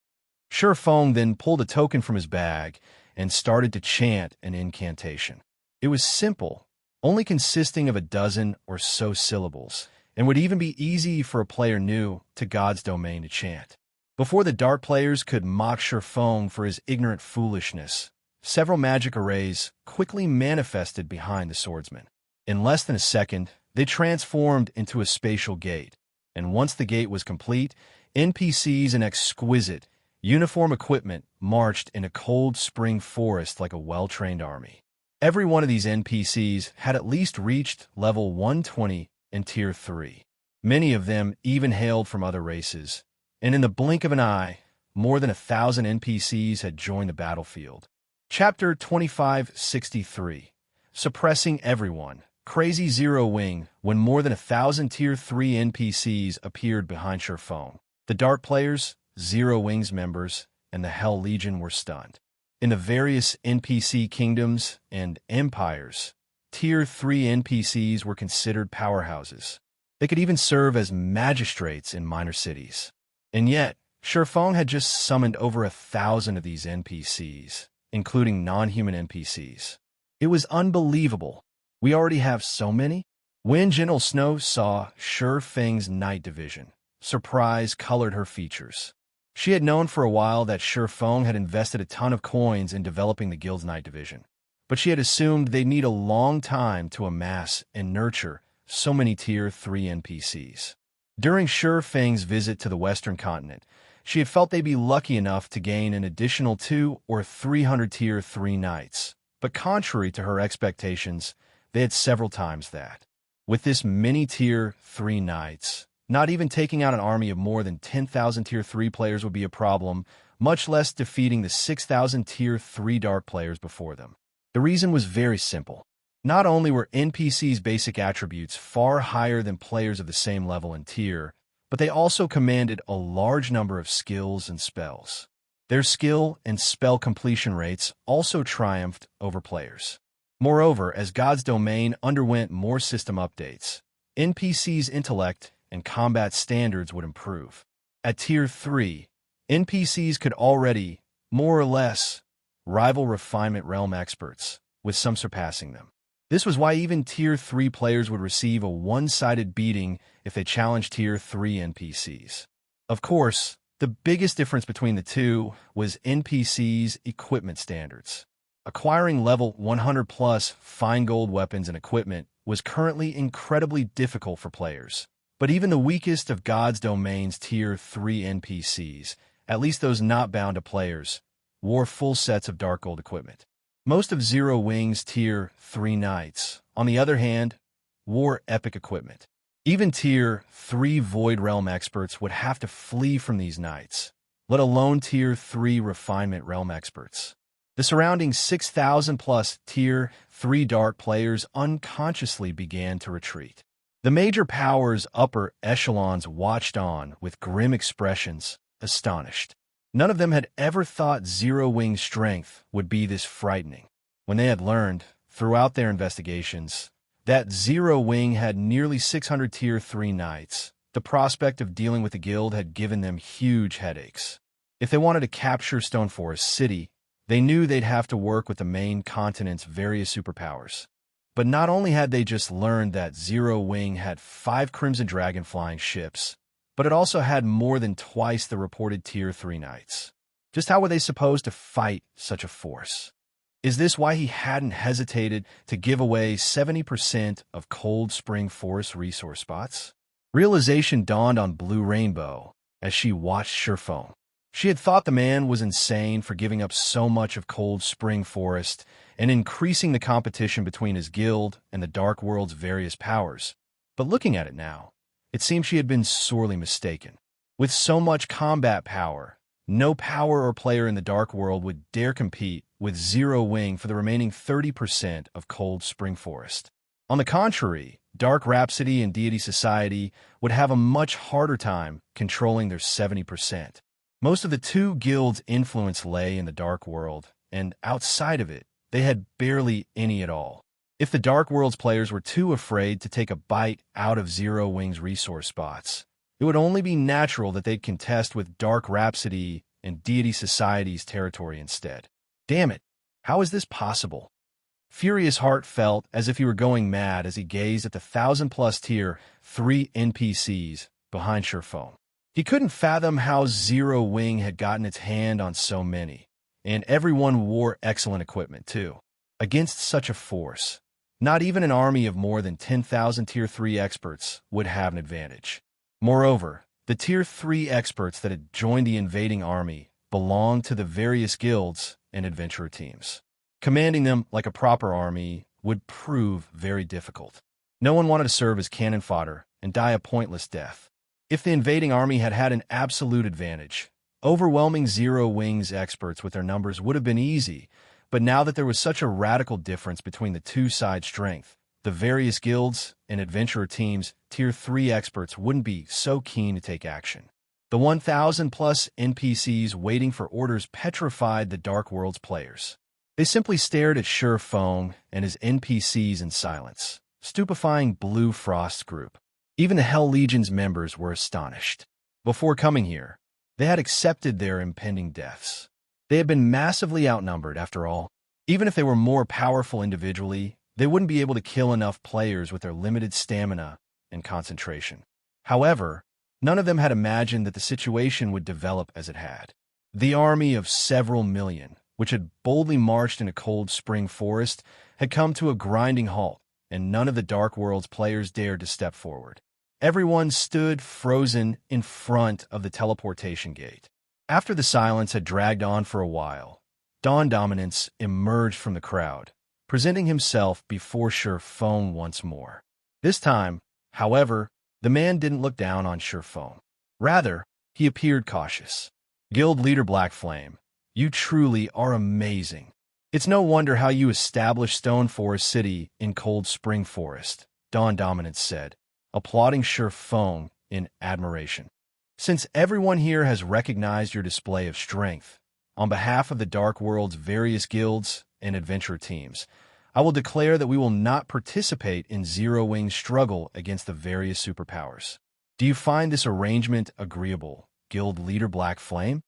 [SPEAKER 1] Sherfone then pulled a token from his bag and started to chant an incantation. It was simple, only consisting of a dozen or so syllables, and would even be easy for a player new to God's domain to chant. Before the Dark players could mock Sherfone for his ignorant foolishness, several magic arrays quickly manifested behind the swordsman. In less than a second, they transformed into a spatial gate, and once the gate was complete, NPCs in exquisite, uniform equipment marched in a Cold Spring Forest like a well-trained army. Every one of these NPCs had at least reached level 120 and Tier 3. Many of them even hailed from other races, and in the blink of an eye, more than 1,000 NPCs had joined the battlefield. Chapter 2563. Suppressing Everyone. Crazy Zero Wing. When more than 1,000 Tier 3 NPCs appeared behind Sherfone, the Dark players, Zero Wing's members, and the Hell Legion were stunned. In the various NPC kingdoms and empires, Tier 3 NPCs were considered powerhouses. They could even serve as magistrates in minor cities. And yet, Sherfone had just summoned over 1,000 of these NPCs, including non-human NPCs. It was unbelievable. We already have so many? When Gentle Snow saw Sherfang's Night Division, surprise colored her features. She had known for a while that Sherfang had invested a ton of coins in developing the guild's Night Division, but she had assumed they'd need a long time to amass and nurture so many Tier 3 NPCs. During Sherfang's visit to the Western continent, she had felt they'd be lucky enough to gain an additional 200 or 300 Tier 3 knights, but contrary to her expectations, they had several times that. With this many Tier 3 knights, not even taking out an army of more than 10,000 Tier 3 players would be a problem, much less defeating the 6,000 Tier 3 Dark players before them. The reason was very simple. Not only were NPCs' basic attributes far higher than players of the same level and tier, but they also commanded a large number of skills and spells. Their skill and spell completion rates also triumphed over players. Moreover, as God's Domain underwent more system updates, NPCs' intellect and combat standards would improve. At Tier 3, NPCs could already, more or less, rival Refinement Realm experts, with some surpassing them. This was why even Tier 3 players would receive a one-sided beating if they challenged Tier 3 NPCs. Of course, the biggest difference between the two was NPCs' equipment standards. Acquiring level 100+ fine gold weapons and equipment was currently incredibly difficult for players. But even the weakest of God's Domain's Tier 3 NPCs, at least those not bound to players, wore full sets of dark gold equipment. Most of Zero Wing's Tier 3 knights, on the other hand, wore epic equipment. Even Tier 3 Void Realm experts would have to flee from these knights, let alone Tier 3 Refinement Realm experts. The surrounding 6,000+ Tier 3 Dark players unconsciously began to retreat. The major powers' upper echelons watched on with grim expressions, astonished. None of them had ever thought Zero Wing's strength would be this frightening. When they had learned, throughout their investigations, that Zero Wing had nearly 600 Tier 3 knights, the prospect of dealing with the guild had given them huge headaches. If they wanted to capture Stoneforest City, they knew they'd have to work with the main continent's various superpowers. But not only had they just learned that Zero Wing had 5 Crimson Dragon flying ships, but it also had more than twice the reported Tier 3 knights. Just how were they supposed to fight such a force? Is this why he hadn't hesitated to give away 70% of Cold Spring Forest resource spots? Realization dawned on Blue Rainbow as she watched Sherfone. She had thought the man was insane for giving up so much of Cold Spring Forest and increasing the competition between his guild and the Dark World's various powers. But looking at it now, it seemed she had been sorely mistaken. With so much combat power, no power or player in the Dark World would dare compete with Zero Wing for the remaining 30% of Cold Spring Forest. On the contrary, Dark Rhapsody and Deity Society would have a much harder time controlling their 70%. Most of the two guilds' influence lay in the Dark World, and outside of it, they had barely any at all. If the Dark World's players were too afraid to take a bite out of Zero Wing's resource spots, it would only be natural that they'd contest with Dark Rhapsody and Deity Society's territory instead. Damn it, how is this possible? Furious Heart felt as if he were going mad as he gazed at the 1,000+ Tier 3 NPCs behind Sherfone. He couldn't fathom how Zero Wing had gotten its hand on so many, and everyone wore excellent equipment too. Against such a force, not even an army of more than 10,000 Tier 3 experts would have an advantage. Moreover, the Tier 3 experts that had joined the invading army belonged to the various guilds and adventurer teams. Commanding them like a proper army would prove very difficult. No one wanted to serve as cannon fodder and die a pointless death. If the invading army had had an absolute advantage, overwhelming Zero Wing's experts with their numbers would have been easy, but now that there was such a radical difference between the two sides' strength, the various guilds and adventurer teams' Tier 3 experts wouldn't be so keen to take action. The 1,000-plus NPCs waiting for orders petrified the Dark World's players. They simply stared at Sure Fong and his NPCs in silence, stupefying Blue Frost's group. Even the Hell Legion's members were astonished. Before coming here, they had accepted their impending deaths. They had been massively outnumbered, after all. Even if they were more powerful individually, they wouldn't be able to kill enough players with their limited stamina and concentration. However, none of them had imagined that the situation would develop as it had. The army of several million, which had boldly marched in a cold spring forest, had come to a grinding halt, and none of the Dark World's players dared to step forward. Everyone stood frozen in front of the teleportation gate. After the silence had dragged on for a while, Dawn Dominance emerged from the crowd, presenting himself before Sure Fong once more. This time, however, the man didn't look down on Sure Fong. Rather, he appeared cautious. Guild Leader Black Flame, you truly are amazing. It's no wonder how you established Stone Forest City in Cold Spring Forest, Dawn Dominance said, applauding Sure Fong in admiration. Since everyone here has recognized your display of strength, on behalf of the Dark World's various guilds and adventure teams, I will declare that we will not participate in Zero Wing's struggle against the various superpowers. Do you find this arrangement agreeable, Guild Leader Black Flame?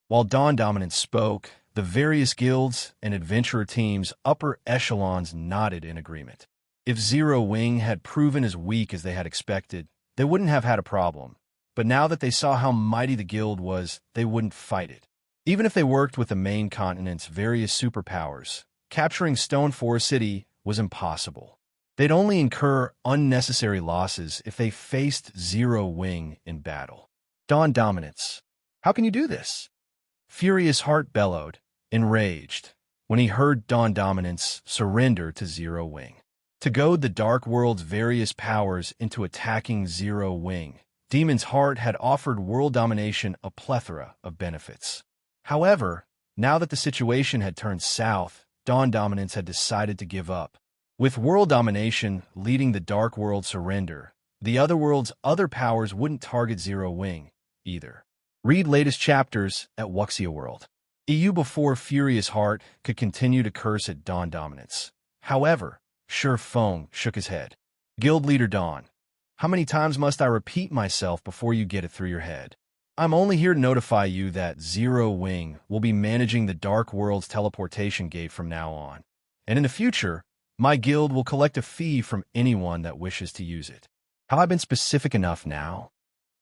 [SPEAKER 1] While Dawn Dominance spoke, the various guilds and adventurer teams' upper echelons nodded in agreement. If Zero Wing had proven as weak as they had expected, they wouldn't have had a problem. But now that they saw how mighty the guild was, they wouldn't fight it. Even if they worked with the main continent's various superpowers, capturing Stone Forest City was impossible. They'd only incur unnecessary losses if they faced Zero Wing in battle. Dawn Dominance, how can you do this? Furious Heart bellowed, enraged, when he heard Dawn Dominance surrender to Zero Wing. To goad the Dark World's various powers into attacking Zero Wing, Demon's Heart had offered world domination a plethora of benefits. However, now that the situation had turned south, Dawn Dominance had decided to give up. With world domination leading the Dark World's surrender, the other world's other powers wouldn't target Zero Wing either. Read latest chapters at Wuxia World. EU before Furious Heart could continue to curse at Dawn Dominance. However, Sure Fong shook his head. Guild Leader Dawn, how many times must I repeat myself before you get it through your head? I'm only here to notify you that Zero Wing will be managing the Dark World's teleportation gate from now on. And in the future, my guild will collect a fee from anyone that wishes to use it. Have I been specific enough now?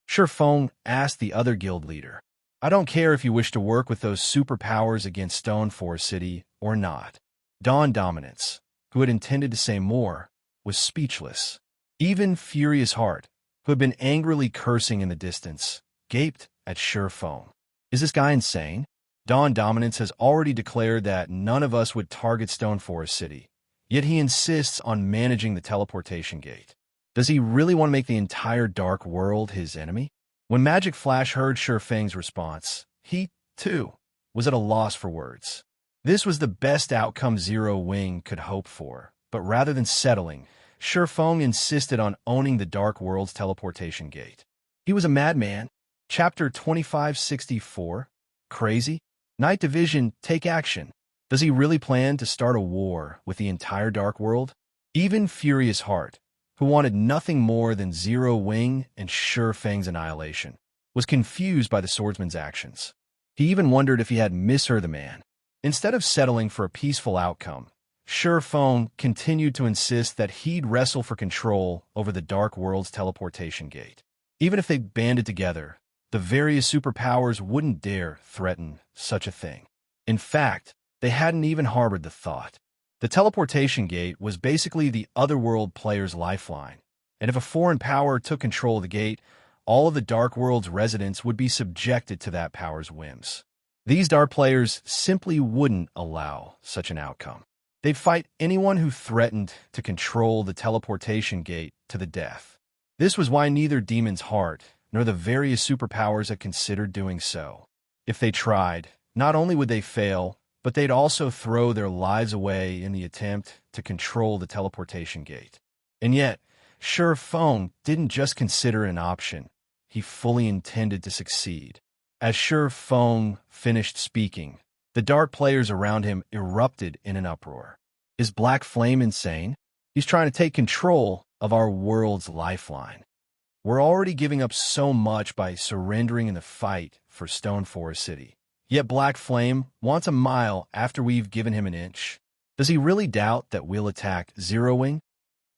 [SPEAKER 1] Sure Fong asked the other guild leader. I don't care if you wish to work with those superpowers against Stone Forest City or not. Dawn Dominance, who had intended to say more, was speechless. Even Furious Heart, who had been angrily cursing in the distance, gaped at Sure Fong. Is this guy insane? Dawn Dominance has already declared that none of us would target Stone Forest City, yet he insists on managing the teleportation gate. Does he really want to make the entire Dark World his enemy? When Magic Flash heard Sure Feng's response, he, too, was at a loss for words. This was the best outcome Zero Wing could hope for, but rather than settling, Sure Fong insisted on owning the Dark World's teleportation gate. He was a madman. Chapter 2564, Crazy? Night Division, take action. Does he really plan to start a war with the entire Dark World? Even Furious Heart, who wanted nothing more than Zero Wing and Sure Feng's annihilation, was confused by the swordsman's actions. He even wondered if he had misheard the man. Instead of settling for a peaceful outcome, Sure Fong continued to insist that he'd wrestle for control over the Dark World's teleportation gate. Even if they banded together, the various superpowers wouldn't dare threaten such a thing. In fact, they hadn't even harbored the thought. The teleportation gate was basically the otherworld player's lifeline, and if a foreign power took control of the gate, all of the Dark World's residents would be subjected to that power's whims. These Dark players simply wouldn't allow such an outcome. They'd fight anyone who threatened to control the teleportation gate to the death. This was why neither Demon's Heart nor the various superpowers had considered doing so. If they tried, not only would they fail, but they'd also throw their lives away in the attempt to control the teleportation gate. And yet, Feng didn't just consider it an option. He fully intended to succeed. As Feng finished speaking, the dark players around him erupted in an uproar. Is Black Flame insane? He's trying to take control of our world's lifeline. We're already giving up so much by surrendering in the fight for Stone Forest City. Yet Black Flame wants a mile after we've given him an inch. Does he really doubt that we'll attack Zero Wing?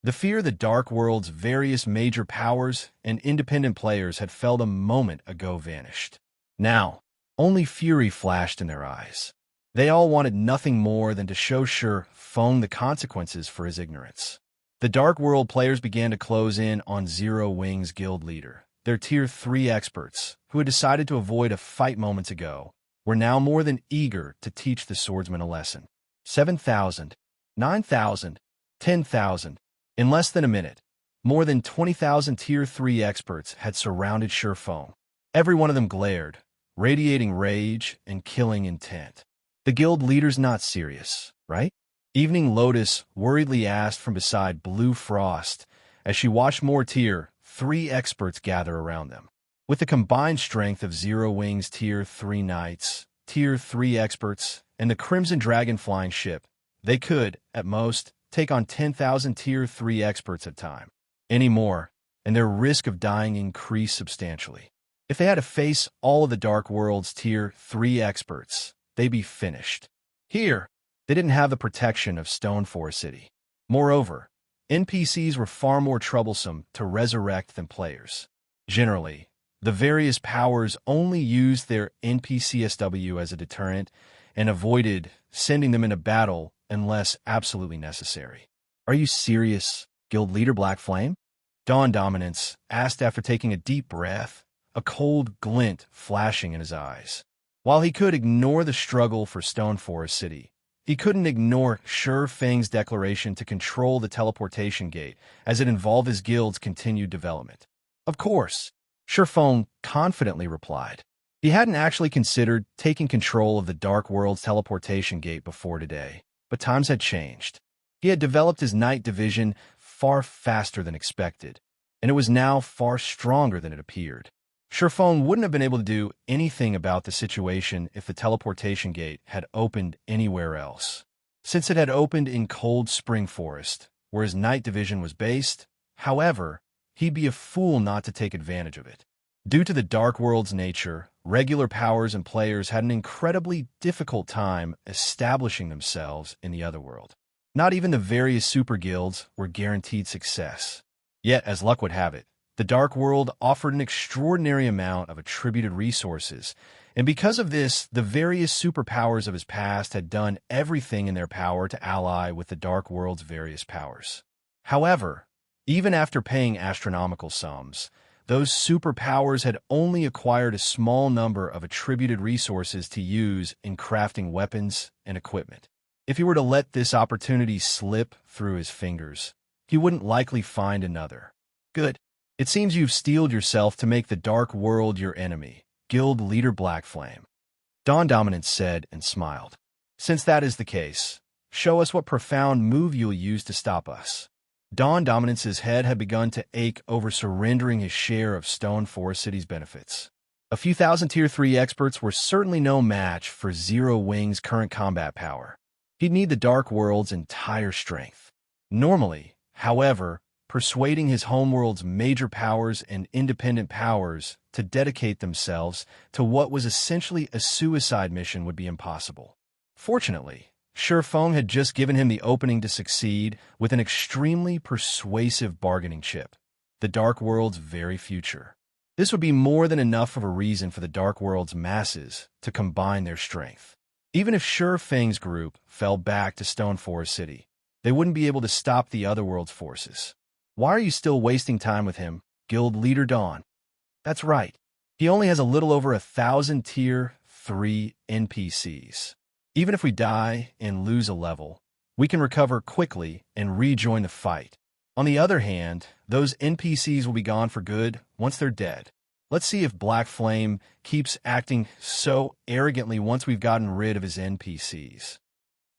[SPEAKER 1] The fear the Dark World's various major powers and independent players had felt a moment ago vanished. Now, only fury flashed in their eyes. They all wanted nothing more than to show Feng the consequences for his ignorance. The Dark World players began to close in on Zero Wing's guild leader. Their Tier 3 experts, who had decided to avoid a fight moments ago, were now more than eager to teach the swordsman a lesson. 7,000, 9,000, 10,000. In less than a minute, more than 20,000 Tier 3 experts had surrounded Feng. Every one of them glared, radiating rage and killing intent. The guild leader's not serious, right? Evening Lotus worriedly asked from beside Blue Frost as she watched more Tier 3 experts gather around them. With the combined strength of Zero Wing's Tier 3 knights, Tier 3 experts, and the Crimson Dragon flying ship, they could, at most, take on 10,000 Tier 3 experts at a time. Any more, and their risk of dying increased substantially. If they had to face all of the Dark World's Tier 3 experts, they'd be finished. Here, they didn't have the protection of Stone Forest City. Moreover, NPCs were far more troublesome to resurrect than players. Generally, the various powers only used their NPCSW as a deterrent and avoided sending them into battle unless absolutely necessary. Are you serious, Guild Leader Black Flame? Dawn Dominance asked after taking a deep breath, a cold glint flashing in his eyes. While he could ignore the struggle for Stone Forest City, he couldn't ignore Feng's declaration to control the teleportation gate as it involved his guild's continued development. Of course, Feng confidently replied. He hadn't actually considered taking control of the Dark World's teleportation gate before today, but times had changed. He had developed his Night Division far faster than expected, and it was now far stronger than it appeared. Feng wouldn't have been able to do anything about the situation if the teleportation gate had opened anywhere else. Since it had opened in Cold Spring Forest, where his Night Division was based, however, he'd be a fool not to take advantage of it. Due to the Dark World's nature, regular powers and players had an incredibly difficult time establishing themselves in the Otherworld. Not even the various super guilds were guaranteed success. Yet, as luck would have it, the Dark World offered an extraordinary amount of attributed resources, and because of this, the various superpowers of his past had done everything in their power to ally with the Dark World's various powers. However, even after paying astronomical sums, those superpowers had only acquired a small number of attributed resources to use in crafting weapons and equipment. If he were to let this opportunity slip through his fingers, he wouldn't likely find another. Good. It seems you've steeled yourself to make the Dark World your enemy, Guild Leader Black Flame. Dawn Dominance said and smiled. Since that is the case, show us what profound move you'll use to stop us. Dawn Dominance's head had begun to ache over surrendering his share of Stone Forest City's benefits. A few thousand Tier 3 experts were certainly no match for Zero Wing's current combat power. He'd need the Dark World's entire strength. Normally, however, persuading his homeworld's major powers and independent powers to dedicate themselves to what was essentially a suicide mission would be impossible. Fortunately, Feng had just given him the opening to succeed with an extremely persuasive bargaining chip, the Dark World's very future. This would be more than enough of a reason for the Dark World's masses to combine their strength. Even if Feng's group fell back to Stone Forest City, they wouldn't be able to stop the Otherworld's forces. Why are you still wasting time with him, Guild Leader Dawn? That's right. He only has a little over 1,000 Tier 3 NPCs. Even if we die and lose a level, we can recover quickly and rejoin the fight. On the other hand, those NPCs will be gone for good once they're dead. Let's see if Black Flame keeps acting so arrogantly once we've gotten rid of his NPCs.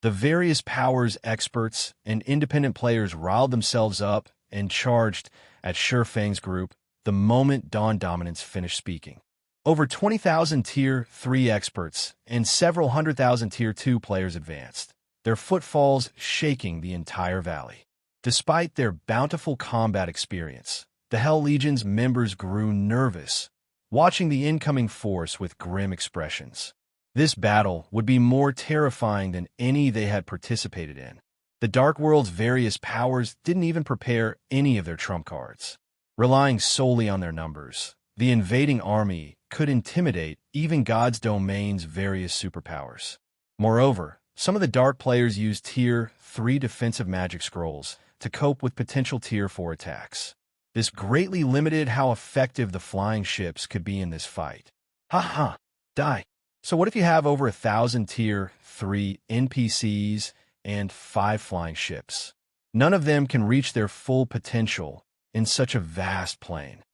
[SPEAKER 1] The various powers experts and independent players riled themselves up and charged at Shurfang's group the moment Dawn Dominance finished speaking. Over 20,000 Tier 3 experts and several 100,000 Tier 2 players advanced, their footfalls shaking the entire valley. Despite their bountiful combat experience, the Hell Legion's members grew nervous, watching the incoming force with grim expressions. This battle would be more terrifying than any they had participated in. The Dark World's various powers didn't even prepare any of their trump cards. Relying solely on their numbers, the invading army could intimidate even God's Domain's various superpowers. Moreover, some of the Dark players used Tier 3 defensive magic scrolls to cope with potential Tier 4 attacks. This greatly limited how effective the flying ships could be in this fight. Ha! Die! So what if you have over 1,000 Tier 3 NPCs and 5 flying ships? None of them can reach their full potential in such a vast plain.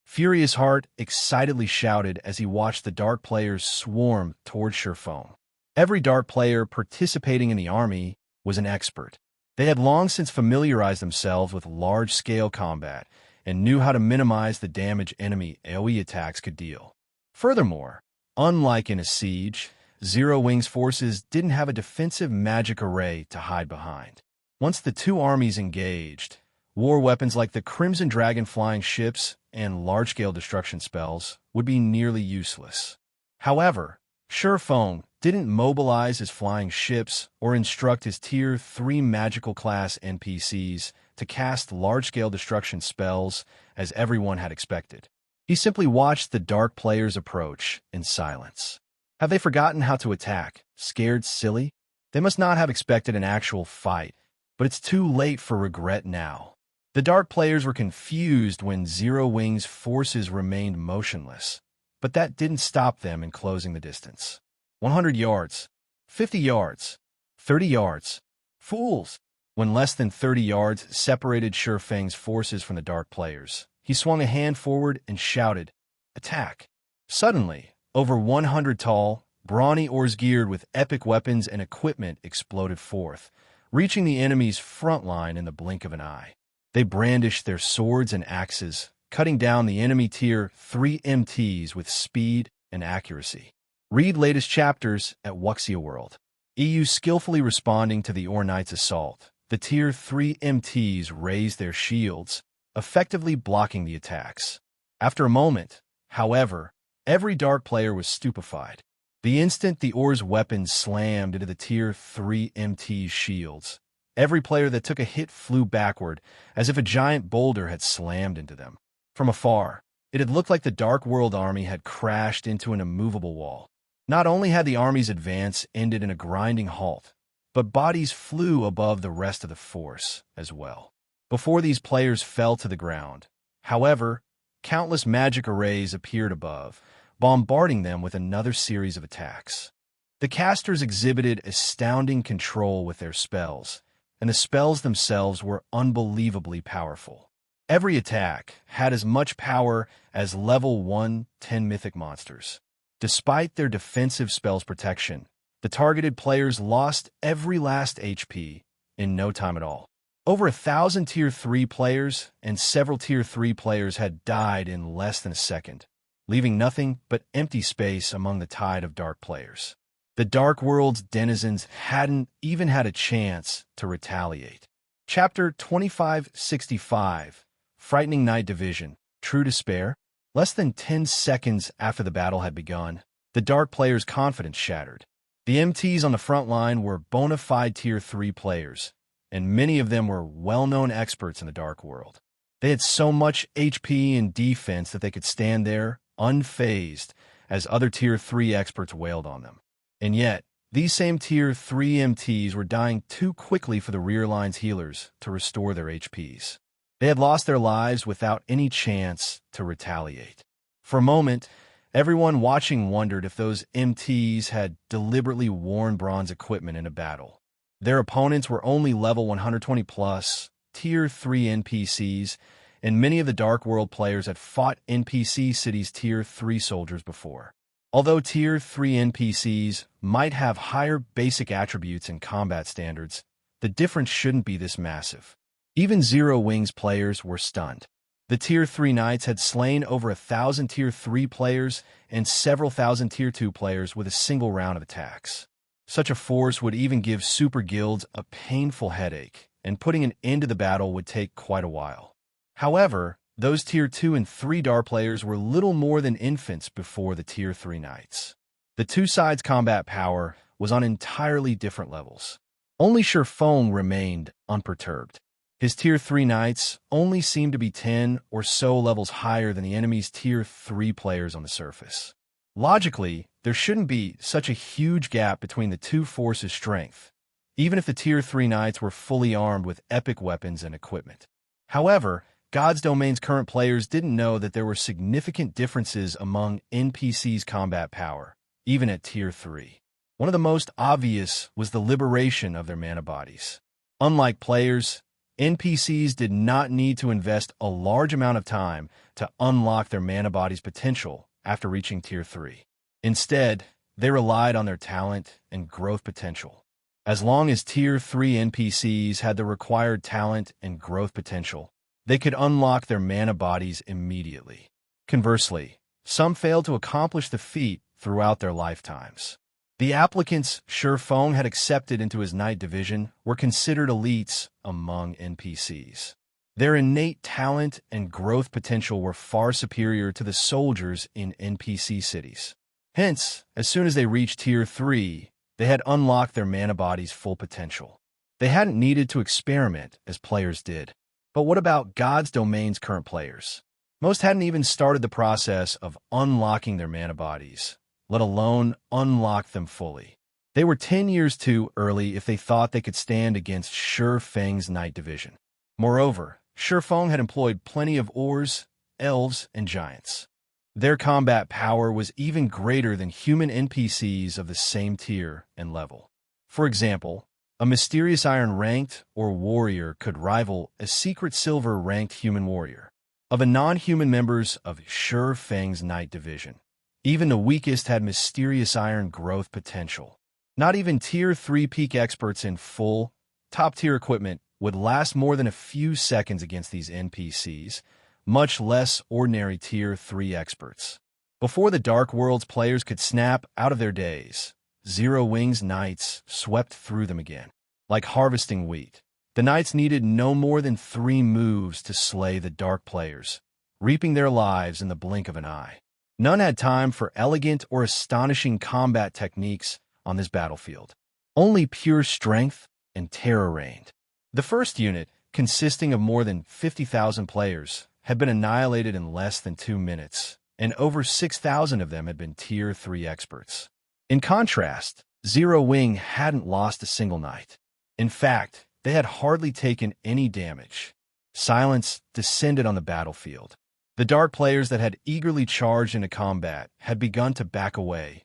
[SPEAKER 1] Furious Heart excitedly shouted as he watched the Dark players swarm toward Shurfang. Every Dark player participating in the army was an expert. They had long since familiarized themselves with large-scale combat and knew how to minimize the damage enemy AoE attacks could deal. Furthermore, unlike in a siege, Zero Wing's forces didn't have a defensive magic array to hide behind. Once the two armies engaged, war weapons like the Crimson Dragon flying ships and large-scale destruction spells would be nearly useless. However, Shurfang didn't mobilize his flying ships or instruct his Tier 3 magical class NPCs to cast large-scale destruction spells as everyone had expected. He simply watched the Dark players approach in silence. Have they forgotten how to attack? Scared silly? They must not have expected an actual fight, but it's too late for regret now. The Dark players were confused when Zero Wing's forces remained motionless, but that didn't stop them in closing the distance. 100 yards, 50 yards, 30 yards. Fools! When less than 30 yards separated Shurfang's forces from the Dark players, he swung a hand forward and shouted, "Attack!" Suddenly, over 100 tall, brawny oars geared with epic weapons and equipment exploded forth, reaching the enemy's front line in the blink of an eye. They brandished their swords and axes, cutting down the enemy Tier 3 MTs with speed and accuracy. Read latest chapters at Wuxia World. EU skillfully responding to the Or Knight's assault, the Tier 3 MTs raised their shields, effectively blocking the attacks. After a moment, however, every Dark player was stupefied. The instant the Or's weapons slammed into the Tier 3 MT's shields, every player that took a hit flew backward as if a giant boulder had slammed into them. From afar, it had looked like the Dark World army had crashed into an immovable wall. Not only had the army's advance ended in a grinding halt, but bodies flew above the rest of the force as well. Before these players fell to the ground, however, countless magic arrays appeared above, bombarding them with another series of attacks. The casters exhibited astounding control with their spells, and the spells themselves were unbelievably powerful. Every attack had as much power as level 1 10 mythic monsters. Despite their defensive spells protection, the targeted players lost every last HP in no time at all. Over 1,000 Tier 3 players and several Tier 3 players had died in less than a second, leaving nothing but empty space among the tide of Dark players. The Dark World's denizens hadn't even had a chance to retaliate. Chapter 2565, Frightening Night Division, True Despair. Less than 10 seconds after the battle had begun, the Dark players' confidence shattered. The MTs on the front line were bona fide Tier 3 players, and many of them were well-known experts in the Dark World. They had so much HP and defense that they could stand there, unfazed, as other Tier 3 experts wailed on them. And yet, these same Tier 3 MTs were dying too quickly for the rear line's healers to restore their HPs. They had lost their lives without any chance to retaliate. For a moment, everyone watching wondered if those MTs had deliberately worn bronze equipment in a battle. Their opponents were only level 120 plus, Tier 3 NPCs, and many of the Dark World players had fought NPC cities Tier 3 soldiers before. Although Tier 3 NPCs might have higher basic attributes and combat standards, the difference shouldn't be this massive. Even Zero Wings players were stunned. The Tier 3 Knights had slain over 1,000 Tier 3 players and several thousand Tier 2 players with a single round of attacks. Such a force would even give super guilds a painful headache, and putting an end to the battle would take quite a while. However, those Tier 2 and 3 Dar players were little more than infants before the Tier 3 Knights. The two sides' combat power was on entirely different levels. Only Sherfong remained unperturbed. His Tier 3 Knights only seemed to be 10 or so levels higher than the enemy's Tier 3 players on the surface. Logically, there shouldn't be such a huge gap between the two forces' strength, even if the Tier 3 Knights were fully armed with epic weapons and equipment. However, God's Domain's current players didn't know that there were significant differences among NPCs' combat power, even at Tier 3. One of the most obvious was the liberation of their mana bodies. Unlike players, NPCs did not need to invest a large amount of time to unlock their mana body's potential after reaching Tier 3. Instead, they relied on their talent and growth potential. As long as Tier 3 NPCs had the required talent and growth potential, they could unlock their mana bodies immediately. Conversely, some failed to accomplish the feat throughout their lifetimes. The applicants Sherfong had accepted into his Knight division were considered elites among NPCs. Their innate talent and growth potential were far superior to the soldiers in NPC cities. Hence, as soon as they reached Tier 3, they had unlocked their mana body's full potential. They hadn't needed to experiment as players did. But what about God's Domain's current players? Most hadn't even started the process of unlocking their mana bodies, let alone unlock them fully. They were 10 years too early if they thought they could stand against Sherfeng's Knight division. Moreover, Sherfeng had employed plenty of Ors, Elves, and Giants. Their combat power was even greater than human NPCs of the same tier and level. For example, a Mysterious Iron ranked or warrior could rival a Secret Silver ranked human warrior. Of the non-human members of Sherfeng's Knight division, even the weakest had Mysterious Iron growth potential. Not even Tier 3 peak experts in full, top-tier equipment would last more than a few seconds against these NPCs, much less ordinary Tier 3 experts. Before the Dark World's players could snap out of their daze, Zero Wings Knights swept through them again. Like harvesting wheat, the Knights needed no more than 3 moves to slay the Dark players, reaping their lives in the blink of an eye. None had time for elegant or astonishing combat techniques on this battlefield. Only pure strength and terror reigned. The first unit, consisting of more than 50,000 players, had been annihilated in less than 2 minutes, and over 6,000 of them had been Tier 3 experts. In contrast, Zero Wing hadn't lost a single knight. In fact, they had hardly taken any damage. Silence descended on the battlefield. The Dark players that had eagerly charged into combat had begun to back away,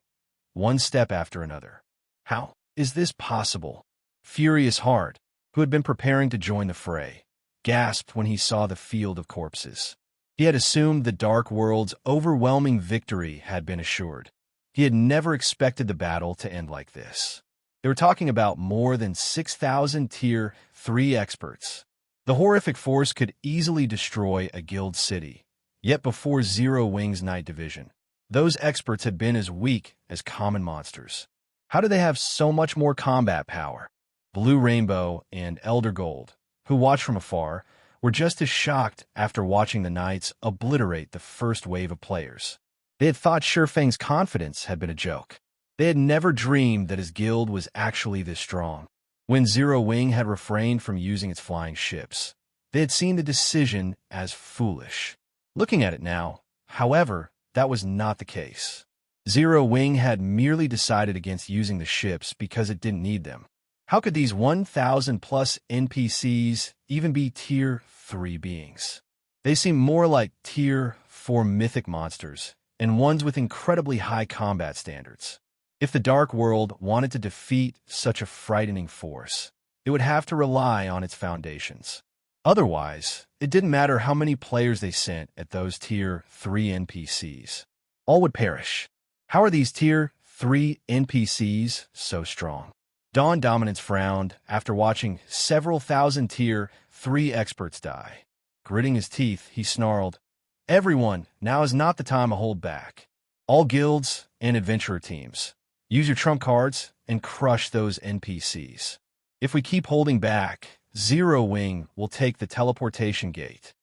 [SPEAKER 1] one step after another. How is this possible? Furious Heart, who had been preparing to join the fray, gasped when he saw the field of corpses. He had assumed the Dark World's overwhelming victory had been assured. He had never expected the battle to end like this. They were talking about more than 6,000 Tier 3 experts. The horrific force could easily destroy a guild city. Yet before Zero Wings Knight division, those experts had been as weak as common monsters. How did they have so much more combat power? Blue Rainbow and Elder Gold, who watched from afar, were just as shocked after watching the Knights obliterate the first wave of players. They had thought Sherfeng's confidence had been a joke. They had never dreamed that his guild was actually this strong. When Zero Wing had refrained from using its flying ships, they had seen the decision as foolish. Looking at it now, however, that was not the case. Zero Wing had merely decided against using the ships because it didn't need them. How could these 1,000-plus NPCs even be Tier 3 beings? They seemed more like Tier 4 mythic monsters, and ones with incredibly high combat standards. If the Dark World wanted to defeat such a frightening force, it would have to rely on its foundations. Otherwise, it didn't matter how many players they sent at those Tier 3 NPCs. All would perish. How are these Tier 3 NPCs so strong? Dawn Dominance frowned after watching several thousand Tier 3 experts die. Gritting his teeth, he snarled, "Everyone, now is not the time to hold back. All guilds and adventurer teams, use your trump cards and crush those NPCs. If we keep holding back, Zero Wing will take the teleportation gate."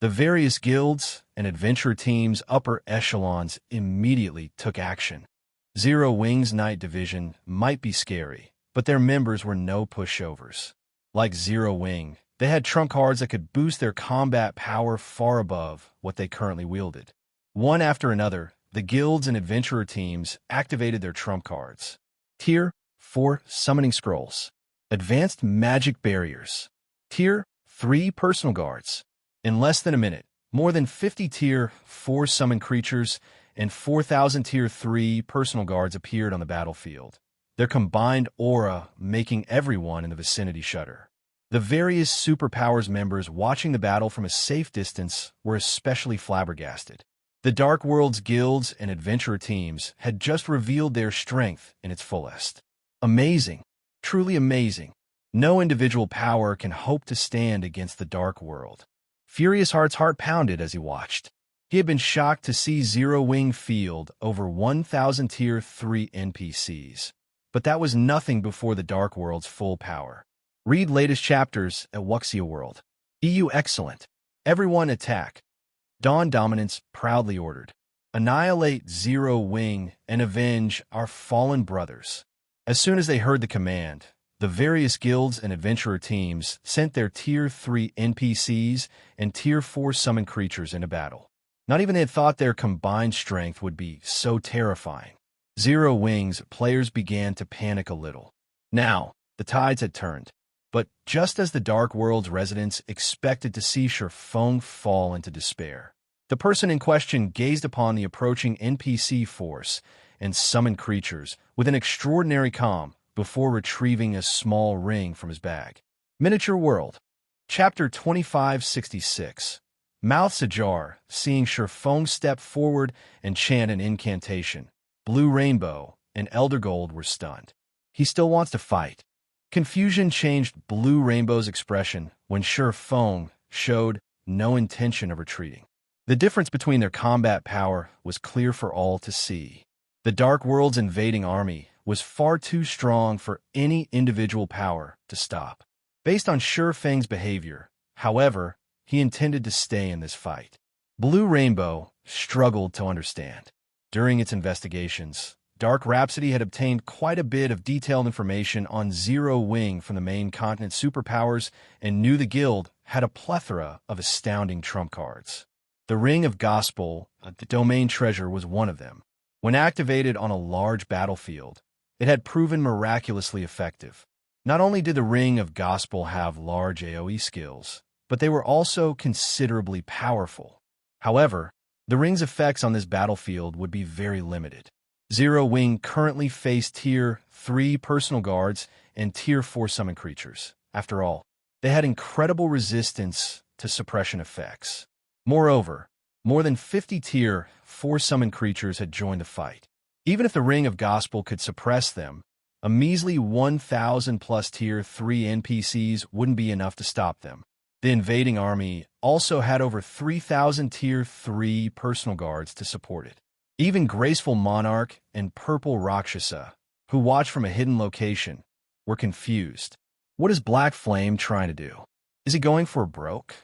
[SPEAKER 1] The various guilds and adventurer teams' upper echelons immediately took action. Zero Wing's Night Division might be scary, but their members were no pushovers. Like Zero Wing, they had trump cards that could boost their combat power far above what they currently wielded. One after another, the guilds and adventurer teams activated their trump cards. Tier 4 Summoning Scrolls. Advanced Magic Barriers. Tier 3 Personal Guards. In less than a minute, more than 50 Tier 4 summoned creatures and 4,000 Tier 3 personal guards appeared on the battlefield, their combined aura making everyone in the vicinity shudder. The various superpowers members watching the battle from a safe distance were especially flabbergasted. The Dark World's guilds and adventurer teams had just revealed their strength in its fullest. Amazing. Truly amazing. No individual power can hope to stand against the Dark World. Furious Heart's heart pounded as he watched. He had been shocked to see Zero Wing field over 1,000 Tier 3 NPCs. But that was nothing before the Dark World's full power. Read latest chapters at Wuxia World. EU excellent. Everyone attack. Dawn Dominance proudly ordered. Annihilate Zero Wing and avenge our fallen brothers. As soon as they heard the command, the various guilds and adventurer teams sent their Tier 3 NPCs and Tier 4 summoned creatures into battle. Not even they had thought their combined strength would be so terrifying. Zero Wing's players began to panic a little. Now, the tides had turned. But just as the Dark World's residents expected to see Sherfeng fall into despair, the person in question gazed upon the approaching NPC force and summoned creatures with an extraordinary calm before retrieving a small ring from his bag. Miniature World. Chapter 2566. Mouths ajar, seeing Sherfeng step forward and chant an incantation. Blue Rainbow and Elder Gold were stunned. He still wants to fight. Confusion changed Blue Rainbow's expression when Sherfeng showed no intention of retreating. The difference between their combat power was clear for all to see. The Dark World's invading army was far too strong for any individual power to stop. Based on Sherfeng's behavior, however, he intended to stay in this fight. Blue Rainbow struggled to understand. During its investigations, Dark Rhapsody had obtained quite a bit of detailed information on Zero Wing from the main continent superpowers and knew the guild had a plethora of astounding trump cards. The Ring of Gospel, the domain treasure, was one of them. When activated on a large battlefield, it had proven miraculously effective. Not only did the Ring of Gospel have large AoE skills, but they were also considerably powerful. However, the ring's effects on this battlefield would be very limited. Zero Wing currently faced Tier 3 personal guards and Tier 4 summon creatures. After all, they had incredible resistance to suppression effects. Moreover, more than 50 Tier 4 summon creatures had joined the fight. Even if the Ring of Gospel could suppress them, a measly 1,000 plus Tier 3 NPCs wouldn't be enough to stop them. The invading army also had over 3,000 Tier 3 personal guards to support it. Even Graceful Monarch and Purple Rakshasa, who watched from a hidden location, were confused. What is Black Flame trying to do? Is he going for a broke?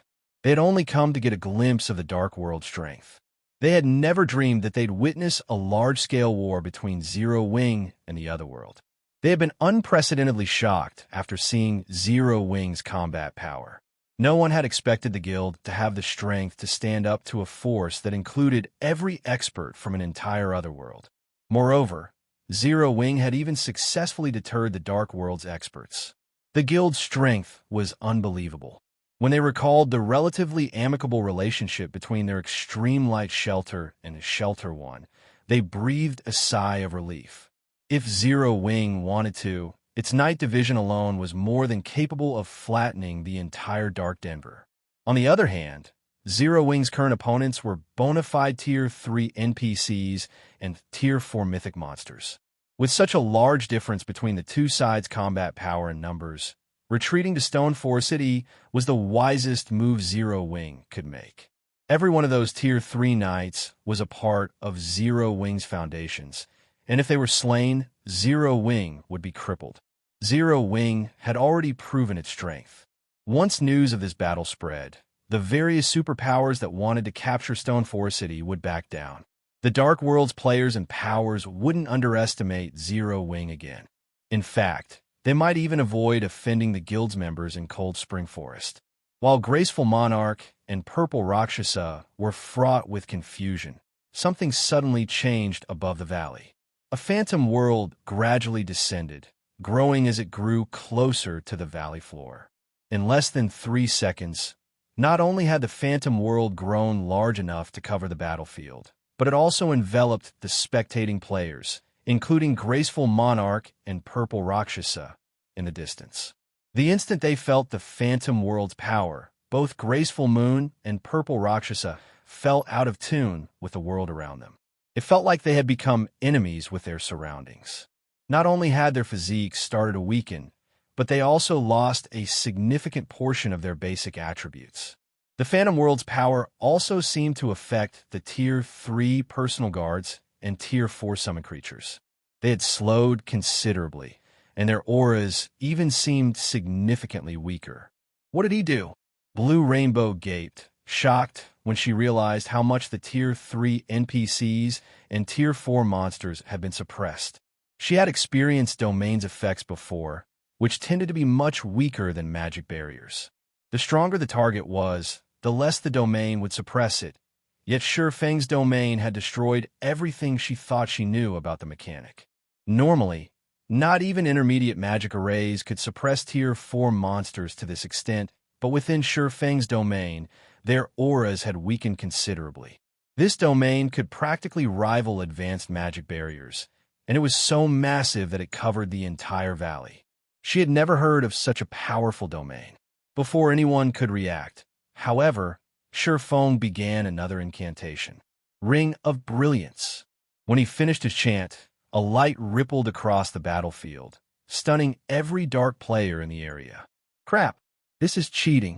[SPEAKER 1] They had only come to get a glimpse of the Dark World strength. They had never dreamed that they'd witness a large-scale war between Zero Wing and the Otherworld. They had been unprecedentedly shocked after seeing Zero Wing's combat power. No one had expected the guild to have the strength to stand up to a force that included every expert from an entire Otherworld. Moreover, Zero Wing had even successfully deterred the Dark World's experts. The guild's strength was unbelievable. When they recalled the relatively amicable relationship between their Extreme Light Shelter and Shelter One, they breathed a sigh of relief. If Zero Wing wanted to, its Night Division alone was more than capable of flattening the entire Dark Denver. On the other hand, Zero Wing's current opponents were bona fide Tier 3 NPCs and Tier 4 mythic monsters. With such a large difference between the two sides' combat power and numbers, retreating to Stone Forest City was the wisest move Zero Wing could make. Every one of those Tier 3 knights was a part of Zero Wing's foundations, and if they were slain, Zero Wing would be crippled. Zero Wing had already proven its strength. Once news of this battle spread, the various superpowers that wanted to capture Stone Forest City would back down. The Dark World's players and powers wouldn't underestimate Zero Wing again. In fact, they might even avoid offending the guild's members in Cold Spring Forest. While Graceful Monarch and Purple Rakshasa were fraught with confusion, something suddenly changed above the valley. A phantom world gradually descended, growing as it grew closer to the valley floor. In less than 3 seconds, not only had the phantom world grown large enough to cover the battlefield, but it also enveloped the spectating players, including Graceful Monarch and Purple Rakshasa, in the distance. The instant they felt the phantom world's power, both Graceful Moon and Purple Rakshasa fell out of tune with the world around them. It felt like they had become enemies with their surroundings. Not only had their physiques started to weaken, but they also lost a significant portion of their basic attributes. The Phantom World's power also seemed to affect the Tier 3 personal guards and Tier 4 summon creatures. They had slowed considerably, and their auras even seemed significantly weaker. What did he do? Blue Rainbow gaped, shocked when she realized how much the Tier 3 NPCs and Tier 4 monsters had been suppressed. She had experienced Domain's effects before, which tended to be much weaker than magic barriers. The stronger the target was, the less the Domain would suppress it, yet Shifeng's Domain had destroyed everything she thought she knew about the mechanic. Normally, not even intermediate magic arrays could suppress Tier 4 monsters to this extent, but within Shifeng's Domain, their auras had weakened considerably. This domain could practically rival advanced magic barriers, and it was so massive that it covered the entire valley. She had never heard of such a powerful domain. Before anyone could react, however, Shifeng began another incantation. Ring of Brilliance. When he finished his chant, a light rippled across the battlefield, stunning every dark player in the area. Crap, this is cheating.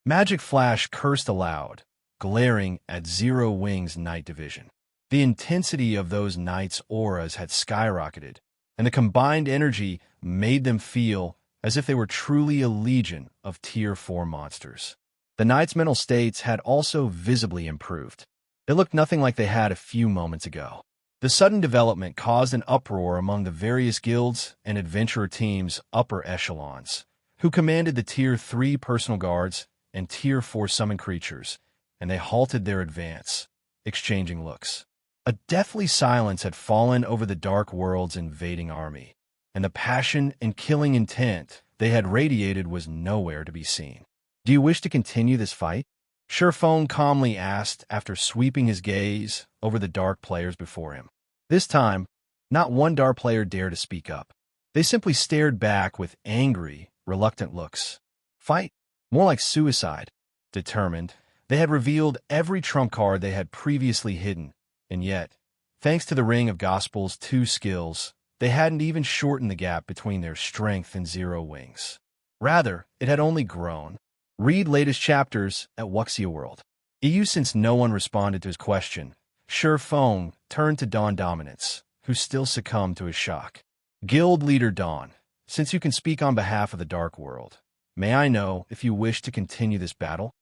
[SPEAKER 1] Magic Flash cursed aloud, glaring at Zero Wing's Night Division. The intensity of those knights' auras had skyrocketed, and the combined energy made them feel as if they were truly a legion of Tier 4 monsters. The knights' mental states had also visibly improved. They looked nothing like they had a few moments ago. The sudden development caused an uproar among the various guilds and adventurer teams' upper echelons, who commanded the Tier 3 personal guards and Tier 4 summon creatures, and they halted their advance, exchanging looks. A deathly silence had fallen over the Dark World's invading army, and the passion and killing intent they had radiated was nowhere to be seen. Do you wish to continue this fight? Shifeng calmly asked after sweeping his gaze over the dark players before him. This time, not one dark player dared to speak up. They simply stared back with angry, reluctant looks. Fight? More like suicide. Determined, they had revealed every trump card they had previously hidden, and yet, thanks to the Ring of Gospel's 2 skills, they hadn't even shortened the gap between their strength and Zero Wings. Rather, it had only grown. Read latest chapters at Wuxia World. EU. Since no one responded to his question, Shifeng turned to Dawn Dominance, who still succumbed to his shock. Guild Leader Dawn, since you can speak on behalf of the Dark World, may I know if you wish to continue this battle?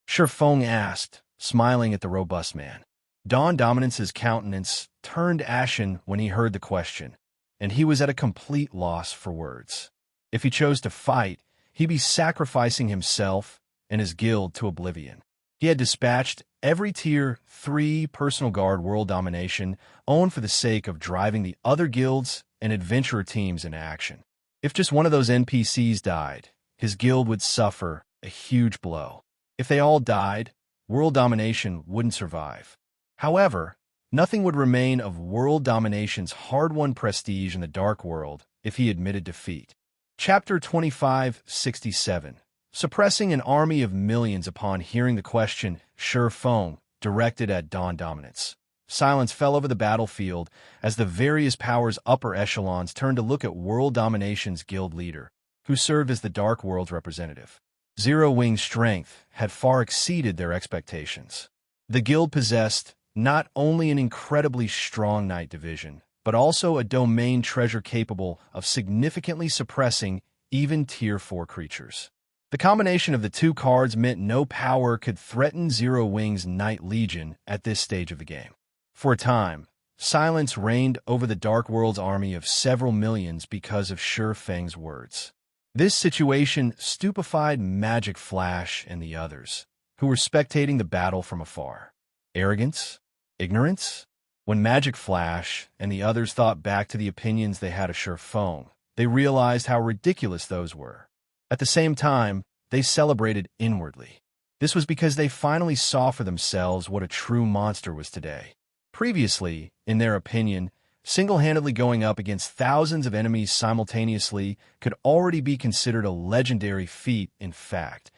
[SPEAKER 1] Shifeng asked, smiling at the robust man. Dawn Dominance's countenance turned ashen when he heard the question, and he was at a complete loss for words. If he chose to fight, he'd be sacrificing himself and his guild to oblivion. He had dispatched every Tier 3 personal guard world domination owned for the sake of driving the other guilds and adventurer teams into action. If just one of those NPCs died, his guild would suffer a huge blow. If they all died, world domination wouldn't survive. However, Nothing would remain of world domination's hard-won prestige in the Dark World if he admitted defeat. Chapter 2567. Suppressing an army of millions upon hearing the question, Feng, directed at Dawn dominance. Silence fell over the battlefield as the various powers' upper echelons turned to look at world domination's guild leader, who served as the Dark World's representative. Zero Wing's strength had far exceeded their expectations. The guild possessed not only an incredibly strong knight division, but also a domain treasure capable of significantly suppressing even Tier 4 creatures. The combination of the two cards meant no power could threaten Zero Wing's Knight Legion at this stage of the game. For a time, silence reigned over the Dark World's army of several millions because of Feng's words. This situation stupefied Magic Flash and the others, who were spectating the battle from afar. Arrogance? Ignorance? When Magic Flash and the others thought back to the opinions they had of Feng, they realized how ridiculous those were. At the same time, they celebrated inwardly. This was because they finally saw for themselves what a true monster was today. Previously, in their opinion, single-handedly going up against thousands of enemies simultaneously could already be considered a legendary feat. In fact,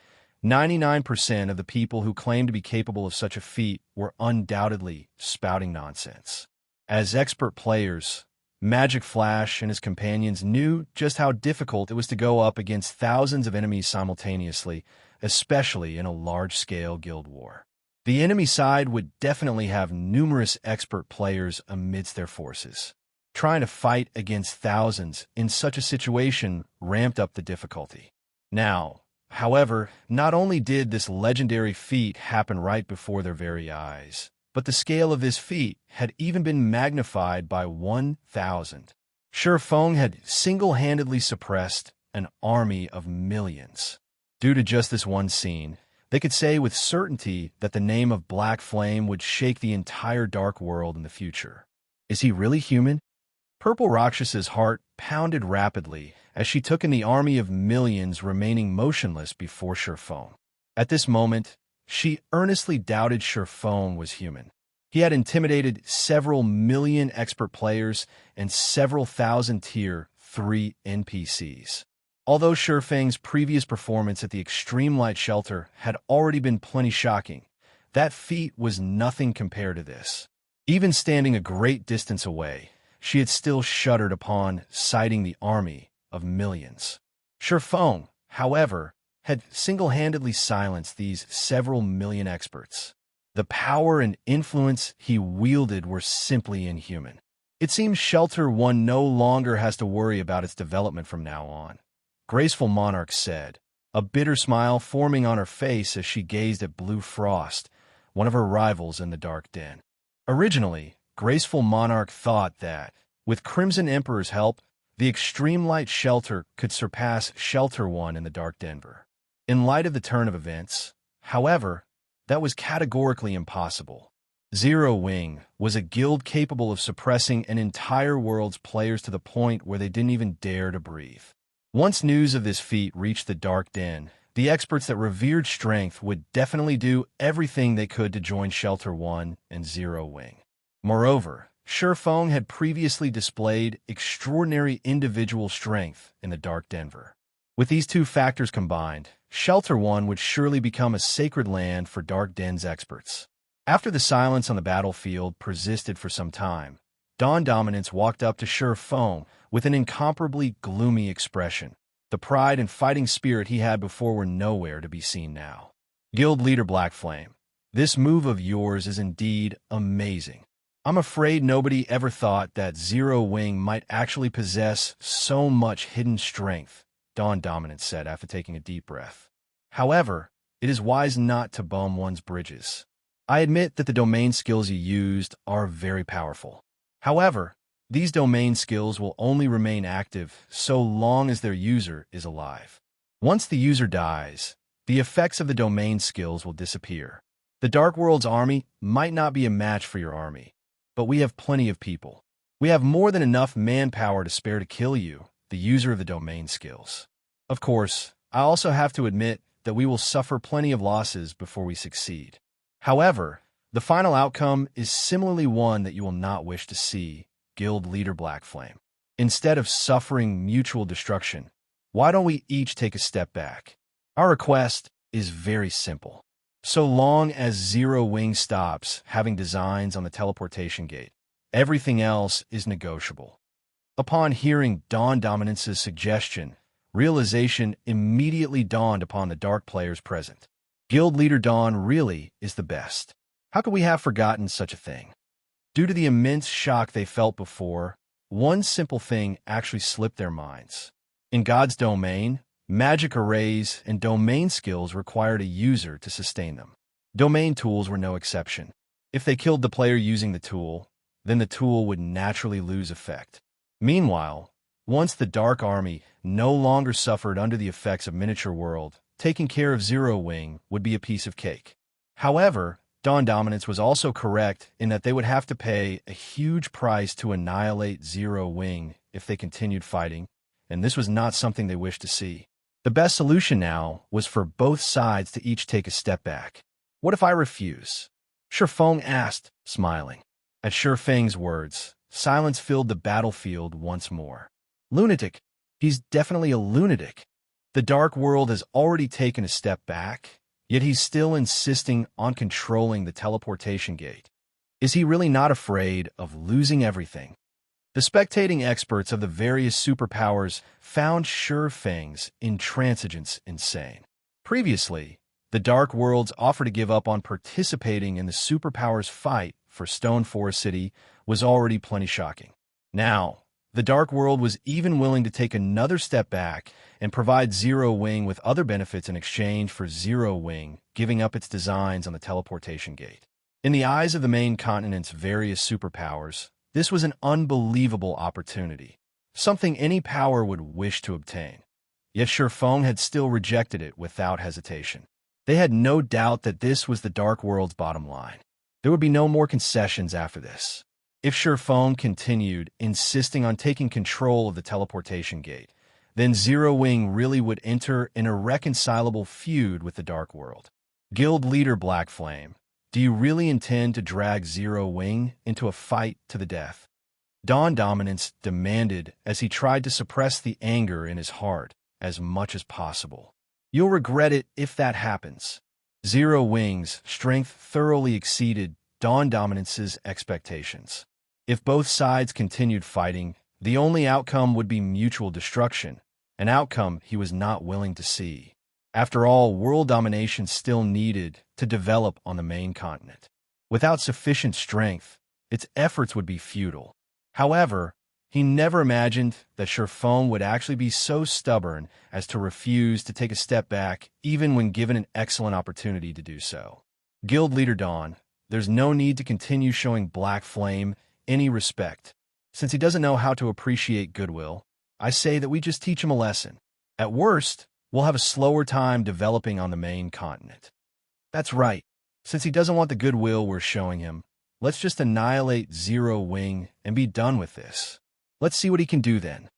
[SPEAKER 1] 99% of the people who claimed to be capable of such a feat were undoubtedly spouting nonsense. As expert players, Magic Flash and his companions knew just how difficult it was to go up against thousands of enemies simultaneously, especially in a large-scale guild war. The enemy side would definitely have numerous expert players amidst their forces. Trying to fight against thousands in such a situation ramped up the difficulty. Now, however, not only did this legendary feat happen right before their very eyes, but the scale of this feat had even been magnified by 1,000. Feng had single-handedly suppressed an army of millions. Due to just this one scene, they could say with certainty that the name of Black Flame would shake the entire Dark World in the future. Is he really human? Purple Rakshas's heart pounded rapidly as she took in the army of millions remaining motionless before Feng. At this moment, she earnestly doubted Feng was human. He had intimidated several million expert players and several thousand Tier 3 NPCs. Although Feng's previous performance at the Extreme Light Shelter had already been plenty shocking, that feat was nothing compared to this. Even standing a great distance away, she had still shuddered upon sighting the army of millions. Feng, however, had single-handedly silenced these several million experts. The power and influence he wielded were simply inhuman. It seems Shelter 1 no longer has to worry about its development from now on, Graceful Monarch said, a bitter smile forming on her face as she gazed at Blue Frost, one of her rivals in the Dark Den. Originally, Graceful Monarch thought that, with Crimson Emperor's help, the Extreme Light Shelter could surpass Shelter 1 in the Dark Denver. In light of the turn of events, however, that was categorically impossible. Zero Wing was a guild capable of suppressing an entire world's players to the point where they didn't even dare to breathe. Once news of this feat reached the Dark Den, the experts that revered strength would definitely do everything they could to join Shelter 1 and Zero Wing. Moreover, Feng had previously displayed extraordinary individual strength in the Dark Denver. With these two factors combined, Shelter 1 would surely become a sacred land for Dark Den's experts. After the silence on the battlefield persisted for some time, Dawn Dominance walked up to Feng with an incomparably gloomy expression. The pride and fighting spirit he had before were nowhere to be seen now. Guild Leader Black Flame, this move of yours is indeed amazing. I'm afraid nobody ever thought that Zero Wing might actually possess so much hidden strength, Dawn Dominance said after taking a deep breath. However, it is wise not to burn one's bridges. I admit that the domain skills you used are very powerful. However, these domain skills will only remain active so long as their user is alive. Once the user dies, the effects of the domain skills will disappear. The Dark World's army might not be a match for your army, but we have plenty of people. We have more than enough manpower to spare to kill you, the user of the domain skills. Of course, I also have to admit that we will suffer plenty of losses before we succeed. However, The final outcome is similarly one that you will not wish to see, Guild Leader Blackflame. Instead of suffering mutual destruction, why don't we each take a step back? Our request is very simple. So long as Zero Wing stops having designs on the teleportation gate, everything else is negotiable. Upon hearing Dawn Dominance's suggestion, realization immediately dawned upon the dark players present. Guild Leader Dawn really is the best. How could we have forgotten such a thing? Due to the immense shock they felt before, one simple thing actually slipped their minds. In God's domain, magic arrays and domain skills required a user to sustain them. Domain tools were no exception. If they killed the player using the tool, then the tool would naturally lose effect. Meanwhile, once the Dark Army no longer suffered under the effects of Miniature World, taking care of Zero Wing would be a piece of cake. However, Dawn Dominance was also correct in that they would have to pay a huge price to annihilate Zero Wing if they continued fighting, and this was not something they wished to see. The best solution now was for both sides to each take a step back. What if I refuse? Shifeng asked, smiling. At Shifeng's words, silence filled the battlefield once more. Lunatic. He's definitely a lunatic. The Dark World has already taken a step back, yet he's still insisting on controlling the teleportation gate. Is he really not afraid of losing everything? The spectating experts of the various superpowers found Shifeng's intransigence insane. Previously, the Dark World's offer to give up on participating in the superpowers' fight for Stone Forest City was already plenty shocking. Now, the Dark World was even willing to take another step back and provide Zero Wing with other benefits in exchange for Zero Wing giving up its designs on the teleportation gate. In the eyes of the main continent's various superpowers, this was an unbelievable opportunity, something any power would wish to obtain. Yet Shifeng had still rejected it without hesitation. They had no doubt that this was the Dark World's bottom line. There would be no more concessions after this. If Shifeng continued insisting on taking control of the teleportation gate, then Zero Wing really would enter an irreconcilable feud with the Dark World. Guild Leader Blackflame, do you really intend to drag Zero Wing into a fight to the death? Dawn Dominance demanded as he tried to suppress the anger in his heart as much as possible. You'll regret it if that happens. Zero Wing's strength thoroughly exceeded Dawn Dominance's expectations. If both sides continued fighting, the only outcome would be mutual destruction, an outcome he was not willing to see. After all, world domination still needed to develop on the main continent. Without sufficient strength, its efforts would be futile. However, he never imagined that Shifeng would actually be so stubborn as to refuse to take a step back even when given an excellent opportunity to do so. Guild Leader Dawn, there's no need to continue showing Blackflame any respect. Since he doesn't know how to appreciate goodwill, I say that we just teach him a lesson. At worst, we'll have a slower time developing on the main continent. That's right. Since he doesn't want the goodwill we're showing him, let's just annihilate Zero Wing and be done with this. Let's see what he can do then.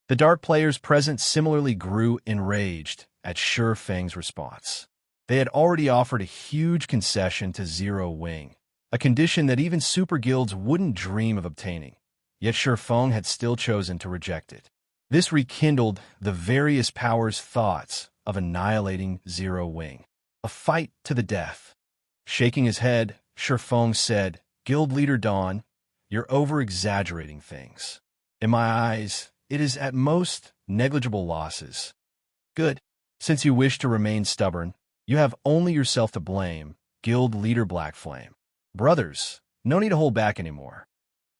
[SPEAKER 1] The dark players present similarly grew enraged at Shifeng's response. They had already offered a huge concession to Zero Wing, a condition that even super guilds wouldn't dream of obtaining, yet Shifeng had still chosen to reject it. This rekindled the various powers' thoughts of annihilating Zero Wing. A fight to the death. Shaking his head, Shifeng said, Guild Leader Dawn, you're over-exaggerating things. In my eyes, it is at most negligible losses. Good. Since you wish to remain stubborn, you have only yourself to blame, Guild Leader Blackflame. Brothers, no need to hold back anymore.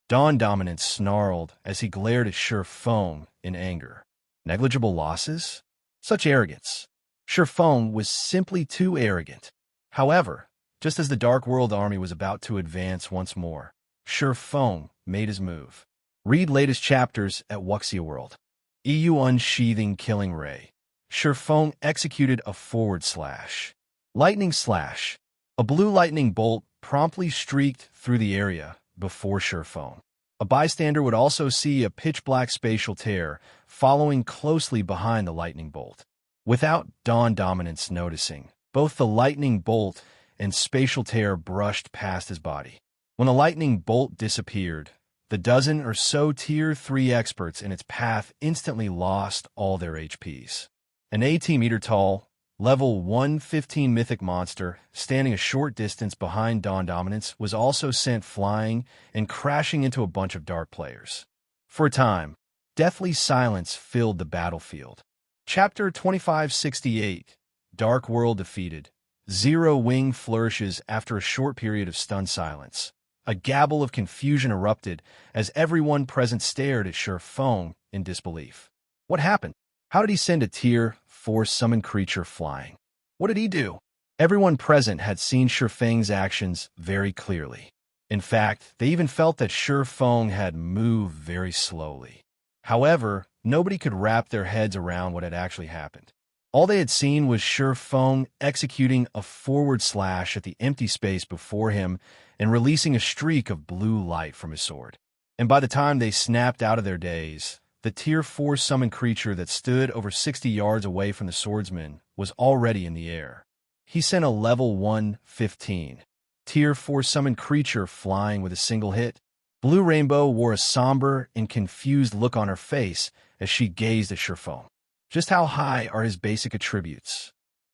[SPEAKER 1] Dawn Dominance snarled as he glared at Shifeng in anger. Negligible losses? Such arrogance. Shifeng was simply too arrogant. However, just as the Dark World army was about to advance once more, Shifeng made his move. Read latest chapters at Wuxia World. EU Unsheathing Killing Ray. Shifeng executed a forward slash. Lightning slash. A blue lightning bolt promptly streaked through the area before Shifeng. A bystander would also see a pitch-black spatial tear following closely behind the lightning bolt. Without Dawn Dominance noticing, both the lightning bolt and spatial tear brushed past his body. When the lightning bolt disappeared, the dozen or so Tier 3 experts in its path instantly lost all their HPs. An 18-meter tall, level 115 mythic monster, standing a short distance behind Dawn Dominance, was also sent flying and crashing into a bunch of dark players. For a time, deathly silence filled the battlefield. Chapter 2568, Dark World Defeated. Zero Wing flourishes after a short period of stunned silence. A gabble of confusion erupted as everyone present stared at Sure Feng in disbelief. What happened? How did he send a Tier 4 summoned creature flying? What did he do? Everyone present had seen Sure Feng's actions very clearly. In fact, they even felt that Sure Feng had moved very slowly. However, nobody could wrap their heads around what had actually happened. All they had seen was Sure Feng executing a forward slash at the empty space before him and releasing a streak of blue light from his sword. And by the time they snapped out of their daze, the Tier 4 summoned creature that stood over 60 yards away from the swordsman was already in the air. He sent a level 115 Tier 4 summoned creature flying with a single hit. Blue Rainbow wore a somber and confused look on her face as she gazed at Sure Feng. Just how high are his basic attributes?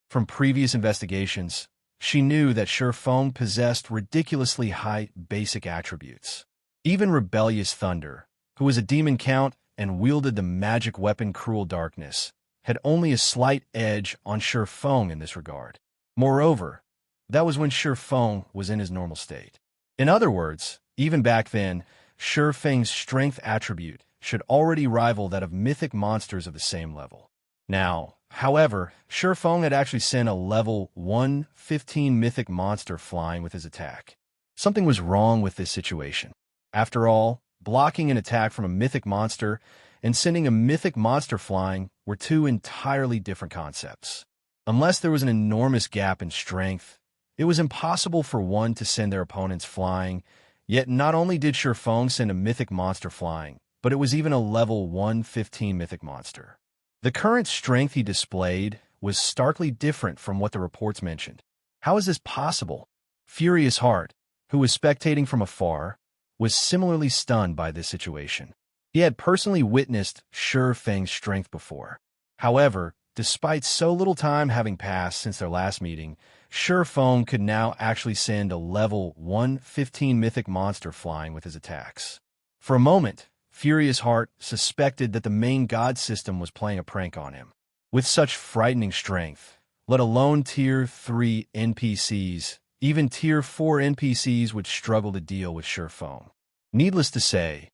[SPEAKER 1] From previous investigations, she knew that Sure Feng possessed ridiculously high basic attributes. Even Rebellious Thunder, who was a demon count and wielded the magic weapon Cruel Darkness, had only a slight edge on Sure Feng in this regard. Moreover, that was when Sure Feng was in his normal state. In other words, even back then, Sure Feng's strength attribute should already rival that of mythic monsters of the same level. Now, however, Sure Feng had actually sent a level 115 mythic monster flying with his attack. Something was wrong with this situation. After all, blocking an attack from a mythic monster and sending a mythic monster flying were two entirely different concepts. Unless there was an enormous gap in strength, it was impossible for one to send their opponents flying, yet not only did Sure Feng send a mythic monster flying, but it was even a level 115 mythic monster. The current strength he displayed was starkly different from what the reports mentioned. How is this possible? Furious Heart, who was spectating from afar, was similarly stunned by this situation. He had personally witnessed Sure Feng's strength before. However, despite so little time having passed since their last meeting, Sure Feng could now actually send a level 115 mythic monster flying with his attacks. For a moment, Furious Heart suspected that the main god system was playing a prank on him. With such frightening strength, let alone Tier 3 NPCs, even Tier 4 NPCs would struggle to deal with Sure Feng. Needless to say,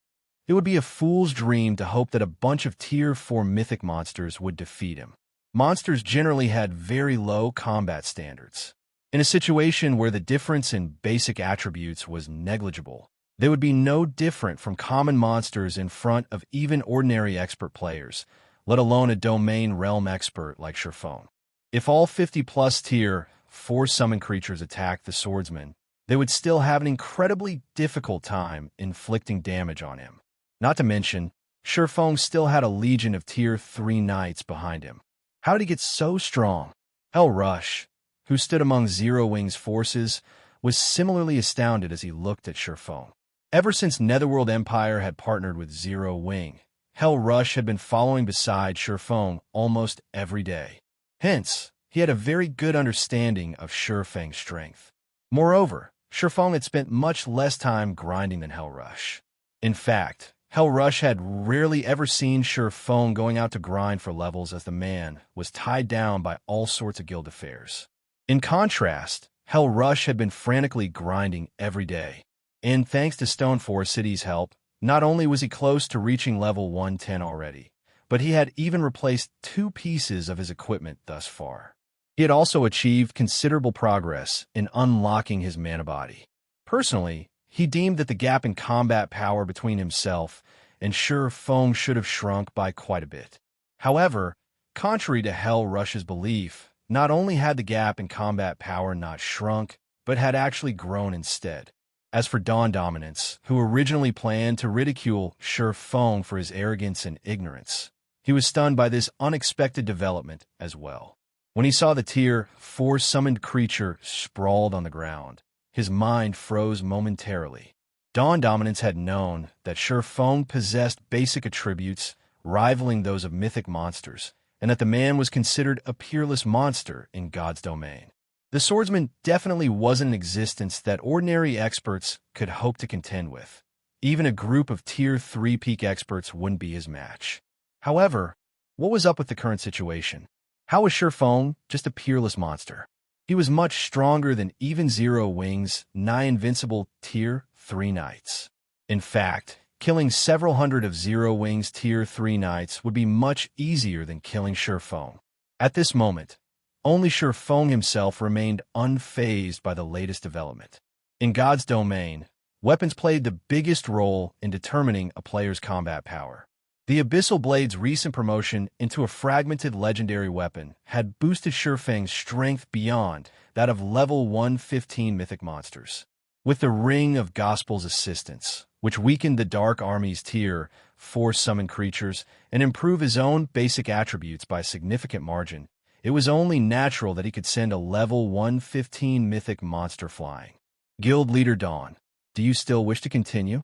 [SPEAKER 1] it would be a fool's dream to hope that a bunch of Tier 4 mythic monsters would defeat him. Monsters generally had very low combat standards. In a situation where the difference in basic attributes was negligible, they would be no different from common monsters in front of even ordinary expert players, let alone a domain realm expert like Sure Feng. If all 50-plus Tier 4 summon creatures attacked the swordsman, they would still have an incredibly difficult time inflicting damage on him. Not to mention, Sure Feng still had a legion of Tier 3 knights behind him. How did he get so strong? Hell Rush, who stood among Zero Wing's forces, was similarly astounded as he looked at Sure Feng. Ever since Netherworld Empire had partnered with Zero Wing, Hell Rush had been following beside Sure Feng almost every day. Hence, he had a very good understanding of Sure Feng's strength. Moreover, Sure Feng had spent much less time grinding than Hell Rush. In fact, Hell Rush had rarely ever seen Sure Feng going out to grind for levels, as the man was tied down by all sorts of guild affairs. In contrast, Hell Rush had been frantically grinding every day. And thanks to Stoneforest City's help, not only was he close to reaching level 110 already, but he had even replaced 2 pieces of his equipment thus far. He had also achieved considerable progress in unlocking his mana body. Personally, he deemed that the gap in combat power between himself and Sure Feng should have shrunk by quite a bit. However, contrary to Hell Rush's belief, not only had the gap in combat power not shrunk, but had actually grown instead. As for Dawn Dominance, who originally planned to ridicule Sure Feng for his arrogance and ignorance, he was stunned by this unexpected development as well. When he saw the Tier 4 summoned creature sprawled on the ground, his mind froze momentarily. Dawn Dominance had known that Shurfeng possessed basic attributes rivaling those of mythic monsters, and that the man was considered a peerless monster in God's domain. The swordsman definitely wasn't an existence that ordinary experts could hope to contend with. Even a group of Tier 3 peak experts wouldn't be his match. However, what was up with the current situation? How was Shurfeng just a peerless monster? He was much stronger than even Zero Wing's nigh-invincible Tier 3 knights. In fact, killing several hundred of Zero Wing's Tier 3 knights would be much easier than killing Shurfeng. At this moment, only Shurfeng himself remained unfazed by the latest development. In God's domain, weapons played the biggest role in determining a player's combat power. The Abyssal Blade's recent promotion into a fragmented legendary weapon had boosted Shurfeng's strength beyond that of level 115 mythic monsters. With the Ring of Gospel's assistance, which weakened the Dark Army's Tier 4 summoned creatures and improved his own basic attributes by a significant margin, it was only natural that he could send a level 115 mythic monster flying. Guild Leader Dawn, do you still wish to continue?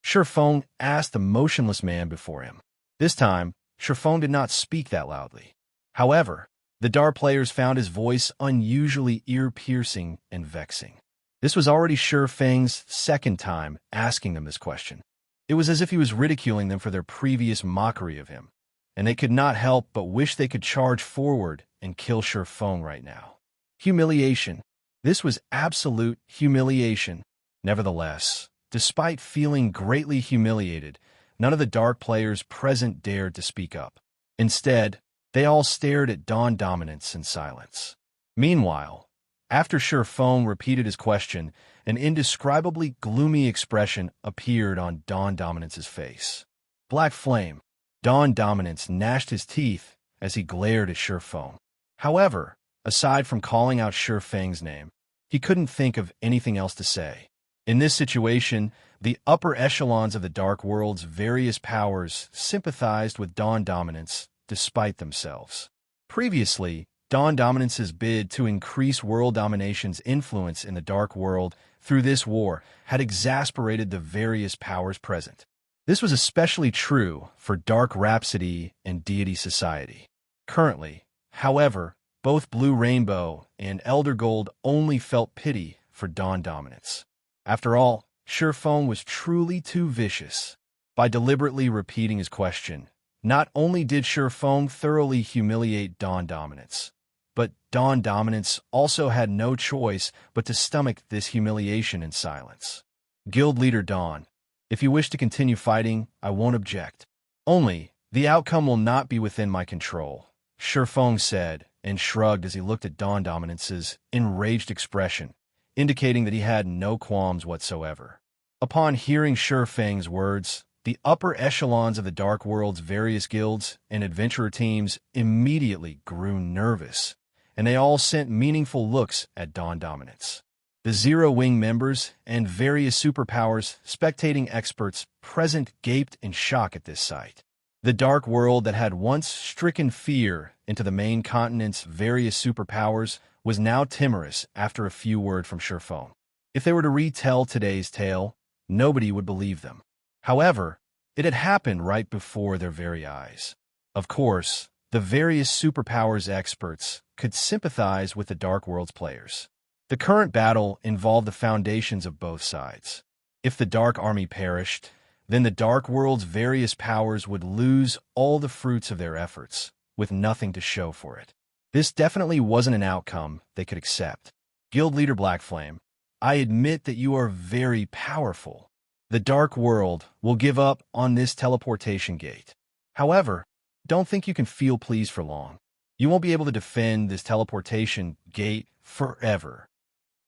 [SPEAKER 1] Shurfeng asked the motionless man before him. This time, Shurfeng did not speak that loudly. However, the Dark players found his voice unusually ear-piercing and vexing. This was already Shurfeng's second time asking them this question. It was as if he was ridiculing them for their previous mockery of him, and they could not help but wish they could charge forward and kill Shurfeng right now. Humiliation. This was absolute humiliation. Nevertheless, despite feeling greatly humiliated, none of the Dark players present dared to speak up. Instead, they all stared at Dawn Dominance in silence. Meanwhile, after Shurfeng repeated his question, an indescribably gloomy expression appeared on Dawn Dominance's face. Black flame. Dawn Dominance gnashed his teeth as he glared at Shurfeng. However, aside from calling out Shurfeng's name, he couldn't think of anything else to say. In this situation, the upper echelons of the Dark World's various powers sympathized with Dawn Dominance despite themselves. Previously, Dawn Dominance's bid to increase world domination's influence in the Dark World through this war had exasperated the various powers present. This was especially true for Dark Rhapsody and Deity Society. Currently, however, both Blue Rainbow and Elder Gold only felt pity for Dawn Dominance. After all, Shurfeng was truly too vicious. By deliberately repeating his question, not only did Shurfeng thoroughly humiliate Dawn Dominance, but Dawn Dominance also had no choice but to stomach this humiliation in silence. Guild Leader Dawn, if you wish to continue fighting, I won't object. Only, the outcome will not be within my control, Shurfeng said, and shrugged as he looked at Dawn Dominance's enraged expression, indicating that he had no qualms whatsoever. Upon hearing Shurfeng's words, the upper echelons of the Dark World's various guilds and adventurer teams immediately grew nervous, and they all sent meaningful looks at Dawn Dominance. The Zero Wing members and various superpowers spectating experts present gaped in shock at this sight. The Dark World that had once stricken fear into the main continent's various superpowers was now timorous after a few words from Shurfeng. If they were to retell today's tale, nobody would believe them. However, it had happened right before their very eyes. Of course, the various superpowers experts could sympathize with the Dark World's players. The current battle involved the foundations of both sides. If the Dark Army perished, then the Dark World's various powers would lose all the fruits of their efforts, with nothing to show for it. This definitely wasn't an outcome they could accept. Guild Leader Blackflame, I admit that you are very powerful. The Dark World will give up on this teleportation gate. However, don't think you can feel pleased for long. You won't be able to defend this teleportation gate forever.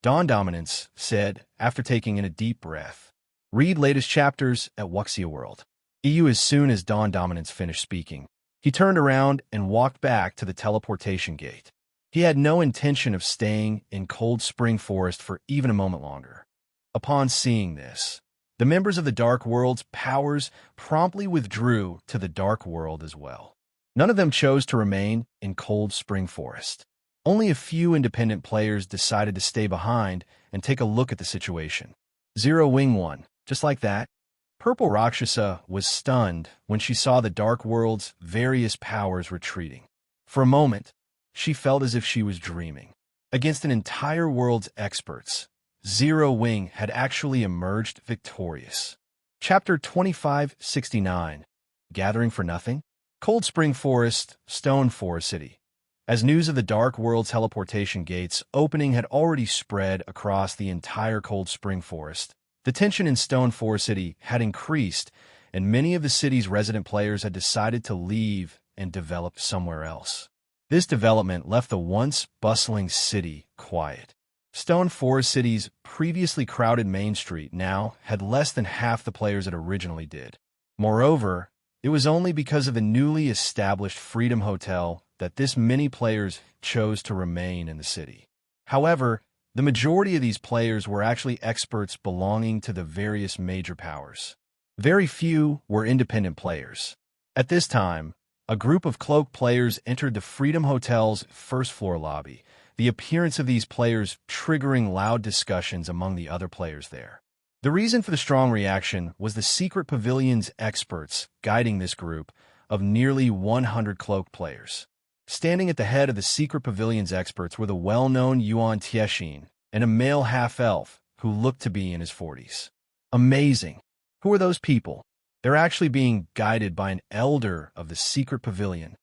[SPEAKER 1] Dawn Dominance said after taking in a deep breath. Read latest chapters at Wuxia World. EU. As soon as Dawn Dominance finished speaking, he turned around and walked back to the teleportation gate. He had no intention of staying in Cold Spring Forest for even a moment longer. Upon seeing this, the members of the Dark World's powers promptly withdrew to the Dark World as well. None of them chose to remain in Cold Spring Forest. Only a few independent players decided to stay behind and take a look at the situation. Zero Wing won, just like that. Purple Rakshasa was stunned when she saw the Dark World's various powers retreating. For a moment, she felt as if she was dreaming. Against an entire world's experts, Zero Wing had actually emerged victorious. Chapter 2569, Gathering for Nothing? Cold Spring Forest, Stone Forest City. As news of the Dark World's teleportation gates opening had already spread across the entire Cold Spring Forest, the tension in Stone Forest City had increased, and many of the city's resident players had decided to leave and develop somewhere else. This development left the once bustling city quiet. Stone Forest City's previously crowded main street now had less than half the players it originally did. Moreover, it was only because of the newly established Freedom Hotel that this many players chose to remain in the city. However, the majority of these players were actually experts belonging to the various major powers. Very few were independent players. At this time, a group of cloaked players entered the Freedom Hotel's first-floor lobby, the appearance of these players triggering loud discussions among the other players there. The reason for the strong reaction was the Secret Pavilion's experts guiding this group of nearly 100 cloaked players. Standing at the head of the Secret Pavilion's experts were the well-known Yuan Tieshin and a male half-elf who looked to be in his 40s. Amazing! Who are those people? They're actually being guided by an elder of the Secret Pavilion.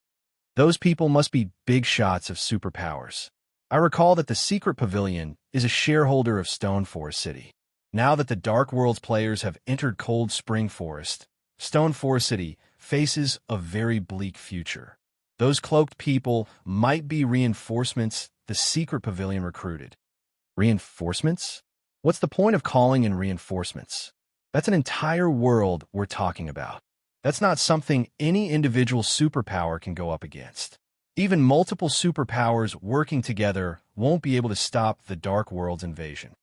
[SPEAKER 1] Those people must be big shots of superpowers. I recall that the Secret Pavilion is a shareholder of Stone Forest City. Now that the Dark World's players have entered Cold Spring Forest, Stone Forest City faces a very bleak future. Those cloaked people might be reinforcements the Secret Pavilion recruited. Reinforcements? What's the point of calling in reinforcements? That's an entire world we're talking about. That's not something any individual superpower can go up against. Even multiple superpowers working together won't be able to stop the Dark World's invasion.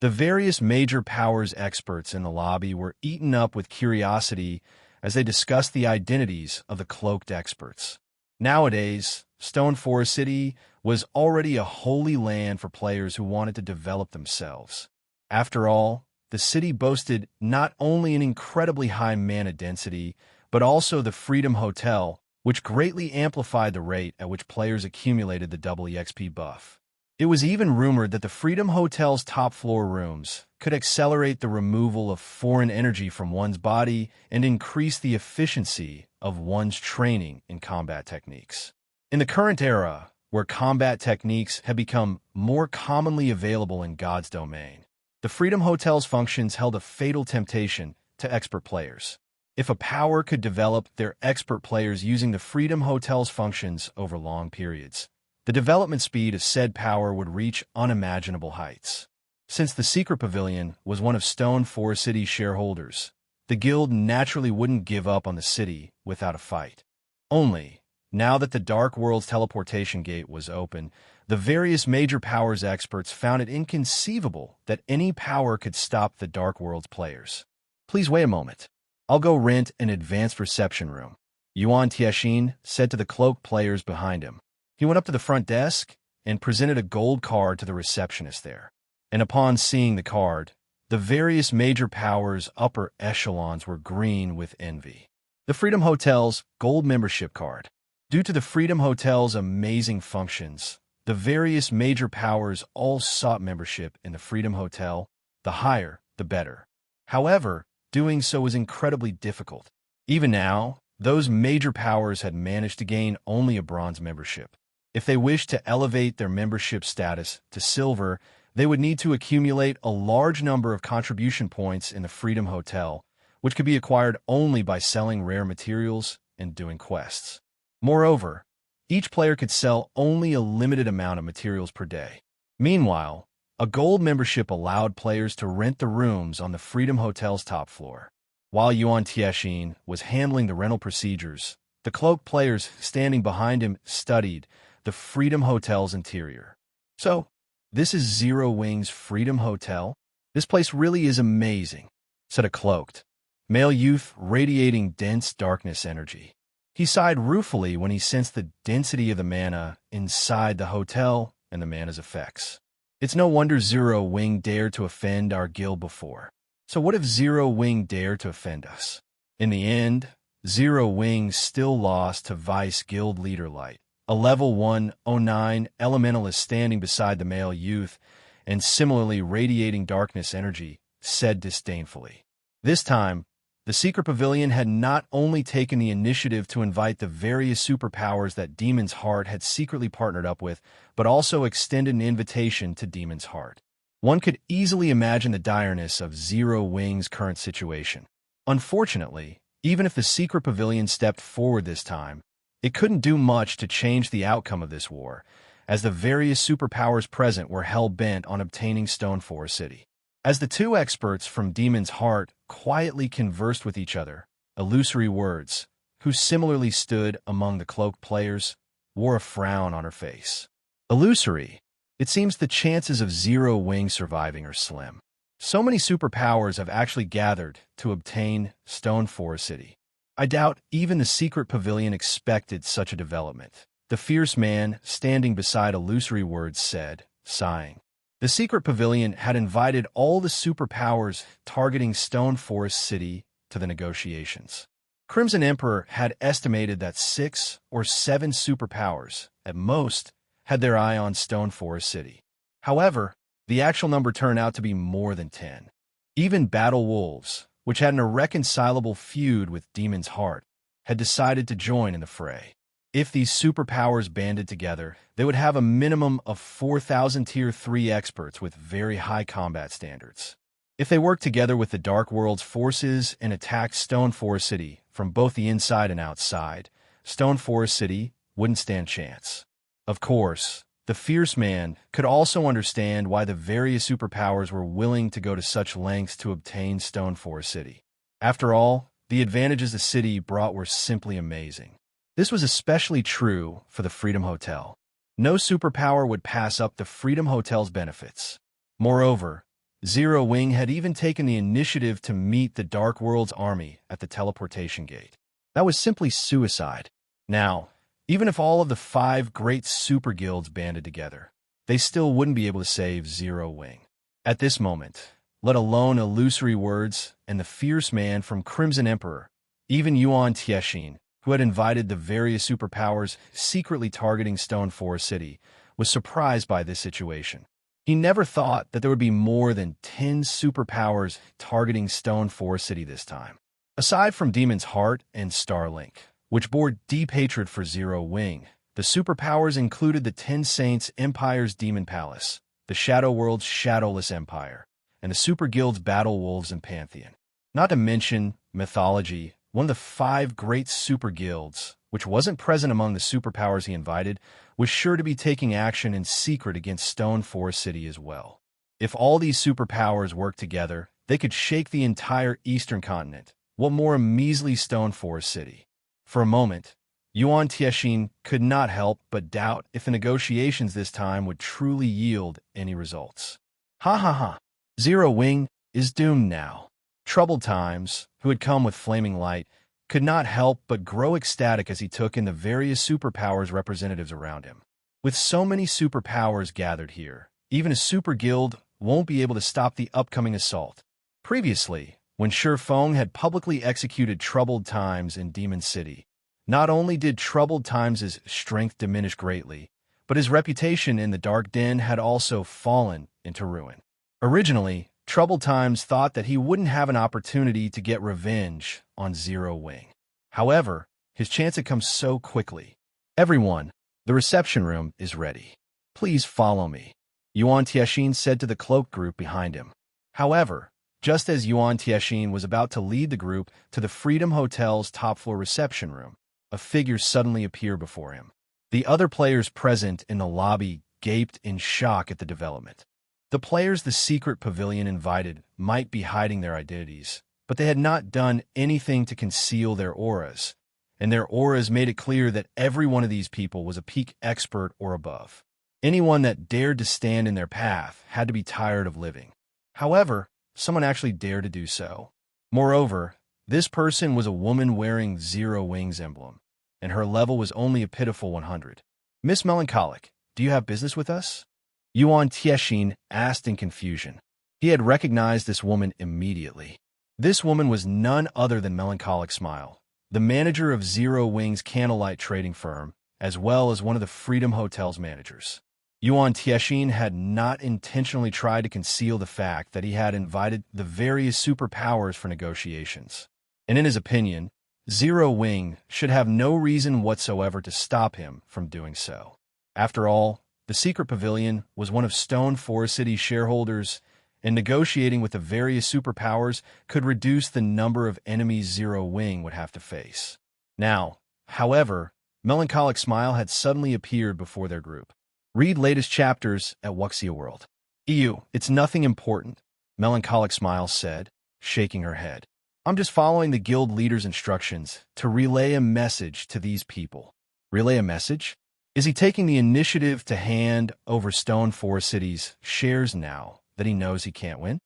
[SPEAKER 1] The various major powers experts in the lobby were eaten up with curiosity as they discussed the identities of the cloaked experts. Nowadays, Stone Forest City was already a holy land for players who wanted to develop themselves. After all, the city boasted not only an incredibly high mana density, but also the Freedom Hotel, which greatly amplified the rate at which players accumulated the double EXP buff. It was even rumored that the Freedom Hotel's top-floor rooms could accelerate the removal of foreign energy from one's body and increase the efficiency of one's training in combat techniques. In the current era, where combat techniques have become more commonly available in God's domain, the Freedom Hotel's functions held a fatal temptation to expert players. If a power could develop their expert players using the Freedom Hotel's functions over long periods, the development speed of said power would reach unimaginable heights. Since the Secret Pavilion was one of Stone Forest City's shareholders, the guild naturally wouldn't give up on the city without a fight. Only, now that the Dark World's teleportation gate was open, the various major powers experts found it inconceivable that any power could stop the Dark World's players. Please wait a moment. I'll go rent an advanced reception room, Yuan Tieshin said to the cloaked players behind him. He went up to the front desk and presented a gold card to the receptionist there. And upon seeing the card, the various major powers' upper echelons were green with envy. The Freedom Hotel's gold membership card. Due to the Freedom Hotel's amazing functions, the various major powers all sought membership in the Freedom Hotel. The higher, the better. However, doing so was incredibly difficult. Even now, those major powers had managed to gain only a bronze membership. If they wished to elevate their membership status to silver, they would need to accumulate a large number of contribution points in the Freedom Hotel, which could be acquired only by selling rare materials and doing quests. Moreover, each player could sell only a limited amount of materials per day. Meanwhile, a gold membership allowed players to rent the rooms on the Freedom Hotel's top floor. While Yuan Tieshin was handling the rental procedures, the cloaked players standing behind him studied the Freedom Hotel's interior. So, this is Zero Wing's Freedom Hotel? This place really is amazing, said a cloaked male youth radiating dense darkness energy. He sighed ruefully when he sensed the density of the mana inside the hotel and the mana's effects. It's no wonder Zero Wing dared to offend our guild before. So what if Zero Wing dared to offend us? In the end, Zero Wing still lost to Vice Guild Leader Light, a level 109 elementalist standing beside the male youth and similarly radiating darkness energy, said disdainfully. This time, the Secret Pavilion had not only taken the initiative to invite the various superpowers that Demon's Heart had secretly partnered up with, but also extended an invitation to Demon's Heart. One could easily imagine the direness of Zero Wing's current situation. Unfortunately, even if the Secret Pavilion stepped forward this time, it couldn't do much to change the outcome of this war, as the various superpowers present were hell-bent on obtaining Stoneforest City. As the two experts from Demon's Heart quietly conversed with each other, Illusory Words, who similarly stood among the cloaked players, wore a frown on her face. Illusory, it seems the chances of Zero Wing surviving are slim. So many superpowers have actually gathered to obtain Stoneforest City. I doubt even the Secret Pavilion expected such a development, the fierce man standing beside Illusory Words said, sighing. The Secret Pavilion had invited all the superpowers targeting Stoneforest City to the negotiations. Crimson Emperor had estimated that 6 or 7 superpowers, at most, had their eye on Stoneforest City. However, the actual number turned out to be more than 10. Even Battle Wolves, which had an irreconcilable feud with Demon's Heart, had decided to join in the fray. If these superpowers banded together, they would have a minimum of 4,000 Tier 3 experts with very high combat standards. If they worked together with the Dark World's forces and attacked Stoneforest City from both the inside and outside, Stoneforest City wouldn't stand chance. Of course, the fierce man could also understand why the various superpowers were willing to go to such lengths to obtain Stoneforest City. After all, the advantages the city brought were simply amazing. This was especially true for the Freedom Hotel. No superpower would pass up the Freedom Hotel's benefits. Moreover, Zero Wing had even taken the initiative to meet the Dark World's army at the teleportation gate. That was simply suicide. Now, even if all of the 5 great super guilds banded together, they still wouldn't be able to save Zero Wing. At this moment, let alone Illusory Words and the fierce man from Crimson Emperor, even Yuan Tiexin, who had invited the various superpowers secretly targeting Stoneforest City, was surprised by this situation. He never thought that there would be more than 10 superpowers targeting Stoneforest City this time. Aside from Demon's Heart and Starlink, which bore deep hatred for Zero Wing, the superpowers included the Ten Saints Empire's Demon Palace, the Shadow World's Shadowless Empire, and the Super Guild's Battle Wolves and Pantheon. Not to mention Mythology, one of the 5 great super guilds, which wasn't present among the superpowers he invited, was sure to be taking action in secret against Stoneforest City as well. If all these superpowers worked together, they could shake the entire eastern continent, what more a measly Stoneforest City. For a moment, Yuan Tiexin could not help but doubt if the negotiations this time would truly yield any results. Ha ha ha! Zero Wing is doomed now. Troubled Times, who had come with flaming light, could not help but grow ecstatic as he took in the various superpowers representatives around him. With so many superpowers gathered here, even a super guild won't be able to stop the upcoming assault. Previously, when Shifeng had publicly executed Troubled Times in Demon City, not only did Troubled Times' strength diminish greatly, but his reputation in the Dark Den had also fallen into ruin. Originally, Troubled Times thought that he wouldn't have an opportunity to get revenge on Zero Wing. However, his chance had come so quickly. Everyone, the reception room is ready. Please follow me, Yuan Tiexin said to the cloak group behind him. However, just as Yuan Tiexin was about to lead the group to the Freedom Hotel's top-floor reception room, a figure suddenly appeared before him. The other players present in the lobby gaped in shock at the development. The players the Secret Pavilion invited might be hiding their identities, but they had not done anything to conceal their auras, and their auras made it clear that every one of these people was a peak expert or above. Anyone that dared to stand in their path had to be tired of living. However, someone actually dared to do so. Moreover, this person was a woman wearing Zero Wing's emblem. and her level was only a pitiful 100. "Miss Melancholic, do you have business with us?" Yuan Tiexin asked in confusion. He had recognized this woman immediately. This woman was none other than Melancholic Smile, the manager of Zero Wing's candlelight trading firm, as well as one of the Freedom Hotel's managers. Yuan Tiexin had not intentionally tried to conceal the fact that he had invited the various superpowers for negotiations. And in his opinion, Zero Wing should have no reason whatsoever to stop him from doing so. After all, the secret pavilion was one of Stone Forest City's shareholders, and negotiating with the various superpowers could reduce the number of enemies Zero Wing would have to face. Now, however, Melancholic Smile had suddenly appeared before their group. Read latest chapters at Wuxia World. It's nothing important, Melancholic Smile said, shaking her head. "I'm just following the guild leader's instructions to relay a message to these people." Relay a message? Is he taking the initiative to hand over Stone Forest City's shares now that he knows he can't win?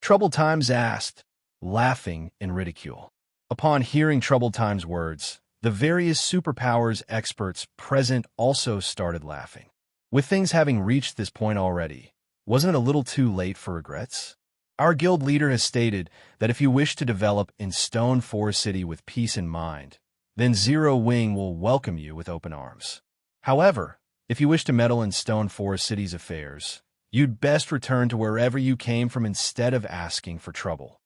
[SPEAKER 1] Troubled Times asked, laughing in ridicule. Upon hearing Troubled Times' words, the various superpowers experts present also started laughing. With things having reached this point already, wasn't it a little too late for regrets? Our guild leader has stated that if you wish to develop in Stone Forest City with peace in mind, then Zero Wing will welcome you with open arms. However, if you wish to meddle in Stone Forest City's affairs, you'd best return to wherever you came from instead of asking for trouble.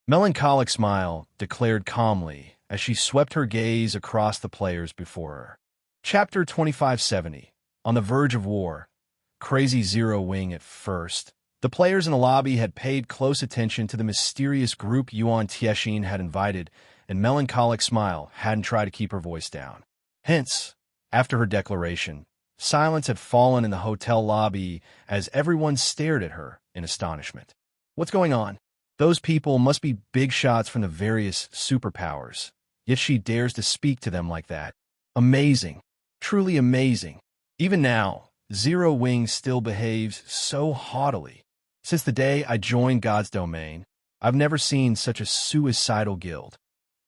[SPEAKER 1] Melancholic Smile declared calmly as she swept her gaze across the players before her. Chapter 2570, On the Verge of War. Crazy Zero Wing. At first, the players in the lobby had paid close attention to the mysterious group Yuan Tiexin had invited, and Melancholic Smile hadn't tried to keep her voice down. Hence, after her declaration, silence had fallen in the hotel lobby as everyone stared at her in astonishment. What's going on? Those people must be big shots from the various superpowers, yet she dares to speak to them like that. Amazing. Truly amazing. Even now, Zero Wing still behaves so haughtily. Since the day I joined God's Domain, I've never seen such a suicidal guild.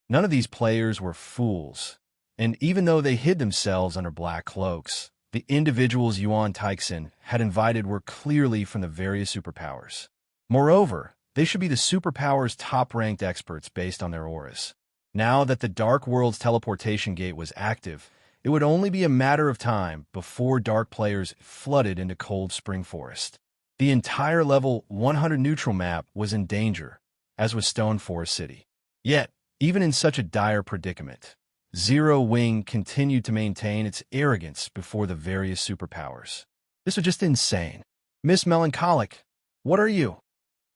[SPEAKER 1] None of these players were fools, and even though they hid themselves under black cloaks, the individuals Yuan Tiexin had invited were clearly from the various superpowers. Moreover, they should be the superpowers' top-ranked experts based on their auras. Now that the Dark World's teleportation gate was active, it would only be a matter of time before dark players flooded into Cold Spring Forest. The entire level 100 neutral map was in danger, as was Stone Forest City. Yet, even in such a dire predicament, Zero Wing continued to maintain its arrogance before the various superpowers. This was just insane. "Miss Melancholic, what are you?"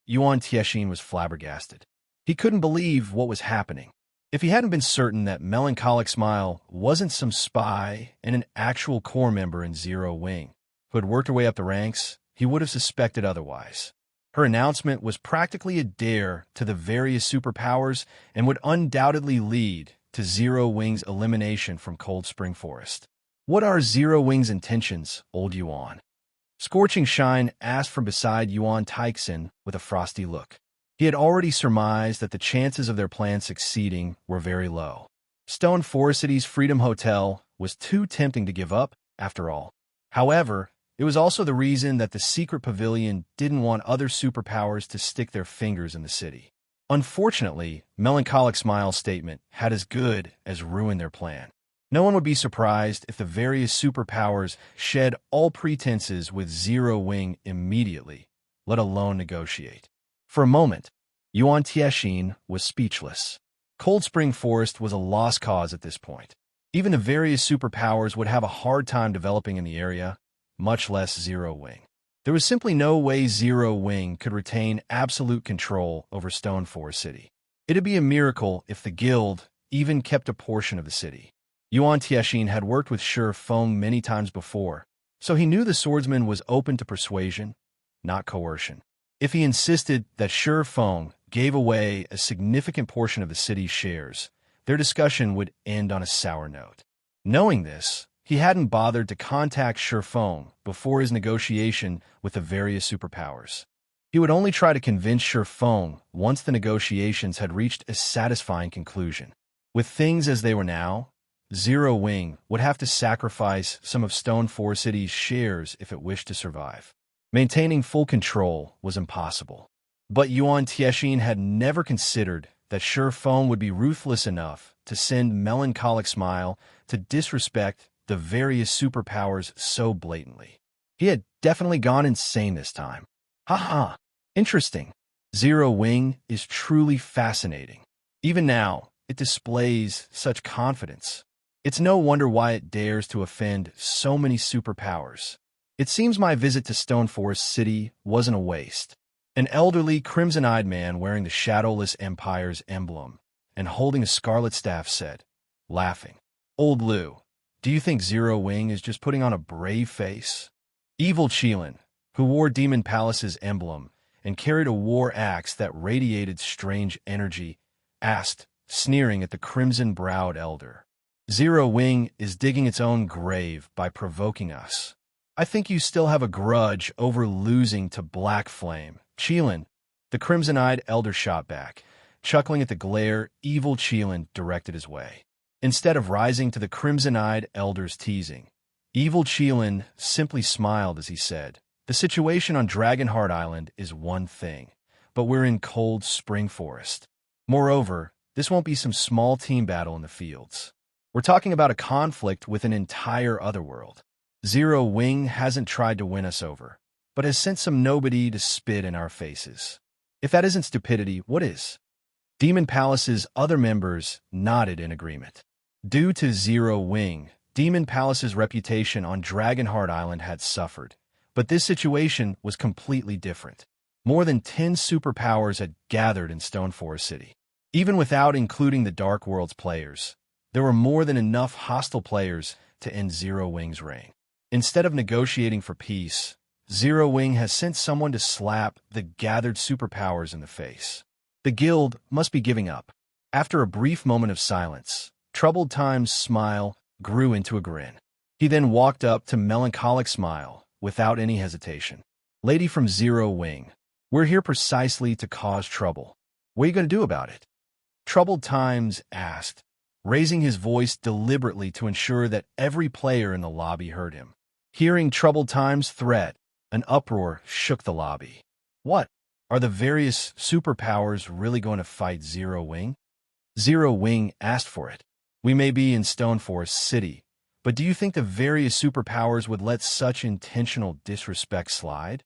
[SPEAKER 1] Yuan Tiexin was flabbergasted. He couldn't believe what was happening. If he hadn't been certain that Melancholic Smile wasn't some spy and an actual core member in Zero Wing, who had worked her way up the ranks, he would have suspected otherwise. Her announcement was practically a dare to the various superpowers and would undoubtedly lead to Zero Wing's elimination from Cold Spring Forest. "What are Zero Wing's intentions, old Yuan?" Scorching Shine asked from beside Yuan Tiexin with a frosty look. He had already surmised that the chances of their plan succeeding were very low. Stone Forest City's Freedom Hotel was too tempting to give up, after all. However, it was also the reason that the secret pavilion didn't want other superpowers to stick their fingers in the city. Unfortunately, Melancholic Smile's statement had as good as ruined their plan. No one would be surprised if the various superpowers shed all pretenses with Zero Wing immediately, let alone negotiate. For a moment, Yuan Tiexin was speechless. Cold Spring Forest was a lost cause at this point. Even the various superpowers would have a hard time developing in the area, much less Zero Wing. There was simply no way Zero Wing could retain absolute control over Stone Forest City. It'd be a miracle if the guild even kept a portion of the city. Yuan Tiexin had worked with Shi Feng many times before, so he knew the swordsman was open to persuasion, not coercion. If he insisted that Shi Feng gave away a significant portion of the city's shares, their discussion would end on a sour note. Knowing this, he hadn't bothered to contact Shi Feng before his negotiation with the various superpowers. He would only try to convince Shi Feng once the negotiations had reached a satisfying conclusion. With things as they were now, Zero Wing would have to sacrifice some of Stone Forest City's shares if it wished to survive. Maintaining full control was impossible. But Yuan Tiexin had never considered that Sure Feng would be ruthless enough to send Melancholic Smile to disrespect the various superpowers so blatantly. He had definitely gone insane this time. Haha, interesting. Zero Wing is truly fascinating. Even now, it displays such confidence. It's no wonder why it dares to offend so many superpowers. It seems my visit to Stone Forest City wasn't a waste. An elderly, crimson-eyed man wearing the Shadowless Empire's emblem and holding a scarlet staff said, laughing, "Old Liu, do you think Zero Wing is just putting on a brave face?" Evil Qilin, who wore Demon Palace's emblem and carried a war axe that radiated strange energy, asked, sneering at the crimson-browed elder. "Zero Wing is digging its own grave by provoking us. I think you still have a grudge over losing to Black Flame." Qilin, the crimson-eyed elder shot back, chuckling at the glare Evil Qilin directed his way. Instead of rising to the crimson-eyed elder's teasing, Evil Qilin simply smiled as he said, "The situation on Dragonheart Island is one thing, but we're in Cold Spring Forest. Moreover, this won't be some small team battle in the fields. We're talking about a conflict with an entire otherworld. Zero Wing hasn't tried to win us over, but has sent some nobody to spit in our faces. If that isn't stupidity, what is?" Demon Palace's other members nodded in agreement. Due to Zero Wing, Demon Palace's reputation on Dragonheart Island had suffered, but this situation was completely different. More than 10 superpowers had gathered in Stone Forest City. Even without including the Dark World's players, there were more than enough hostile players to end Zero Wing's reign. Instead of negotiating for peace, Zero Wing has sent someone to slap the gathered superpowers in the face. The guild must be giving up. After a brief moment of silence, Troubled Time's smile grew into a grin. He then walked up to Melancholic Smile without any hesitation. "Lady from Zero Wing, we're here precisely to cause trouble. What are you going to do about it?" Troubled Times asked, raising his voice deliberately to ensure that every player in the lobby heard him. Hearing Troubled Times' threat, an uproar shook the lobby. What? Are the various superpowers really going to fight Zero Wing? Zero Wing asked for it. We may be in Stone Forest City, but do you think the various superpowers would let such intentional disrespect slide?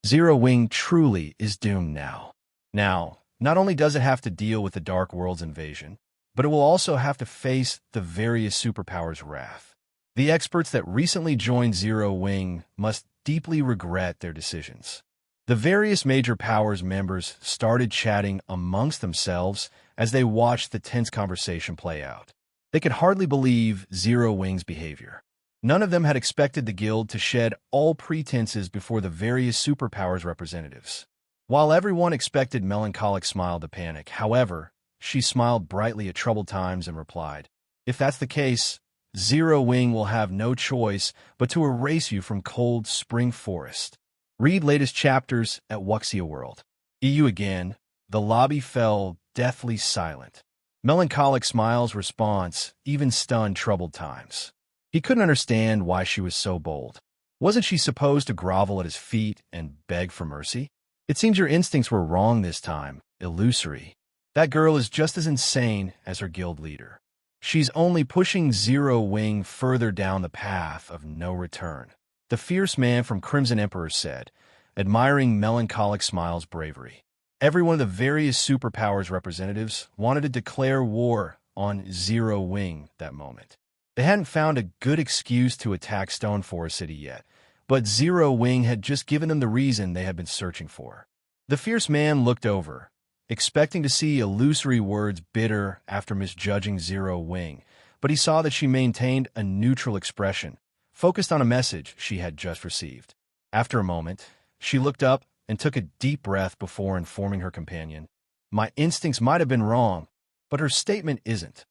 [SPEAKER 1] Zero Wing truly is doomed now. Now, not only does it have to deal with the Dark World's invasion, but it will also have to face the various superpowers' wrath. The experts that recently joined Zero Wing must deeply regret their decisions. The various major powers members started chatting amongst themselves as they watched the tense conversation play out. They could hardly believe Zero Wing's behavior. None of them had expected the guild to shed all pretenses before the various superpowers representatives. While everyone expected Melancholic Smile to panic, however, she smiled brightly at Troubled Times and replied, "If that's the case, Zero Wing will have no choice but to erase you from Cold Spring Forest." Read latest chapters at Wuxia World. EU again, the lobby fell deathly silent. Melancholic Smile's response even stunned Troubled Times. He couldn't understand why she was so bold. Wasn't she supposed to grovel at his feet and beg for mercy? It seems your instincts were wrong this time, Illusory. That girl is just as insane as her guild leader. She's only pushing Zero Wing further down the path of no return, the fierce man from Crimson Emperor said, admiring Melancholic Smile's bravery. Every one of the various superpowers representatives wanted to declare war on Zero Wing that moment. They hadn't found a good excuse to attack Stone Forest City yet, but Zero Wing had just given them the reason they had been searching for. The fierce man looked over, expecting to see Illusory words bitter after misjudging Zero Wing, but he saw that she maintained a neutral expression, focused on a message she had just received. After a moment, she looked up and took a deep breath before informing her companion, "My instincts might have been wrong, but her statement isn't."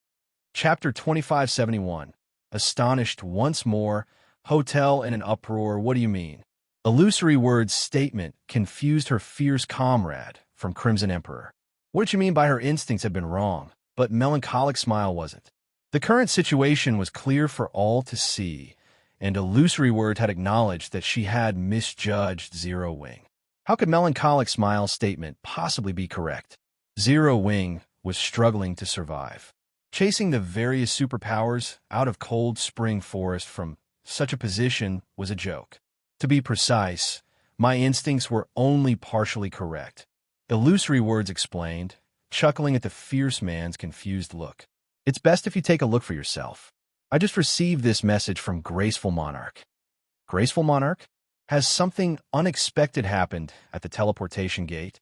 [SPEAKER 1] Chapter 2571, Astonished once more, Hotel in an Uproar, what do you mean? Illusory Word's statement confused her fierce comrade from Crimson Emperor. What did you mean by her instincts had been wrong, but Melancholic Smile wasn't? The The current situation was clear for all to see, and Illusory Word had acknowledged that she had misjudged Zero Wing. How could Melancholic Smile's statement possibly be correct? Zero Wing was struggling to survive. Chasing the various superpowers out of Cold Spring Forest from such a position was a joke. To be precise, my instincts were only partially correct. Illusory Words explained, chuckling at the fierce man's confused look. It's best if you take a look for yourself. I just received this message from Graceful Monarch. Graceful Monarch? Has something unexpected happened at the teleportation gate?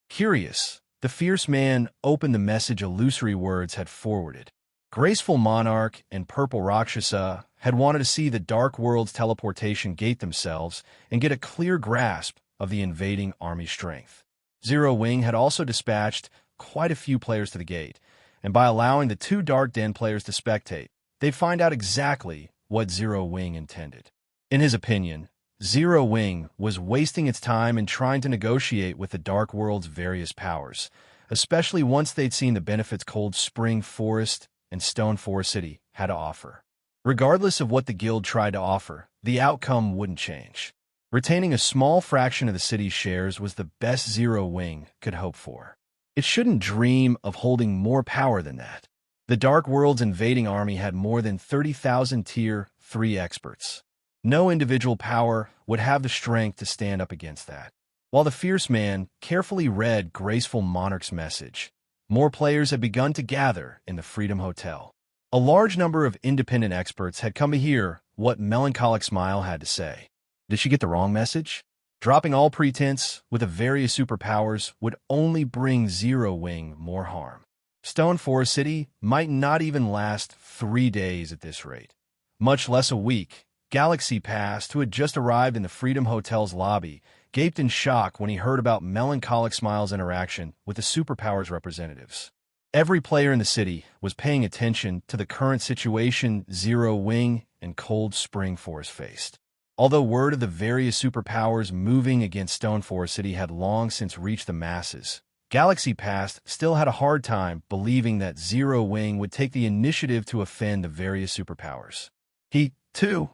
[SPEAKER 1] Curious, the fierce man opened the message Illusory Words had forwarded. Graceful Monarch and Purple Rakshasa had wanted to see the Dark World's teleportation gate themselves and get a clear grasp of the invading army strength. Zero Wing had also dispatched quite a few players to the gate, and by allowing the two Dark Den players to spectate, they'd find out exactly what Zero Wing intended. In his opinion, Zero Wing was wasting its time in trying to negotiate with the Dark World's various powers, especially once they'd seen the benefits Cold Spring Forest and Stone Forest City had to offer. Regardless of what the guild tried to offer, the outcome wouldn't change. Retaining a small fraction of the city's shares was the best Zero Wing could hope for. It shouldn't dream of holding more power than that. The Dark World's invading army had more than 30,000 Tier 3 experts. No individual power would have the strength to stand up against that. While the fierce man carefully read Graceful Monarch's message, more players had begun to gather in the Freedom Hotel. A large number of independent experts had come to hear what Melancholic Smile had to say. Did she get the wrong message? Dropping all pretense with the various superpowers would only bring Zero Wing more harm. Stone Forest City might not even last 3 days at this rate, much less a week. Galaxy Past, who had just arrived in the Freedom Hotel's lobby, gaped in shock when he heard about Melancholic Smile's interaction with the superpowers representatives. Every player in the city was paying attention to the current situation Zero Wing and Cold Spring Forest faced. Although word of the various superpowers moving against Stone Forest City had long since reached the masses, Galaxy Past still had a hard time believing that Zero Wing would take the initiative to offend the various superpowers. He, too,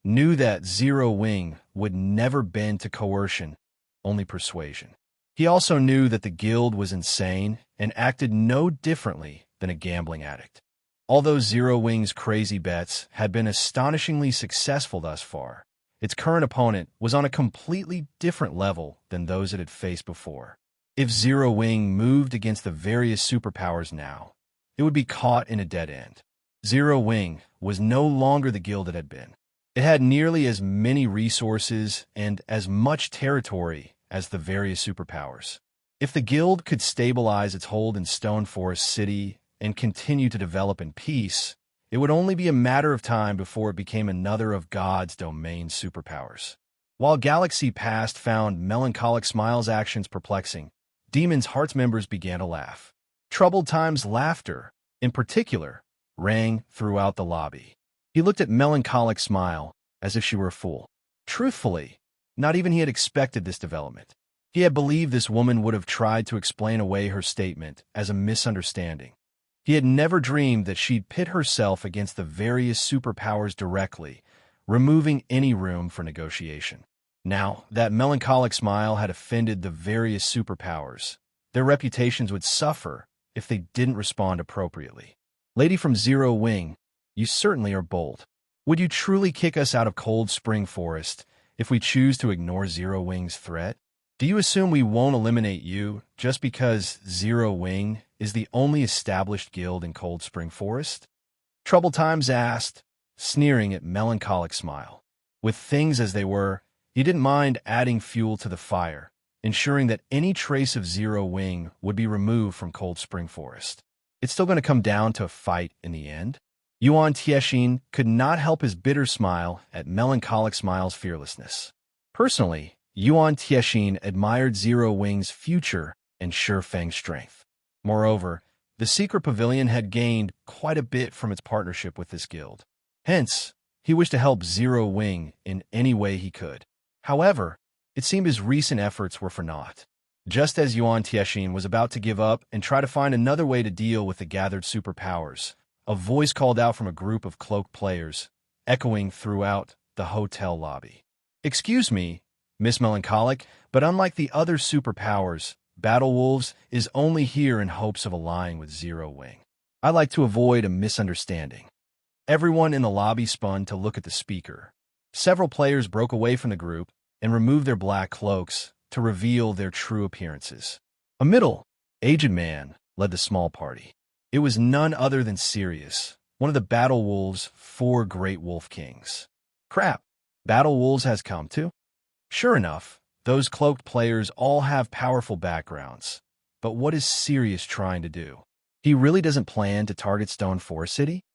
[SPEAKER 1] knew that Zero Wing would never bend to coercion, only persuasion. He also knew that the guild was insane and acted no differently than a gambling addict. Although Zero Wing's crazy bets had been astonishingly successful thus far, its current opponent was on a completely different level than those it had faced before. If Zero Wing moved against the various superpowers now, it would be caught in a dead end. Zero Wing was no longer the guild it had been. It had nearly as many resources and as much territory as the various superpowers. If the guild could stabilize its hold in Stone Forest City and continue to develop in peace, it would only be a matter of time before it became another of God's domain superpowers. While Galaxy Past found Melancholic Smile's actions perplexing, Demon's Heart's members began to laugh. Troubled Time's laughter, in particular, rang throughout the lobby. He looked at Melancholic Smile as if she were a fool. Truthfully, not even he had expected this development. He had believed this woman would have tried to explain away her statement as a misunderstanding. He had never dreamed that she'd pit herself against the various superpowers directly, removing any room for negotiation. Now that Melancholic Smile had offended the various superpowers, their reputations would suffer if they didn't respond appropriately. Lady from Zero Wing, you certainly are bold. Would you truly kick us out of Cold Spring Forest if we choose to ignore Zero Wing's threat? Do you assume we won't eliminate you just because Zero Wing is the only established guild in Cold Spring Forest? Troubled Times asked, sneering at Melancholic Smile. With things as they were, he didn't mind adding fuel to the fire, ensuring that any trace of Zero Wing would be removed from Cold Spring Forest. It's still going to come down to a fight in the end. Yuan Tiexin could not help his bitter smile at Melancholic Smile's fearlessness. Personally, Yuan Tiexin admired Zero Wing's future and Sure Feng's strength. Moreover, the secret pavilion had gained quite a bit from its partnership with this guild. Hence, he wished to help Zero Wing in any way he could. However, it seemed his recent efforts were for naught. Just as Yuan Tiexin was about to give up and try to find another way to deal with the gathered superpowers, A voice called out from a group of cloaked players, echoing throughout the hotel lobby. "Excuse me, Miss Melancholic, but unlike the other superpowers, Battle Wolves is only here in hopes of allying with Zero Wing. I like to avoid a misunderstanding." Everyone in the lobby spun to look at the speaker. Several players broke away from the group and removed their black cloaks to reveal their true appearances. A middle-aged man led the small party. It was none other than Sirius, one of the Battle Wolves' 4 great wolf kings. "Crap, Battle Wolves has come too?" Sure enough, those cloaked players all have powerful backgrounds. But what is Sirius trying to do? He really doesn't plan to target Stone Forest City?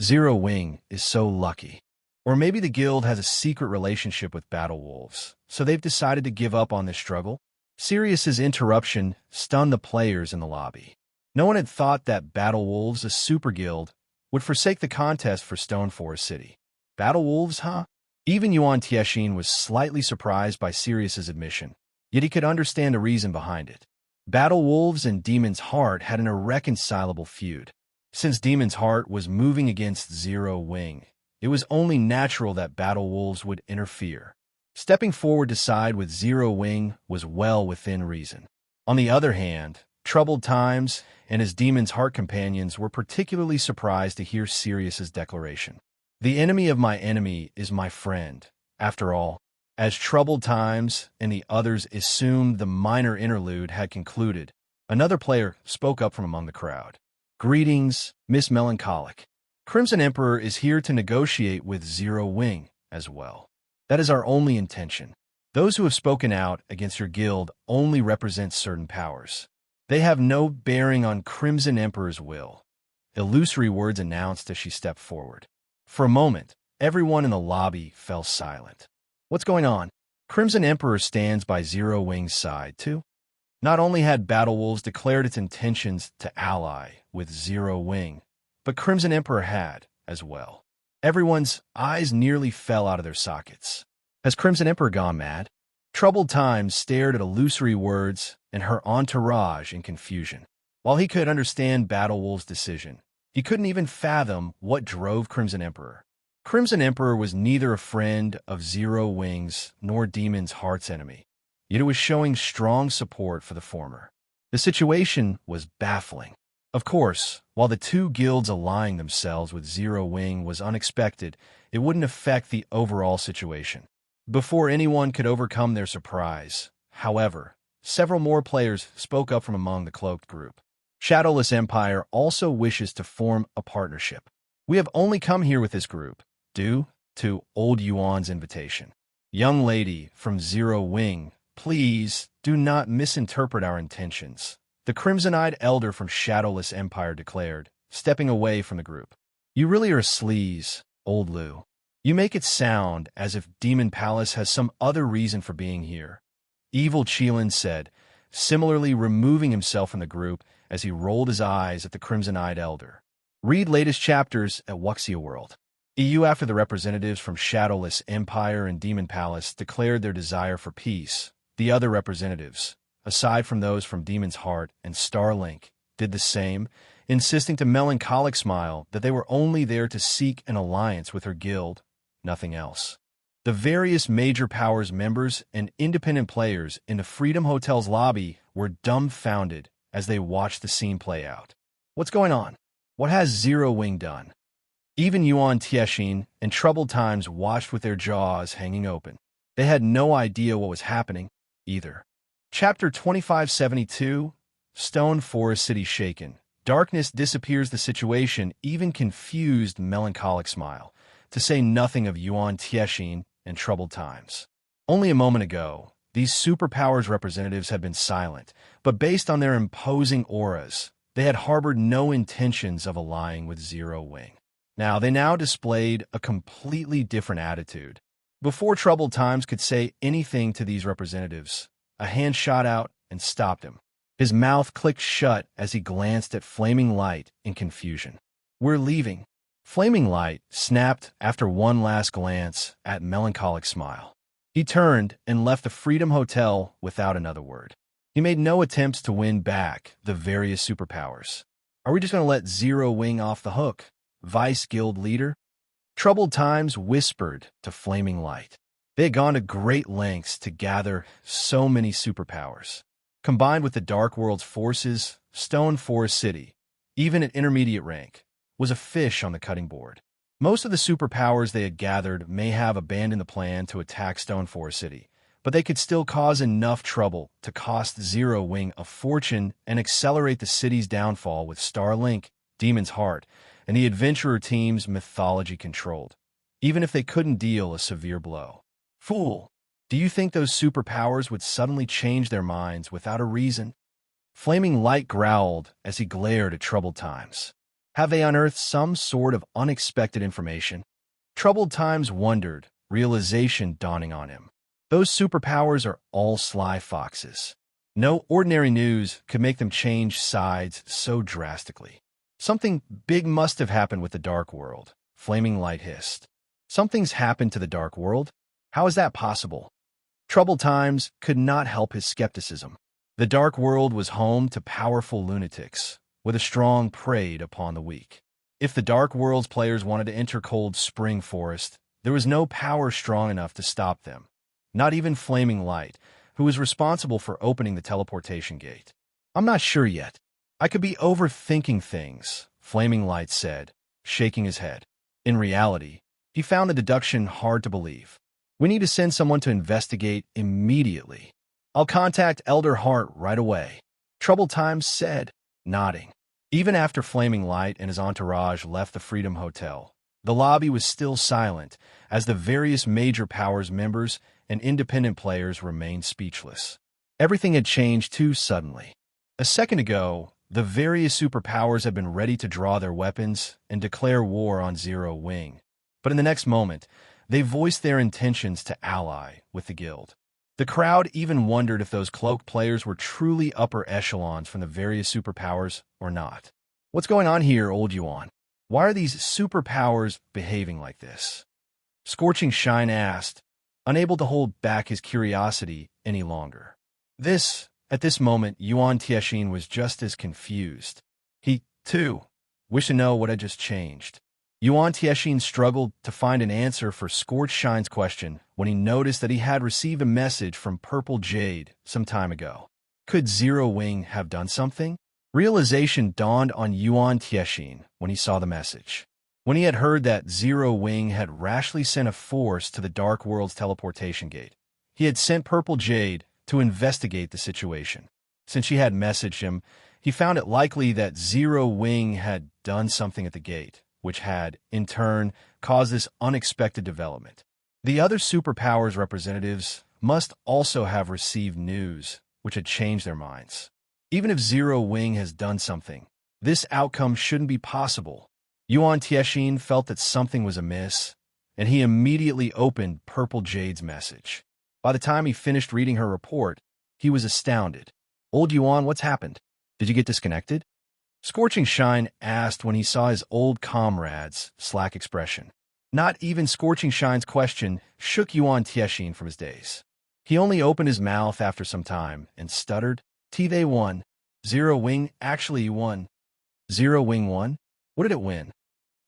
[SPEAKER 1] Zero Wing is so lucky. Or maybe the guild has a secret relationship with Battle Wolves, so they've decided to give up on this struggle? Sirius's interruption stunned the players in the lobby. No one had thought that Battle Wolves, a super guild, would forsake the contest for Stone Forest City. Battle Wolves, huh? Even Yuan Tieshin was slightly surprised by Sirius's admission, yet he could understand the reason behind it. Battle Wolves and Demon's Heart had an irreconcilable feud. Since Demon's Heart was moving against Zero Wing, it was only natural that Battle Wolves would interfere. Stepping forward to side with Zero Wing was well within reason. On the other hand, Troubled Times and his Demon's Heart companions were particularly surprised to hear Sirius's declaration. "The enemy of my enemy is my friend." After all, as Troubled Times and the others assumed the minor interlude had concluded, another player spoke up from among the crowd. "Greetings, Miss Melancholic. Crimson Emperor is here to negotiate with Zero Wing as well. That is our only intention. Those who have spoken out against your guild only represent certain powers. They have no bearing on Crimson Emperor's will." Illusory words announced as she stepped forward. For a moment, everyone in the lobby fell silent. What's going on? Crimson Emperor stands by Zero Wing's side, too? Not only had Battle Wolves declared its intentions to ally with Zero Wing, but Crimson Emperor had as well. Everyone's eyes nearly fell out of their sockets. Has Crimson Emperor gone mad? Troubled Times stared at Illusory Words and her entourage in confusion. While he could understand Battle Wolves' decision, he couldn't even fathom what drove Crimson Emperor. Crimson Emperor was neither a friend of Zero Wing's nor Demon's Heart's enemy, yet it was showing strong support for the former. The situation was baffling. Of course, while the two guilds allying themselves with Zero Wing was unexpected, it wouldn't affect the overall situation. Before anyone could overcome their surprise, however, several more players spoke up from among the cloaked group. "Shadowless Empire also wishes to form a partnership. We have only come here with this group, due to Old Yuan's invitation. Young lady from Zero Wing, please do not misinterpret our intentions," the crimson-eyed elder from Shadowless Empire declared, stepping away from the group. "You really are a sleaze, Old Lu. You make it sound as if Demon Palace has some other reason for being here," Evil Qilin said, similarly removing himself from the group as he rolled his eyes at the crimson-eyed elder. Read latest chapters at Wuxia World. EU. After the representatives from Shadowless Empire and Demon Palace declared their desire for peace, the other representatives, aside from those from Demon's Heart and Starlink, did the same, insisting to Melancholic Smile that they were only there to seek an alliance with her guild, nothing else. The various major powers members and independent players in the Freedom Hotel's lobby were dumbfounded as they watched the scene play out. What's going on? What has Zero Wing done? Even Yuan Tieshin and Troubled Times watched with their jaws hanging open. They had no idea what was happening, either. Chapter 2572, Stone Forest City Shaken. Darkness disappears the situation, even confused Melancholic Smile, to say nothing of Yuan Tieshin and Troubled Times. Only a moment ago, these superpowers representatives had been silent, but based on their imposing auras, they had harbored no intentions of allying with Zero Wing. They now displayed a completely different attitude. Before Troubled Times could say anything to these representatives, a hand shot out and stopped him. His mouth clicked shut as he glanced at Flaming Light in confusion. "We're leaving." Flaming Light snapped after one last glance at Melancholic Smile. He turned and left the Freedom Hotel without another word. He made no attempts to win back the various superpowers. Are we just going to let Zero Wing off the hook? Vice Guild leader? Troubled Times whispered to Flaming Light. They had gone to great lengths to gather so many superpowers. Combined with the Dark World's forces, Stone Forest City, even at intermediate rank, was a fish on the cutting board. Most of the superpowers they had gathered may have abandoned the plan to attack Stone Forest City, but they could still cause enough trouble to cost Zero Wing a fortune and accelerate the city's downfall with Starlink, Demon's Heart, and the adventurer team's mythology controlled, even if they couldn't deal a severe blow. Fool! Do you think those superpowers would suddenly change their minds without a reason? Flaming Light growled as he glared at Troubled Times. Have they unearthed some sort of unexpected information? Troubled Times wondered, realization dawning on him. Those superpowers are all sly foxes. No ordinary news could make them change sides so drastically. Something big must have happened with the Dark World, Flaming Light hissed. Something's happened to the Dark World? How is that possible? Troubled Times could not help his skepticism. The Dark World was home to powerful lunatics, where the strong preyed upon the weak. If the Dark World's players wanted to enter Cold Spring Forest, there was no power strong enough to stop them. Not even Flaming Light, who was responsible for opening the teleportation gate. I'm not sure yet. I could be overthinking things, Flaming Light said, shaking his head. In reality, he found the deduction hard to believe. We need to send someone to investigate immediately. I'll contact Elder Hart right away, Troubled Times said, nodding. Even after Flaming Light and his entourage left the Freedom Hotel, the lobby was still silent as the various major powers members and independent players remained speechless. Everything had changed too suddenly. A second ago, the various superpowers had been ready to draw their weapons and declare war on Zero Wing. But in the next moment, they voiced their intentions to ally with the guild. The crowd even wondered if those cloaked players were truly upper echelons from the various superpowers or not. What's going on here, Old Yuan? Why are these superpowers behaving like this? Scorching Shine asked, unable to hold back his curiosity any longer. At this moment, Yuan Tiexin was just as confused. He, too, wished to know what had just changed. Yuan Tiexin struggled to find an answer for Scorched Shine's question when he noticed that he had received a message from Purple Jade some time ago. Could Zero Wing have done something? Realization dawned on Yuan Tiexin when he saw the message. When he had heard that Zero Wing had rashly sent a force to the Dark World's teleportation gate, he had sent Purple Jade to investigate the situation. Since she had messaged him, he found it likely that Zero Wing had done something at the gate, which had, in turn, caused this unexpected development. The other superpowers representatives must also have received news which had changed their minds. Even if Zero Wing has done something, this outcome shouldn't be possible. Yuan Tiexin felt that something was amiss, and he immediately opened Purple Jade's message. By the time he finished reading her report, he was astounded. Old Yuan, what's happened? Did you get disconnected? Scorching Shine asked when he saw his old comrade's slack expression. Not even Scorching Shine's question shook Yuan Tiexin from his daze. He only opened his mouth after some time and stuttered, They won. Zero Wing actually won. Zero Wing won? What did it win?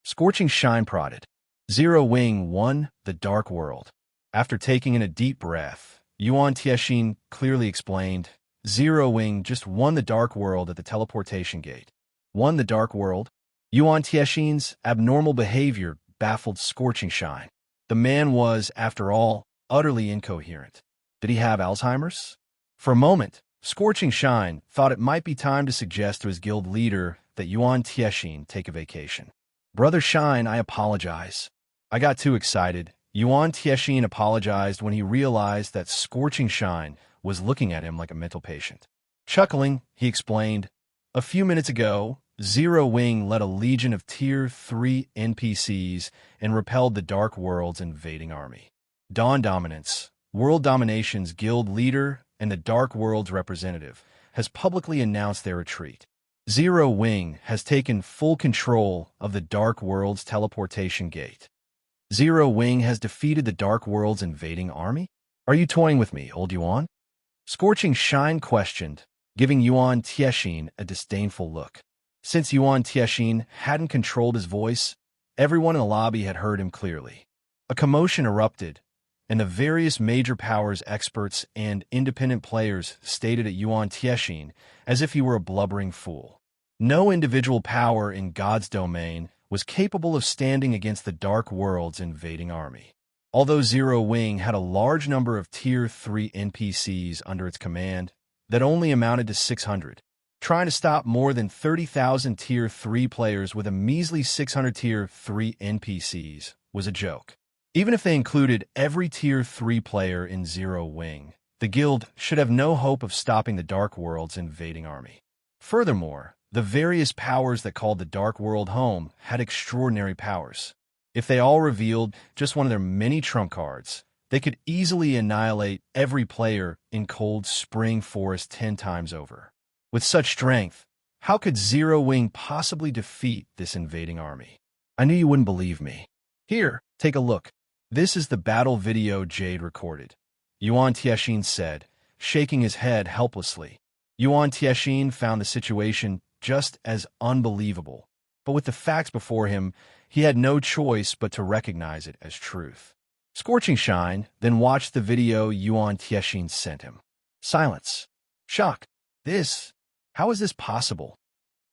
[SPEAKER 1] Scorching Shine prodded. Zero Wing won the Dark World. After taking in a deep breath, Yuan Tiexin clearly explained, Zero Wing just won the Dark World at the teleportation gate. Won the Dark World? Yuan Tiexin's abnormal behavior baffled Scorching Shine. The man was, after all, utterly incoherent. Did he have Alzheimer's? For a moment, Scorching Shine thought it might be time to suggest to his guild leader that Yuan Tiexin take a vacation. Brother Shine, I apologize. I got too excited. Yuan Tiexin apologized when he realized that Scorching Shine was looking at him like a mental patient. Chuckling, he explained, a few minutes ago, Zero Wing led a legion of Tier 3 NPCs and repelled the Dark World's invading army. Dawn Dominance, World Domination's guild leader and the Dark World's representative, has publicly announced their retreat. Zero Wing has taken full control of the Dark World's teleportation gate. Zero Wing has defeated the Dark World's invading army? Are you toying with me, Old Yuan? Scorching Shine questioned, giving Yuan Tiexin a disdainful look. Since Yuan Tiexin hadn't controlled his voice, Everyone in the lobby had heard him clearly. A commotion erupted, and the various major powers experts and independent players stated at Yuan Tiexin as if he were a blubbering fool. No individual power in God's domain was capable of standing against the Dark World's invading army. Although Zero Wing had a large number of Tier 3 NPCs under its command that only amounted to 600, trying to stop more than 30,000 Tier 3 players with a measly 600 Tier 3 NPCs was a joke. Even if they included every Tier 3 player in Zero Wing, the guild should have no hope of stopping the Dark World's invading army. Furthermore, the various powers that called the Dark World home had extraordinary powers. If they all revealed just one of their many trump cards, they could easily annihilate every player in Cold Spring Forest 10 times over. With such strength, how could Zero Wing possibly defeat this invading army? I knew you wouldn't believe me. Here, take a look. This is the battle video Jade recorded, Yuan Tiexin said, shaking his head helplessly. Yuan Tiexin found the situation just as unbelievable, but with the facts before him, he had no choice but to recognize it as truth. Scorching Shine then watched the video Yuan Tiexin sent him. Silence. Shock. How is this possible?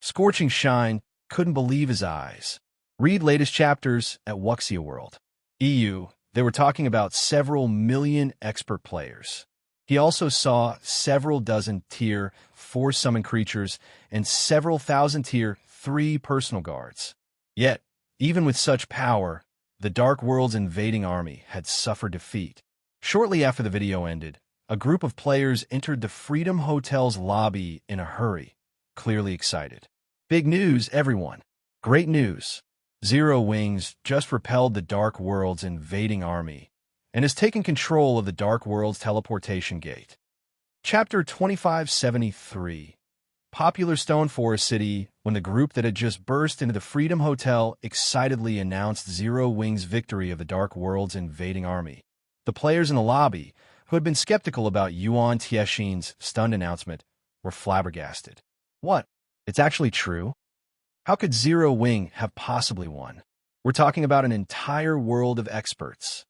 [SPEAKER 1] Scorching Shine couldn't believe his eyes. Read latest chapters at Wuxia World. EU, they were talking about several million expert players. He also saw several dozen Tier 4 summon creatures and several thousand Tier 3 personal guards. Yet, even with such power, the Dark World's invading army had suffered defeat. Shortly after the video ended, a group of players entered the Freedom Hotel's lobby in a hurry, clearly excited. Big news, everyone. Great news. Zero Wings just repelled the Dark World's invading army and has taken control of the Dark World's teleportation gate. Chapter 2573. Popular Stone Forest City, when the group that had just burst into the Freedom Hotel excitedly announced Zero Wing's victory of the Dark World's invading army. The players in the lobby, who had been skeptical about Yuan Tiexin's stunned announcement, were flabbergasted. What? It's actually true? How could Zero Wing have possibly won? We're talking about an entire world of experts.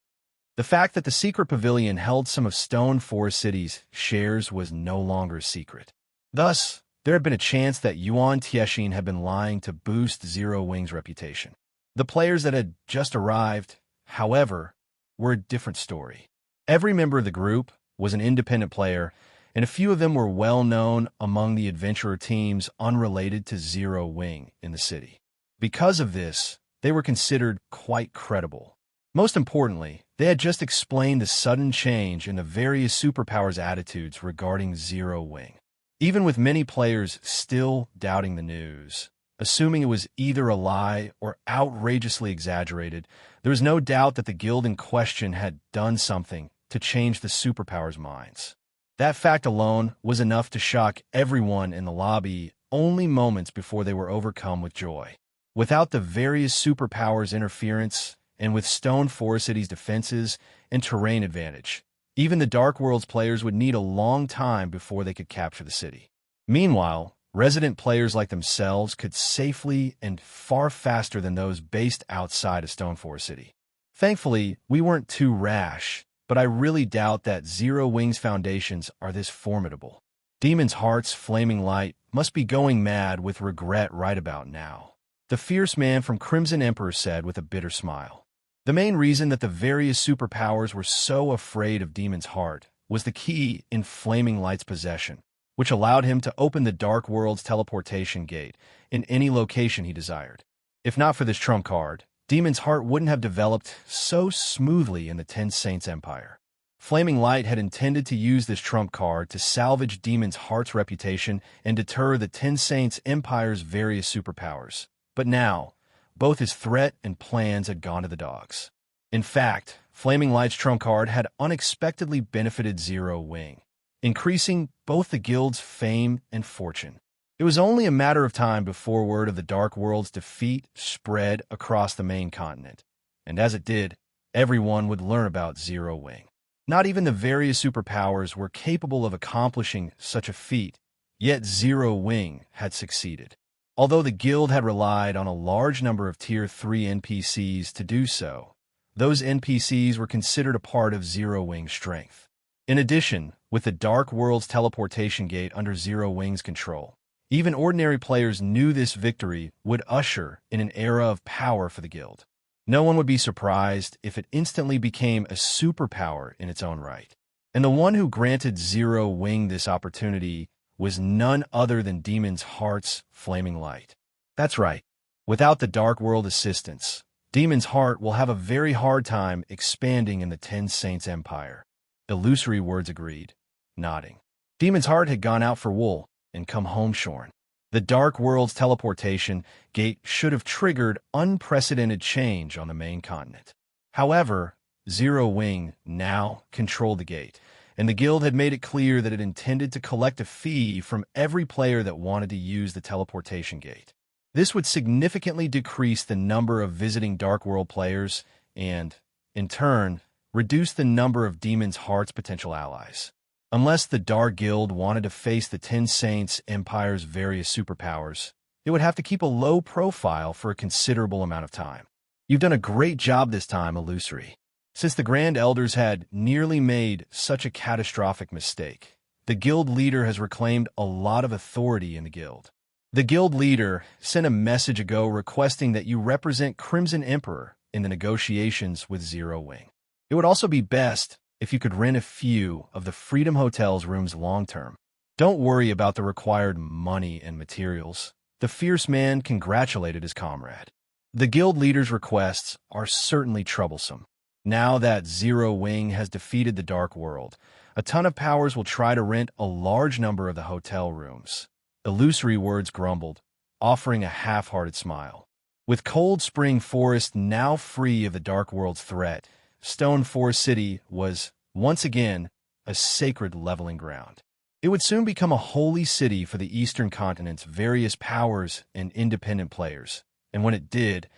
[SPEAKER 1] The fact that the secret pavilion held some of Stone Forest City's shares was no longer a secret. Thus, there had been a chance that Yuan Tiexin had been lying to boost Zero Wing's reputation. The players that had just arrived, however, were a different story. Every member of the group was an independent player, and a few of them were well known among the adventurer teams unrelated to Zero Wing in the city. Because of this, they were considered quite credible. Most importantly, they had just explained the sudden change in the various superpowers' attitudes regarding Zero Wing. Even with many players still doubting the news, assuming it was either a lie or outrageously exaggerated, there was no doubt that the guild in question had done something to change the superpowers' minds. That fact alone was enough to shock everyone in the lobby only moments before they were overcome with joy. Without the various superpowers' interference, and with Stone Forest City's defenses and terrain advantage, even the Dark World's players would need a long time before they could capture the city. Meanwhile, resident players like themselves could safely and far faster than those based outside of Stone Forest City. Thankfully, we weren't too rash, but I really doubt that Zero Wing's foundations are this formidable. Demon's Heart's flaming light must be going mad with regret right about now, the fierce man from Crimson Emperor said with a bitter smile. The main reason that the various superpowers were so afraid of Demon's Heart was the key in Flaming Light's possession, which allowed him to open the Dark World's teleportation gate in any location he desired. If not for this trump card, Demon's Heart wouldn't have developed so smoothly in the Ten Saints Empire. Flaming Light had intended to use this trump card to salvage Demon's Heart's reputation and deter the Ten Saints Empire's various superpowers. But now, both his threat and plans had gone to the dogs. In fact, Flaming Light's trump card had unexpectedly benefited Zero Wing, increasing both the guild's fame and fortune. It was only a matter of time before word of the Dark World's defeat spread across the main continent, and as it did, everyone would learn about Zero Wing. Not even the various superpowers were capable of accomplishing such a feat, yet Zero Wing had succeeded. Although the guild had relied on a large number of Tier 3 NPCs to do so, those NPCs were considered a part of Zero Wing's strength. In addition, with the Dark World's teleportation gate under Zero Wing's control, even ordinary players knew this victory would usher in an era of power for the guild. No one would be surprised if it instantly became a superpower in its own right. And the one who granted Zero Wing this opportunity was none other than Demon's Heart's flaming light. That's right. Without the Dark World assistance, Demon's Heart will have a very hard time expanding in the Ten Saints Empire. Illusory Words agreed, nodding. Demon's Heart had gone out for wool and come home shorn. The Dark World's teleportation gate should have triggered unprecedented change on the main continent. However, Zero Wing now controlled the gate, and the guild had made it clear that it intended to collect a fee from every player that wanted to use the teleportation gate. This would significantly decrease the number of visiting Dark World players and, in turn, reduce the number of Demon's Heart's potential allies. Unless the Dark Guild wanted to face the Ten Saints Empire's various superpowers, it would have to keep a low profile for a considerable amount of time. You've done a great job this time, Illusory. Since the Grand Elders had nearly made such a catastrophic mistake, the guild leader has reclaimed a lot of authority in the guild. The guild leader sent a message ago requesting that you represent Crimson Emperor in the negotiations with Zero Wing. It would also be best if you could rent a few of the Freedom Hotel's rooms long-term. Don't worry about the required money and materials. The fierce man congratulated his comrade. The guild leader's requests are certainly troublesome. Now that Zero Wing has defeated the Dark World, a ton of powers will try to rent a large number of the hotel rooms. Illusory Words grumbled, offering a half-hearted smile. With Cold Spring Forest now free of the Dark World's threat, Stone Forest City was, once again, a sacred leveling ground. It would soon become a holy city for the Eastern Continent's various powers and independent players, and when it did,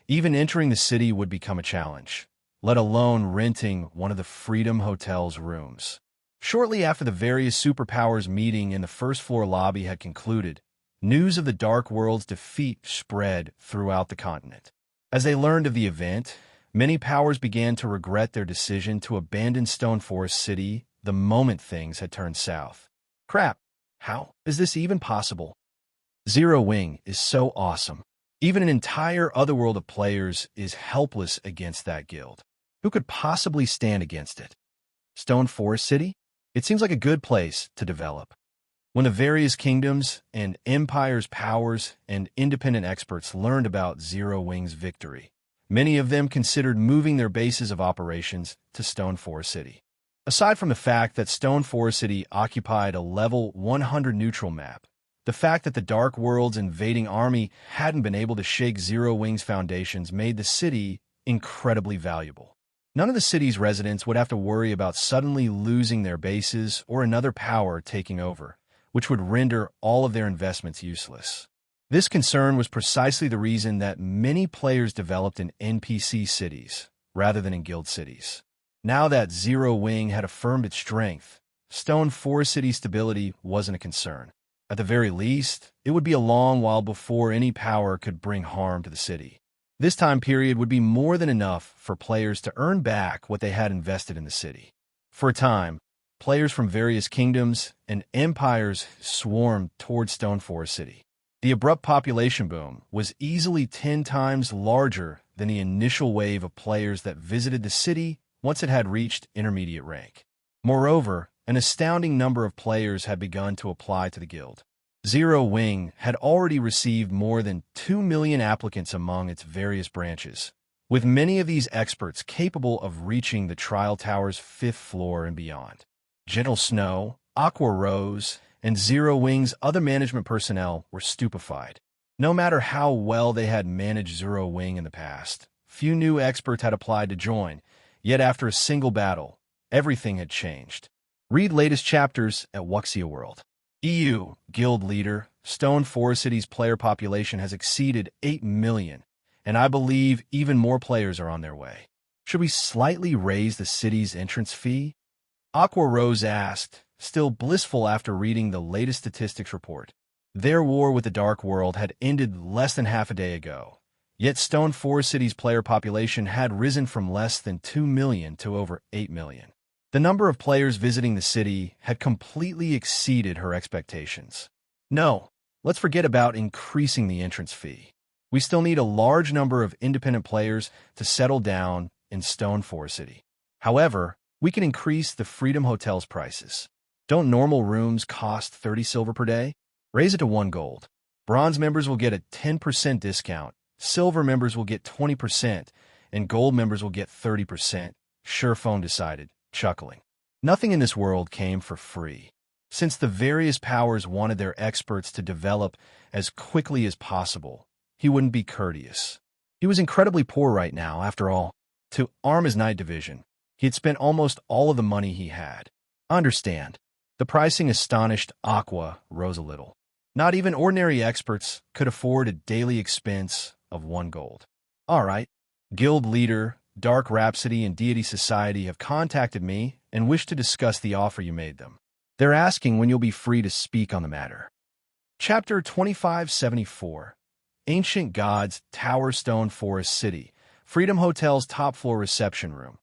[SPEAKER 1] even entering the city would become a challenge, let alone renting one of the Freedom Hotel's rooms. Shortly after the various superpowers meeting in the first-floor lobby had concluded, news of the Dark World's defeat spread throughout the continent. As they learned of the event, many powers began to regret their decision to abandon Stone Forest City the moment things had turned south. Crap, how is this even possible? Zero Wing is so awesome. Even an entire otherworld of players is helpless against that guild. Who could possibly stand against it? Stone Forest City? It seems like a good place to develop. When the various kingdoms and empires' powers and independent experts learned about Zero Wing's victory, many of them considered moving their bases of operations to Stone Forest City. Aside from the fact that Stone Forest City occupied a level 100 neutral map, the fact that the Dark World's invading army hadn't been able to shake Zero Wing's foundations made the city incredibly valuable. None of the city's residents would have to worry about suddenly losing their bases or another power taking over, which would render all of their investments useless. This concern was precisely the reason that many players developed in NPC cities rather than in guild cities. Now that Zero Wing had affirmed its strength, Stone Forest City's stability wasn't a concern. At the very least, it would be a long while before any power could bring harm to the city. This time period would be more than enough for players to earn back what they had invested in the city. For a time, players from various kingdoms and empires swarmed toward Stone Forest City. The abrupt population boom was easily 10 times larger than the initial wave of players that visited the city once it had reached intermediate rank. Moreover, an astounding number of players had begun to apply to the guild. Zero Wing had already received more than 2 million applicants among its various branches, with many of these experts capable of reaching the Trial Tower's 5th floor and beyond. Gentle Snow, Aqua Rose, and Zero Wing's other management personnel were stupefied. No matter how well they had managed Zero Wing in the past, few new experts had applied to join, yet after a single battle, everything had changed. Read latest chapters at Wuxia World. EU Guild Leader, Stone Forest City's player population has exceeded 8 million, and I believe even more players are on their way. Should we slightly raise the city's entrance fee? Aqua Rose asked, still blissful after reading the latest statistics report. Their war with the Dark World had ended less than half a day ago, yet Stone Forest City's player population had risen from less than 2 million to over 8 million. The number of players visiting the city had completely exceeded her expectations. No, let's forget about increasing the entrance fee. We still need a large number of independent players to settle down in Stone Forest City. However, we can increase the Freedom Hotel's prices. Don't normal rooms cost 30 silver per day? Raise it to 1 gold. Bronze members will get a 10% discount, silver members will get 20%, and gold members will get 30%, Surephone decided, chuckling. Nothing in this world came for free. Since the various powers wanted their experts to develop as quickly as possible, he wouldn't be courteous. He was incredibly poor right now, after all. To arm his night division, he had spent almost all of the money he had. Understand, the pricing Astonished Aqua rose a little. Not even ordinary experts could afford a daily expense of 1 gold. All right, Guild Leader, Dark Rhapsody, and Deity Society have contacted me and wish to discuss the offer you made them. They're asking when you'll be free to speak on the matter. Chapter 2574. Ancient Gods, Tower Stone Forest City, Freedom Hotel's top floor reception room.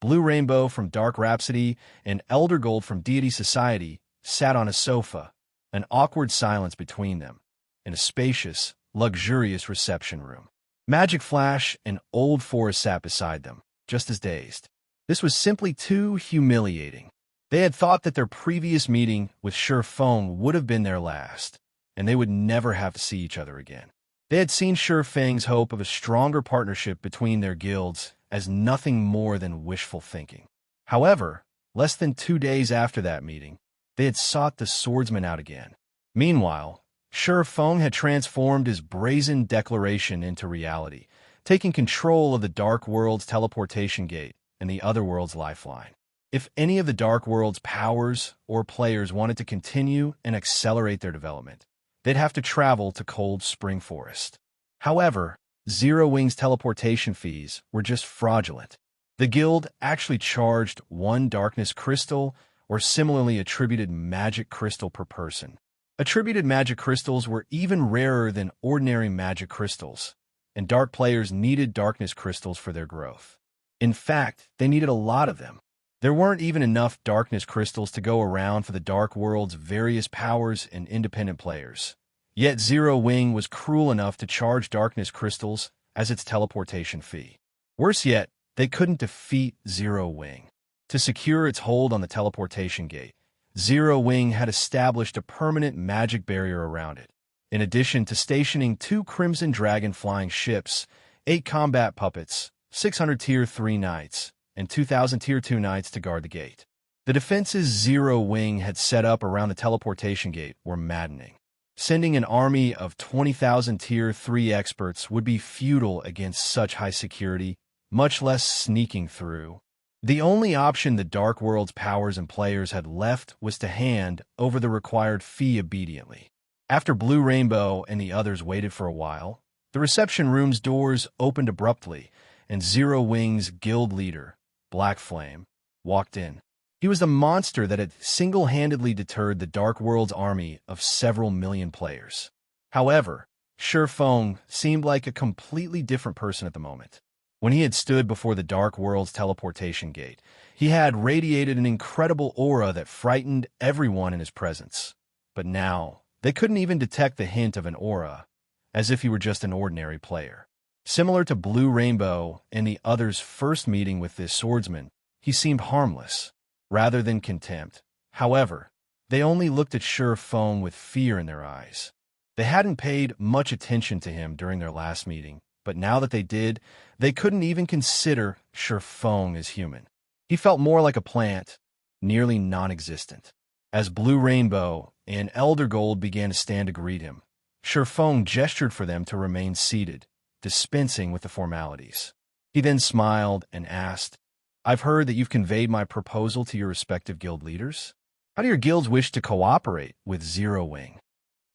[SPEAKER 1] Blue Rainbow from Dark Rhapsody and Elder Gold from Deity Society sat on a sofa, an awkward silence between them, in a spacious, luxurious reception room. Magic Flash and Old Forest sat beside them, just as dazed. This was simply too humiliating. They had thought that their previous meeting with Surephone would have been their last, and they would never have to see each other again. They had seen Surefang's hope of a stronger partnership between their guilds as nothing more than wishful thinking. However, less than 2 days after that meeting, they had sought the swordsman out again. Meanwhile, Surephone had transformed his brazen declaration into reality, taking control of the Dark World's teleportation gate and the Otherworld's lifeline. If any of the Dark World's powers or players wanted to continue and accelerate their development, they'd have to travel to Cold Spring Forest. However, Zero Wing's teleportation fees were just fraudulent. The guild actually charged 1 darkness crystal or similarly attributed magic crystal per person. Attributed magic crystals were even rarer than ordinary magic crystals, and dark players needed darkness crystals for their growth. In fact, they needed a lot of them. There weren't even enough darkness crystals to go around for the Dark World's various powers and independent players. Yet Zero Wing was cruel enough to charge darkness crystals as its teleportation fee. Worse yet, they couldn't defeat Zero Wing. To secure its hold on the teleportation gate, Zero Wing had established a permanent magic barrier around it. In addition to stationing 2 Crimson Dragon flying ships, 8 combat puppets, 600 Tier 3 knights, and 2,000 Tier 2 knights to guard the gate. The defenses Zero Wing had set up around the teleportation gate were maddening. Sending an army of 20,000 Tier 3 experts would be futile against such high security, much less sneaking through. The only option the Dark World's powers and players had left was to hand over the required fee obediently. After Blue Rainbow and the others waited for a while, the reception room's doors opened abruptly, and Zero Wing's guild leader, Black Flame, walked in. He was the monster that had single-handedly deterred the Dark World's army of several million players. However, Surephone seemed like a completely different person at the moment. When he had stood before the Dark World's teleportation gate, he had radiated an incredible aura that frightened everyone in his presence. But now, they couldn't even detect the hint of an aura, as if he were just an ordinary player. Similar to Blue Rainbow and the others' first meeting with this swordsman, he seemed harmless, rather than contempt. However, they only looked at Surephone with fear in their eyes. They hadn't paid much attention to him during their last meeting, but now that they did, they couldn't even consider Surephone as human. He felt more like a plant, nearly non-existent. As Blue Rainbow and Elder Gold began to stand to greet him, Surephone gestured for them to remain seated, dispensing with the formalities. He then smiled and asked, "I've heard that you've conveyed my proposal to your respective guild leaders. How do your guilds wish to cooperate with Zero Wing?"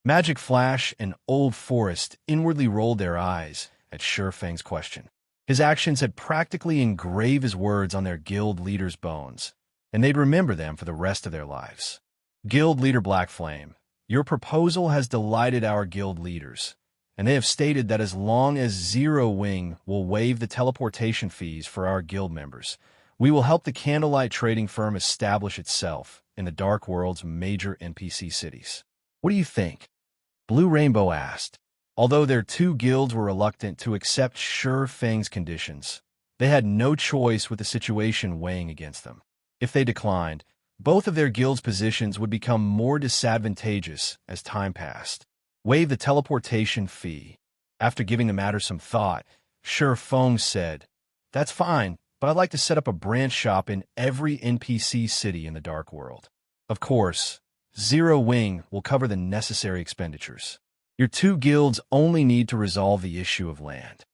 [SPEAKER 1] Magic Flash and Old Forest inwardly rolled their eyes at Surefang's question. His actions had practically engraved his words on their guild leaders' bones, and they'd remember them for the rest of their lives. Guild leader Black Flame, Your proposal has delighted our guild leaders, and they have stated that as long as Zero Wing will waive the teleportation fees for our guild members, we will help the Candlelight trading firm establish itself in the Dark World's major NPC cities. What do you think? Blue Rainbow asked. Although their two guilds were reluctant to accept Sure Fang's conditions, they had no choice with the situation weighing against them. If they declined, both of their guilds' positions would become more disadvantageous as time passed. Waive the teleportation fee. After giving the matter some thought, Sure Feng said, "That's fine, but I'd like to set up a branch shop in every NPC city in the Dark World. Of course, Zero Wing will cover the necessary expenditures. Your two guilds only need to resolve the issue of land."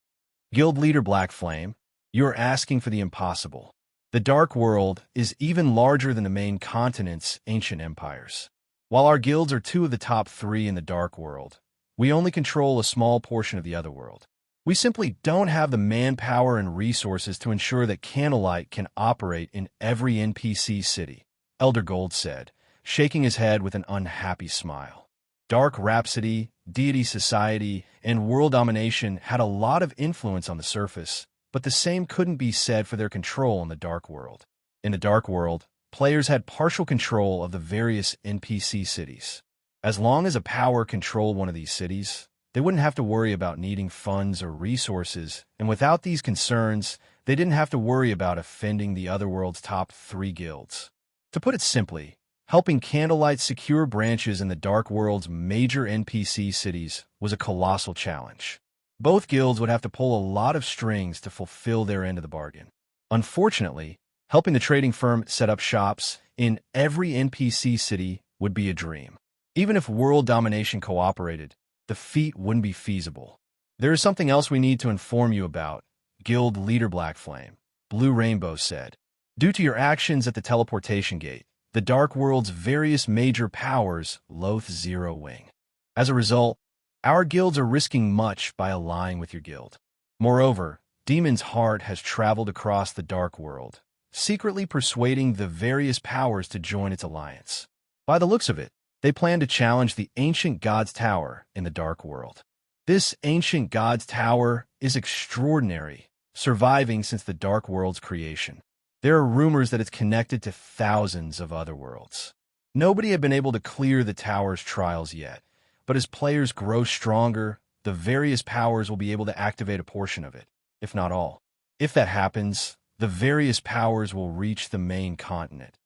[SPEAKER 1] Guild leader Black Flame, you are asking for the impossible. The Dark World is even larger than the main continent's ancient empires. While our guilds are two of the top 3 in the Dark World, we only control a small portion of the other world. We simply don't have the manpower and resources to ensure that Candlelight can operate in every NPC city, Elder Gold said, shaking his head with an unhappy smile. Dark Rhapsody, Deity Society, and World Domination had a lot of influence on the surface, but the same couldn't be said for their control in the Dark World. In the Dark World, players had partial control of the various NPC cities. As long as a power controlled one of these cities, they wouldn't have to worry about needing funds or resources, and without these concerns, they didn't have to worry about offending the other world's top 3 guilds. To put it simply, helping Candlelight secure branches in the Dark World's major NPC cities was a colossal challenge. Both guilds would have to pull a lot of strings to fulfill their end of the bargain. Unfortunately, helping the trading firm set up shops in every NPC city would be a dream. Even if World Domination cooperated, the feat wouldn't be feasible. There is something else we need to inform you about, Guild Leader Black Flame, Blue Rainbow said. Due to your actions at the teleportation gate, the Dark World's various major powers loathe Zero Wing. As a result, our guilds are risking much by allying with your guild. Moreover, Demon's Heart has traveled across the Dark World, secretly persuading the various powers to join its alliance. By the looks of it, they plan to challenge the Ancient God's Tower in the Dark World. This Ancient God's Tower is extraordinary, surviving since the Dark World's creation. There are rumors that it's connected to thousands of other worlds. Nobody had been able to clear the tower's trials yet, but as players grow stronger, the various powers will be able to activate a portion of it, if not all. If that happens, the various powers will reach the main continent,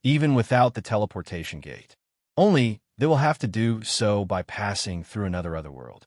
[SPEAKER 1] even without the teleportation gate. Only, they will have to do so by passing through another otherworld.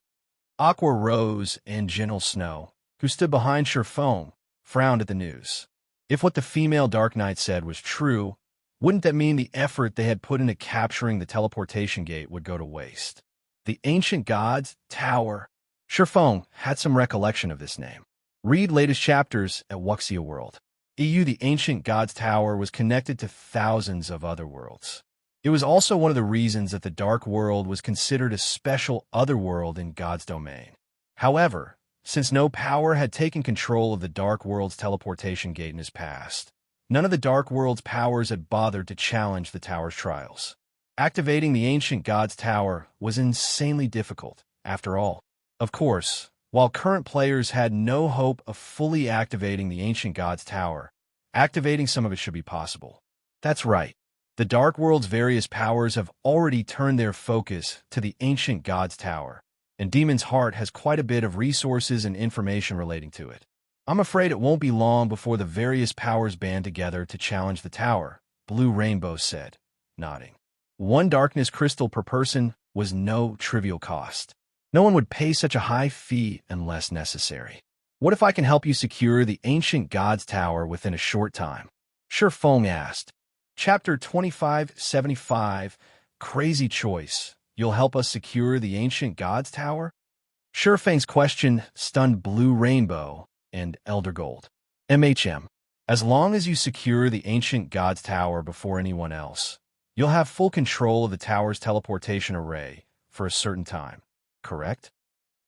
[SPEAKER 1] Aqua Rose and Gentle Snow, who stood behind Sure Foam, frowned at the news. If what the female Dark Knight said was true, wouldn't that mean the effort they had put into capturing the teleportation gate would go to waste? The Ancient God's Tower. Sure Foam had some recollection of this name. Read latest chapters at Wuxia World. The Ancient God's Tower was connected to thousands of other worlds. It was also one of the reasons that the Dark World was considered a special otherworld in God's domain. However, since no power had taken control of the Dark World's teleportation gate in his past, none of the Dark World's powers had bothered to challenge the tower's trials. Activating the Ancient God's Tower was insanely difficult, after all. Of course, while current players had no hope of fully activating the Ancient God's Tower, activating some of it should be possible. That's right. The Dark World's various powers have already turned their focus to the Ancient God's Tower, and Demon's Heart has quite a bit of resources and information relating to it. I'm afraid it won't be long before the various powers band together to challenge the tower, Blue Rainbow said, nodding. 1 darkness crystal per person was no trivial cost. No one would pay such a high fee unless necessary. What if I can help you secure the Ancient God's Tower within a short time? Sure Feng asked. Chapter 2575, Crazy Choice. You'll help us secure the Ancient God's Tower? Sure Feng's question stunned Blue Rainbow and Elder Gold. As long as you secure the Ancient God's Tower before anyone else, you'll have full control of the tower's teleportation array for a certain time, correct?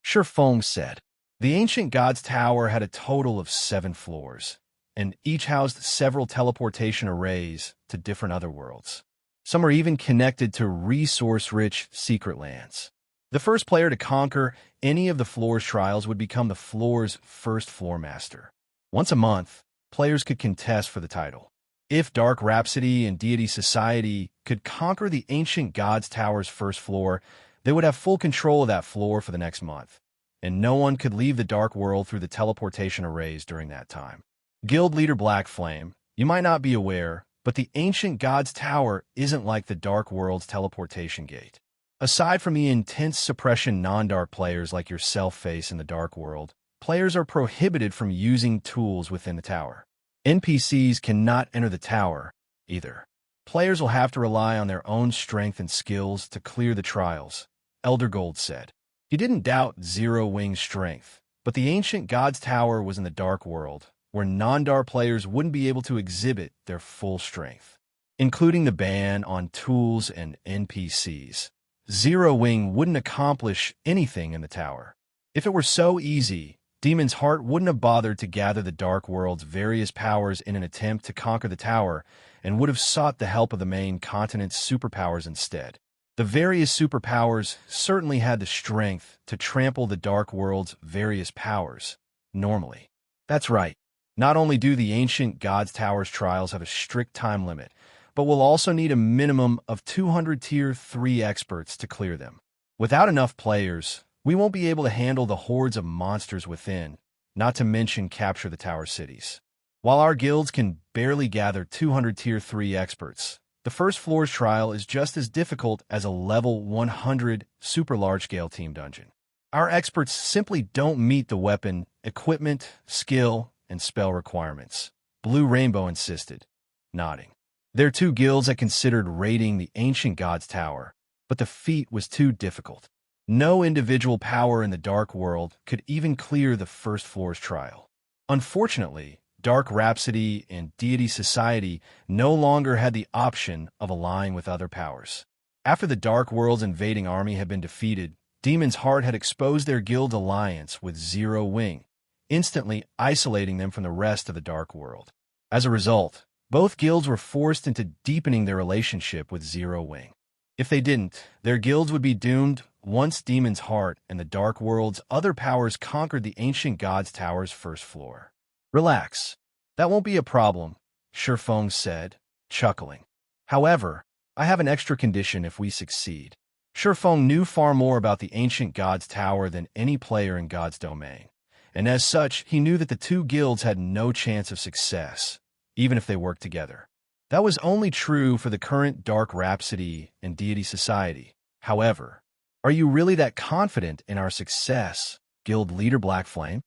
[SPEAKER 1] Sure Feng said. The Ancient God's Tower had a total of 7 floors, and each housed several teleportation arrays to different otherworlds. Some are even connected to resource-rich secret lands. The first player to conquer any of the floor's trials would become the floor's first floor master. Once a month, players could contest for the title. If Dark Rhapsody and Deity Society could conquer the Ancient Gods Tower's first floor, they would have full control of that floor for the next month, and no one could leave the Dark World through the teleportation arrays during that time. Guild leader Black Flame, you might not be aware, but the Ancient Gods Tower isn't like the Dark World's teleportation gate. Aside from the intense suppression non-dark players like yourself face in the Dark World, players are prohibited from using tools within the tower. NPCs cannot enter the tower, either. Players will have to rely on their own strength and skills to clear the trials, Elder Gold said. He didn't doubt Zero Wing's strength, but the Ancient Gods Tower was in the Dark World, where non-dark players wouldn't be able to exhibit their full strength. Including the ban on tools and NPCs, Zero Wing wouldn't accomplish anything in the tower. If it were so easy, Demon's Heart wouldn't have bothered to gather the Dark World's various powers in an attempt to conquer the tower, and would have sought the help of the main continent's superpowers instead. The various superpowers certainly had the strength to trample the Dark World's various powers, normally. That's right. Not only do the Ancient Gods Tower's trials have a strict time limit, but we'll also need a minimum of 200 Tier 3 experts to clear them. Without enough players, we won't be able to handle the hordes of monsters within, not to mention capture the tower cities. While our guilds can barely gather 200 Tier 3 experts, the first floor's trial is just as difficult as a level 100 super large-scale team dungeon. Our experts simply don't meet the weapon, equipment, skill, and spell requirements, Blue Rainbow insisted, nodding. There are 2 guilds that considered raiding the Ancient Gods Tower, but the feat was too difficult. No individual power in the Dark World could even clear the first floor's trial. Unfortunately, Dark Rhapsody and Deity Society no longer had the option of allying with other powers. After the Dark World's invading army had been defeated, Demon's Heart had exposed their guild alliance with Zero Wing, instantly isolating them from the rest of the Dark World. As a result, both guilds were forced into deepening their relationship with Zero Wing. If they didn't, their guilds would be doomed once Demon's Heart and the Dark World's other powers conquered the Ancient Gods Tower's first floor. Relax. That won't be a problem, Shifeng said, chuckling. However, I have an extra condition if we succeed. Shifeng knew far more about the Ancient Gods Tower than any player in God's domain, and as such, he knew that the 2 guilds had no chance of success, even if they worked together. That was only true for the current Dark Rhapsody and Deity Society. However, are you really that confident in our success, Guild Leader Black Flame?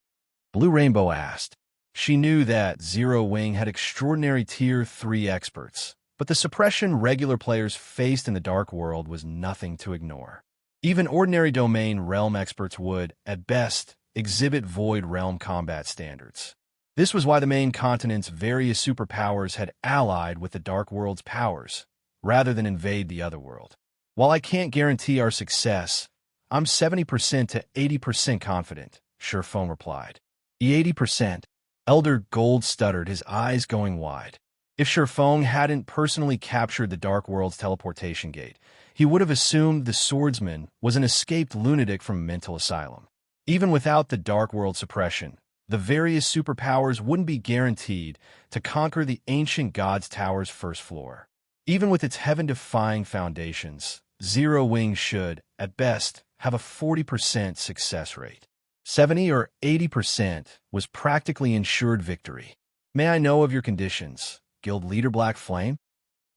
[SPEAKER 1] Blue Rainbow asked. She knew that Zero Wing had extraordinary Tier 3 experts, but the suppression regular players faced in the Dark World was nothing to ignore. Even ordinary domain realm experts would, at best, exhibit void realm combat standards. This was why the main continent's various superpowers had allied with the Dark World's powers, rather than invade the other world. While I can't guarantee our success, I'm 70% to 80% confident, Shifeng replied. 80%? Elder Gold stuttered, his eyes going wide. If Shifeng hadn't personally captured the Dark World's teleportation gate, he would have assumed the swordsman was an escaped lunatic from a mental asylum. Even without the Dark World suppression, the various superpowers wouldn't be guaranteed to conquer the Ancient Gods Tower's first floor. Even with its heaven-defying foundations, Zero Wing should, at best, have a 40% success rate. 70 or 80% was practically ensured victory. May I know of your conditions, Guild Leader Black Flame?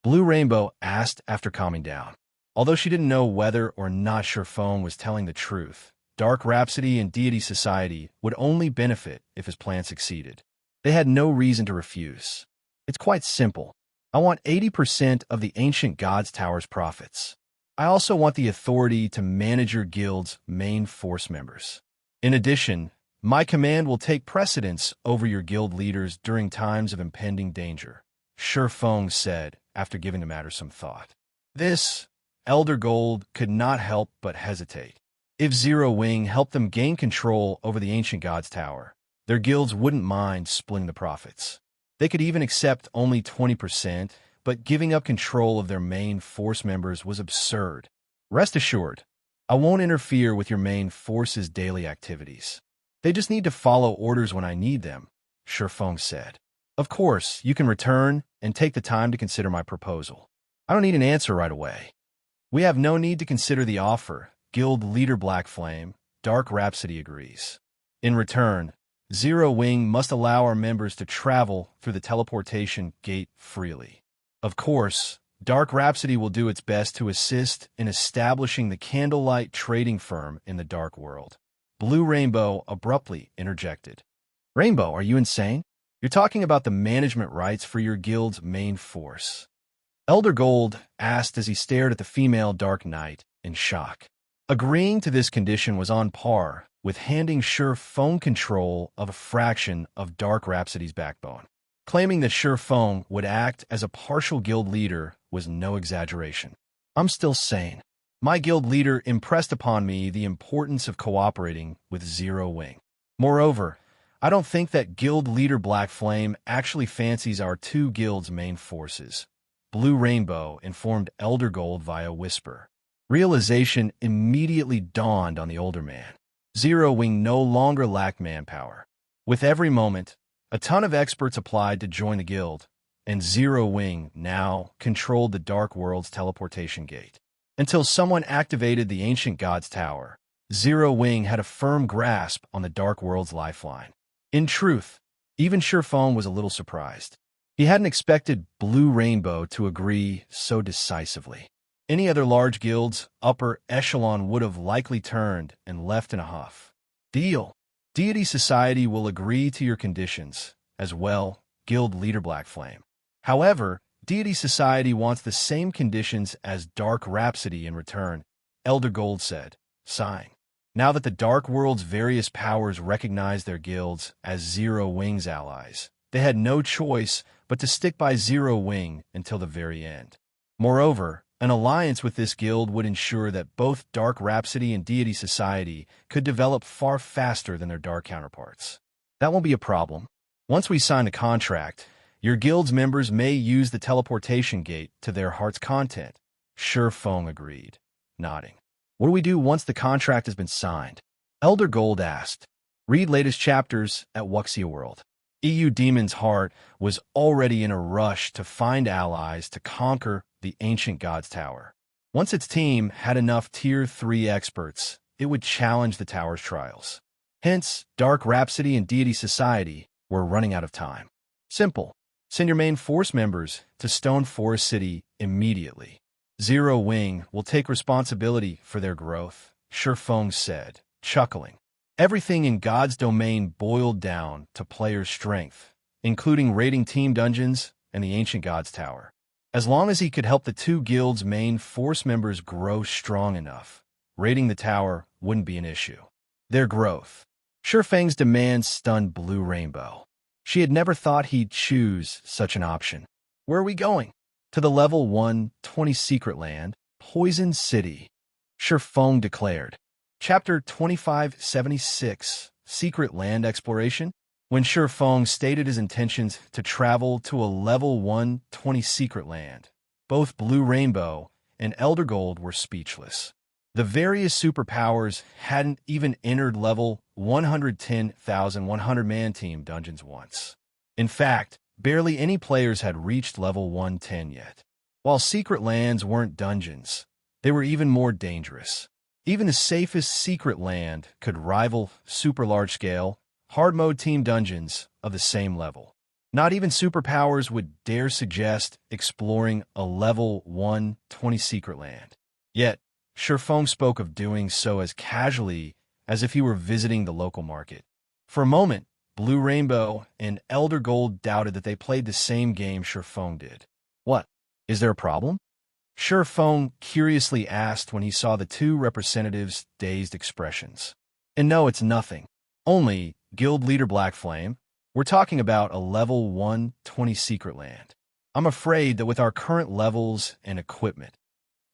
[SPEAKER 1] Blue Rainbow asked after calming down. Although she didn't know whether or not Shifeng was telling the truth, Dark Rhapsody and Deity Society would only benefit if his plan succeeded. They had no reason to refuse. It's quite simple. I want 80% of the Ancient Gods Tower's profits. I also want the authority to manage your guild's main force members. In addition, my command will take precedence over your guild leaders during times of impending danger, Shifeng said after giving the matter some thought. This, Elder Gold could not help but hesitate. If Zero Wing helped them gain control over the Ancient Gods Tower, their guilds wouldn't mind splitting the profits. They could even accept only 20%, but giving up control of their main force members was absurd. Rest assured, I won't interfere with your main force's daily activities. They just need to follow orders when I need them, Shifeng said. Of course, you can return and take the time to consider my proposal. I don't need an answer right away. We have no need to consider the offer, Guild Leader Black Flame, Dark Rhapsody agrees. In return, Zero Wing must allow our members to travel through the teleportation gate freely. Of course, Dark Rhapsody will do its best to assist in establishing the candlelight trading firm in the Dark World. Blue Rainbow abruptly interjected. Rainbow, are you insane? You're talking about the management rights for your guild's main force. Elder Gold asked as he stared at the female Dark Knight in shock. Agreeing to this condition was on par with handing Shifeng control of a fraction of Dark Rhapsody's backbone. Claiming that Shifeng would act as a partial guild leader was no exaggeration. I'm still sane. My guild leader impressed upon me the importance of cooperating with Zero Wing. Moreover, I don't think that Guild Leader Black Flame actually fancies our two guilds' main forces. Blue Rainbow informed Elder Gold via whisper. Realization immediately dawned on the older man. Zero Wing no longer lacked manpower. With every moment, a ton of experts applied to join the guild, and Zero Wing now controlled the Dark World's teleportation gate. Until someone activated the Ancient God's Tower, Zero Wing had a firm grasp on the Dark World's lifeline. In truth, even Shifeng was a little surprised. He hadn't expected Blue Rainbow to agree so decisively. Any other large guild's upper echelon would have likely turned and left in a huff. Deal. Deity Society will agree to your conditions, as well, Guild Leader Black Flame. However, Deity Society wants the same conditions as Dark Rhapsody in return, Elder Gold said, sighing. Now that the Dark World's various powers recognized their guilds as Zero Wing's allies, they had no choice but to stick by Zero Wing until the very end. Moreover, an alliance with this guild would ensure that both Dark Rhapsody and Deity Society could develop far faster than their dark counterparts. That won't be a problem. Once we sign a contract, your guild's members may use the teleportation gate to their heart's content. Shifeng agreed, nodding. What do we do once the contract has been signed? Elder Gold asked. Read latest chapters at Wuxia World. EU Demon's heart was already in a rush to find allies to conquer the Ancient God's Tower. Once its team had enough Tier 3 experts, it would challenge the tower's trials. Hence, Dark Rhapsody and Deity Society were running out of time. Simple. Send your main force members to Stone Forest City immediately. Zero Wing will take responsibility for their growth, Shifeng said, chuckling. Everything in God's domain boiled down to players' strength, including raiding team dungeons and the Ancient God's Tower. As long as he could help the two guilds' main force members grow strong enough, raiding the tower wouldn't be an issue. Their growth. Shifeng's demands stunned Blue Rainbow. She had never thought he'd choose such an option. Where are we going? To the level 120 secret land, Poison City, Shifeng declared. Chapter 2576, Secret Land Exploration. When Shifeng stated his intentions to travel to a level 120 secret land, both Blue Rainbow and Elder Gold were speechless. The various superpowers hadn't even entered level 110,100 man-team dungeons once. In fact, barely any players had reached level 110 yet. While secret lands weren't dungeons, they were even more dangerous. Even the safest secret land could rival super large-scale, hard-mode team dungeons of the same level. Not even superpowers would dare suggest exploring a level 120 secret land. Yet, Shifeng spoke of doing so as casually as if he were visiting the local market. For a moment, Blue Rainbow and Elder Gold doubted that they played the same game Shifeng did. What? Is there a problem? Shifeng curiously asked when he saw the two representatives' dazed expressions. And no, it's nothing. Only, Guild Leader Black Flame, we're talking about a level 120 secret land. I'm afraid that with our current levels and equipment,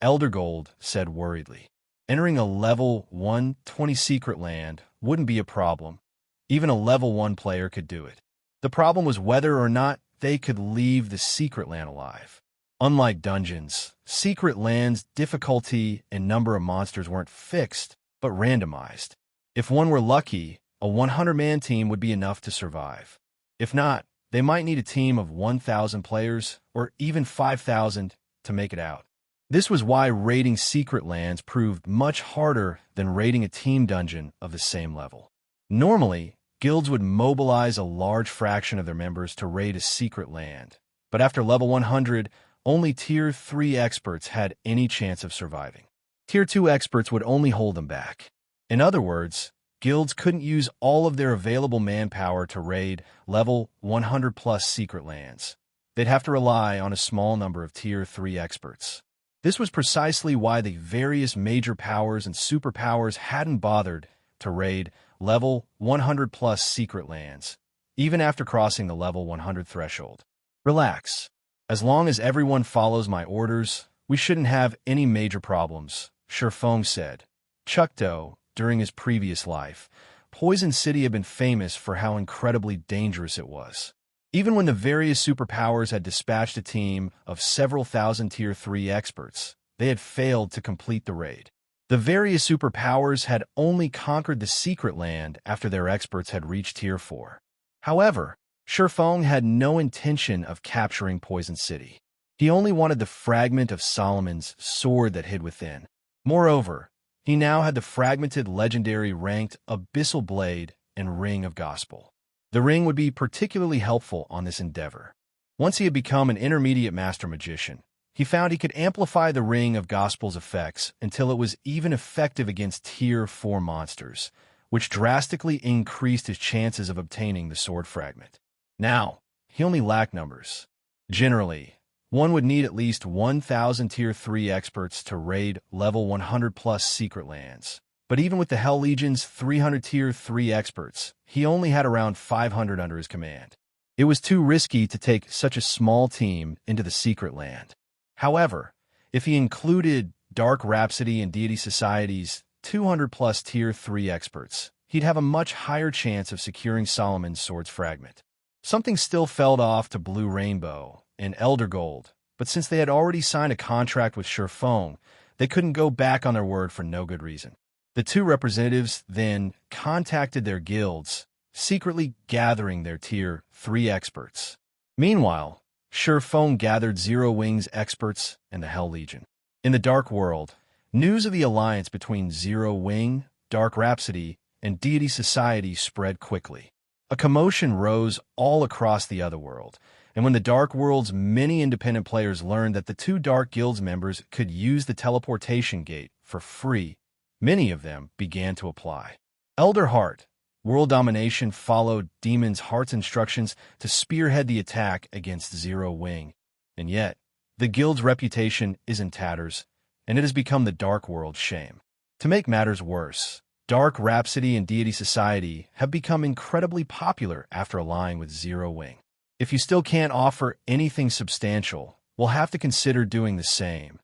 [SPEAKER 1] Elder Gold said worriedly, entering a level 120 secret land wouldn't be a problem. Even a level 1 player could do it. The problem was whether or not they could leave the secret land alive. Unlike dungeons, secret lands' difficulty and number of monsters weren't fixed, but randomized. If one were lucky, a 100-man team would be enough to survive. If not, they might need a team of 1,000 players, or even 5,000, to make it out. This was why raiding secret lands proved much harder than raiding a team dungeon of the same level. Normally, guilds would mobilize a large fraction of their members to raid a secret land, but after level 100, only Tier 3 experts had any chance of surviving. Tier 2 experts would only hold them back. In other words, guilds couldn't use all of their available manpower to raid level 100+ secret lands. They'd have to rely on a small number of Tier 3 experts. This was precisely why the various major powers and superpowers hadn't bothered to raid level 100+ secret lands, even after crossing the level 100 threshold. Relax. As long as everyone follows my orders, we shouldn't have any major problems, Sherfong said. Chukdo, during his previous life, Poison City had been famous for how incredibly dangerous it was. Even when the various superpowers had dispatched a team of several thousand Tier 3 experts, they had failed to complete the raid. The various superpowers had only conquered the secret land after their experts had reached Tier 4. However, Sherfong had no intention of capturing Poison City. He only wanted the fragment of Solomon's sword that hid within. Moreover, he now had the fragmented legendary ranked Abyssal Blade and Ring of Gospel. The ring would be particularly helpful on this endeavor. Once he had become an intermediate master magician, he found he could amplify the Ring of Gospel's effects until it was even effective against Tier 4 monsters, which drastically increased his chances of obtaining the sword fragment. Now, he only lacked numbers. Generally, one would need at least 1,000 Tier 3 experts to raid level 100+ secret lands. But even with the Hell Legion's 300 Tier 3 experts, he only had around 500 under his command. It was too risky to take such a small team into the secret land. However, if he included Dark Rhapsody and Deity Society's 200+ Tier 3 experts, he'd have a much higher chance of securing Solomon's sword's fragment. Something still fell off to Blue Rainbow and Elder Gold, but since they had already signed a contract with Sherfong, they couldn't go back on their word for no good reason. The two representatives then contacted their guilds, secretly gathering their Tier 3 experts. Meanwhile, Sherfong gathered Zero Wing's experts and the Hell Legion. In the Dark World, news of the alliance between Zero Wing, Dark Rhapsody, and Deity Society spread quickly. A commotion rose all across the Otherworld, and when the Dark World's many independent players learned that the two Dark Guilds members could use the teleportation gate for free, many of them began to apply. Elder Heart, World Domination, followed Demon's Heart's instructions to spearhead the attack against Zero Wing. And yet, the Guild's reputation is in tatters, and it has become the Dark World's shame. To make matters worse, Dark Rhapsody and Deity Society have become incredibly popular after allying with Zero Wing. If you still can't offer anything substantial, we'll have to consider doing the same,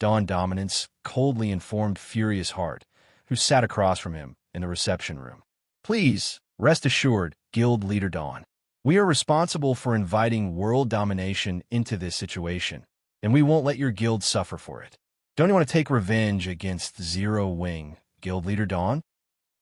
[SPEAKER 1] Dawn Dominance coldly informed Furious Heart, who sat across from him in the reception room. Please, rest assured, Guild Leader Dawn. We are responsible for inviting world domination into this situation, and we won't let your guild suffer for it. Don't you want to take revenge against Zero Wing, Guild Leader Dawn?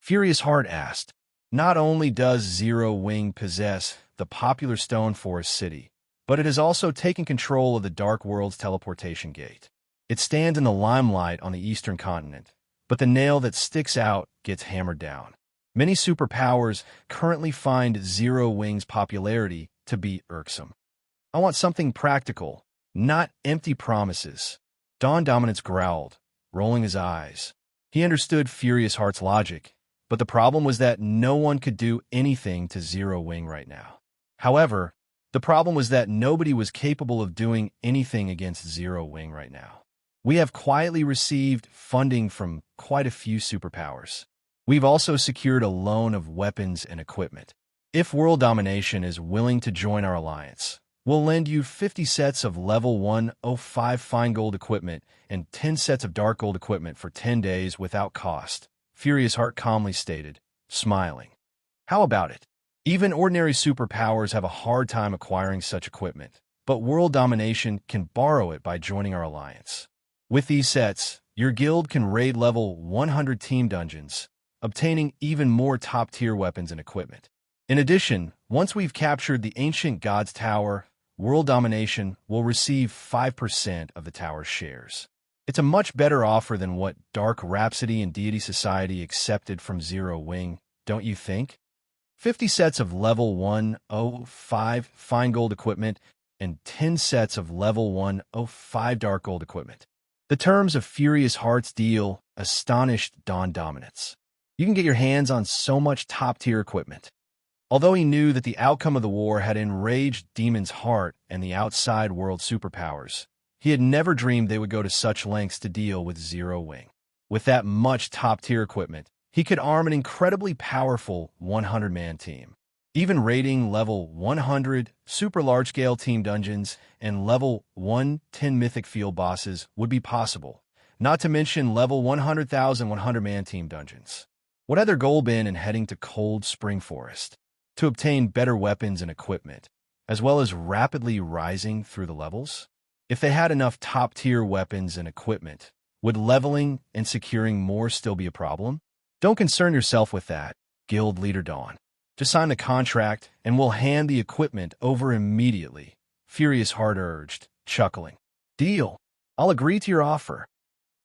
[SPEAKER 1] Furious Heart asked. Not only does Zero Wing possess the popular Stone Forest City, but it has also taken control of the Dark World's teleportation gate. It stands in the limelight on the eastern continent, but the nail that sticks out gets hammered down. Many superpowers currently find Zero Wing's popularity to be irksome. I want something practical, not empty promises. Dawn Dominance growled, rolling his eyes. He understood Furious Heart's logic, but the problem was that no one could do anything to Zero Wing right now. However, the problem was that nobody was capable of doing anything against Zero Wing right now. We have quietly received funding from quite a few superpowers. We've also secured a loan of weapons and equipment. If World Domination is willing to join our alliance, we'll lend you 50 sets of level 105 fine gold equipment and 10 sets of dark gold equipment for 10 days without cost, Furious Heart calmly stated, smiling. How about it? Even ordinary superpowers have a hard time acquiring such equipment, but world domination can borrow it by joining our alliance. With these sets, your guild can raid level 100 team dungeons, obtaining even more top-tier weapons and equipment. In addition, once we've captured the Ancient Gods Tower, world domination will receive 5% of the tower's shares. It's a much better offer than what Dark Rhapsody and Deity Society accepted from Zero Wing, don't you think? 50 sets of level 105 fine gold equipment and 10 sets of level 105 dark gold equipment. The terms of Furious Heart's deal Astonished Dawn Dominance. You can get your hands on so much top-tier equipment. Although he knew that the outcome of the war had enraged Demon's Heart and the outside world superpowers, he had never dreamed they would go to such lengths to deal with Zero Wing. With that much top-tier equipment, he could arm an incredibly powerful 100-man team. Even raiding level 100 super large-scale team dungeons and level 110 mythic field bosses would be possible, not to mention level 100,000 100-man team dungeons. What had their goal been in heading to Cold Spring Forest? To obtain better weapons and equipment, as well as rapidly rising through the levels? If they had enough top-tier weapons and equipment, would leveling and securing more still be a problem? Don't concern yourself with that, Guild Leader Dawn. Just sign the contract, and we'll hand the equipment over immediately, Furious Heart urged, chuckling. Deal. I'll agree to your offer.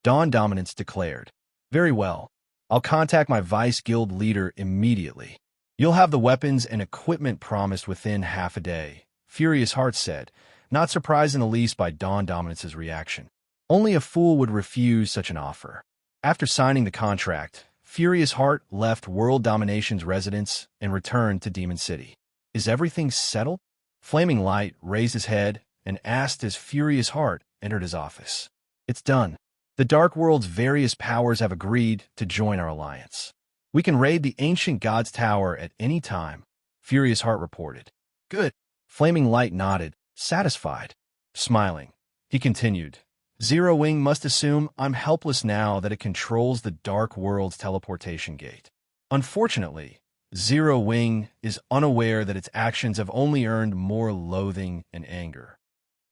[SPEAKER 1] Dawn Dominance declared. Very well. I'll contact my vice guild leader immediately. You'll have the weapons and equipment promised within half a day, Furious Heart said, not surprised in the least by Dawn Dominance's reaction. Only a fool would refuse such an offer. After signing the contract, Furious Heart left World Domination's residence and returned to Demon City. Is everything settled? Flaming Light raised his head and asked as Furious Heart entered his office. It's done. The Dark World's various powers have agreed to join our alliance. We can raid the Ancient Gods Tower at any time, Furious Heart reported. Good. Flaming Light nodded, satisfied. Smiling, he continued. Zero Wing must assume I'm helpless now that it controls the Dark World's teleportation gate. Unfortunately, Zero Wing is unaware that its actions have only earned more loathing and anger.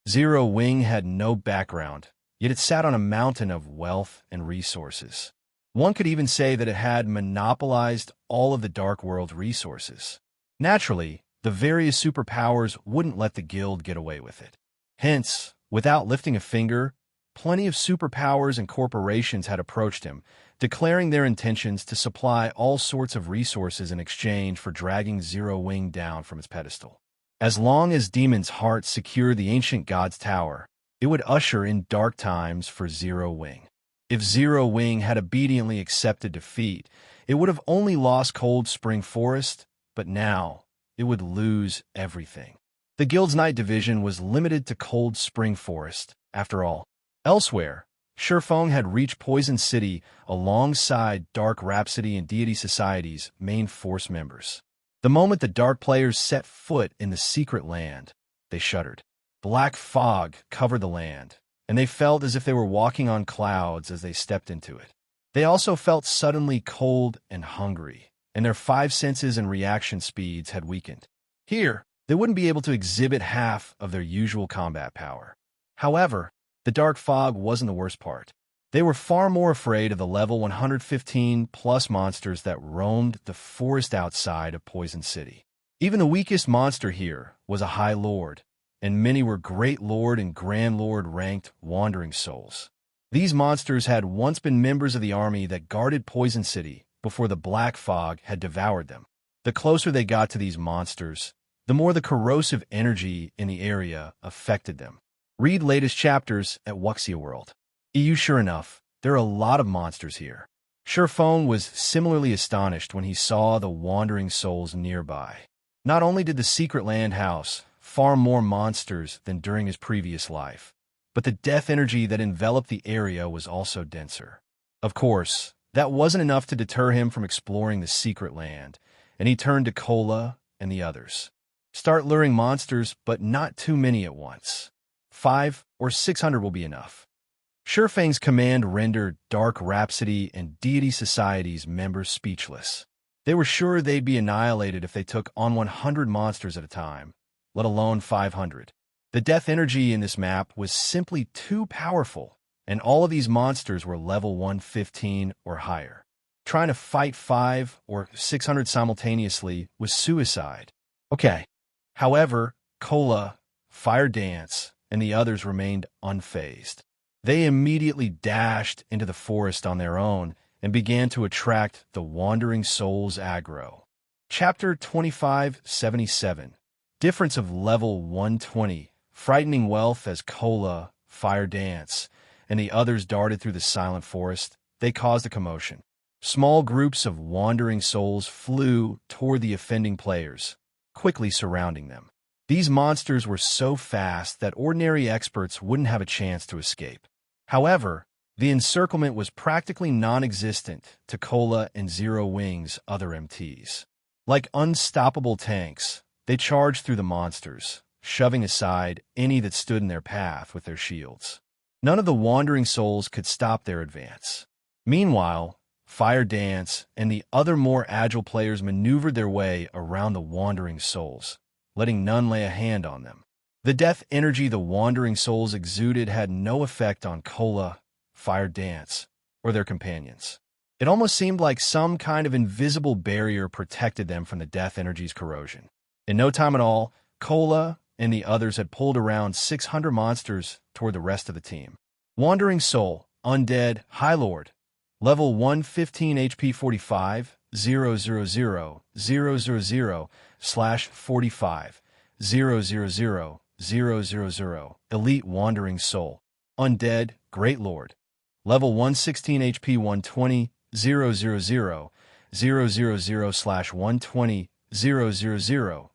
[SPEAKER 1] Zero Wing had no background, yet it sat on a mountain of wealth and resources. One could even say that it had monopolized all of the Dark World's resources. Naturally, the various superpowers wouldn't let the guild get away with it. Hence, without lifting a finger, plenty of superpowers and corporations had approached him, declaring their intentions to supply all sorts of resources in exchange for dragging Zero Wing down from its pedestal. As long as Demon's Heart secured the Ancient Gods Tower, it would usher in dark times for Zero Wing. If Zero Wing had obediently accepted defeat, it would have only lost Cold Spring Forest, but now it would lose everything. The guild's night division was limited to Cold Spring Forest, after all. Elsewhere, Sherfong had reached Poison City alongside Dark Rhapsody and Deity Society's main force members. The moment the Dark players set foot in the secret land, they shuddered. Black fog covered the land, and they felt as if they were walking on clouds as they stepped into it. They also felt suddenly cold and hungry, and their 5 senses and reaction speeds had weakened. Here, they wouldn't be able to exhibit half of their usual combat power. However, the dark fog wasn't the worst part. They were far more afraid of the level 115-plus monsters that roamed the forest outside of Poison City. Even the weakest monster here was a High Lord, and many were Great Lord and Grand Lord ranked wandering souls. These monsters had once been members of the army that guarded Poison City before the black fog had devoured them. The closer they got to these monsters, the more the corrosive energy in the area affected them. Read latest chapters at Wuxia World. Sure enough, there are a lot of monsters here. Sherfong was similarly astonished when he saw the wandering souls nearby. Not only did the secret land house far more monsters than during his previous life, but the death energy that enveloped the area was also denser. Of course, that wasn't enough to deter him from exploring the secret land, and he turned to Cola and the others. Start luring monsters, but not too many at once. 500 or 600 will be enough. Sherfang's command rendered Dark Rhapsody and Deity Society's members speechless. They were sure they'd be annihilated if they took on 100 monsters at a time, let alone 500. The death energy in this map was simply too powerful, and all of these monsters were level 115 or higher. Trying to fight 5 or 600 simultaneously was suicide. Okay. However, Cola, Fire Dance, and the others remained unfazed. They immediately dashed into the forest on their own and began to attract the Wandering Souls aggro. Chapter 2577. Difference of level 120. Frightening wealth as Cola, Fire Dance, and the others darted through the silent forest. They caused a commotion. Small groups of Wandering Souls flew toward the offending players, quickly surrounding them. These monsters were so fast that ordinary experts wouldn't have a chance to escape. However, the encirclement was practically non-existent to Cola and Zero Wing's other MTs. Like unstoppable tanks, they charged through the monsters, shoving aside any that stood in their path with their shields. None of the Wandering Souls could stop their advance. Meanwhile, Fire Dance and the other more agile players maneuvered their way around the Wandering Souls, letting none lay a hand on them. The death energy the Wandering Souls exuded had no effect on Cola, Fire Dance, or their companions. It almost seemed like some kind of invisible barrier protected them from the death energy's corrosion. In no time at all, Cola and the others had pulled around 600 monsters toward the rest of the team. Wandering Soul, Undead, High Lord, level 115 HP 45, 000, 000, /45, 000, 000, Elite Wandering Soul, Undead, Great Lord, level 116 HP 120, 000, 000, /120, 000,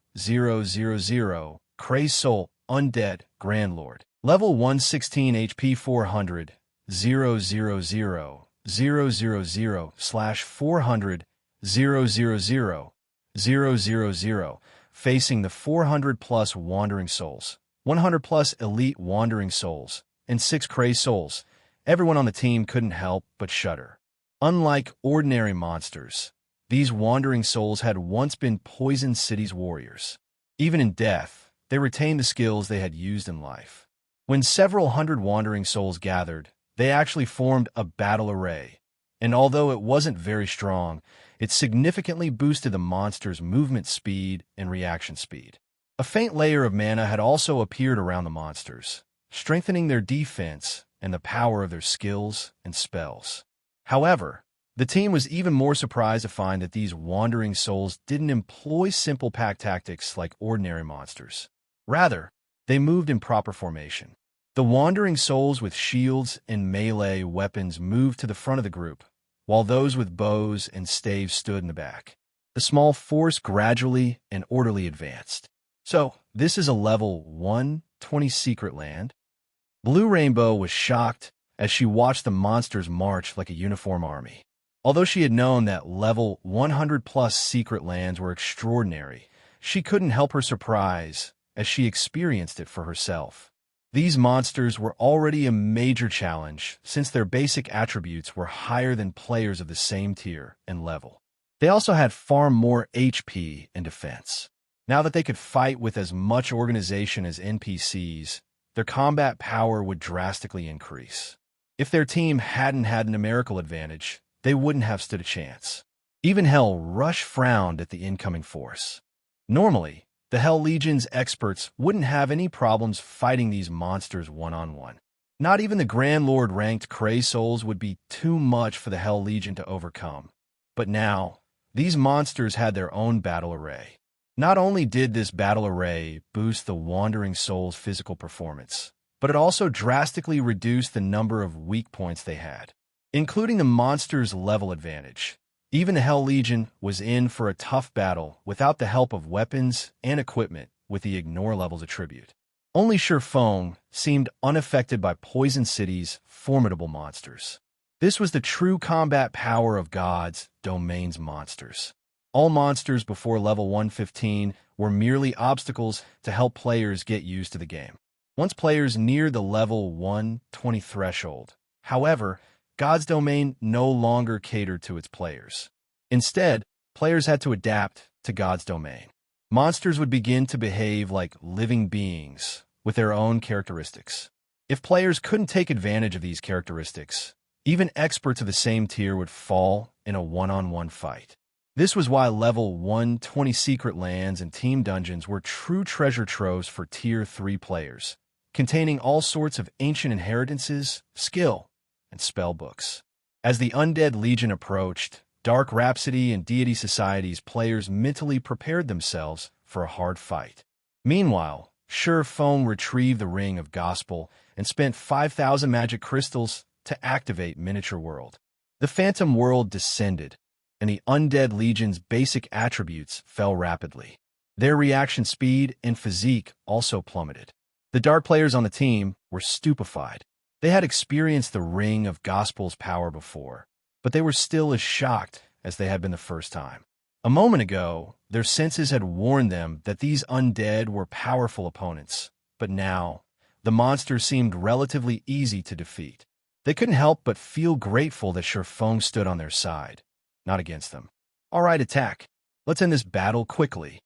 [SPEAKER 1] 000, Crazed Soul, Undead, Grand Lord, level 116 HP 400, 000, 000, /400, 000, 000, facing the 400-plus Wandering Souls, 100-plus Elite Wandering Souls, and 6 Crazed Souls. Everyone on the team couldn't help but shudder. Unlike ordinary monsters, these Wandering Souls had once been Poison City's warriors. Even in death, they retained the skills they had used in life. When several hundred Wandering Souls gathered, they actually formed a battle array, and although it wasn't very strong, it significantly boosted the monster's movement speed and reaction speed. A faint layer of mana had also appeared around the monsters, strengthening their defense and the power of their skills and spells. However, the team was even more surprised to find that these Wandering Souls didn't employ simple pack tactics like ordinary monsters. Rather, they moved in proper formation. The Wandering Souls with shields and melee weapons moved to the front of the group, while those with bows and staves stood in the back. The small force gradually and orderly advanced. So, this is a level 120 secret land. Blue Rainbow was shocked as she watched the monsters march like a uniform army. Although she had known that level 100-plus secret lands were extraordinary, she couldn't help her surprise as she experienced it for herself. These monsters were already a major challenge since their basic attributes were higher than players of the same tier and level. They also had far more HP and defense. Now that they could fight with as much organization as NPCs, their combat power would drastically increase. If their team hadn't had a numerical advantage, they wouldn't have stood a chance. Even Hell Rush frowned at the incoming force. Normally, the Hell Legion's experts wouldn't have any problems fighting these monsters one-on-one. Not even the Grand Lord-ranked Crazed Souls would be too much for the Hell Legion to overcome. But now, these monsters had their own battle array. Not only did this battle array boost the Wandering Souls' physical performance, but it also drastically reduced the number of weak points they had, including the monster's level advantage. Even the Hell Legion was in for a tough battle without the help of weapons and equipment with the Ignore levels attribute. Only Sherfone seemed unaffected by Poison City's formidable monsters. This was the true combat power of God's Domain's monsters. All monsters before level 115 were merely obstacles to help players get used to the game. Once players neared the level 120 threshold, however, God's Domain no longer catered to its players. Instead, players had to adapt to God's Domain. Monsters would begin to behave like living beings, with their own characteristics. If players couldn't take advantage of these characteristics, even experts of the same tier would fall in a one-on-one fight. This was why level 120 secret lands and team dungeons were true treasure troves for tier 3 players, containing all sorts of ancient inheritances, skill, and spell books. As the Undead Legion approached, Dark Rhapsody and Deity Society's players mentally prepared themselves for a hard fight. Meanwhile, Sure Feng retrieved the Ring of Gospel and spent 5,000 magic crystals to activate Miniature World. The Phantom World descended, and the Undead Legion's basic attributes fell rapidly. Their reaction speed and physique also plummeted. The Dark players on the team were stupefied. They had experienced the Ring of Gospel's power before, but they were still as shocked as they had been the first time. A moment ago, their senses had warned them that these undead were powerful opponents, but now, the monsters seemed relatively easy to defeat. They couldn't help but feel grateful that Sure Feng stood on their side, not against them. "All right, attack. Let's end this battle quickly,"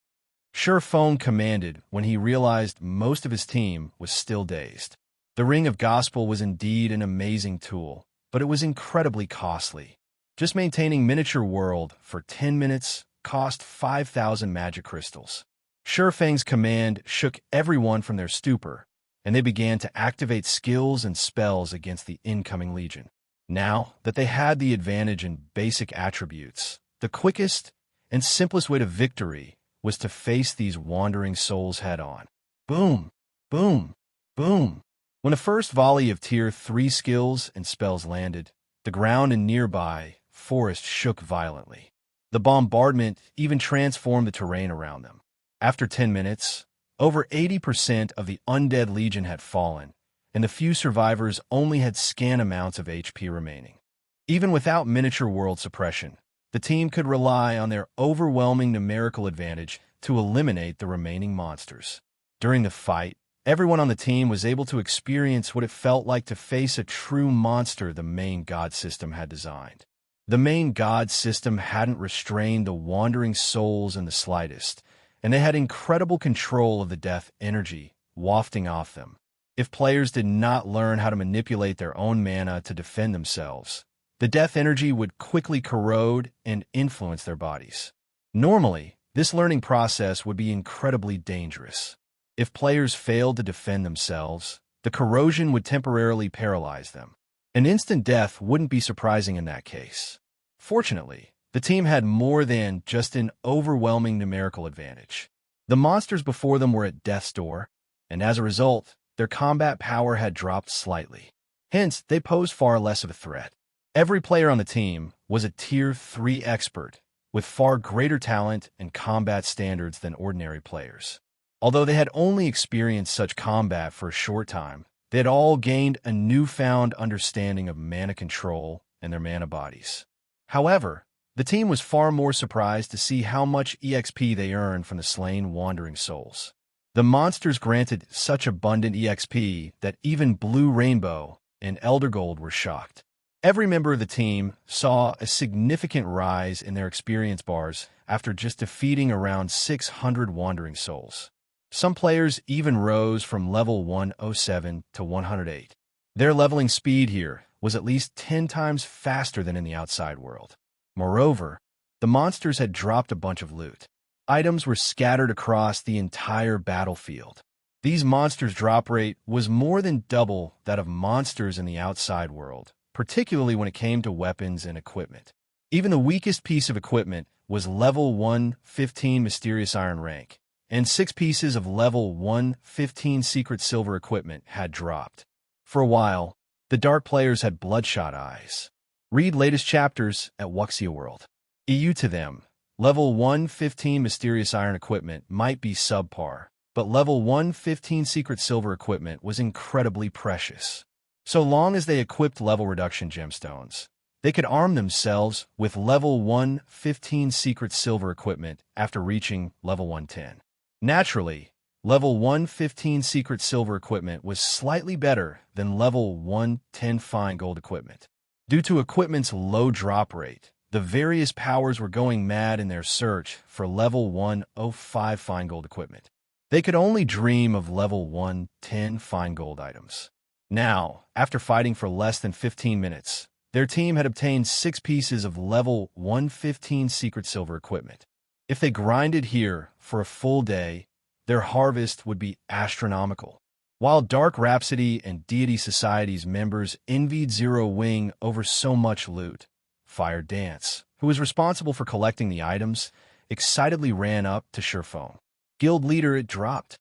[SPEAKER 1] Sure Feng commanded when he realized most of his team was still dazed. The Ring of Gospel was indeed an amazing tool, but it was incredibly costly. Just maintaining Miniature World for 10 minutes cost 5,000 magic crystals. Sure Feng's command shook everyone from their stupor, and they began to activate skills and spells against the incoming legion. Now that they had the advantage in basic attributes, the quickest and simplest way to victory was to face these wandering souls head-on. Boom, boom, boom. When the first volley of Tier 3 skills and spells landed, the ground in nearby forest shook violently. The bombardment even transformed the terrain around them. After 10 minutes, over 80% of the Undead Legion had fallen, and the few survivors only had scant amounts of HP remaining. Even without Miniature World suppression, the team could rely on their overwhelming numerical advantage to eliminate the remaining monsters. During the fight, everyone on the team was able to experience what it felt like to face a true monster the main god system had designed. The main god system hadn't restrained the wandering souls in the slightest, and they had incredible control of the death energy wafting off them. If players did not learn how to manipulate their own mana to defend themselves, the death energy would quickly corrode and influence their bodies. Normally, this learning process would be incredibly dangerous. If players failed to defend themselves, the corrosion would temporarily paralyze them. An instant death wouldn't be surprising in that case. Fortunately, the team had more than just an overwhelming numerical advantage. The monsters before them were at death's door, and as a result, their combat power had dropped slightly. Hence, they posed far less of a threat. Every player on the team was a Tier 3 expert, with far greater talent and combat standards than ordinary players. Although they had only experienced such combat for a short time, they had all gained a newfound understanding of mana control and their mana bodies. However, the team was far more surprised to see how much EXP they earned from the slain wandering souls. The monsters granted such abundant EXP that even Blue Rainbow and Elder Gold were shocked. Every member of the team saw a significant rise in their experience bars after just defeating around 600 wandering souls. Some players even rose from level 107 to 108. Their leveling speed here was at least 10 times faster than in the outside world. Moreover, the monsters had dropped a bunch of loot. Items were scattered across the entire battlefield. These monsters' drop rate was more than double that of monsters in the outside world, particularly when it came to weapons and equipment. Even the weakest piece of equipment was level 115 Mysterious Iron rank, and 6 pieces of level 115 Secret Silver equipment had dropped. For a while, the Dark players had bloodshot eyes. Read latest chapters at Wuxia World. EU to them, level 115 Mysterious Iron equipment might be subpar, but level 115 Secret Silver equipment was incredibly precious. So long as they equipped level reduction gemstones, they could arm themselves with level 115 Secret Silver equipment after reaching level 110. Naturally, level 115 Secret Silver equipment was slightly better than level 110 Fine Gold equipment. Due to equipment's low drop rate, the various powers were going mad in their search for level 105 Fine Gold equipment. They could only dream of level 110 fine gold items. Now, after fighting for less than 15 minutes, their team had obtained 6 pieces of level 115 secret silver equipment. If they grinded here for a full day, their harvest would be astronomical. While Dark Rhapsody and Deity Society's members envied Zero Wing over so much loot, Fire Dance, who was responsible for collecting the items, excitedly ran up to Surephone. Guild leader, it dropped.